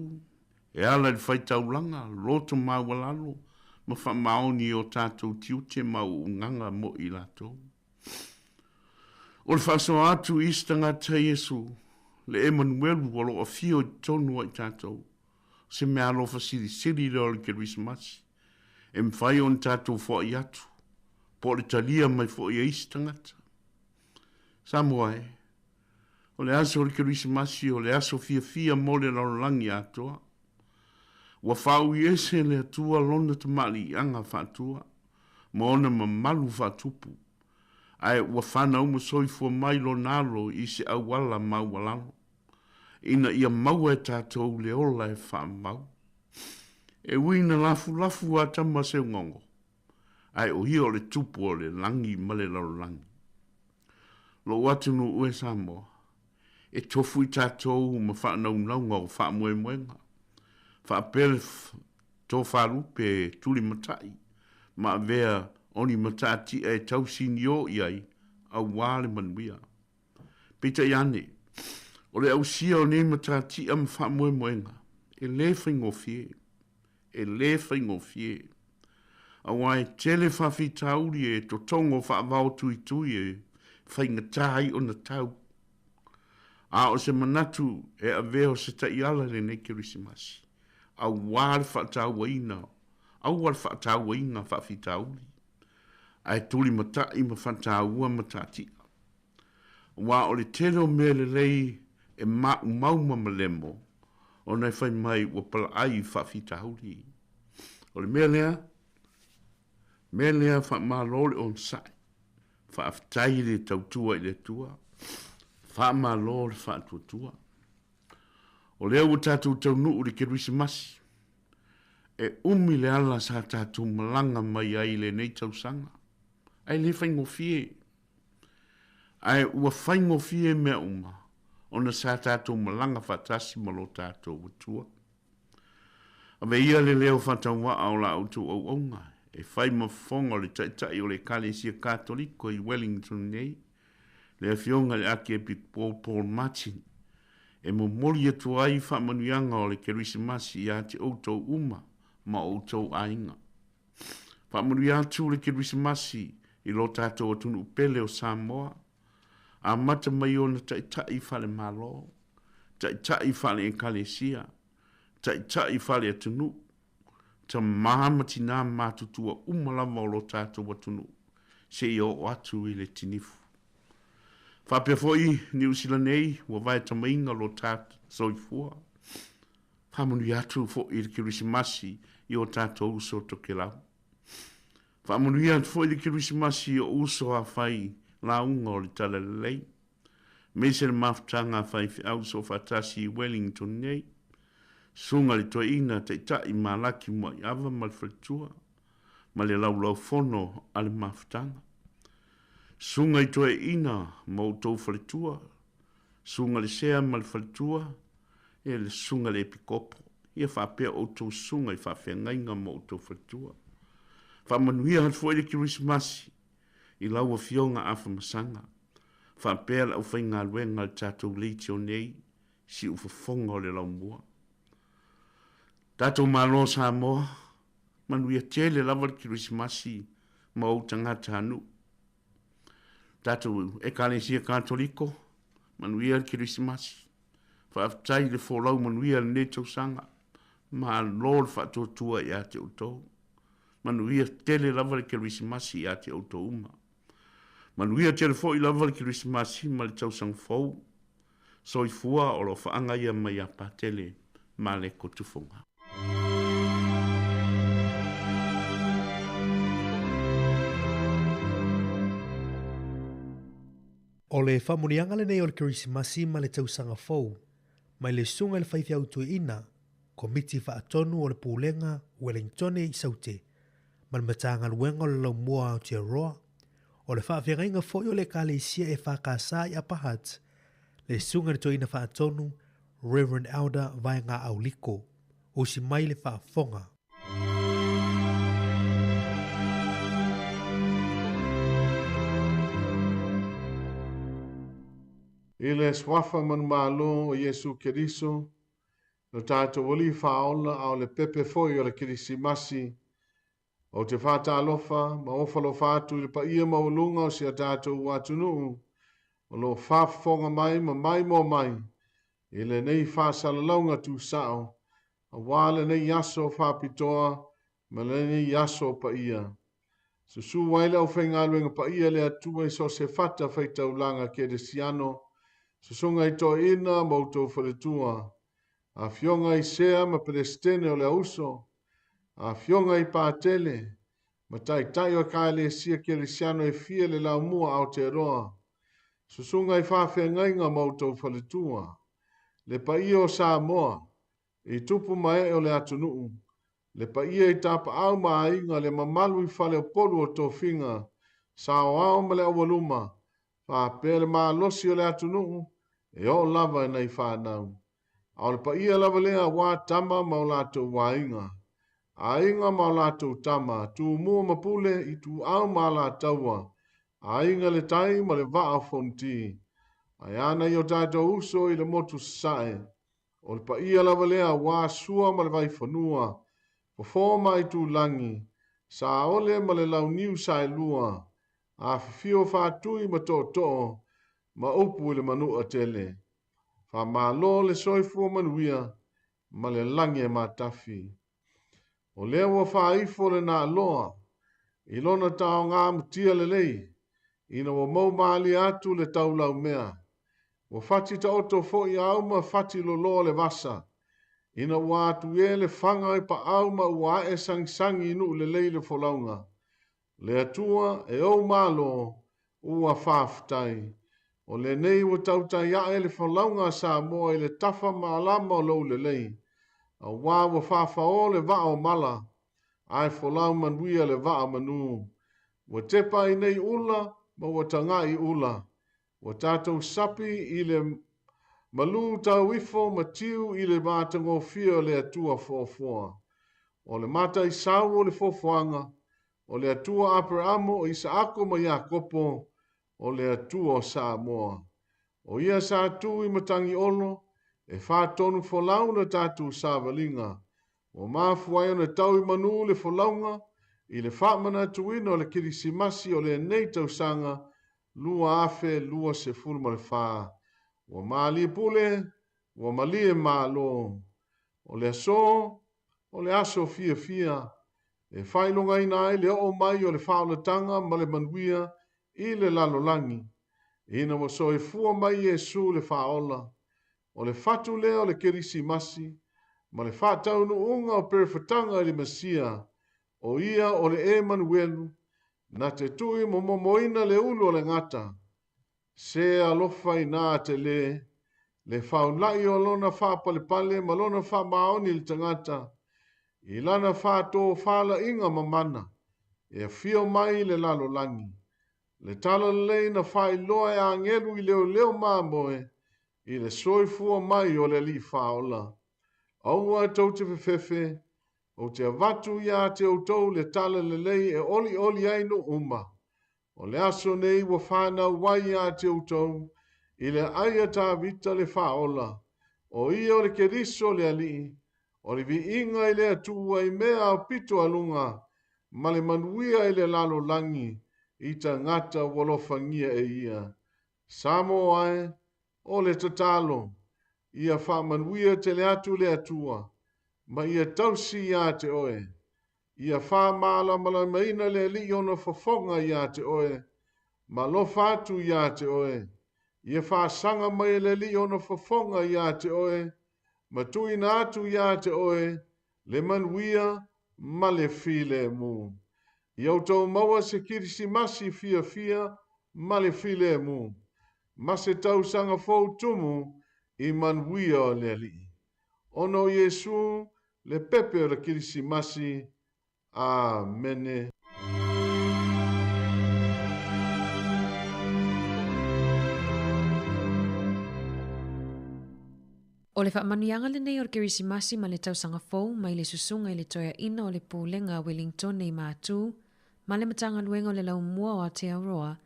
e ala i whaitau langa, lo to mawalalo, ma wha maoni o tātou tiu te mau unganga mo i lato. O le whaso atu istanga te Yesu, le Emmanuel walo a fio tonu ai tātou. Se mea alofa siri le o le Christmas. E mwhai on tātou fo i atu. Po le talia mai fo i eistangata. Samoa e. O le aso o le Christmas o le aso fia mo le larolangi atoa. Wa whau i ese le atua lona te mali anga whatua. Ma ona ma malu whatupu. Ai wa whana umu soifua mai lo nalo i se awala maualalo. Ina ia maua e tātou le ola e wha mau. E wina lafu a tama se ngongo. Ai o hio le tupu o le langi ma le larolangi. Lo watunu ue Samoa. E tofu i tātou ma wha naunga o wha muenga. Wha pele tō wharupe tuli matai. Ma vea oni matati e tausini o iai a wale manuia. Pita iane. O le au sia o nei matati am wha muenga. E le whaingofie. E le whaingofie. A wai tele whawhi tauri e to tongo whaavau tui e whaingatai o na tau. A o se manatu e a veo se ta iala le nei Christmas. A wale whaatau waina. A wale whaatau waina whawhi tauri. A e tuli matai ma whaataua matati. Wa o le telo mele lei e mauma malemo. O nei whai mai wa pala ai whawhi tauri. O le mea lea wha malo le on sai. Wha aftai le tautua i le tua. Wha malo le wha tuatua. O lea ua tātou tau nuu le Kerisimasi. E umi le ala sa tātou malanga mai ai le nei tausanga. Ai le whaingo fie. Ai ua whaingo fie mea uma. Ona sa tātou malanga whatasi malo tātou utua. Ave ia le leo whatau wa au la autu au aunga. E whai mafonga le taitai o le Kalesia Katoliko i Wellington nei. Le fionga le ake epi Paul Martin. E mo mori atu ai whamanuianga o le Kerisimasi i ate outou uma ma outou ainga. Whamanui atu le Kerisimasi i lo tātou atunu upele o Samoa. A mata mai o na taitai whale malo. Taitai whale e Kalesia. Taitai whale atunu. Ta mahamati nā mātutua umalama o lo tātou atunu. Se i o atu i le tinifu. Whapea foi New Zealand nei, ua vai tamainga lo tātou soifua. Whamunu atu fo i le Kerisimasi i o tātou uso toke lau. Whamunu atu fo i le Kerisimasi i o uso a whai launga o le tala lei. Mese le mafutanga whai au so whatasi i Wellington nei. Sunga le toa ina te tai malaki mo i awa malwhalitua. Ma le lau fono ale mafutanga. Sunga i toe ina mo tau whalitua. Sunga le sea mal whalitua. E le sunga le epikopo. Ia whapea o tau sunga i whawhia ngainga mo tau whalitua. Whamanuia hat fwoi le Kerisimasi. I laua fionga awha masanga. Whapea la ufai ngā luenga le tātou leiti o nei. Si ufafonga o le lau mua. Tātou malo sa moa. Manuia tele lava le Kerisimasi. Ma o tangata anu. Tātou e Kalesia Katoliko, manuia le Kerisimasi. Whaaftai le wholau manuia le ne tausanga. Ma lor whaatotua i ate utou. Manuia tele lava le Kerisimasi i ate utou uma. Manuia tele fo i lava le Kerisimasi ma le tausang fau. Soifua o lo whaanga ia mai a patele ma le kotufonga. O le whamunianga le nei o le Kerisimasi ma le tausanga fau, mai le sunga le whaifia utu ina, komiti whaatonu o le pūlenga Wellington i saute, ma le matanga luenga o le lau mua o te roa, o le whaafia inga fo o le Kalesia e whakasa i apahat, le sunga le to ina whaatonu, Reverend Elder Vaenga Auliko, o si mai le whaafonga. I le swafa man malo o Yesu Keriso, no tātou oli whaola au le pepe foi o le Kerisimasi, o te whata alofa, ma ofalo whātu i le pa ia maulunga o si a tātou watunu, o lo whafonga mai ma mai mo mai, i le nei whāsalalaunga tu sao, a wāle nei yaso whāpitoa, ma le nei yaso pa ia. Susu waile au whainga luenga pa ia le atua i so se whata whaitaulanga ke de siano, susunga i toa ina mautou whaletua. A fionga i sea ma pelestene o le auso. A fionga i pātele. Ma tai o kaile sia Keriano e fia le lau mua au te roa. Susunga i whawhia ngainga mautou whaletua. Le paia o Samoa. I tupu mai o le atunuu. Le paia i tapa au mainga le mamalu i whale o polu o tō whinga. Sa o au ma le awaluma. Whapele maa losi o le atunuu, e o lava nei whanau. Au le pa ia lava lea wā tama mau lātou wāinga. A inga mau lātou tama, tū mua mapule i tū au maa lātaua. A inga le tai ma le waa fonti. A ana i o tātou uso i le motu sae. O le pa ia lava lea wā sua ma le vai whanua. Pofoma i tū langi. Sa ole ma le lau niu sae lua. A fio whātui ma tō, ma upu le manu a tele. Wha mā lo le soifua manuia, ma le langi e mā tafi. O lea wa whaifo le nā loa, i lona tau ngā mutia le lei, ina wa mau maali atu le tau lau mea. Wa whati ta oto fo i au ma whati lo loa le vasa, Ina wā tu e le whanga i pa au ma ua e sang-sangi inu le leile folaunga. Le atua e au malo ua whāwhitai. O le nei ua tautai a e le folaunga sa moa i le tafa maalama o lou le lei. A wā ua whāwhao le vao mala. Ai folau manuia le vao manu. Ua tepa i nei ula ma ua tanga i ula. Ua tātou sapi i le malu tau ifo ma tiu i le mātango fia le atua fōfua. O le mata i sau o le fōfuanga. O le atua Abrahamo o Isaako ma Iakopo. O le atua o Samoa. O ia sa tu i matangi ono. E whātonu folau na tātou sāwalinga. O māfuai ona tau i manu le folaunga. I le whaamana tuino le kirisimasi o le nei tau sanga. Lua afe, lua se fulma le whaa. O mali pule, o mali e malo. O le aso, o le aso fia fia. E whailonga ina ai le o mai o le whaolatanga ma le manuia i le lalolangi. Ina wa so e fua mai Yesu le whaola. O le fatu lea o le kirisimasi. Ma le whatau nu unga o perewhatanga i le masia. O ia o le Emanuelu. Na te tui mo moina le ulu o le ngata. Se alofa i nā te le whaunlai o lona whapalepale ma lona whamaoni le tangata. I lana whato whala inga mamana. E fio mai le lalolangi. Le tala lei na whai loa e angelu i leo mamoe. I le soifua mai o le li whaola. Aua tau te whewhewe. O te avatu ia te outou le tala le lei e oli aino uma. O le aso nei wa whanau wai a te outou. I le aia tā vita le whaola. O ia o le keriso le ali. O le vi inga i le atua i mea o pito alunga. Ma le manuia i le lalo langi. I ta ngata walofangia e ia. Samo ai. O le tatalo. Ia wha manuia te le atu le atua. Ma ia tausi ia te oe. Ia wha maala mala maina le li ona fofonga ia te oe. Ma lo fatu ia te oe. Ia wha sanga mai le li ona fofonga ia te oe. Ma tui na atu ia te oe. Le manuia ma le file mu. Ia utou maua se kirisimasi fia fia ma le file mu. Ma se tau sanga fau tumu i manuia o le li. Ono Yesu le pepe o le kirisimasi. Amene. O le whaamanianga le nei o le kirisimasi ma le tausanga fau mai le susunga i le toia ina o le pūlenga Wellington nei mātū ma le matanga luenga o le laumua o Aotearoa.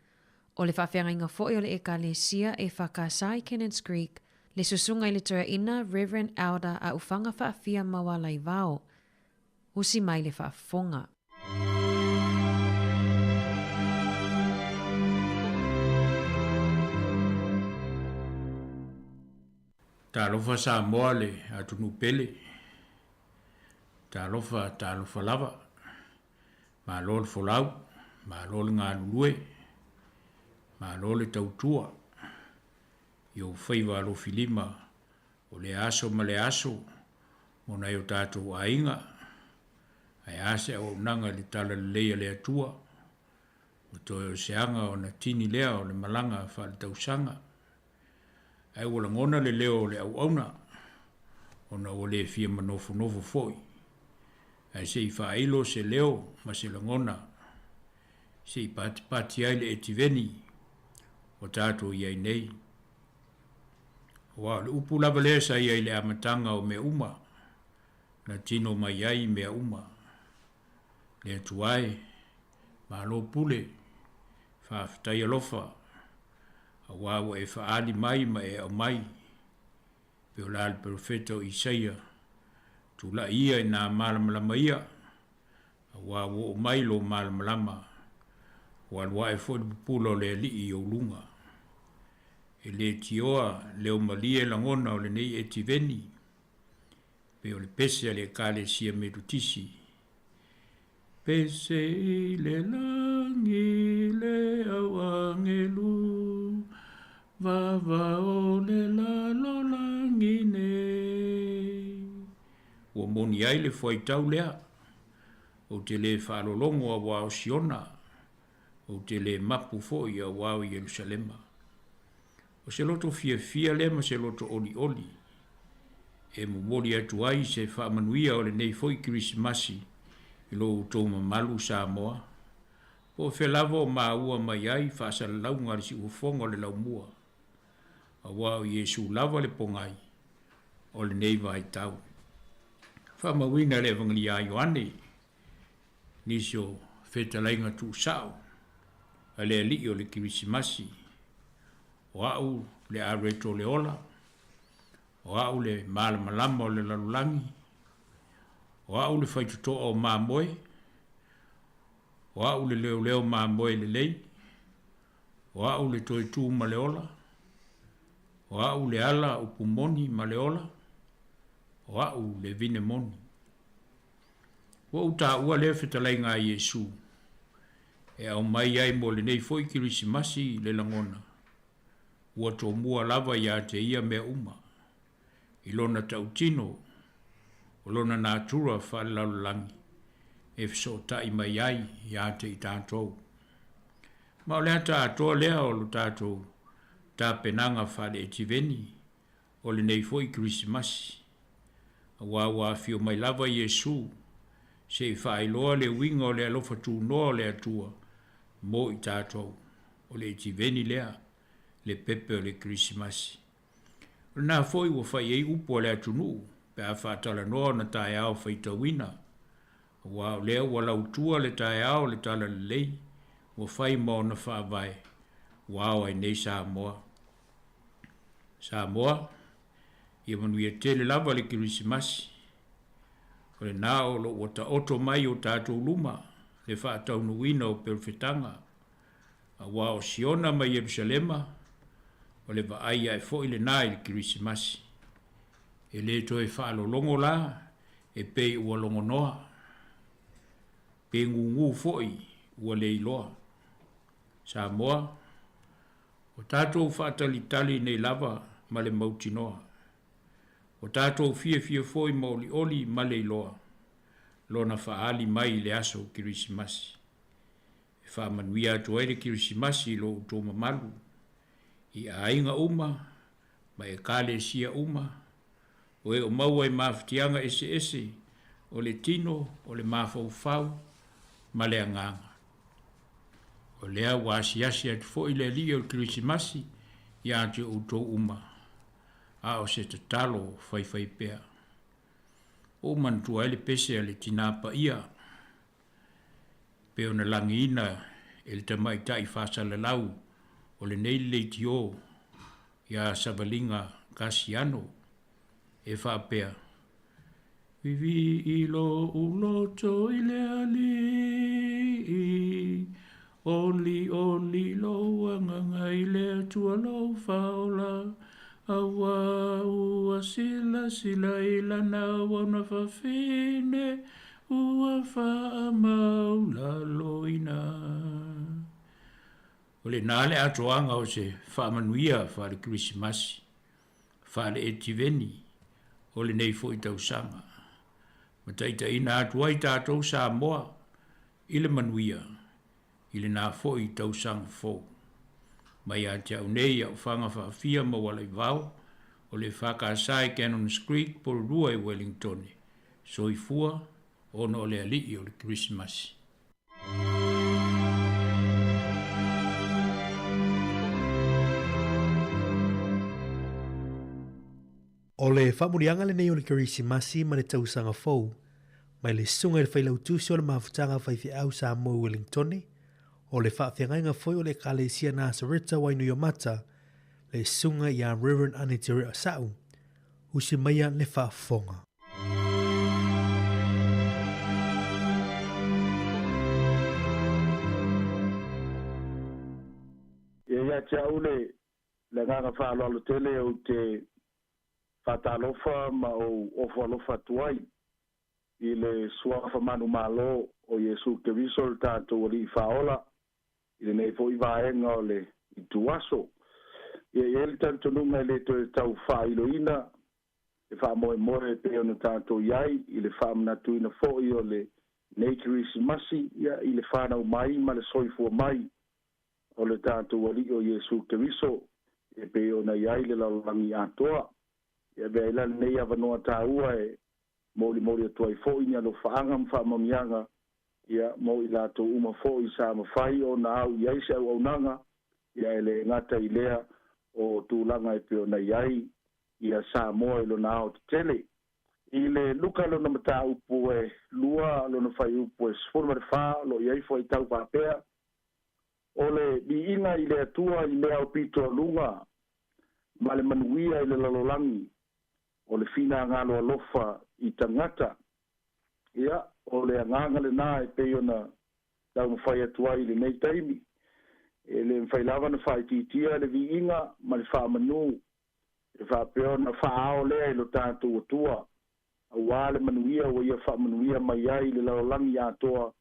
O le whawhianga inga fōi o le ekalesia e whakasai Kenneth Creek le susunga i le toia ina Reverend Elder a ufanga whaafia mawala i vao. Usi mai le whaafonga. Ta lofa sa moale a tunu pele. Ta lofa lava. Ma lol folau. Ma lol ngā lulue. Ma lol tautua. Yo whaiwa lo filima. O le aso ma le aso. Mona yo tātou ainga. Ai ase o nanga li tala leia le atua. O toi o seanga o na tini lea o le malanga wha le tausanga. Ai wala ngona le leo le au auna. Ona o le fia manofo foi. Ai se i whaelo se leo ma se la ngona. Se i pati ai le etiveni. O tātou iai nei. Wa le upu lava lea sa iai le amatanga o me uma. Na tino mai ai mea uma. Le atuai. Ma lo pule. Whaafitai alofa. A wawa e whaali mai ma e au mai. Peo la al profeta o Isaia. Tu la ia i nā malamalama ia. A wawa o mai lo malamalama. Walwa e fo pulo le li i o lunga. E le tioa leo malie langona o le nei e tiveni. Peo le pese le kale sia medutisi. Pese i le langi le awangelu. Vava o le lalo langi ne. ai le foi tau lea, o te le whaalolongo a wao Siona, o te le mapu fo i a wao Yerusalema. O se loto fia le ma se loto oli. E mumori atu ai se whaamanuia o le nei foi Krismasi, i lo utou mamalu Samoa. Po whelava o maua mai ai, whaasala launga si ufonga le laumua. A wao Yesu lava le pongai, o le nei vai tau. Whamawina le evangeli a Ioane, nisio whetalainga tu sao, a le ali o le Krismasi, o au le areto le ola, o au le malamalama o le lalulangi, o au le whaitutoa o mamoe, o au le leo mamoe le lei, o au le toitu ma le ola, o au le ala o pumoni ma le ola, o au le vine moni. O uta ua le whetalainga a Yesu, e au mai ai mo le nei foi Krismasi le langona, ua tō mua lava ia te ia mea uma, i lona tautino, o lona nātura whaalalulangi, e whesota i mai ai ia te i tātou. Ma o lea tātoa lea o lo tātou, tā penanga whale e tiveni, o le nei foi Krismasi, a wā fio mai lava Yesu, se i whaailoa le winga o le alofa tū noa le atua, mo i tātou, o le tiveni lea, le pepe o le Krismasi. Nā foi ua whai ei upo le atunu, pe a whaatala noa na tae ao whaitawina. Wa lea ua lautua le tae ao le tala le lei, ua whai mao na whaavai, wao ai nei Samoa. Samoa, ia manuia tele lava le Krismasi. O le nā o lo ua ta oto mai o tātou luma, le whaataunuina o perfetanga. A wao Siona mai Yerusalema, o le vaai ai fo ile nai le Krismasi. E le to e whaalolongo la, e pei ua longo noa. Pe ngungu foi ua le iloa. Samoa, o tātou whaatalitali nei lava ma le mauti noa. O tātou fia foi maoli oli ma le iloa. Lona whaali mai le aso Krismasi. E whaamanuia atu ai le Krismasi lo uto mamalu. I ainga uma, ma e kale sia uma, o e o maua e mawhitianga ese, o le tino, o le mawhauwhau, ma le anganga. O lea wasiasi atu fo i le li o Krismasi, i ate o tō uma, a o se te talo whai pea. O mantua ele pese a le tinapa ia, pe o na langiina e le tamaita i whasala lau, o le nei leitio ia Savalinga Kasiano e whapea. Vivi i lo uloto i le ali, oli lo anganga i le atua lo faola, awa ua sila i lana wana whawhine, ua wha maula loina. O le nāle atoanga o se whaamanuia wha le Krismasi, wha le etiveni, o le nei fo i tausanga. Ma taita ina atua i tātou Samoa, i le manuia, i le nā fo i tausanga fo. Mai a te au nei au whanga whaafia ma wala i vau, o le whakasai Cannons Creek por rua i Wellington, so i fua, ono o le alii o le Krismasi. O le whamurianga le nei o le Krismasi ma le tausanga fau, mai le sunga le whailautusi o le mawhutanga whaifi au Samoa Wellingtoni, o le whaafengainga foi o le Kalesia Nasareta Wainuiomata, le sunga i a Reverend Anitiri Asau, usi maia le whaafonga. Ia tia ule, le nganga whaaloalo tele o te whatalofa ma o ofalofa tuai, i le suafa manu malo o Yesu Keriso le tātou ali i whaola, i le nei fo i vaenga o le i tuaso. Ia i ele tantonunga le to tau whailoina, e e whaamoe pe ona tātou iai, i le whaamanatuina fo'i o le nei Krismasi, ia i le whanau mai, ma le soifua mai, o le tātou ali o Iesu Keriso, e pe ona iai le lalongi atoa, ia bea ila nei avanoa tāua e moli atua i fo'i ni alo whaanga mwhaamamianga, ia mo i lātou uma fo'i sa mawhai o na au iai se au aunanga, ia ele ngata i lea o tūlanga e pe ona iai, ia sa moa ilo na o tele. I le luka lo na mata upu e lua lo na whai upu e sfono mare wha lo iai fo i tau whapea. O le bi ina i le atua i lea o pito lunga, ma le manuia i le lalolangi, o le fina ngalo alofa i tangata. Ia, o le anganga le nā e peo na tau mwhai atua i le nei taimi. E le mwhai lava na whai titia le vi inga, ma le wha manu, e whapeo na whaao lea i lo tātou atua. A wale manuia o ia wha manuia mai ai le lalolangi atoa,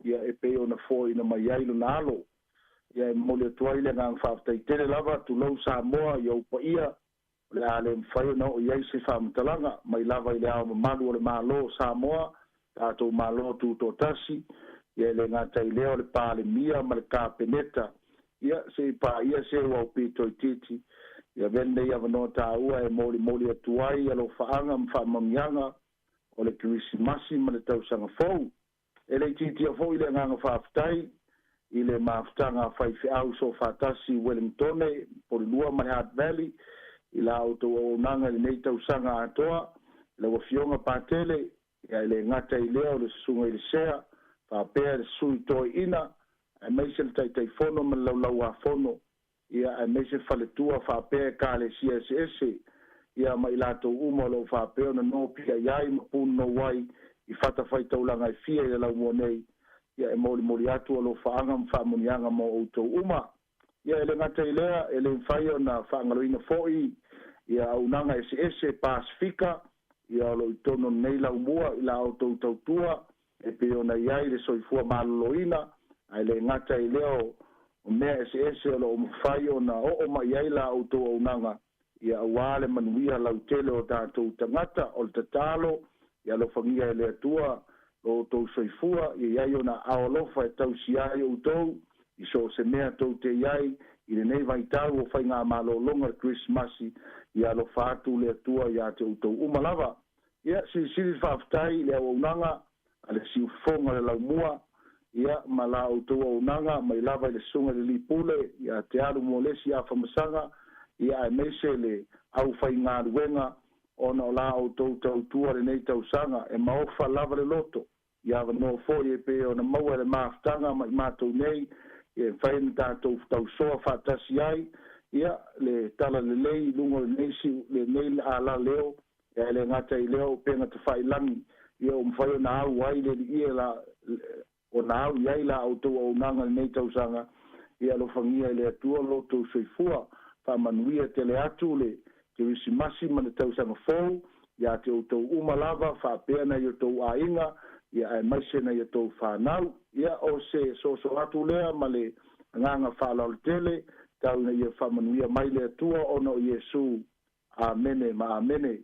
ia e peo na fo ina mai ai lo nalo. Ia e mole atua i le ngang whaftai tele lava tu lau Samoa i au pa ia, le a le mwhai na o iai se whamtalanga, mai lava i le ao mamalu o le malo Samoa, tātou malo tu totasi, ia le ngata i leo le pāle mia ma le kāpeneta, ia se pa ia se wau pito i titi, ia vende ia vano tāua e moli atuai alo whaanga mwhamamianga o le Krismasi ma le tausanga fau. E le titi a fau i le nganga whaftai, i le maftanga whaife au so whatasi Wellington, por lua ma le Hart Valley, i la auto o nanga i nei tausanga atoa, le wafionga pātele, ia le ngata i leo le sunga i le sea, whapea le sui toi ina, e meise le taitai fono ma lau a fono, ia e meise whaletua whapea ka le CSS, ia mai lato uma lo whapea na no pia iai ma pun no wai, i whatawhai taulanga i fia i lau mua nei, ia e moli atu alo whaanga mwhamunianga mo auto uma, ia ele ngata i lea, ele mwhaio na whaangaloina foi, ia unanga SS Pasifika, ia lo i tono nei lau mua i la auto tautua, e peo na iai le soifua maloloina, ai le ngata i leo, o mea SS o lo mwhaio na o ma iai la auto unanga, ia awale manuia lau tele o tātou tangata, o le tatalo, ia lo whangia e le atua, o tau soifua, ia iai o na aolofa e tau siai o tau, i so se mea tau te iai, i le nei vai tau o whai ngā malolonga Krismasi, ia lo whātu le atua ia te utau umalava. Ia siri whaftai le au unanga, a le siu fonga le lau mua, ia ma la utau au unanga, mai lava le sunga le lipule, ia te alu molesi a whamasanga, ia e meise le au whai ngā ruenga, ona o la utau tau tua le nei tau sanga, e maofa lava le loto, ia no fo e pe ona maua le maftanga, mai mātou nei, e whai na tātou tau soa whatasi ai, ia le tala le lei, lungo le neisi, le nei a la leo, e le ngata i leo, penga te whai langi, ia o mwhai o na au ai le ia la, o na au iai la autou au nanga le nei tau sanga, ia lo whangia le atua loto soifua, wha manuia te le atu le, te Krismasi ma le tau sanga fau, ia te autou umalava, wha peana i autou a inga, ia e maise na i autou whanau, ia o se so atu lea ma le nganga whalau le tele, tau na ia whamanuia mai le atua ono o Iesu. Amene ma amene.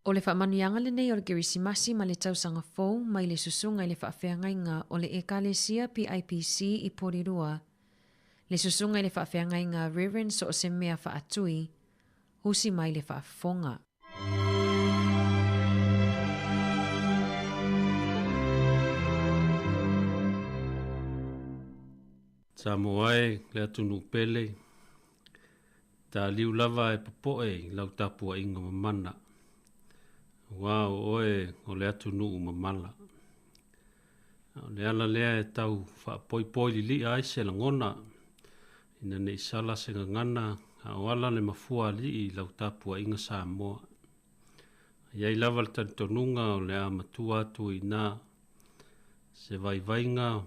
O le whaamanuianga le nei o le Kirisimasi ma le tausanga fou mai le susunga i le whaafeangainga o le Ekalesia PIPC i Porirua. Le susunga i le whaafeangainga Reverend so o se mea whaatui, husi mai le whaafonga. Samoae le atunu pele, ta liu lava e popoe lau tapua inga mamana. Wao oe o le atunu mamala. O le ala lea e tau whaapoi poi li ai se langona, ina ne isala se ngangana, a o ala le mafua li lau tapua inga Samoa. Iai lava le tantonunga o le amatua atu ina, se vaivainga,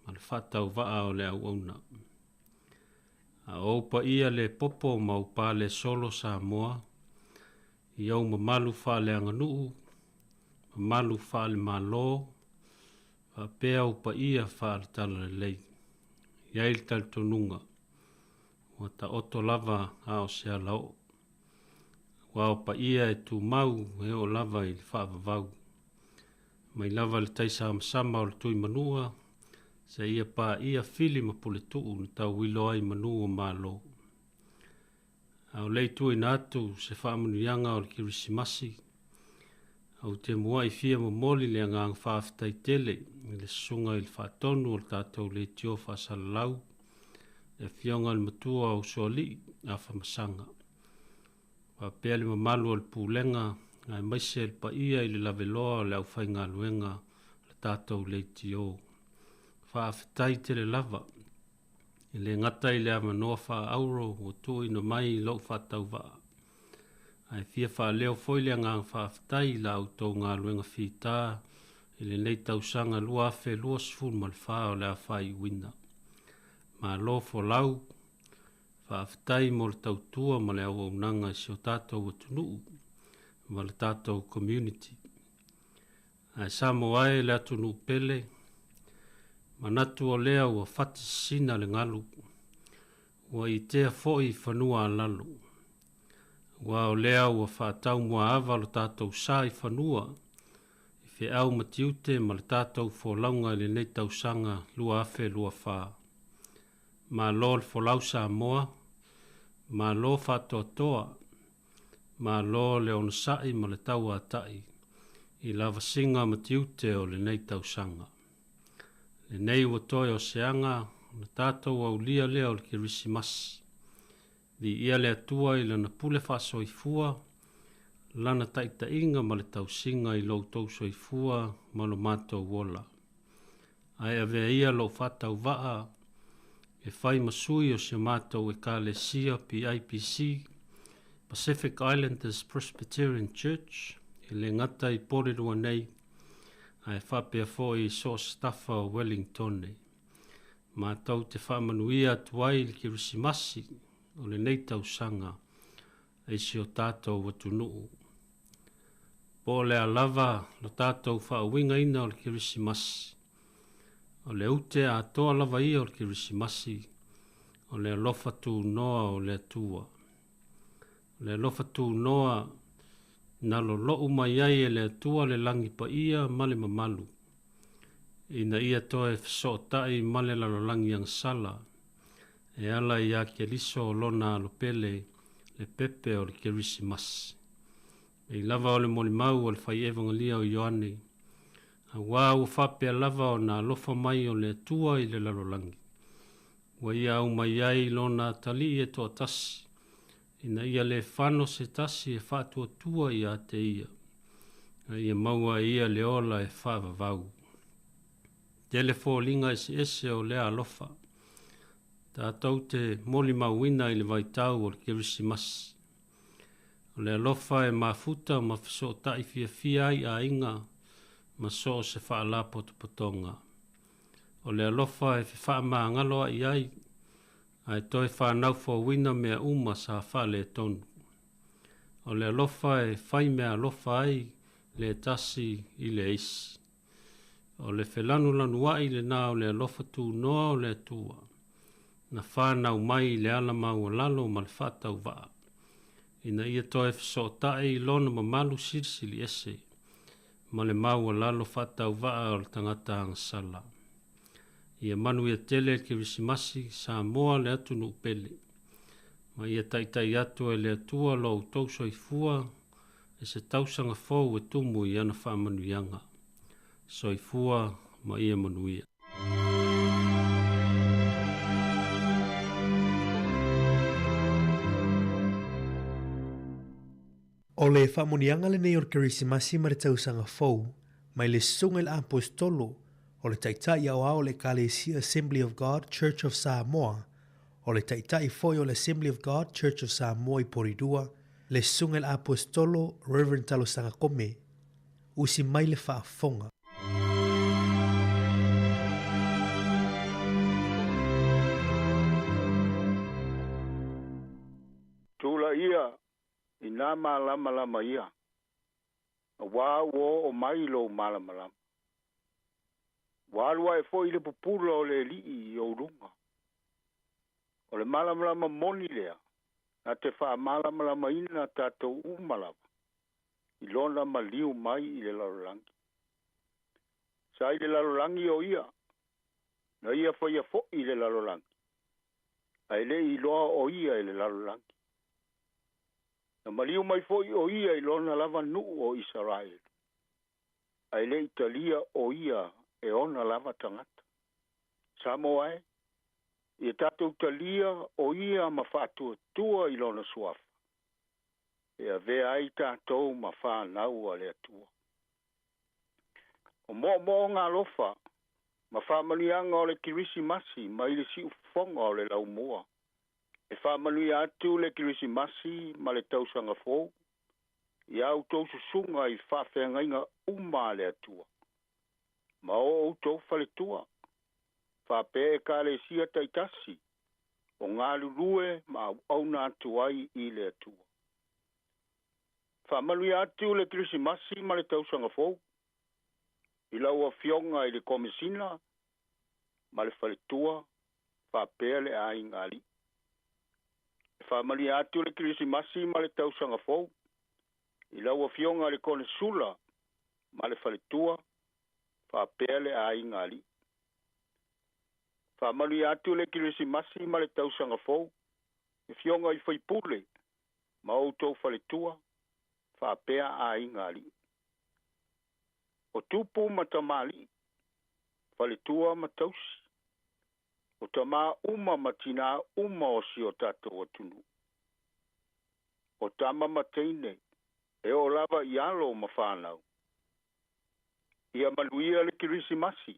al fatau vaa o le au auna. A opa ia le popo maupa le solo Samoa, i au mamalu wha le anganuu, mamalu wha le malo, a pea upa ia wha le tala le lei. iai le talitonunga. Ua ta oto lava a o sea lau. Ua o pa ia e tu mau e o lava i le whaavavau. Mai lava le taisa amsama o le tui manua, se ia pa ia fili ma pule tuu na tau wilo ai manua malo. Au leitu i natu se whaamunu o le kirisimasi. Au te mua i fia mo moli le angang whaafitai tele, i le sunga i le whaatonu o le tātou le tio whaasalalau, e fionga le matua o soli a whamasanga. Wa pea le mamalu o le pūlenga, ngai maise le pa ia i le laveloa o le au whainga luenga le tātou le tio. Whaafitai tele lava, i le ngata i le amanoa wha auro o tui no mai lau whaatau waa. Ai fia wha leo foile ngang whaafitai la au tau ngā luenga whita i le nei tausanga lua afe lua sifun mal wha o le a whai wina. Ma lo fo lau, whaafitai mo le tautua ma le au nanga si o tātou o tunuu, ma le tātou community. Ai samo ai le atunu pele, manatu o lea ua whati sina le ngalu, ua i tea foi whanua lalu. Ua o lea ua whaatau mua awa lo tātou sā i whanua, i whi au matiute ma le tātou wholaunga le nei tausanga lua afe lua whā. Ma lo le wholau sa moa, ma lo whatoa toa, ma lo le onasai ma le tau atai, i lava singa matiute o le nei tausanga. Le nei ua toi o seanga, na tātou au lia lea o le kirisimasi. Di ia le atua i lana pule whasoifua, lana taita inga ma le tausinga i lau tau soifua ma lo mātou wola. Ai avea ia lau whatau waa, e whai masui o se mātou e kālesia PIPC, Pacific Islanders Presbyterian Church, i le ngata i porirua nei, ai whapea fo i so staffa o Wellington nei. Mātou te whamanuia tuai li kirisimasi, o le nei tausanga, e si o tātou watunuu. Po le alava, lo tātou whaawinga ina o le kirisimasi. O le ute a toa lava ia o le kirisimasi, o le alofa tū noa o le atua. O le alofa tū noa, na lo lou mai ai e le atua le langi pa ia male mamalu. Ina ia toa e fisotai male lalo langi ang sala, e ala ia ke liso o lona alo pele le pepe o le kirisimasi. E lava o le molimau o le whai evangelia o Ioane, a wā ua whapea lava o na alofa mai o le atua i le lalolangi. Wa ia au mai ai lona tali e toa tasi, ina ia le whano se tasi e whātua tua i a te ia. Ia maua ia le ola e whāvavau. Telefo linga ese o le alofa. Tātou te moli mauina i le vaitau o le kirisimasi. O le alofa e mafuta o mawhiso tai fia ai a inga, ma so se whaala potopotonga. O le alofa e wha maa ngaloa i ai, ai toi whanau fo wina mea uma sa whale tonu. O le alofa e whai mea alofa ai le tasi i le isi. O le whelanu lanu ai le nā o le alofa tū noa o le tua. Na whanau mai le alama o lalo ma le whatau waa. Ina ia toi fiso tae i lona ma malu sirsili ese. Ma le mau o lalo whatau waa o le tangata ang sala. Ia manu ia tele kirisimasi sa moa le atu no pele. Ma ia taitai atu e le atua lo tauso i fua e se tausanga fau e tumu i ana whamanu ianga. So i fua ma ia manuia. O le whamonianga le nei o kirisimasi ma le tausanga fau, mai le sunga le apostolo, o le taitai au au le Kalesia Assembly of God Church of Samoa, o le taitai foi o le Assembly of God Church of Samoa i Poridua, le sunga le apostolo Reverend Talosanga Kome, usi mai le whaafonga. Tula ia. Ina malama lama ia. Wa wo o mailo malama lama. Wa lua e foi le pupula o le li i o runga. O le malamalama moni lea. Na te wha malamalama ina tātou umalawa. I lona maliu mai i le lalolangi. Sa i le lalolangi o ia. Na ia whaia fo i le lalolangi. Ai le i loa o ia i le lalolangi. Na maliu mai fo i o ia i lona lava nu o Israel. Ai le Italia o ia e ona lava tangata. Samoa e. I tātou Italia o ia ma whātua tua i lona suafa. E a vea ai tātou ma whānau a lea tua. O mo ngā lofa, ma whamanianga o le kirisi masi, ma i le si ufonga o le lau mua. E whamani atu le kirisi masi, ma le tausanga fōu. I au tau susunga i whawhenga inga uma lea tua. Ma o tau whale tua. Whape e ka le sia taitasi. O ngā lulue ma au nā tuai i lea tua. Whamani atu le kirisi masi, ma le tausanga fōu. I laua fionga i le komisina, ma le whaletua, whapea le a ingali. Whamali atu le kirisi masi, ma le tausanga fōu. I laua fionga i le konesula, ma le whaletua, whapea le a ingali. Whamali atu le kirisi masi, ma le tausanga fōu. I fionga i whaipule, ma outou whaletua, whapea a ingali. O tupu matamali, whaletua matausi. O tama uma matina uma o si o tātou atunu. O tama mateine, e o lava i alo ma whānau. Ia maluia le kirisi masi,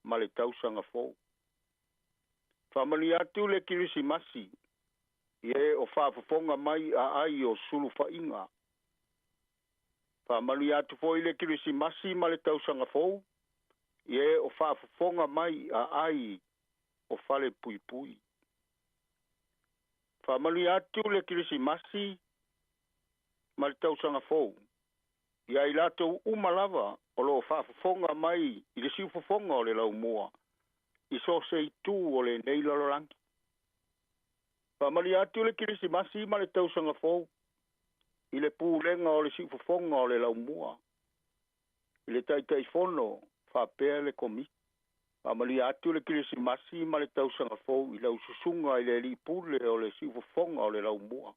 ma le tausanga fōu. Whamani atu le kirisi masi, ie o whaafafonga mai a ai o sulu whainga. Whamani atu fo i le kirisi masi ma le tausanga fōu, ie o whaafafonga mai a ai o whale pui pui. Whamani atu le kirisi masi ma le tausanga fōu, ia i latou umalava o lo whaafafonga mai i le siufafonga o le lau mua, i so se i tū o le nei lalorangi. Whamani atu le kirisi masi ma le tausanga fōu, i le pūlenga o le siufafonga o le lau mua. I le taitai fono, whapea le komi. Whamali atu le kirisi masi ma le tausanga fōu, i lau susunga i le li pūle o le siufafonga o le lau mua.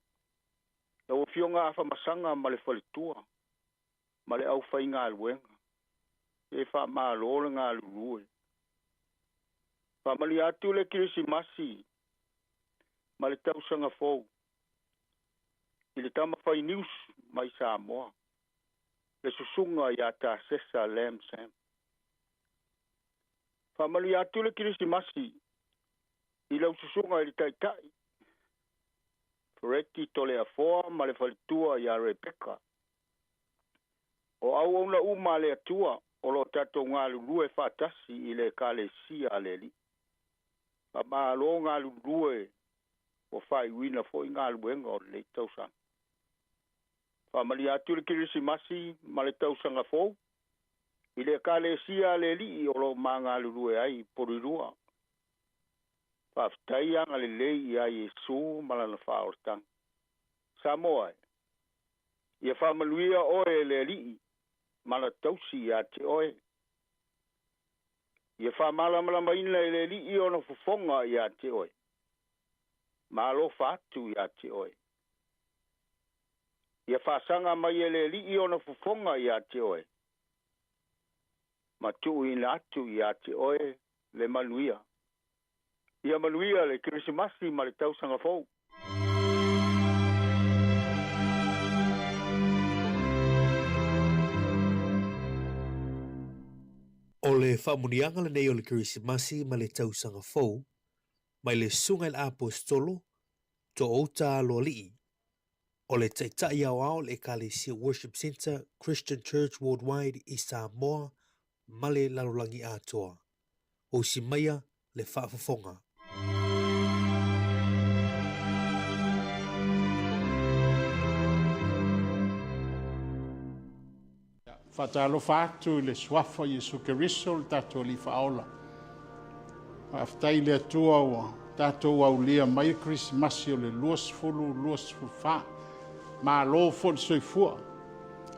Lau fionga awha masanga ma le whaletua, ma le au whainga aluenga. E wha maa lore ngā lurue. Whamali atu le kirisi masi, ma le tausanga fōu. I le tama whai news mai Samoa. Le susunga i a tā sesa Lam Sam. Whamali atu le kirisi masi. I lau susunga i le taitai. Fereti tole a foa ma le whalitua i a Rebecca. O au ona uma le atua o lo tato ngā lulue whātasi i le ka le sia a le li. Pa maa lo ngā lulue o whai wina fo i ngā luenga o le tausanga. Whamali atu le kirisi masi ma le tausanga fōu. I le ka le sia le li o lo maa ngā lulue ai porirua. Whaftai anga le lei i a Yesu malana whaortang. Samoa. Ia whamaluia oe le li mana tausi i a te oe. Ia whamalama maina le li i ona fufonga i a te oe. Malo fatu i a te oe. Ia whasanga mai e le li i ona fufonga i a te oe. Ma tu ina atu i a te oe le manuia. Ia manuia le kirisimasi ma le tausanga fōu. O le whamunianga le nei o le kirisimasi ma le tausanga fōu, mai le sunga le apostolo, to outa lo lii. O le taitai au ao le Ecclesia Worship Center, Christian Church Worldwide i Samoa, ma le lalolangi atoa. O si maia le whaafafonga. Whatalo whātu le suafa Jesu Keriso le tato li whaola. Whaftai le atua ua tātou aulia mai Krismasi o le luas wha. Ma lo fo soifua.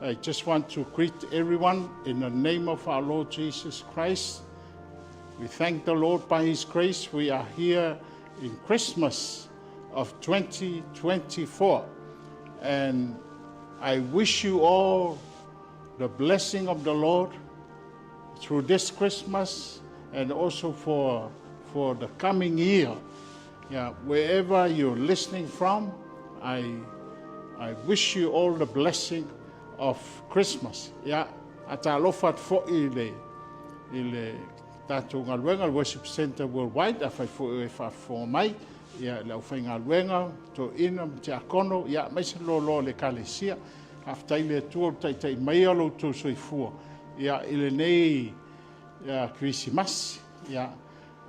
I just want to greet everyone in the name of our Lord Jesus Christ. We thank the Lord by His grace. We are here in Christmas of 2024. And I wish you all the blessing of the Lord through this Christmas and also for the coming year. Yeah, wherever you're listening from, I wish you all the blessing of Christmas. Yeah, atalofat fo ile tātou ngaluenga Worship Center Worldwide a fai fo mai ia le fai ngaluenga to ina te akono ia mai se lo le kalesia aftai le tu tai mai alo to soifua ia ile nei ia Christmas ia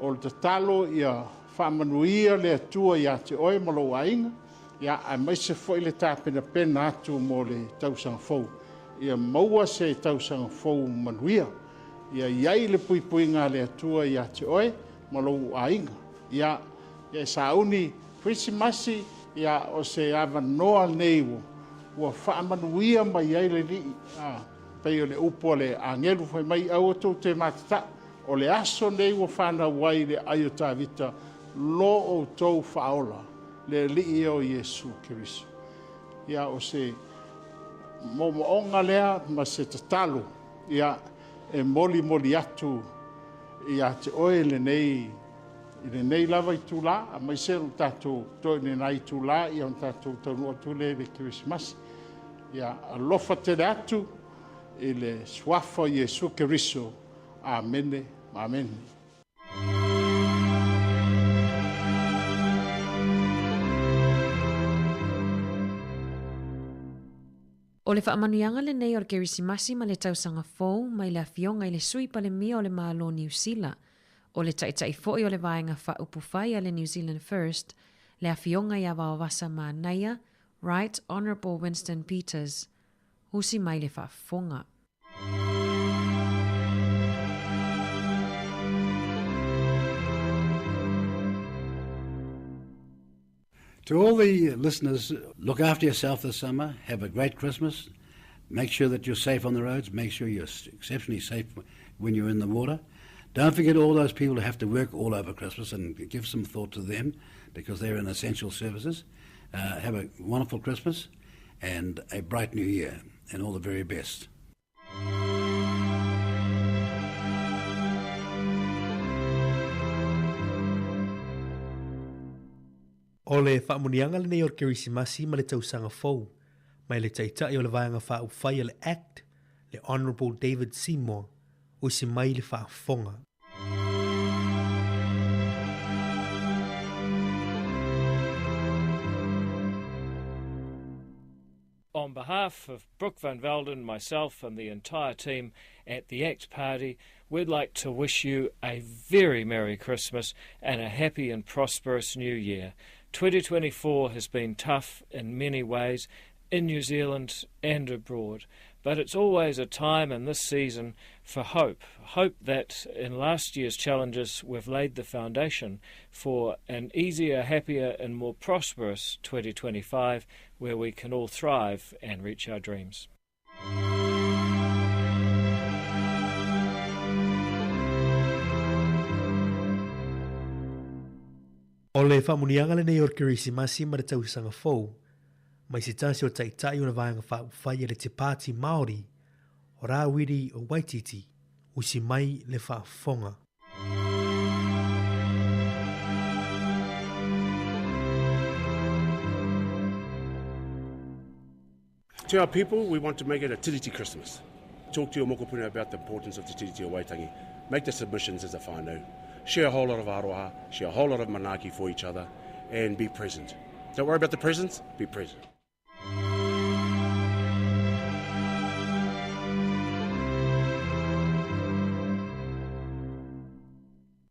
o te talo ia whamanuia le atua ia te oe malo ainga ia a mai se fo ile tāpena pena atu mo le tausanga fau ia maua se tausanga fau manuia ia iai le pui ngā le atua ia te oe malo ainga ia sauni Christmasi ia o se avanoa nei ua whaamanuia mai ai le ni pei o le upo le angelu fai mai au tau te matata o le aso nei ua whana wai le ayo tāwita lo o tau whaola le li o Yesu Kiriso ia o se momoonga lea ma se tatalo ia e moli atu ia te oe le nei lava i tūlā, a mai se tātou toi ne nai tūlā, ia on tātou taunua tūle le Christmas. Ia alofa tere atu i le swafa Yesu Kiriso. Amene, amen. O le whaamanuianga le nei o le Kerisimasi ma le tausanga fōu, mai le awhionga i le sui pa le mia o le malo New Zealand. O le taitai fo'i o le vaenga whaupu whai a le New Zealand First, le awhionga i awa o wasa mā naia, Right Honourable Winston Peters, husi mai le whaafonga. To all the listeners, look after yourself this summer. Have a great Christmas. Make sure that you're safe on the roads. Make sure you're exceptionally safe when you're in the water. Don't forget all those people who have to work all over Christmas, and give some thought to them because they're in essential services. Have a wonderful Christmas and a bright new year, and all the very best. O le whaamunianga le nei o Kerisimasi ma le tausanga fōu, mai le taitai o le vaenga whaupwhai le Act, le Honourable David Seymour, usi mai le whaafonga. On behalf of Brooke Van Velden, myself and the entire team at the ACT Party, we'd like to wish you a very Merry Christmas and a happy and prosperous New Year. 2024 has been tough in many ways, in New Zealand and abroad, but it's always a time in this season for hope. Hope that in last year's challenges we've laid the foundation for an easier, happier and more prosperous 2025 where we can all thrive and reach our dreams. O le whamunianga le nei o Kerisimasi ma le tausanga fōu, mai se tasi o taitai o na vaenga whauwhai le te pāti Māori, o Rāwiri o Waititi, usi mai le whaafonga. To our people, we want to make it a Tiriti Christmas. Talk to your mokopuna about the importance of the Tiriti o Waitangi. Make the submissions as a whānau. Share a whole lot of aroha, share a whole lot of manaki for each other, and be present. Don't worry about the presents, be present.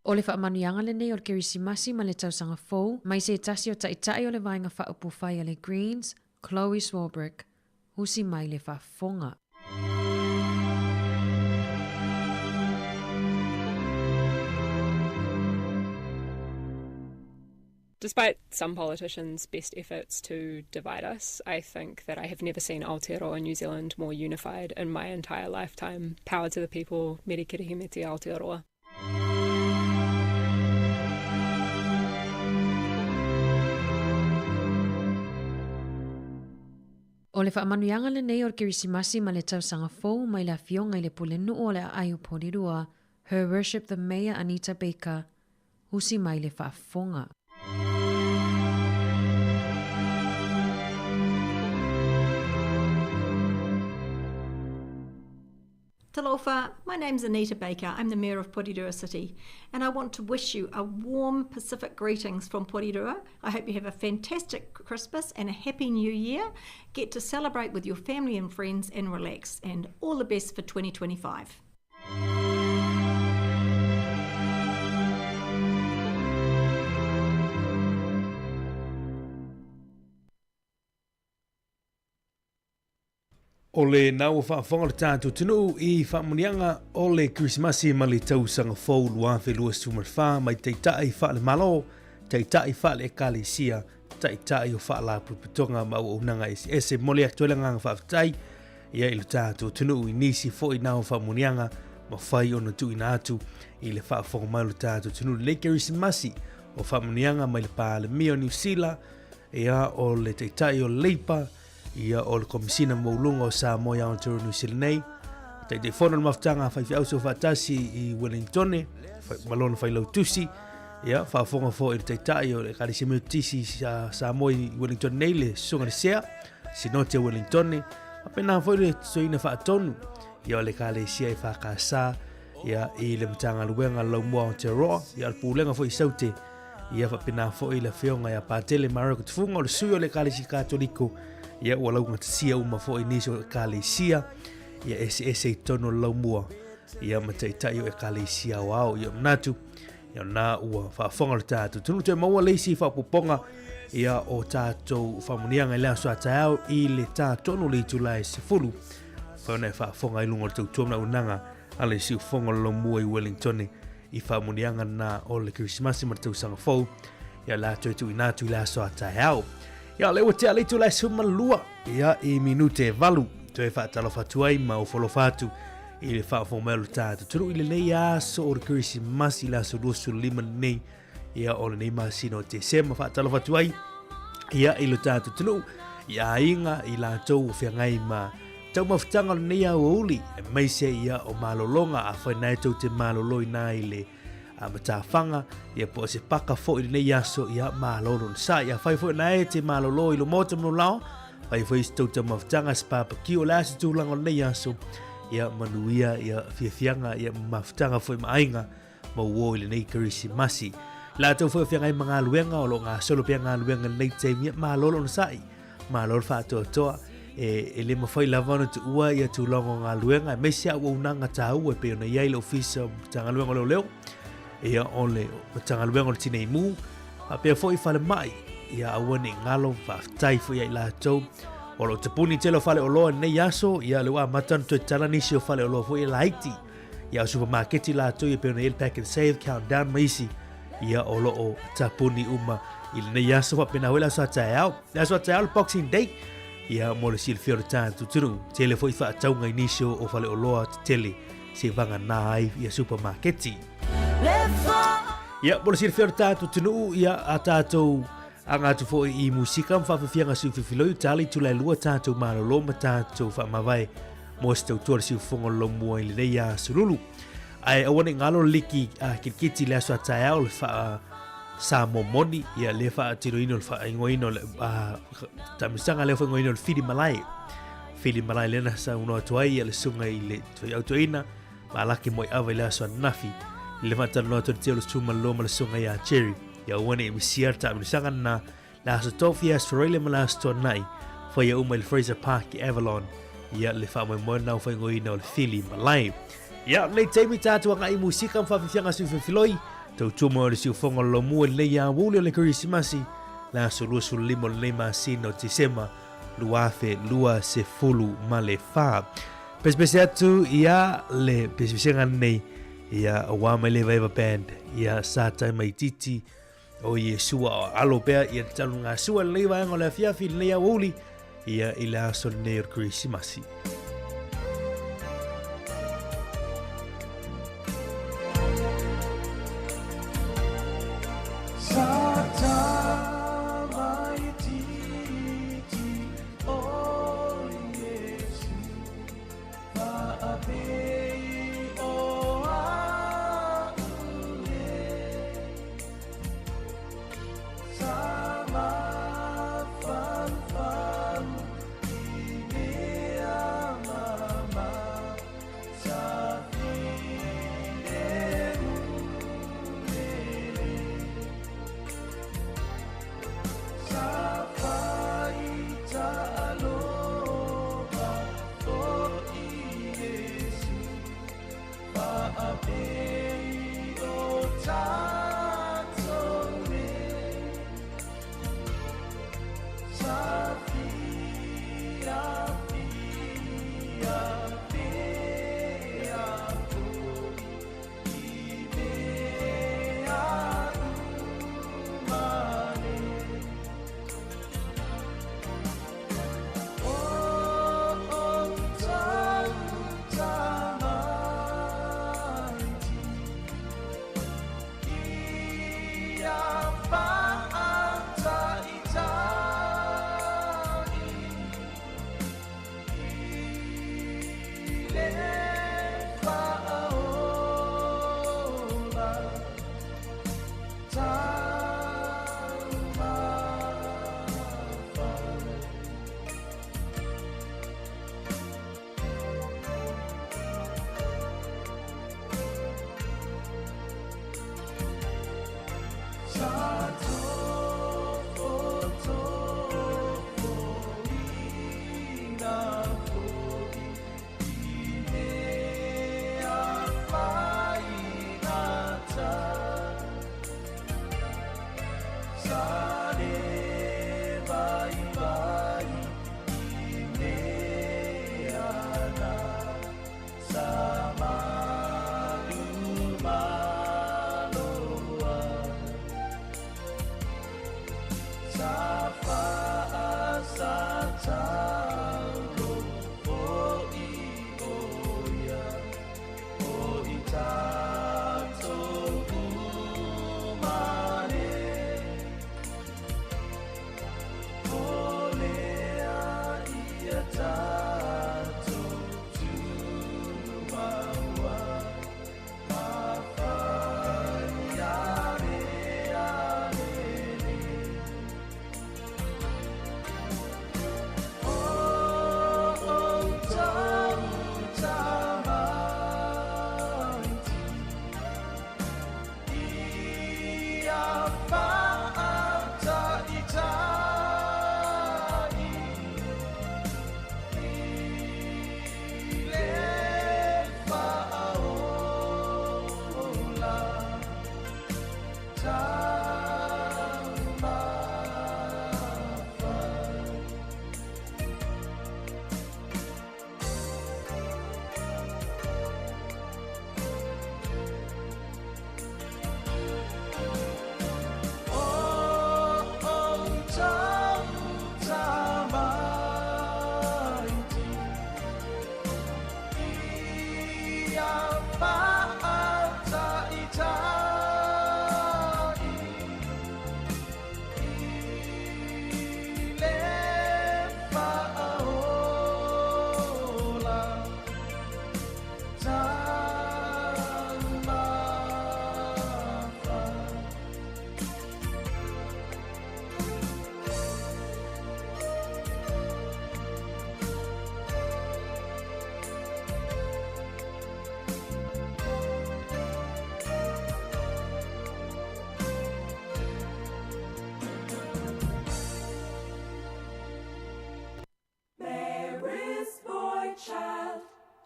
O le whaamanuianga le nei o le Kerisimasi ma le tausanga fōu, mai se tasi o taitai o le vaenga whaupu whai a le Greens, Chloe Swarbrick, husi mai le whaafonga. Despite some politicians' best efforts to divide us, I think that I have never seen Aotearoa New Zealand more unified in my entire lifetime. Power to the people, mere kirihime te Aotearoa. O le whaamanuianga le nei o Kirisimasi ma le tausanga fōu mai la fionga i le pulenu o le ai o Porirua, Her Worship the Mayor Anita Baker, husi mai le whaafonga. Talofa, my name's Anita Baker. I'm the Mayor of Porirua City, and I want to wish you a warm Pacific greetings from Porirua. I hope you have a fantastic Christmas and a happy New Year. Get to celebrate with your family and friends and relax, and all the best for 2025. O le nau whaafonga le tātou tunu i whaamunianga o le Krismasi ma le tausanga fōu lua whelua sumarwha mai teitai wha le malo, teitai wha le ekalesia, teitai o wha la puputonga ma o unanga ese mole atuelanga whaafitai ia i le tātou tunu i nisi fo i nau whaamunianga ma whai o na tu ina atu i le whaafonga mai le tātou tunu le Krismasi o whaamunianga mai le pā le mio New Zealand ia o le teitai o leipa ia o le komisina maulunga o Samoa Aotearoa New Zealand nei. Te whono le maftanga whai whiau so whatasi i Wellington, malona whai lau tusi, ia whaafonga fo i le teitai o le karisi meo tisi Samoa i Wellington nei le sunga le sea, sinote a Wellington, apena fo i le soina whaatonu, ia o le kale sia i whakasa, ia i le mtanga luenga lau mua Aotearoa, ia le pūlenga fo i saute, ia whapena fo i le whionga ia pātele marako tufunga o le sui o le kalisi katoliko, ia ua lau ngatasia uma fo i niso e kalesia ia ese i tono lau mua ia mataitai o e kalesia o au ia mnatu ia na ua whaafonga le tātou tunu te maua leisi whaapoponga ia o tātou whamunianga i lea soa tāau i le tātono le Julai se fulu whaona e whaafonga i lunga le tautuamna unanga a le si ufonga lau mua i Wellington i whamunianga na o le Krismasi ma le tausanga fau ia la toi tu inatu i lea soa tāau. Ia lewa te alitu lai suma lua, ia i minute valu, to e whaatalo whatuai ma o wholo whatu, i le whaafomelu tātu. Turu i le nei aso o le Krismasi la so rosu lima nei, ia o le nei masino te sema whaatalo whatuai, ia i le tātu tunu, ia inga i la tau o whiangai ma tau mawhitanga le nei au uli, e meise ia o malolonga a whainai tau te maloloi na i le a matawhanga, ia po se paka fo i nei aso ia malolo sa ia whai fo na e te malolo i lo mota mno lao, whai fo i stauta mawhtanga spapa ki o lasi tūlanga o nei aso, ia manuia ia whiawhianga ia mawhtanga fo i mainga ma uo i le nei Krismasi. La tau fo i whiangai mga luenga o lo ngā solo pia ngā luenga nei teimi ia malolo na sai, malolo whātoa toa, e le mawhai lavana tu ua ia tūlanga ngā luenga, e mesia ua unanga tāu e peo na iai le ofisa tanga luenga leo leo, ia ole tanga luenga o le tinei mu, a pia fo i whale mai, ia awane ngalo whaftai fo ia i la tau, o lo tapuni telo whale o loa nei aso, ia le waa matan tu e tala nisi o whale o loa fo i la Haiti, ia o supermarketi la tau, ia pia na il pack and save, countdown maisi, ia o lo o tapuni uma, i le nei aso, pia na wela so atai au, la so atai au le Boxing Day, ia mo le sil whio tāna tuturu, tele fo i wha atau ngai nisi o whale o loa tele, se vanga nā ai ia supermarketi. Ia, bole sir whio tātou tunu, ia a tātou angatu fo i musika mwhawhawhianga siu whiwhiloi, tali tulai lua tātou malolo ma tātou whamawai mo se tautua siu whonga lo mua i le nei a surulu. Ai awane ngalo liki kirkiti lea soa tai au le wha sa momoni, ia le wha tiro ino le wha ingoino le tamisanga le wha ingoino le whiri malai. Whiri malai lena sa unoa tuai ia le sunga i le tuai autoina, ma laki moi awa i lea soa nafi. Le mata no to telo suma lo ma sunga ya cherry ya wone mi siarta mi sanga na la so tofia Australia ma la sto nai fo ya umel Fraser Park Avalon ya le fa mo na fo ngoi no le fili malai ya le temi tatu nga i musika fa fianga su filoi to tumo le su fonga lo mo le ya wule le Krismasi la so lo su limo le ma sino tisema luafe lua se fulu male fa pespeseatu ya le pespesenga nei ia awama le vaiva band ia sa tai mai titi O Yesua o alo pea ia talu ngā sua le lewa ngā le fiafi le ia uli ia i le aso nei o Krismasi.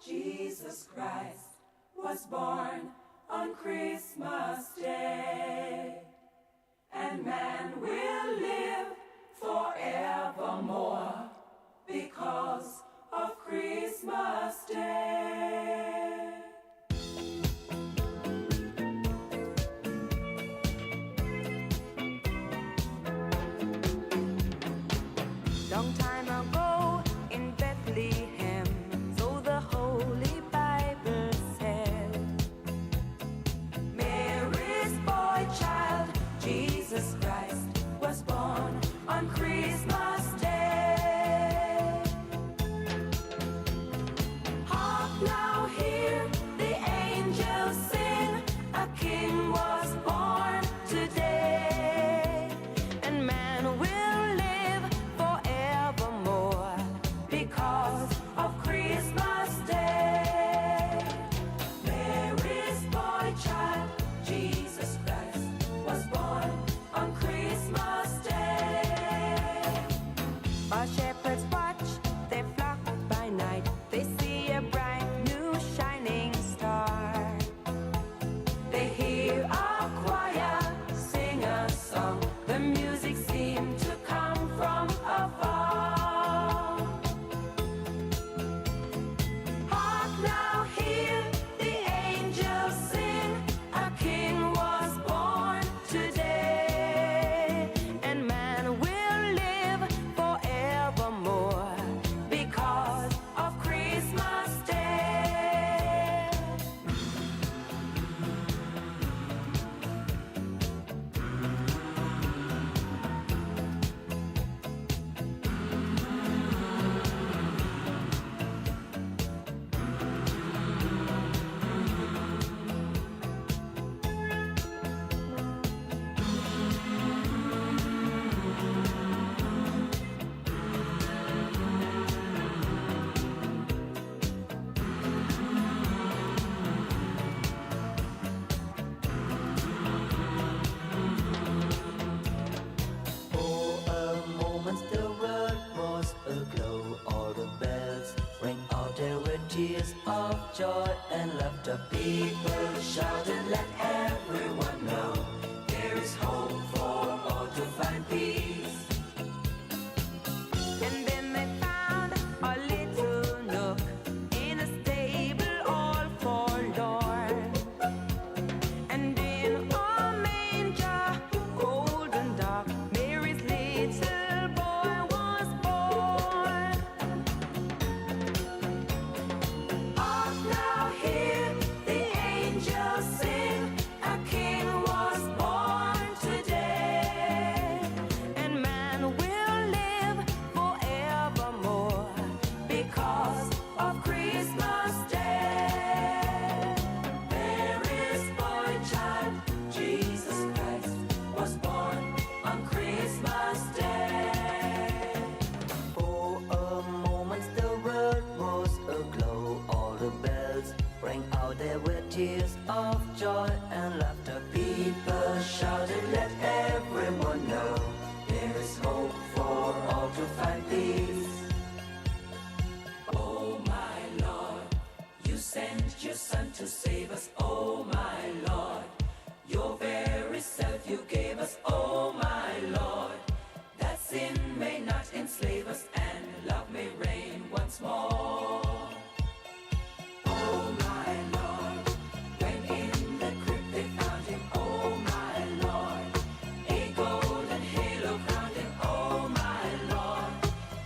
Jesus Christ was born on Christmas Day, and man will live forevermore because of Christmas Day. Long time ago in Bethlehem, so the Holy Bible said, Mary's boy child, Jesus Christ, was born on Christmas Day. Hark now, hear the angels sing, a king was born today, and man will live forevermore because of Christmas Day. Mary's boy child, Jesus Christ, was born on Christmas Day. While shepherds watch their flock by night, they see a bright new shining star. They hear a choir sing a song, the music seemed to come from afar. Hark now, hear the angels sing, a king was born today, and man will live forevermore because of Christmas Day. For a moment the world was aglow, all the bells rang out, there were tears of joy and laughter. People shouted, let everyone know, there is hope for all to find peace. And then they found a little nook in a stable all forlorn, and in a manger, cold and dark, Mary's little boy was born. Hark now, hear the angels sing, a king was born today, and man will live forevermore because of Christmas Day. Mary's boy child, Jesus Christ, was born on Christmas Day. For a moment the world was aglow, all the bells rang out, there were tears of joy and laughter. People shouted, let everyone know, there is hope for all to find peace. Oh my Lord, you sent your Son to save us. Oh my Lord, your very self you gave us. Oh my Lord, that sin may not enslave us and love may reign once more. Oh my Lord, when in the crypt they found him. Oh my Lord, a golden halo crowned him. Oh my Lord,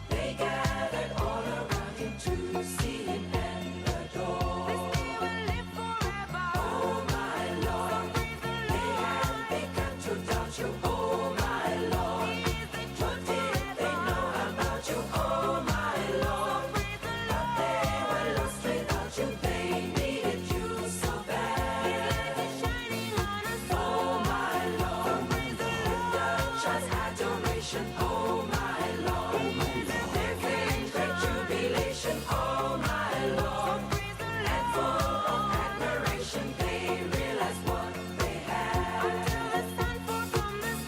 they gathered all around him to see him and adore. This day will live forever. Oh my Lord, they had begun to doubt you. Oh my Lord, what did they know about you? Oh my Lord, but they were lost without you. They needed you so bad. Oh my Lord, with the child's adoration. Oh my Lord, there came great jubilation. Oh my Lord, and full of admiration, they realized what they had.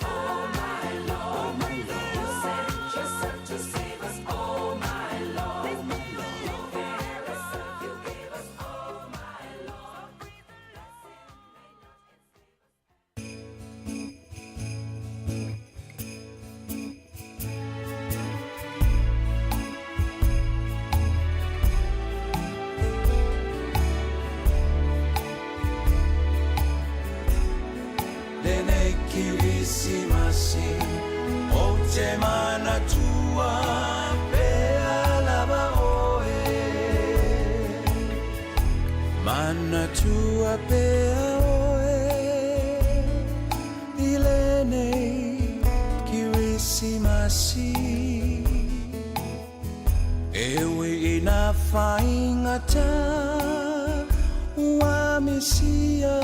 Oh my Lord, you sent your Son to save us. Oh my Lord, your very self you gave us. Oh my Lord, Lene Kirisimasi, o te mana tua Mana tua pea oe ile nei Kirisimasi Ewe ina whaingata Ua Mesia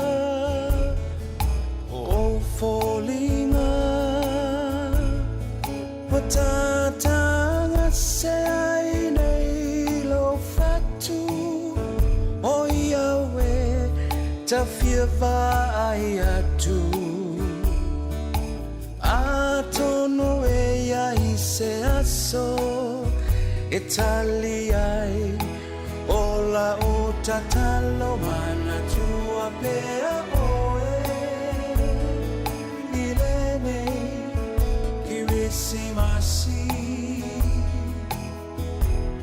O fōlinga Patatanga se ai nei lo fatu O Yahweh ta whiawha ai atu Atono e ai se aso E tali ai Ola o tatalo mana tua pea oe Ilene Kirisimasi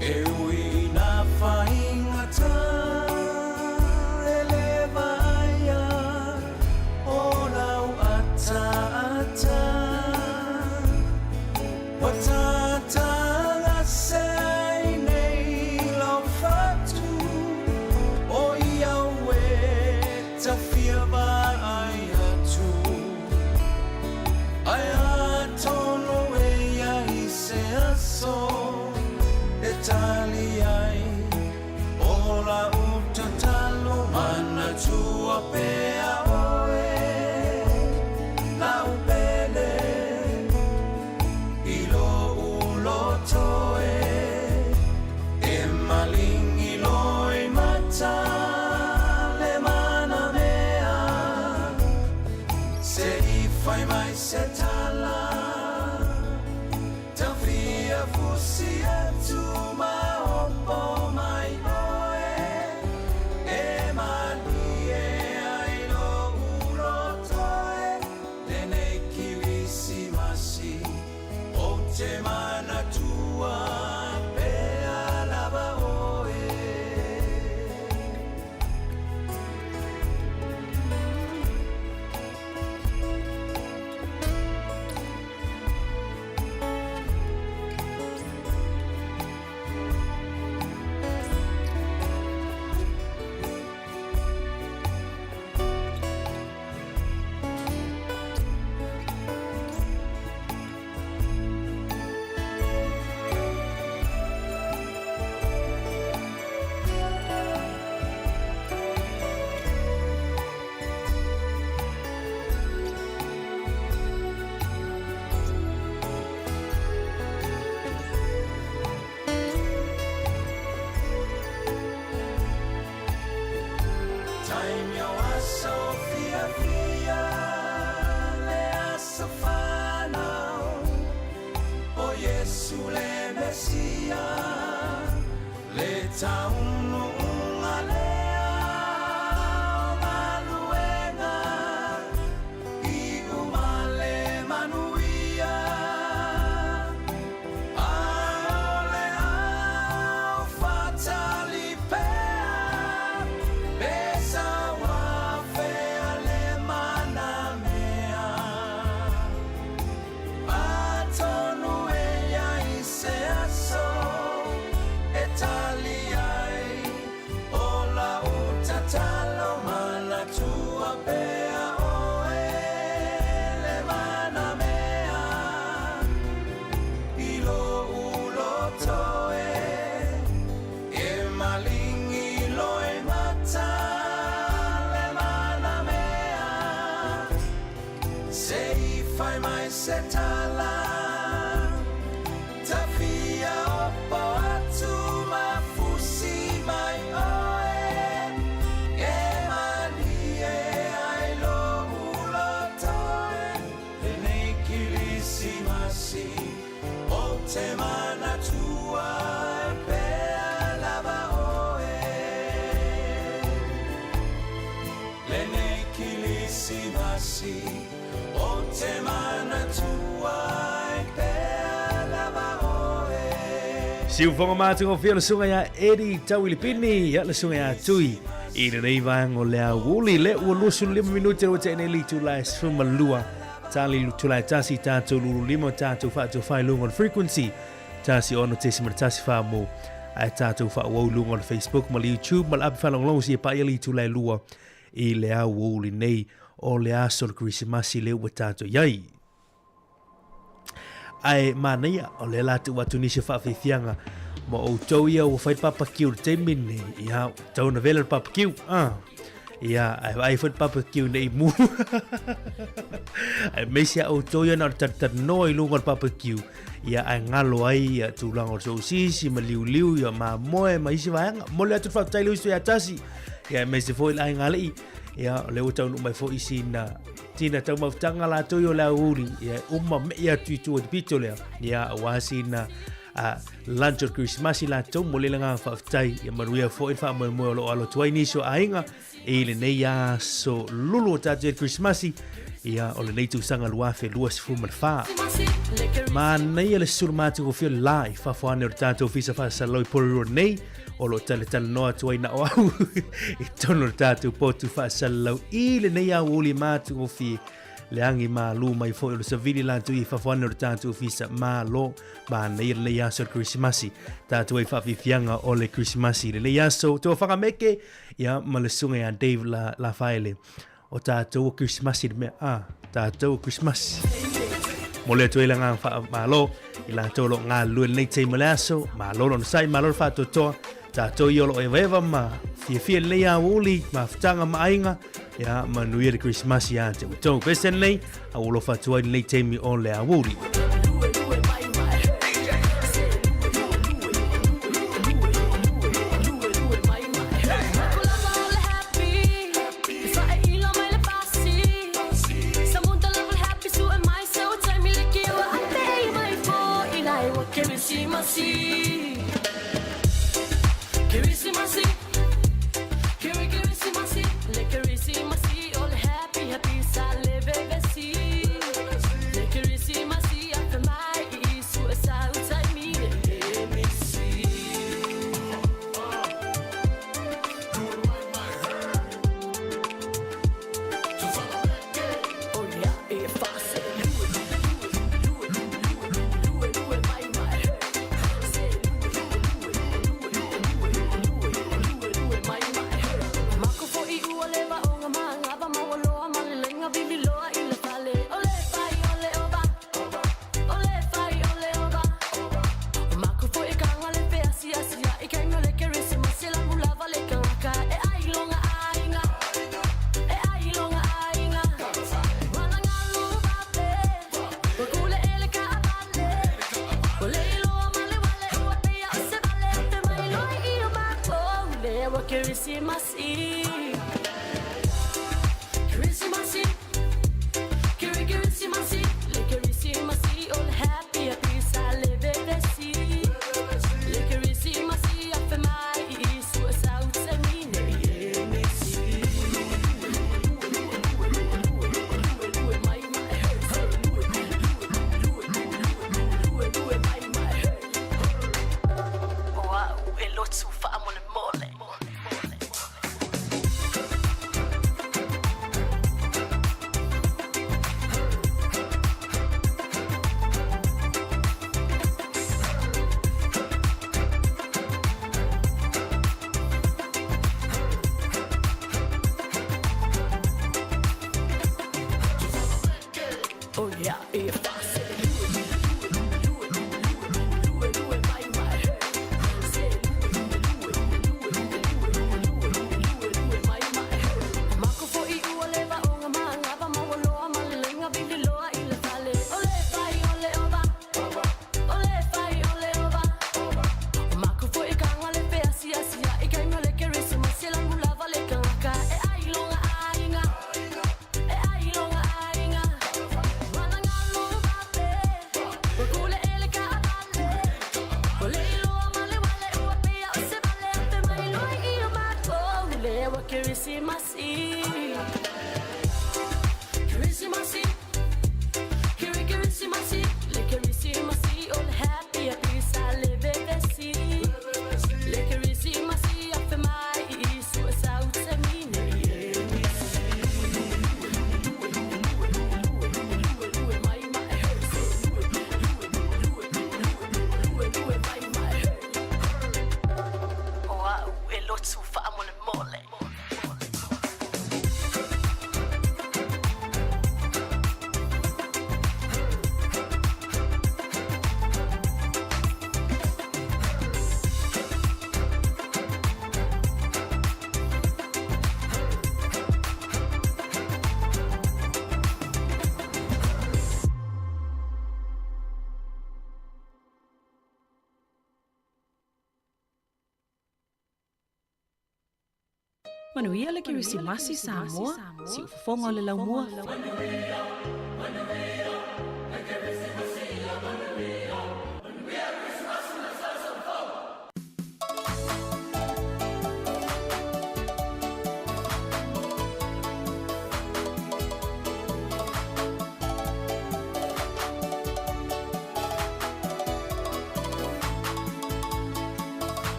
E ui na whaingata Eleva aia Ola o ata ata Watata tua pea oe la upele ilo ulo toe e malingi loi mata le mana mea se I fai mai se tala ta via fusi e tu ma opo mai oe e mali Te mana tua pea lava oe Siu whanga mātunga whia le sunga ia Eri Tauilipini ia le sunga ia tui. I le nei vaengo lea wuli le ua lusu 5 minuti o te eneli tulai sfuma lua. Tali tulai tasi tātou lulu lima tātou whātou whai lunga on frequency. Tasi ono te simara tasi wha mo. ai tātou whaau lunga on Facebook, ma le YouTube, ma le api whanonglong si e pa ili tu lai lua i le au uli nei o le aso le Christmasi leo wa tātou iai. Ai manaia o le latu watu nisi whaafeithianga ma o tau ia o whait papakiu te mini ia tau na vela papakiu ia ai whait papakiu nei mu ai mesia o tau ia na tat noi lunga papakiu ia ai ngalo ai ia tūlanga o tau sisi ma liu ia ma moe ma isi vayanga mo le atu whaatai liu istu ia tasi ia mesia fo ila ai ngalai ia le o tau numai fo isi na tina tau mautanga la tui o la uri ia me ia tuitu o pito lea ia wasi na lunch or Christmas la tau mo le langa whaftai ia maruia fo wha mo lo alo tuai niso ainga e le nei a so lulu o tatu e Christmas ia o le nei tu sanga luafe luas fu malfa ma nei le sur matu ko fio lai fa fo ane o tatu fisa fa saloi pori nei o lo tale noa tuai na o au i tono tatu potu fa salau i le nei au uli matu o fi le angi ma lu mai fo le savili lantu i fa fo ane o tatu fisa ma lo ma nei le nei aso Christmasi tatu e fa fianga o le Christmasi le nei aso to whaka meke ia ma le sunga ya Dave la faile o tatu o Christmasi me tatu o Christmas mo le tuai langa fa ma lo i la tolo ngā lue nei te ma le aso ma lo no sai ma lo fa to tātou iolo e wewa ma fia lea uli ma whtanga ma ainga ia ma nuia de Christmas ia te utau pesen nei a ulo fatuai nei teimi o lea uli. Manuia le Kirisimasi Samoa, si ufafonga o le laumua.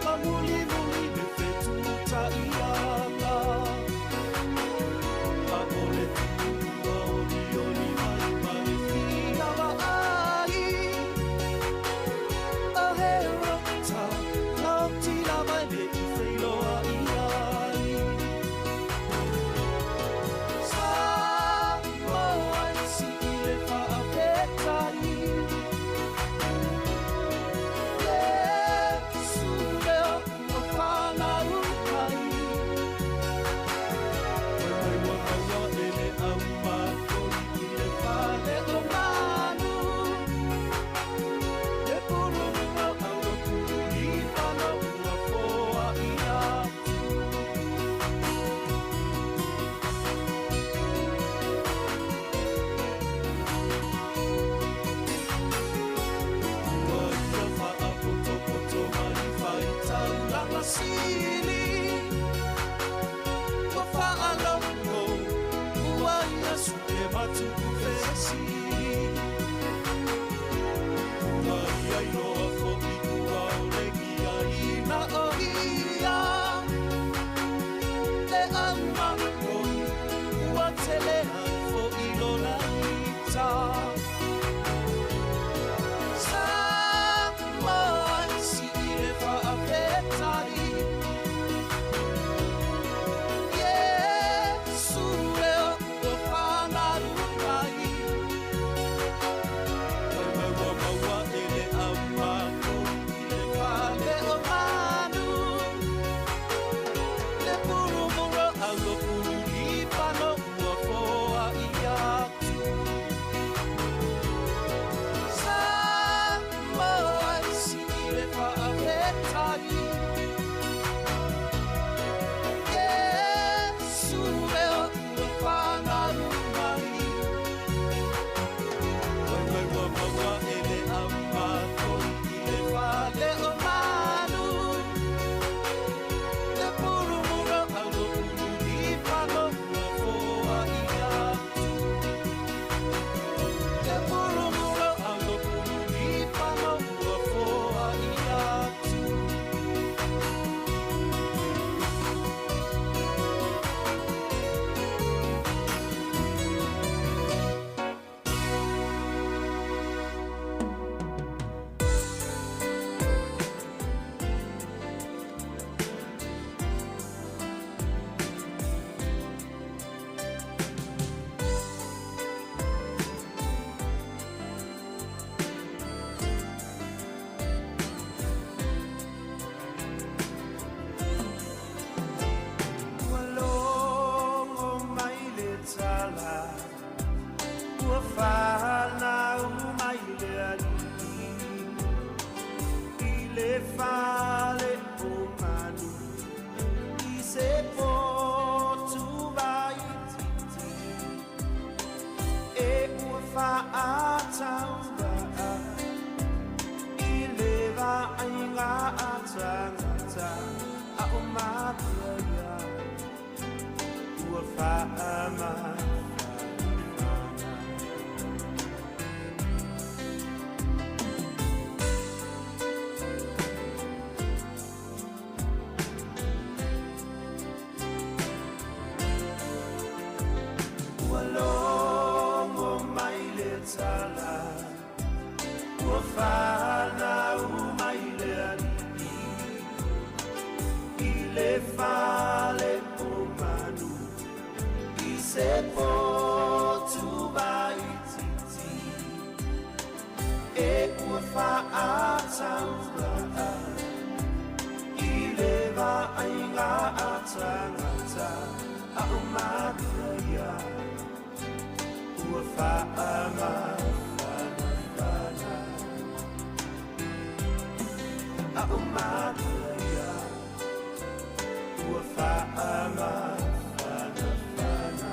Mamuli muli me fetu ta iala fale o manu I se po tu vai titi E ua fa a taua I leva ainga a tangata A o makuia Ua fa a maa Fana umaile ani ile fale umanu I se po tu vai titi E ua fa a taua ile va ainga a tangata A umakuia ua fa a A umakuia ua fa'ama fana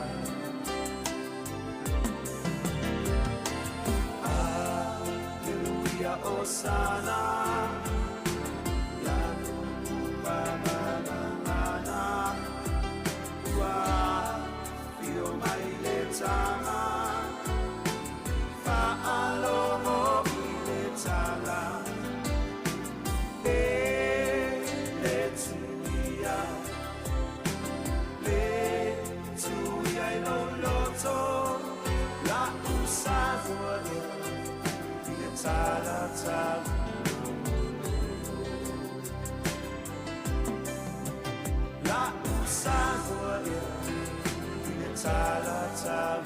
Aleluia Osana Lanu Mamana Ua Fio mai le tanga Fa'alomo I le tanga La usagoria Ile talata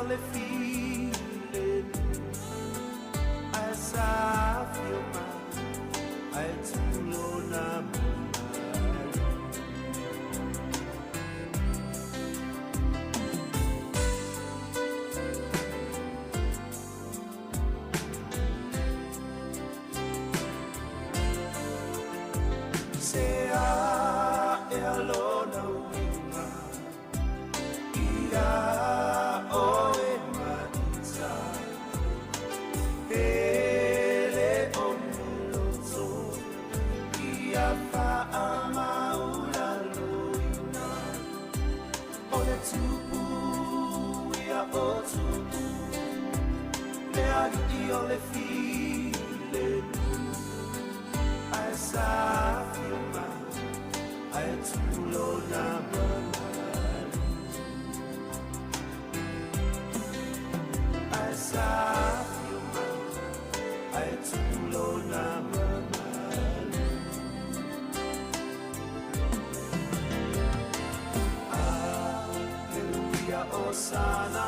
le feeling as I feel my eyes full on say I alone Io le file as I feel my I too low as I feel my I too low Hallelujah, Osana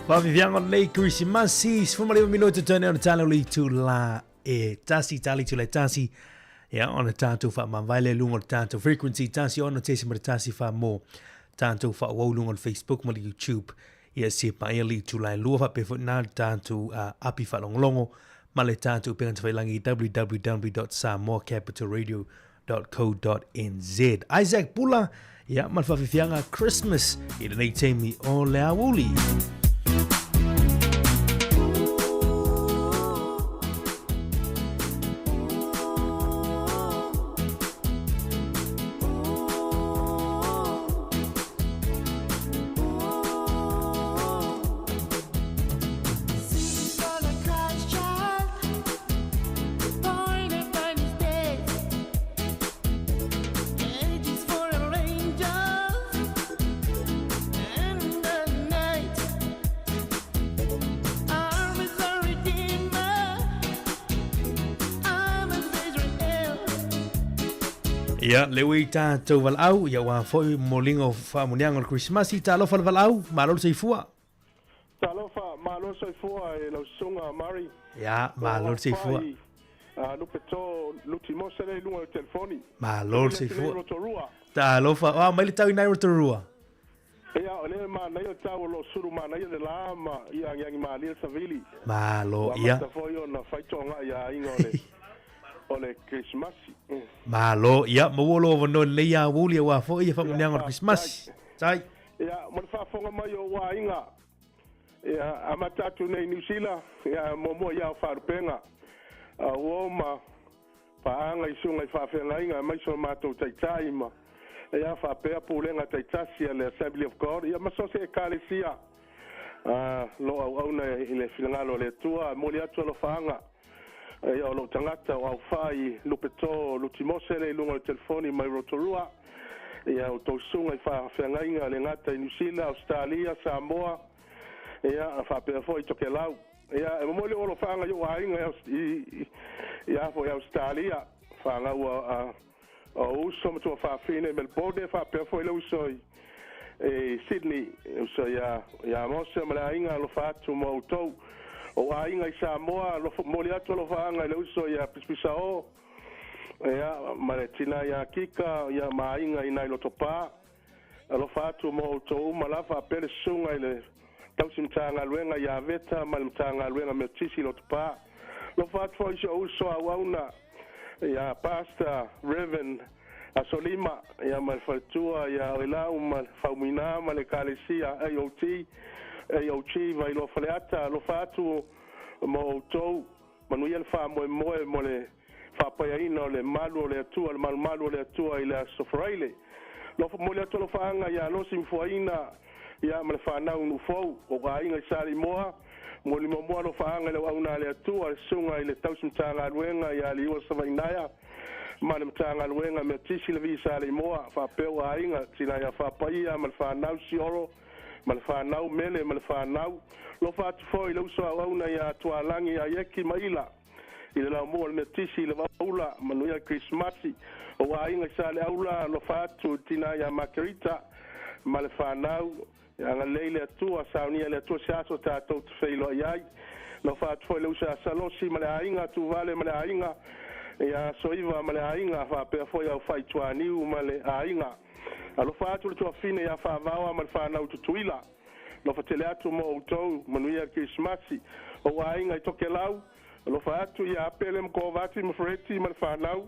Whawiwianga nei Krismasi, sfumari minuto tone on talo li tu la e tasi tali tu le tasi ia ona tātou wha mawhaile lunga tātou frequency tasi ona tesi mara tasi wha mo tātou wha waulunga on Facebook mo YouTube ia se pa ia li tulai lua fa pe na tātou api whalongolongo ma le tātou penga te whailangi www.samoacapitalradio.co.nz. Isaac Pula, ia malwhawhiwhianga Christmas i le nei teimi o le awuli. Ia, leo i tātou walau, ia wā foi molingo whaamunianga o Christmas i tālo whal walau, mālolo seifua. Talofa, malo soifua e lau sunga Mari. Ia, mālolo seifua. Lupe tō luti mosere lunga o telefoni. Mālolo seifua. Tālo wha, mai le tau i nai Rotorua. Ia, o le ma nai o tau lo suru ma nai o le lama ia ngiangi ma lia savili. Mālo, ia. Wa mata foi o na whaitonga ia inga o le Christmas. Mālo, ia, mawolo o wano le ia wuli a wā foi ia whamunianga o Christmas. Tai. Ia, mo le whafonga mai o wā inga. Ia, amatatu nei New Zealand. Ia, momo ia o wharupenga. Uoma, paanga i sunga i whawhenga inga, mai so mātou taitai ma. Ia, whapea pūlenga taitasi a le Assembly of God. Ia, maso se e kālesia. Lo au auna i le whilangalo le tua, moli atu alo whaanga. Ia, o lo tangata o au whai, lupeto, lutimose le lunga o telefoni mai Rotorua. Ia, o tau sunga i whawhenga inga le ngata i New Zealand, Australia, Samoa. Ia, whapea fo i toke lau. Ia, e mamole o lo whaanga i wainga ia fo i Australia. Whaanga ua o uso matua whawhine Melbourne, whapea fo i lau uso i Sydney. Uso ia mose mala inga lo whatu mo utou. O ainga i Samoa, moli atu lo whaanga i lau uso ia pispisa o. Ia, mare tina ia kika, ia mainga i nai lotopa. Lo whatu mo utou, malafa pele sunga i le tausi mtanga luenga ya veta mal mtanga luenga metisi lotupa lo fat fo uso awauna ya pastor Reverend Asolima ya malfatua ya ilau mal faumina mal kalesia AOT vai lo faleata lo fatu mo to manuel fa mo le fa pa ina le malu le tua le malu le tua ila sofraile lo mo le to lo faanga ya lo sinfoina ia ma le whanau nu fau, o ka inga i sari moa, mo li moa no whaanga le wauna le atua, sunga i le tausi mtanga luenga, ia li ua savainaya, ma le mtanga luenga me tisi le vi sari moa, whapeo a inga, tina ia whapaia, ma le whanau sioro, ma le whanau mele, ma le whanau, lo whatu foi, le uso a wauna ia tua langi a yeki maila, i le lau moa le me tisi le waula, manuia Christmasi, o a inga i sari aula, lo whatu tina ia makerita, ma le whanau, anga leile atua saunia le atua siaso tātou te whailo iai no whaat foi leu sa salosi ma le ainga tu vale ma le ainga ia soiva ma le ainga whapea foi au whai tuaniu ma le ainga alo whaatu le tua fine ia whavawa ma le whanau tutuila no whatele atu mo utou manuia Christmasi o ainga i toke lau alo whaatu ia apele mkovati ma freti ma le whanau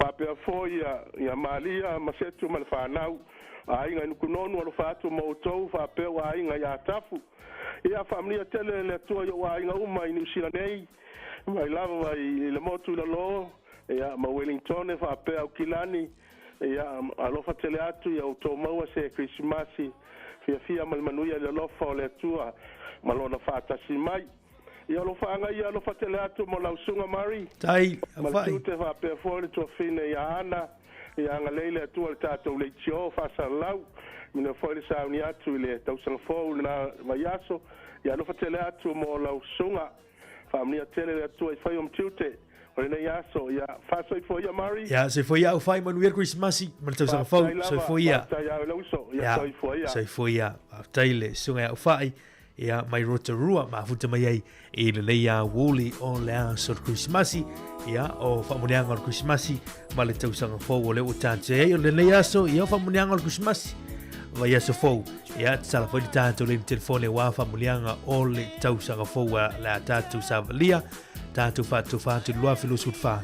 whapea foi ia malia ma setu ma le whanau ainga nukunonu alo fatu mo tou fa pe wa ainga ya tafu ia family tele le tua yo wa ainga uma New Zealand nei mai lava i le motu la lo ia ma Wellington fa pe au kilani ia alo fa tele atu ya to mo se Christmas fia mal manuia le lo fa le tua malona fata si mai ia lo fa anga ia lo fa tele atu mo la sunga Mari tai fa te fa pe fo le to fine ya ana ia nga leile atua le tātou le tio whasalau mina foi le sauni atu le tausanga fōu na vaiaso ia no fatele atu mo lau sunga whamnia tele le atua i whai tiute o le nei aso ia whasoi fo ia Mari ia se fo ia u whai manuia Christmasi ma le tausanga fōu soi fo ia ia soi fo ia taile sunga u whai ia mai Rotorua ma futa mai ai i le nei a wuli o le a sor Christmasi ia o whamunianga o Christmasi ma le tausanga fōu o le o tāte o le nei aso ia o whamunianga o Christmasi vai aso fou ia tsala foi tātou le telefone wa famulianga o le tausanga fou la tātou savalia tātou fatu lua filo sutfa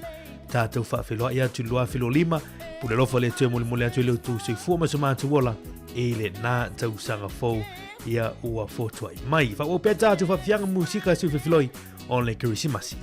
tātou fa filo ia tu lua filo lima pule lofo le tue mule atu le tu se fu ma samatu wola e le na tausanga fou ia ua fotua mai fa o pe tātou fa fianga musika su filoi on le Kirisimasi.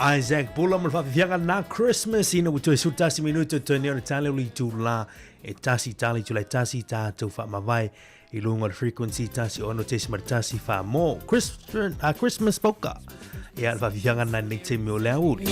Isaac Bula mo fafianga na Christmas ina uto sutasi minuto tone o tale uli tu la e tasi tali tu la tasi ta tu fa mavai I lunga le frequency tasi ono tesi maritasi fa mo Christmas polka ia fafianga na ni te mio lea uli.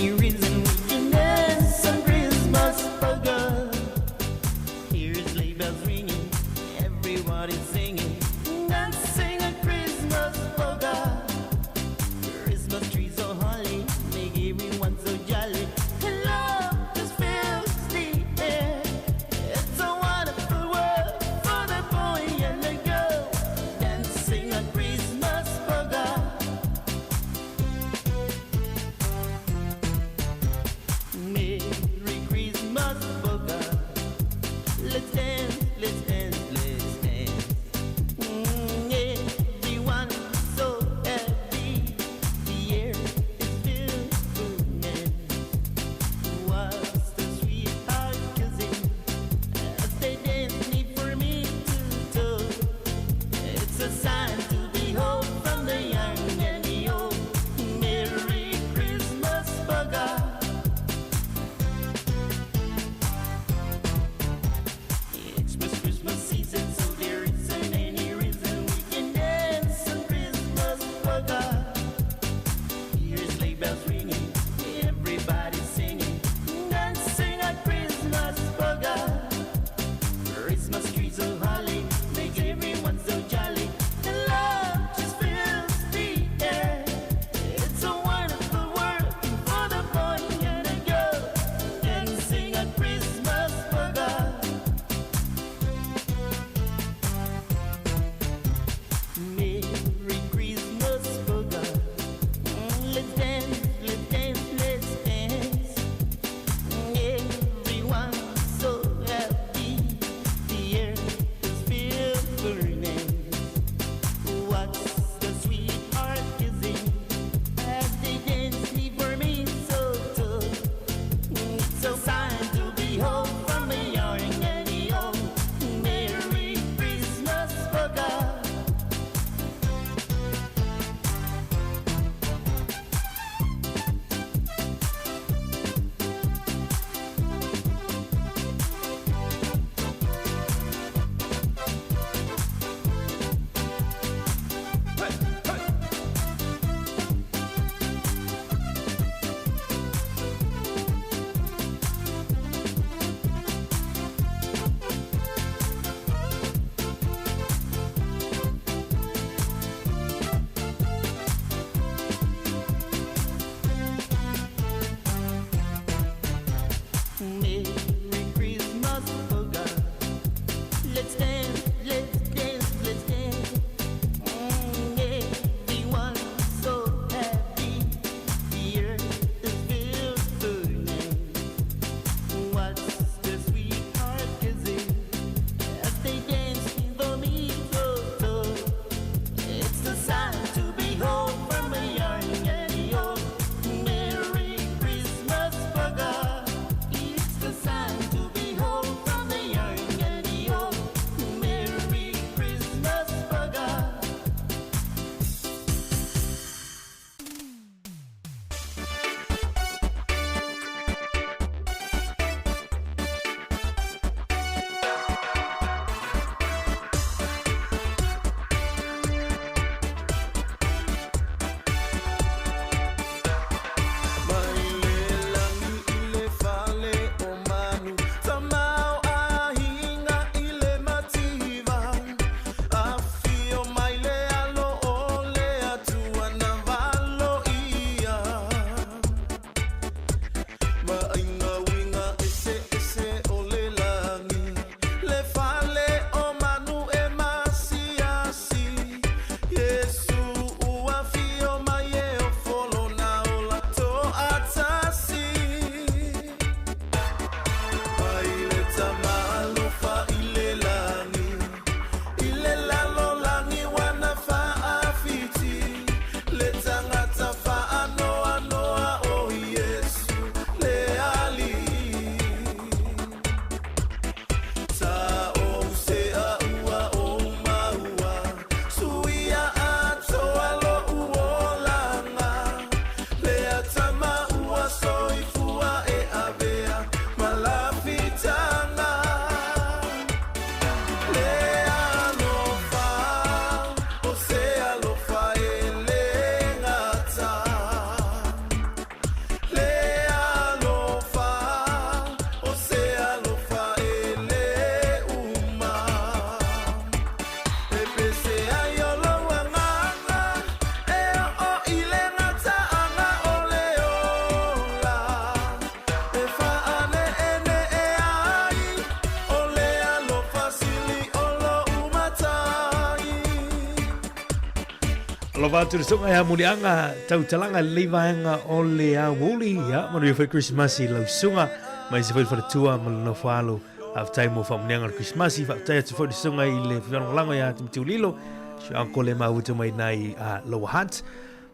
Lova tu songa ya mulianga tau talanga levaanga o le awuli ya manu fa Christmas I lau sunga mai se fa tua mal falo of time mo fa mulianga Christmas fa tai tu fa songa I le lango ya tu lilo so anko le mau tu mai nai low hat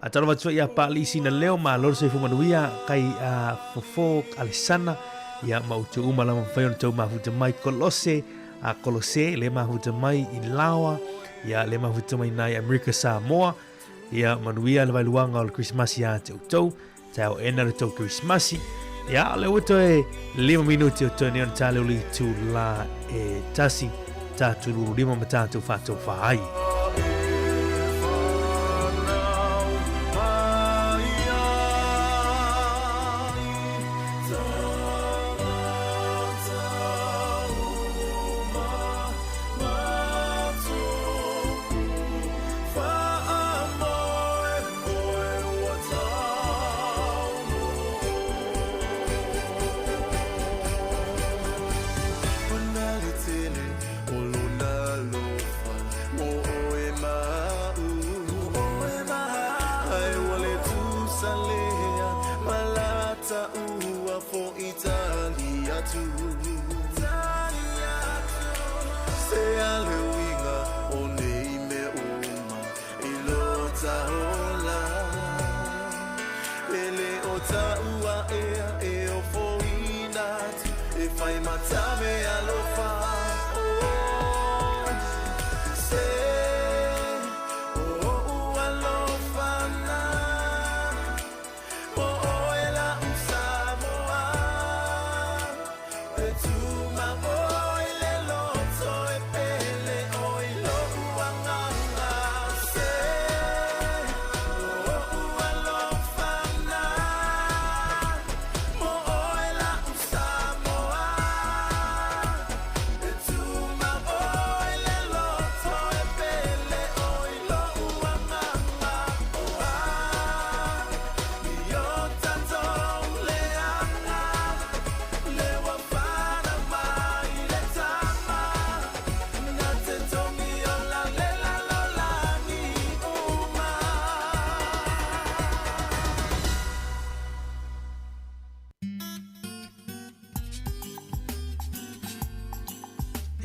atara tu ya pa lisi na leo ma lor se fu manuia kai fofo Alessana ya mau tu umala fa yon tu ma fu tu mai kolose kolose le ma fu tu mai I lawa ya le ma fu tu mai nai America Samoa ya manuia le luanga o Christmas ya tau tau ena le tau Christmas ya le uto e 5 minuti o tone on tale li tu la e tasi tatu lima matatu fato fai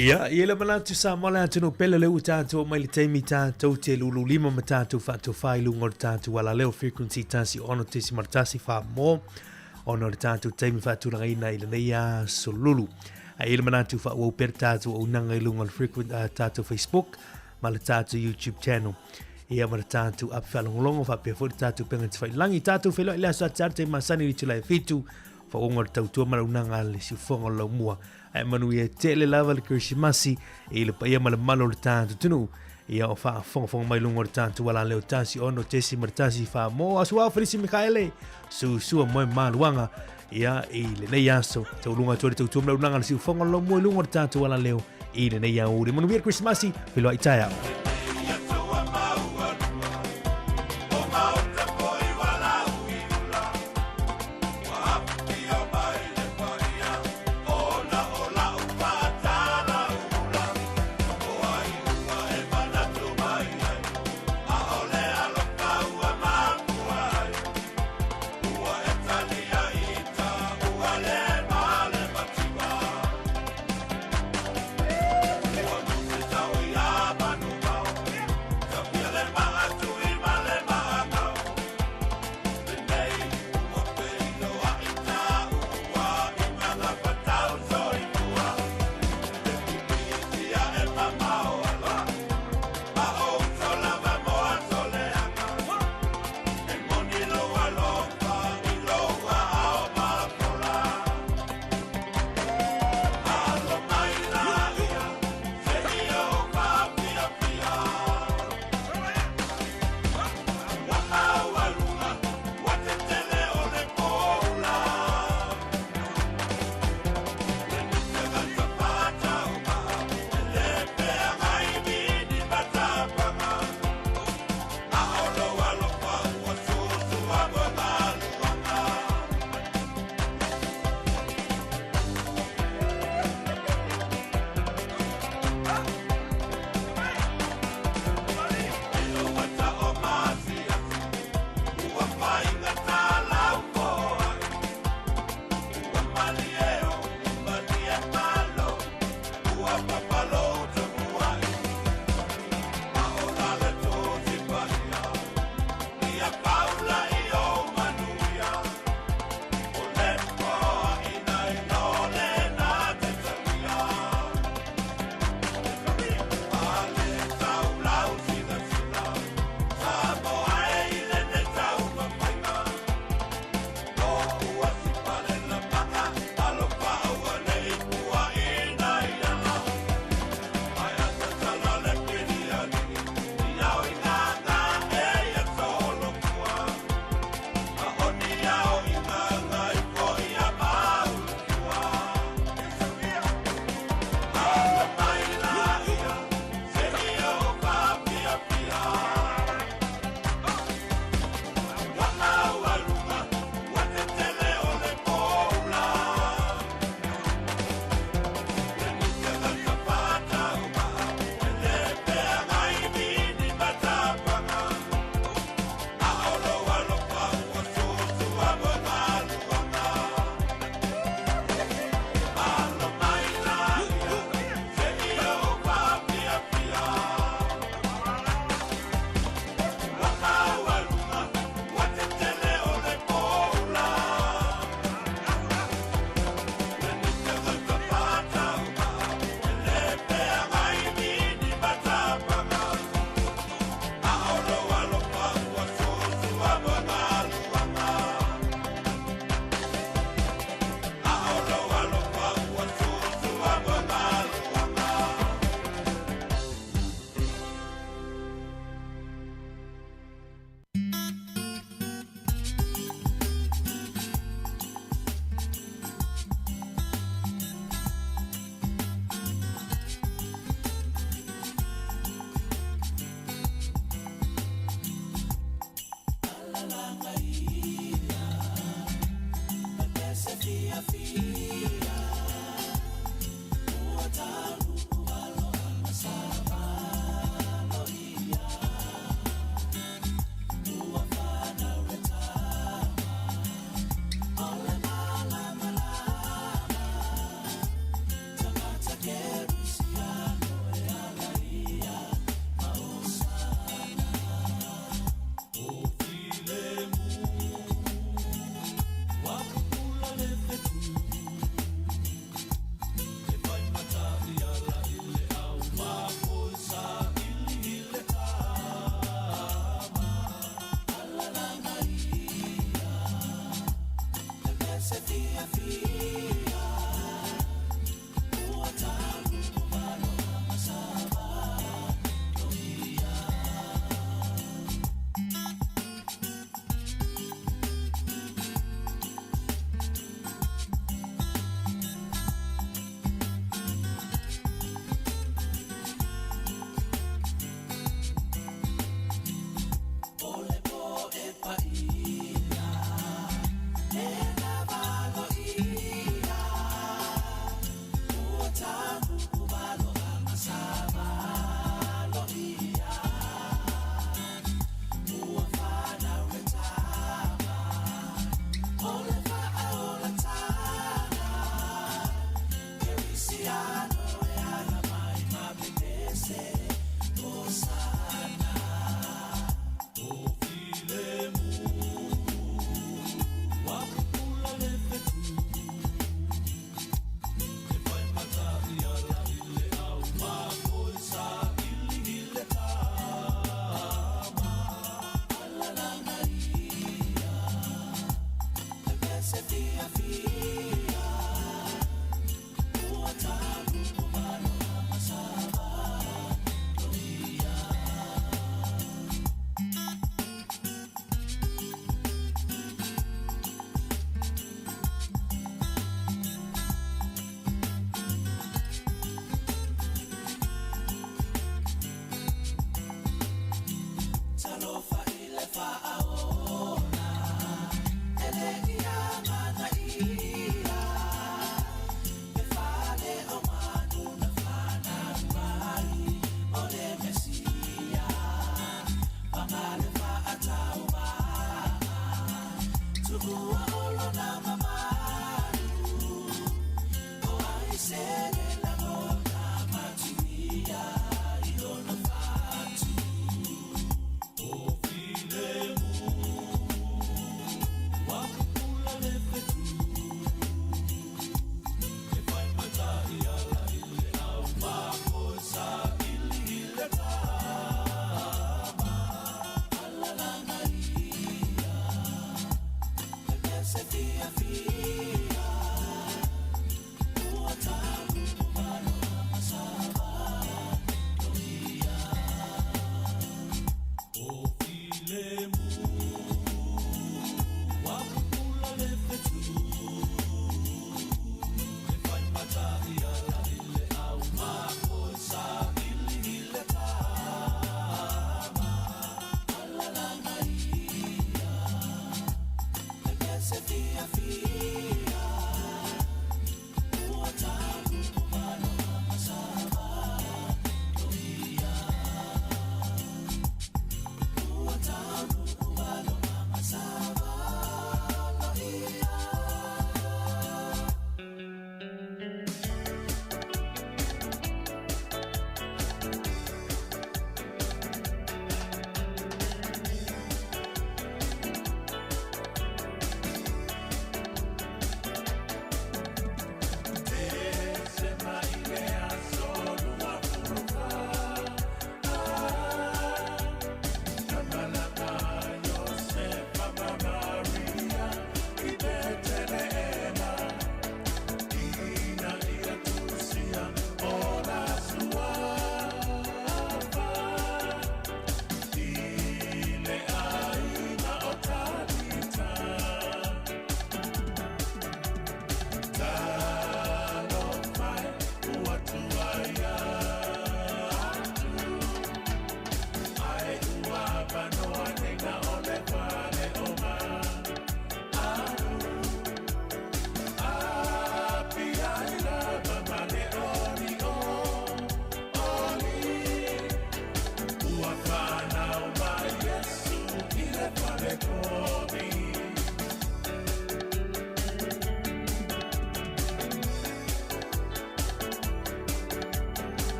Ya, ia mana tu sa mala tu no pele le uta tu mai le taimi ta tu te lulu lima mata tu fa tu fai lu ngor ta tu wala leo frequency tasi ono te si martasi fa mo ono ta tu taimi fa tu ina ile ya solulu. Ia mana tu fa wo per ta tu unanga lu ngor frequent ta tu Facebook mal ta tu YouTube channel. Ia mana ta tu up fa longo fa pe fo ta tu penga fa langi ta tu fe lo ile sa tarte masani li tu la fitu fa ngor ta tu mala unanga le si fongo lo mua. E manu ia tele lava le Christmasi e le paia mala malo le tantu tunu ia o faa fonga mai lungo le tantu wala leo tasi ono tesi martasi faa mo asua Felisi Mikaele sua moe maluanga ia e le nei aso tau lunga tuare tau tumla unanga le siu fonga lo moe lungo le tantu wala leo e le nei auri manu ia Christmasi filo aitaya e paia e na valo i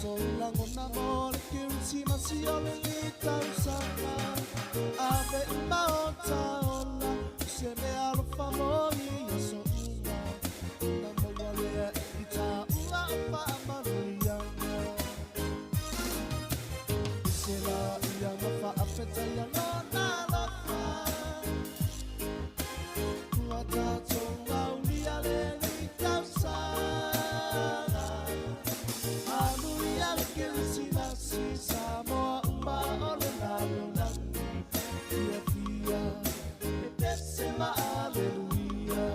sola ngona mole kirisi masiole litausanga ave maota ona se me alo famoi so una na mole ita ua pa maria se la ia ma fa afeta ya lona la fa tua tonga ulia le litausanga aluia le kirisi nasi samoa uma ole la lona via via e desema alleluia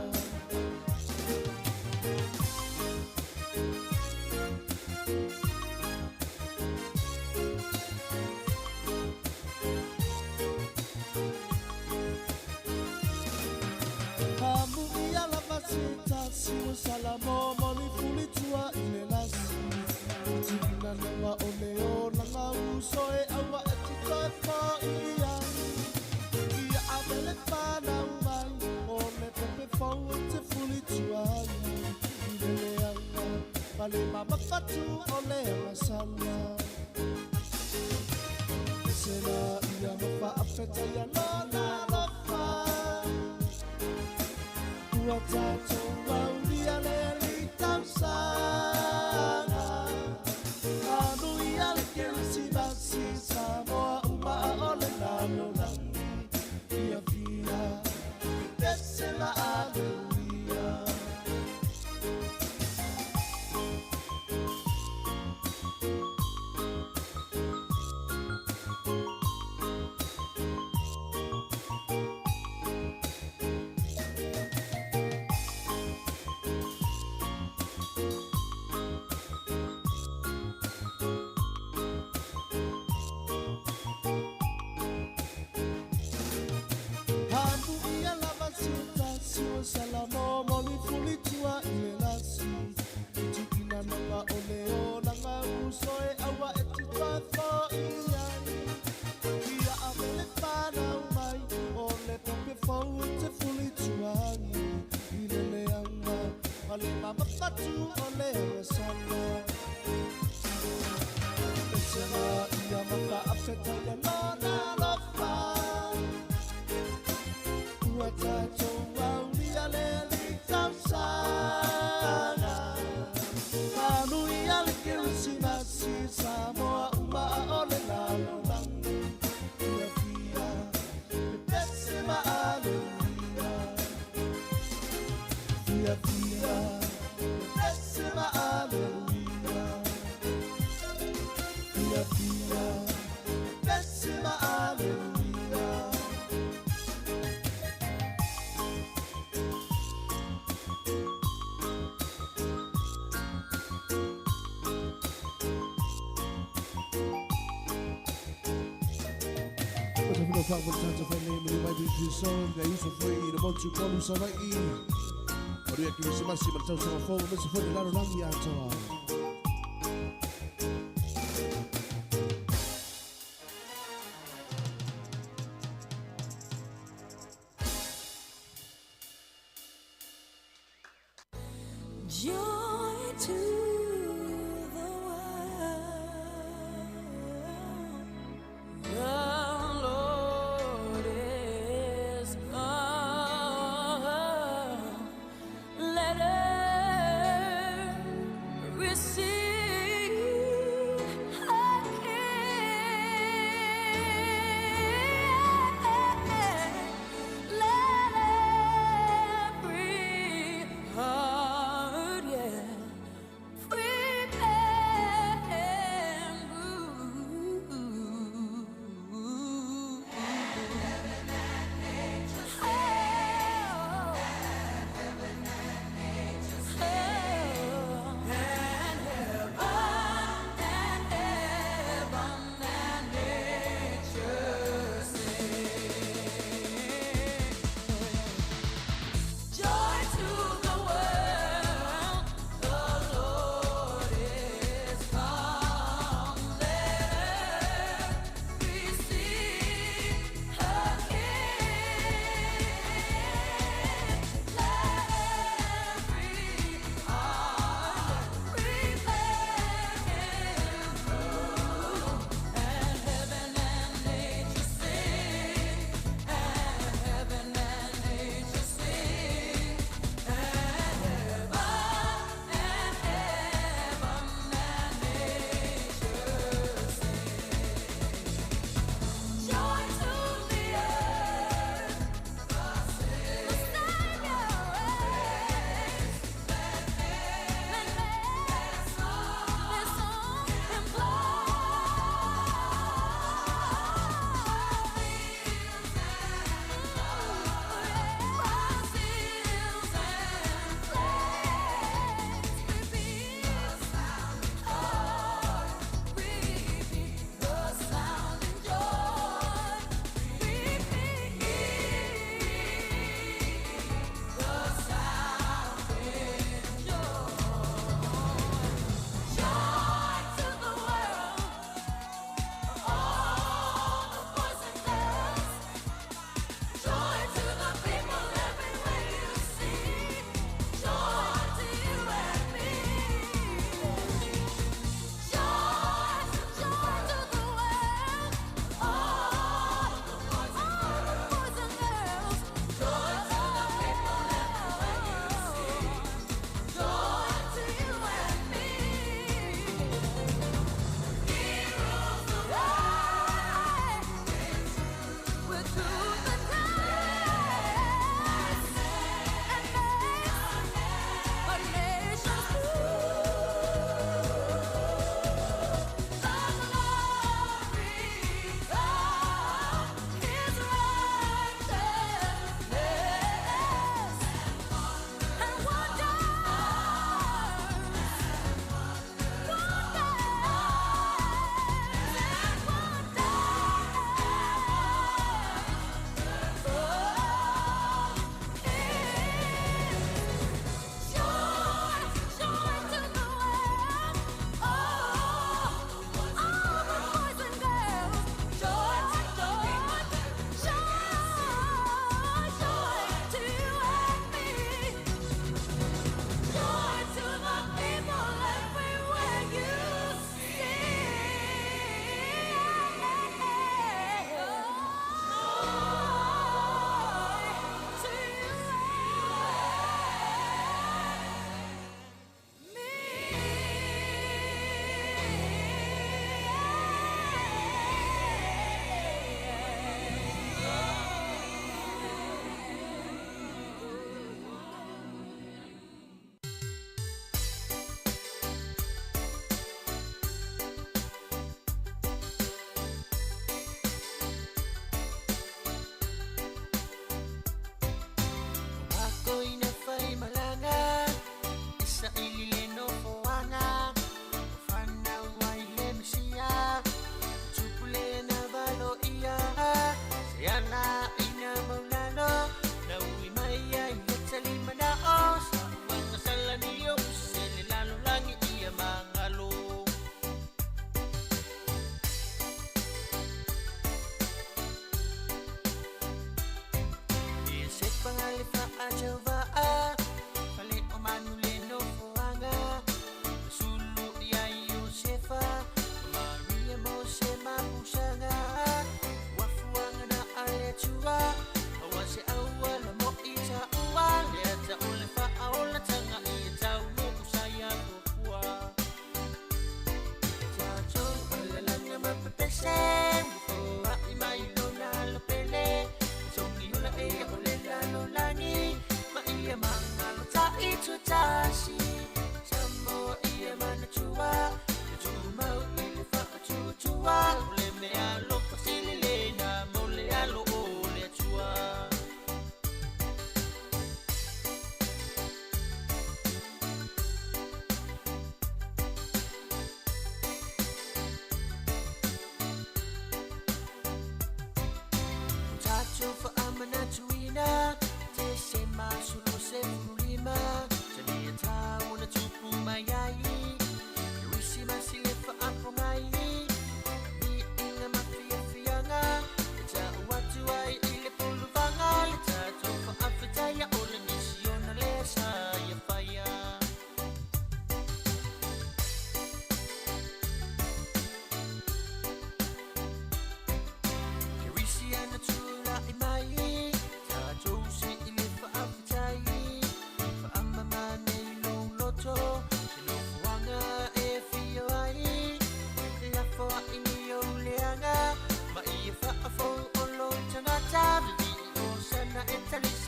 Hamu ia la vasita si o salamo moli fuli tua ile lasi Tina nama ole o langa uso e awa e tito e pa ia Ia abele whana umai o me pepe fau e te fuli tua Ile leanga Pale mama fatu o le masana Sena ia mafa afeta ia lona lofa Ua tato waulia le litausanga Anu ia le kirisi basi samoa uma ole la lona Via via desema alleluia Handu ia lava sita siwa salamo moli fuli tua ile lasi Tikina nanga ole o nanga uso e awa e titwa fo ia Ia amele whana umai ole pepe fau e te fuli tua Ile leanga ale mama fatu ole wasana Esema ia mafa afeta ia lona lofa Ua tato waulia le litausanga Anu ia le kirisi nasi samoa uma ole la lolangi Via via e desema alleluia Via via e desema alleluia Via via e desema alleluia Whatever the fuck was trying to find name, you might be too soon. They used to free the boat you call you so right in. Or you can see my simple toes on the phone, Mr. Funny, I don't know the answer. Joy to the world. The Lord is come. Let her receive her King. Let every heart, yeah,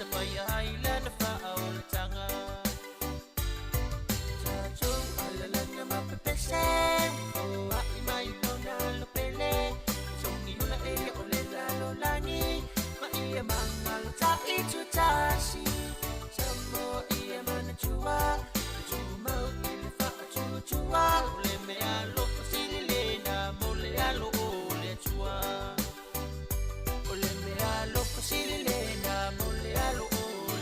sa payay lana faol tanga Tato alala na mapapesen O imay ko na lupele Songi hula e ole lalo lani Maiya mangal ta itutasi Samo iya manachua Chuma ilifa chua Ule me alo pasililena Mole alo ole chua Ole me alo pasililena Mole alo ole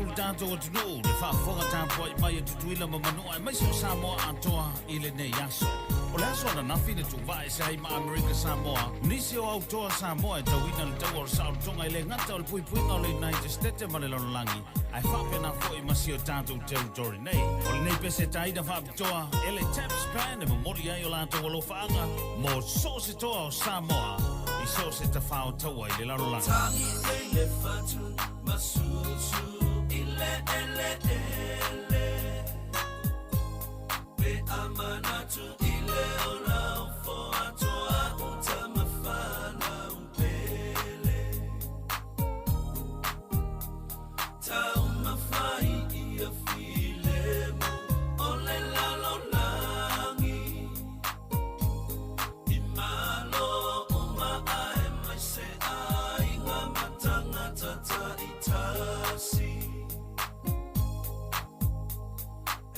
tu tanto o tunu le fa fonga tampo I mai tu tuila mamanu ai mai so Samoa antoa ile ne yaso o le aso na nafine tu vai sai ma America Samoa nisi o autoa Samoa e tawina le tawar sa tonga ile ngata o le pui pui ngau le United States ma le langi ai fa pena fo I masio tanto territory nei o le nei pese taida fa toa ele tap span e mori ai o lanto o lo fanga mo so se toa o Samoa I so se ta fa o tawa ile langi Tangi ele fatu masusu ile ele ele Be amanatu ile ola fo atoa utamafana upele Tau mafai ia filemu ole lalo langi Imalo uma ae mai se ai ngā matanga tata itasi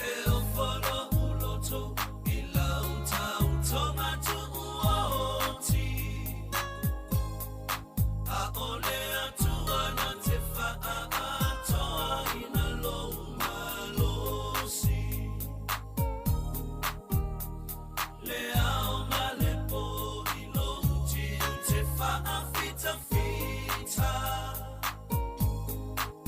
E o whara uloto I lau tau tonga tu uoti A ole atua na te wha atoa ina lou malosi Le ao malepo I lou tiu te wha fita fita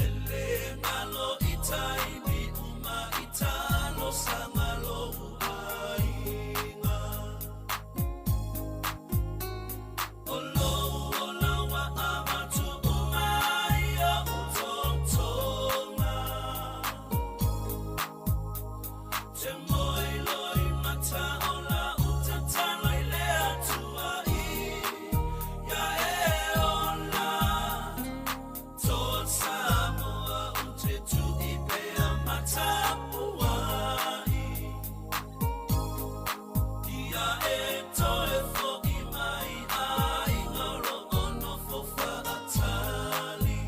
Ele ngalo itai ni uma italo sangalo ainga Olo olawa amatu umai a utontonga Te moi loi mata ola utatalo I le atua I Ya e ola Toa Samoa ute tu I pea matapuai Ia e toe fo I mai ai ngaro ono fo whaatali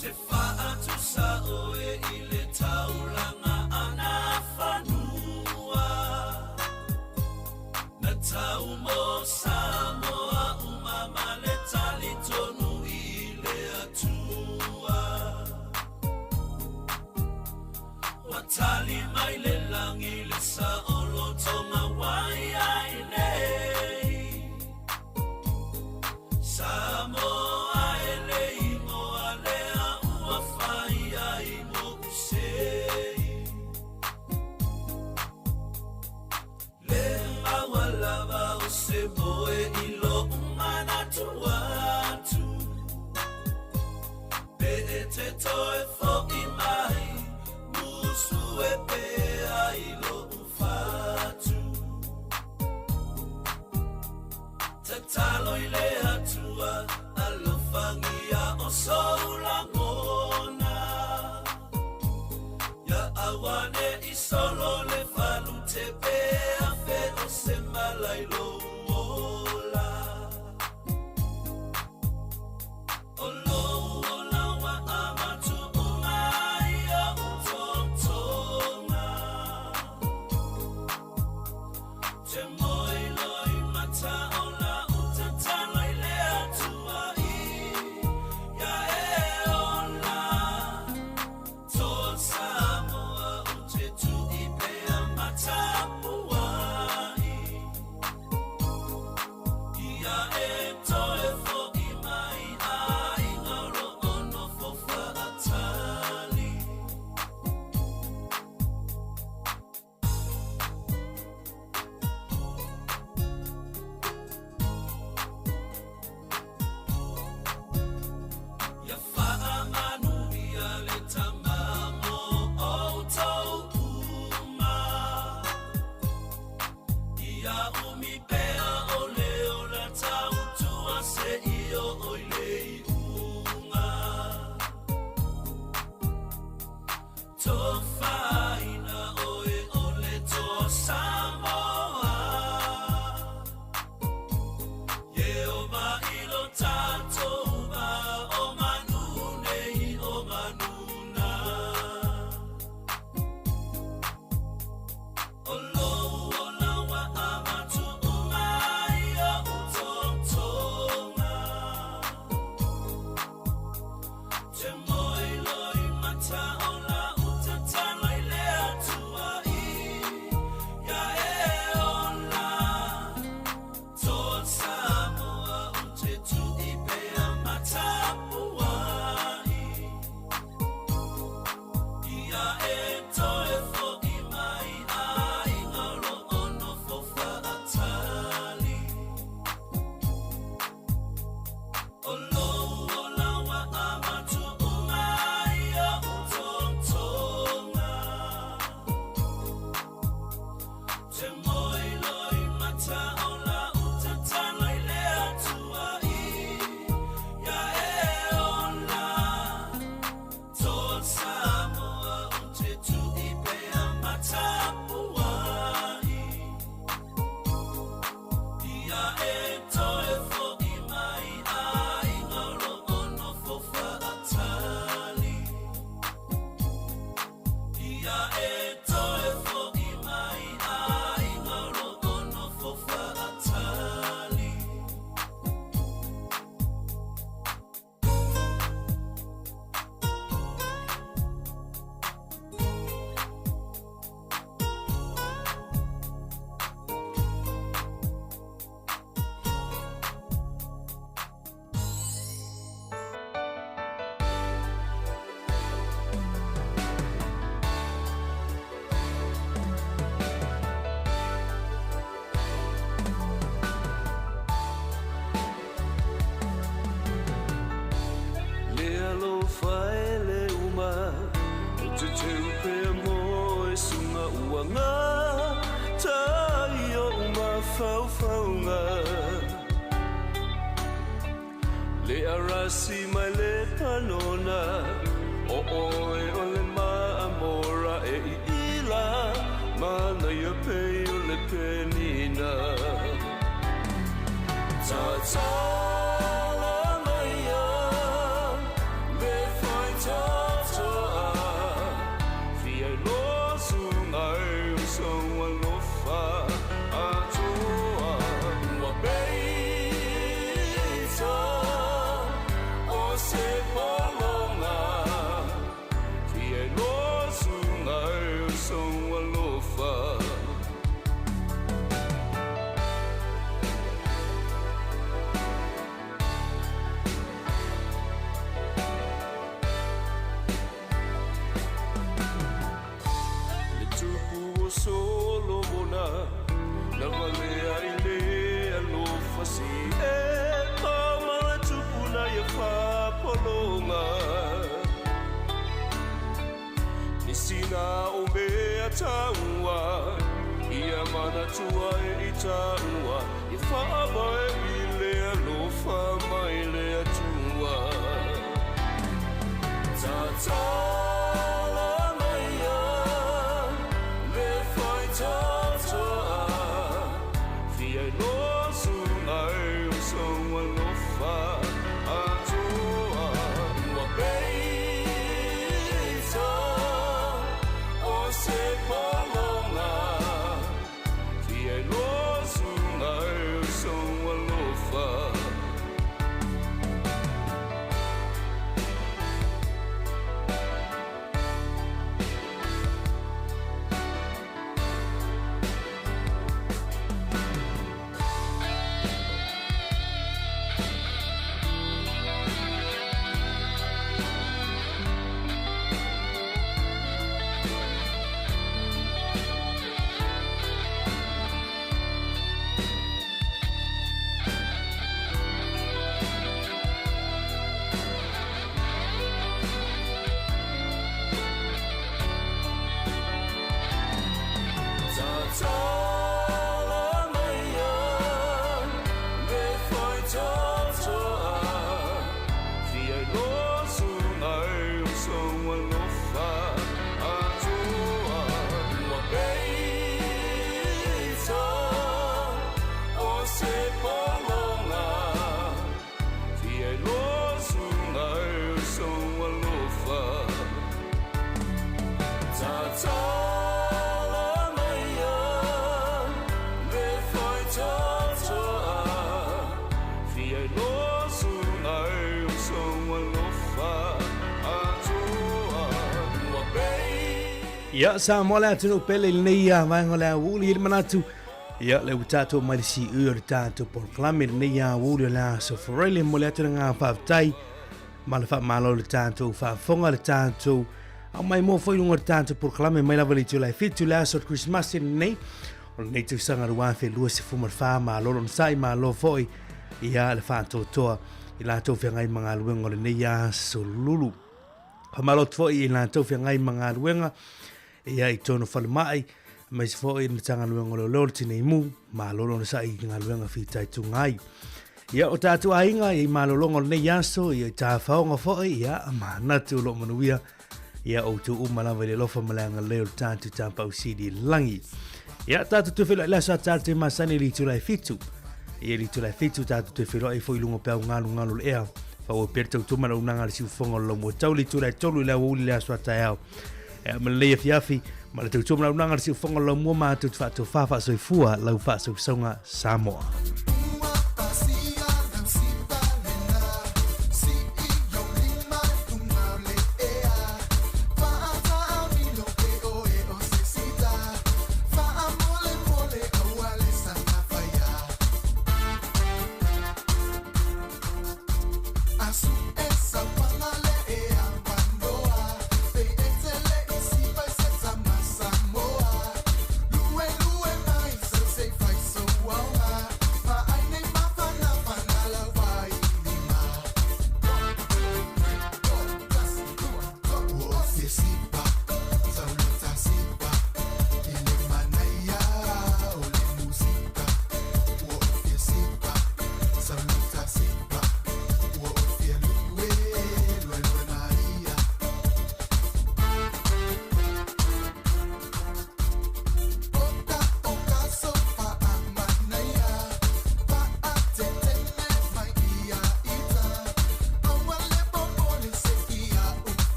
Te whaatu sa oe I le tauranga ana whanua Na tau mo Samoa umama le tali tonu I le atua Watali mai le langi le sa olo tonga wai ai nei Samoa e le ingoa lea ua whai ai mo usei Le awa lava o se moe I lo umana tuatu Pe e te toe fo I mai Musu e pe ai lo ufatu Tatalo I le atua Alofangia o soulangona Ya awane I solo le falu te pe a fe o se malai lo ola Olo ola wa amatu umai a utontonga Te moi loi mata ola utatalo I le atua I Ya e ola Toa Samoa ute tu I pea matapuai Ia e toe fo I mai ai ngaro ono fo whaatali Ia whaamanu ia le tamamo o tau uma Ia umi pea o leo la tau tua se io o le unga To whaina oe o le to Samoa Ye o mailo tatou ma o manu nei o manuna si mai le panona o oe o le maamora e ila mana ia pei o le penina ta ta la mai a me fai ta ta fi ai lo su ngai so wa lo fa a toa wa pei ta o se polonga fi ai lo su ngai so wa lo fa solo mona la valea ile alo fasi e tama tupuna ya fa polonga nisina o me ataua ia mana tua e itaua i fa mai ile alo fa mai le atua ta ta Ya sa mo la tunu pele nei ya vai ngola wuli manatu ya le utato mai si ur tanto por clamer nei ya wuli la so forele mo la tanga fa tai mal fa malo le tanto fa fonga le tanto a mai mo foi un tanto por clamer mai la vali tu la fit tu la so Christmas nei o nei tu sanga ruan fe lu se fumar fa malo non sai malo foi ya le fa to ila to fe ngai manga luenga le nei ya so lulu pa malo foi ila to fe ngai manga luenga ia I tono whalemai, mai se fo na tanga luenga lo lor tine mu, ma lolo na sa I ngā luenga whitai tu ngai. Ia o tātu ainga, I ma lolonga nei yaso, ia tā whaonga fo ia ma natu lo manuia, ia o tu umalawa le lofa malanga leo tātu tāpa usidi langi. Ia tātu tu whila lasa tātu masani li tu lai fitu. Ia li tu lai fitu tātu tu whila I fo ilunga pēo ngalu le ea. Whau pertau tumana unanga le siufonga lo mo tau li tu lai tolu le uli le aswa tai au. Ma le fiafi ma le tau tumana unanga le siufonga lo mo ma tu whatu whawha soifua lau wha soifsonga Samoa.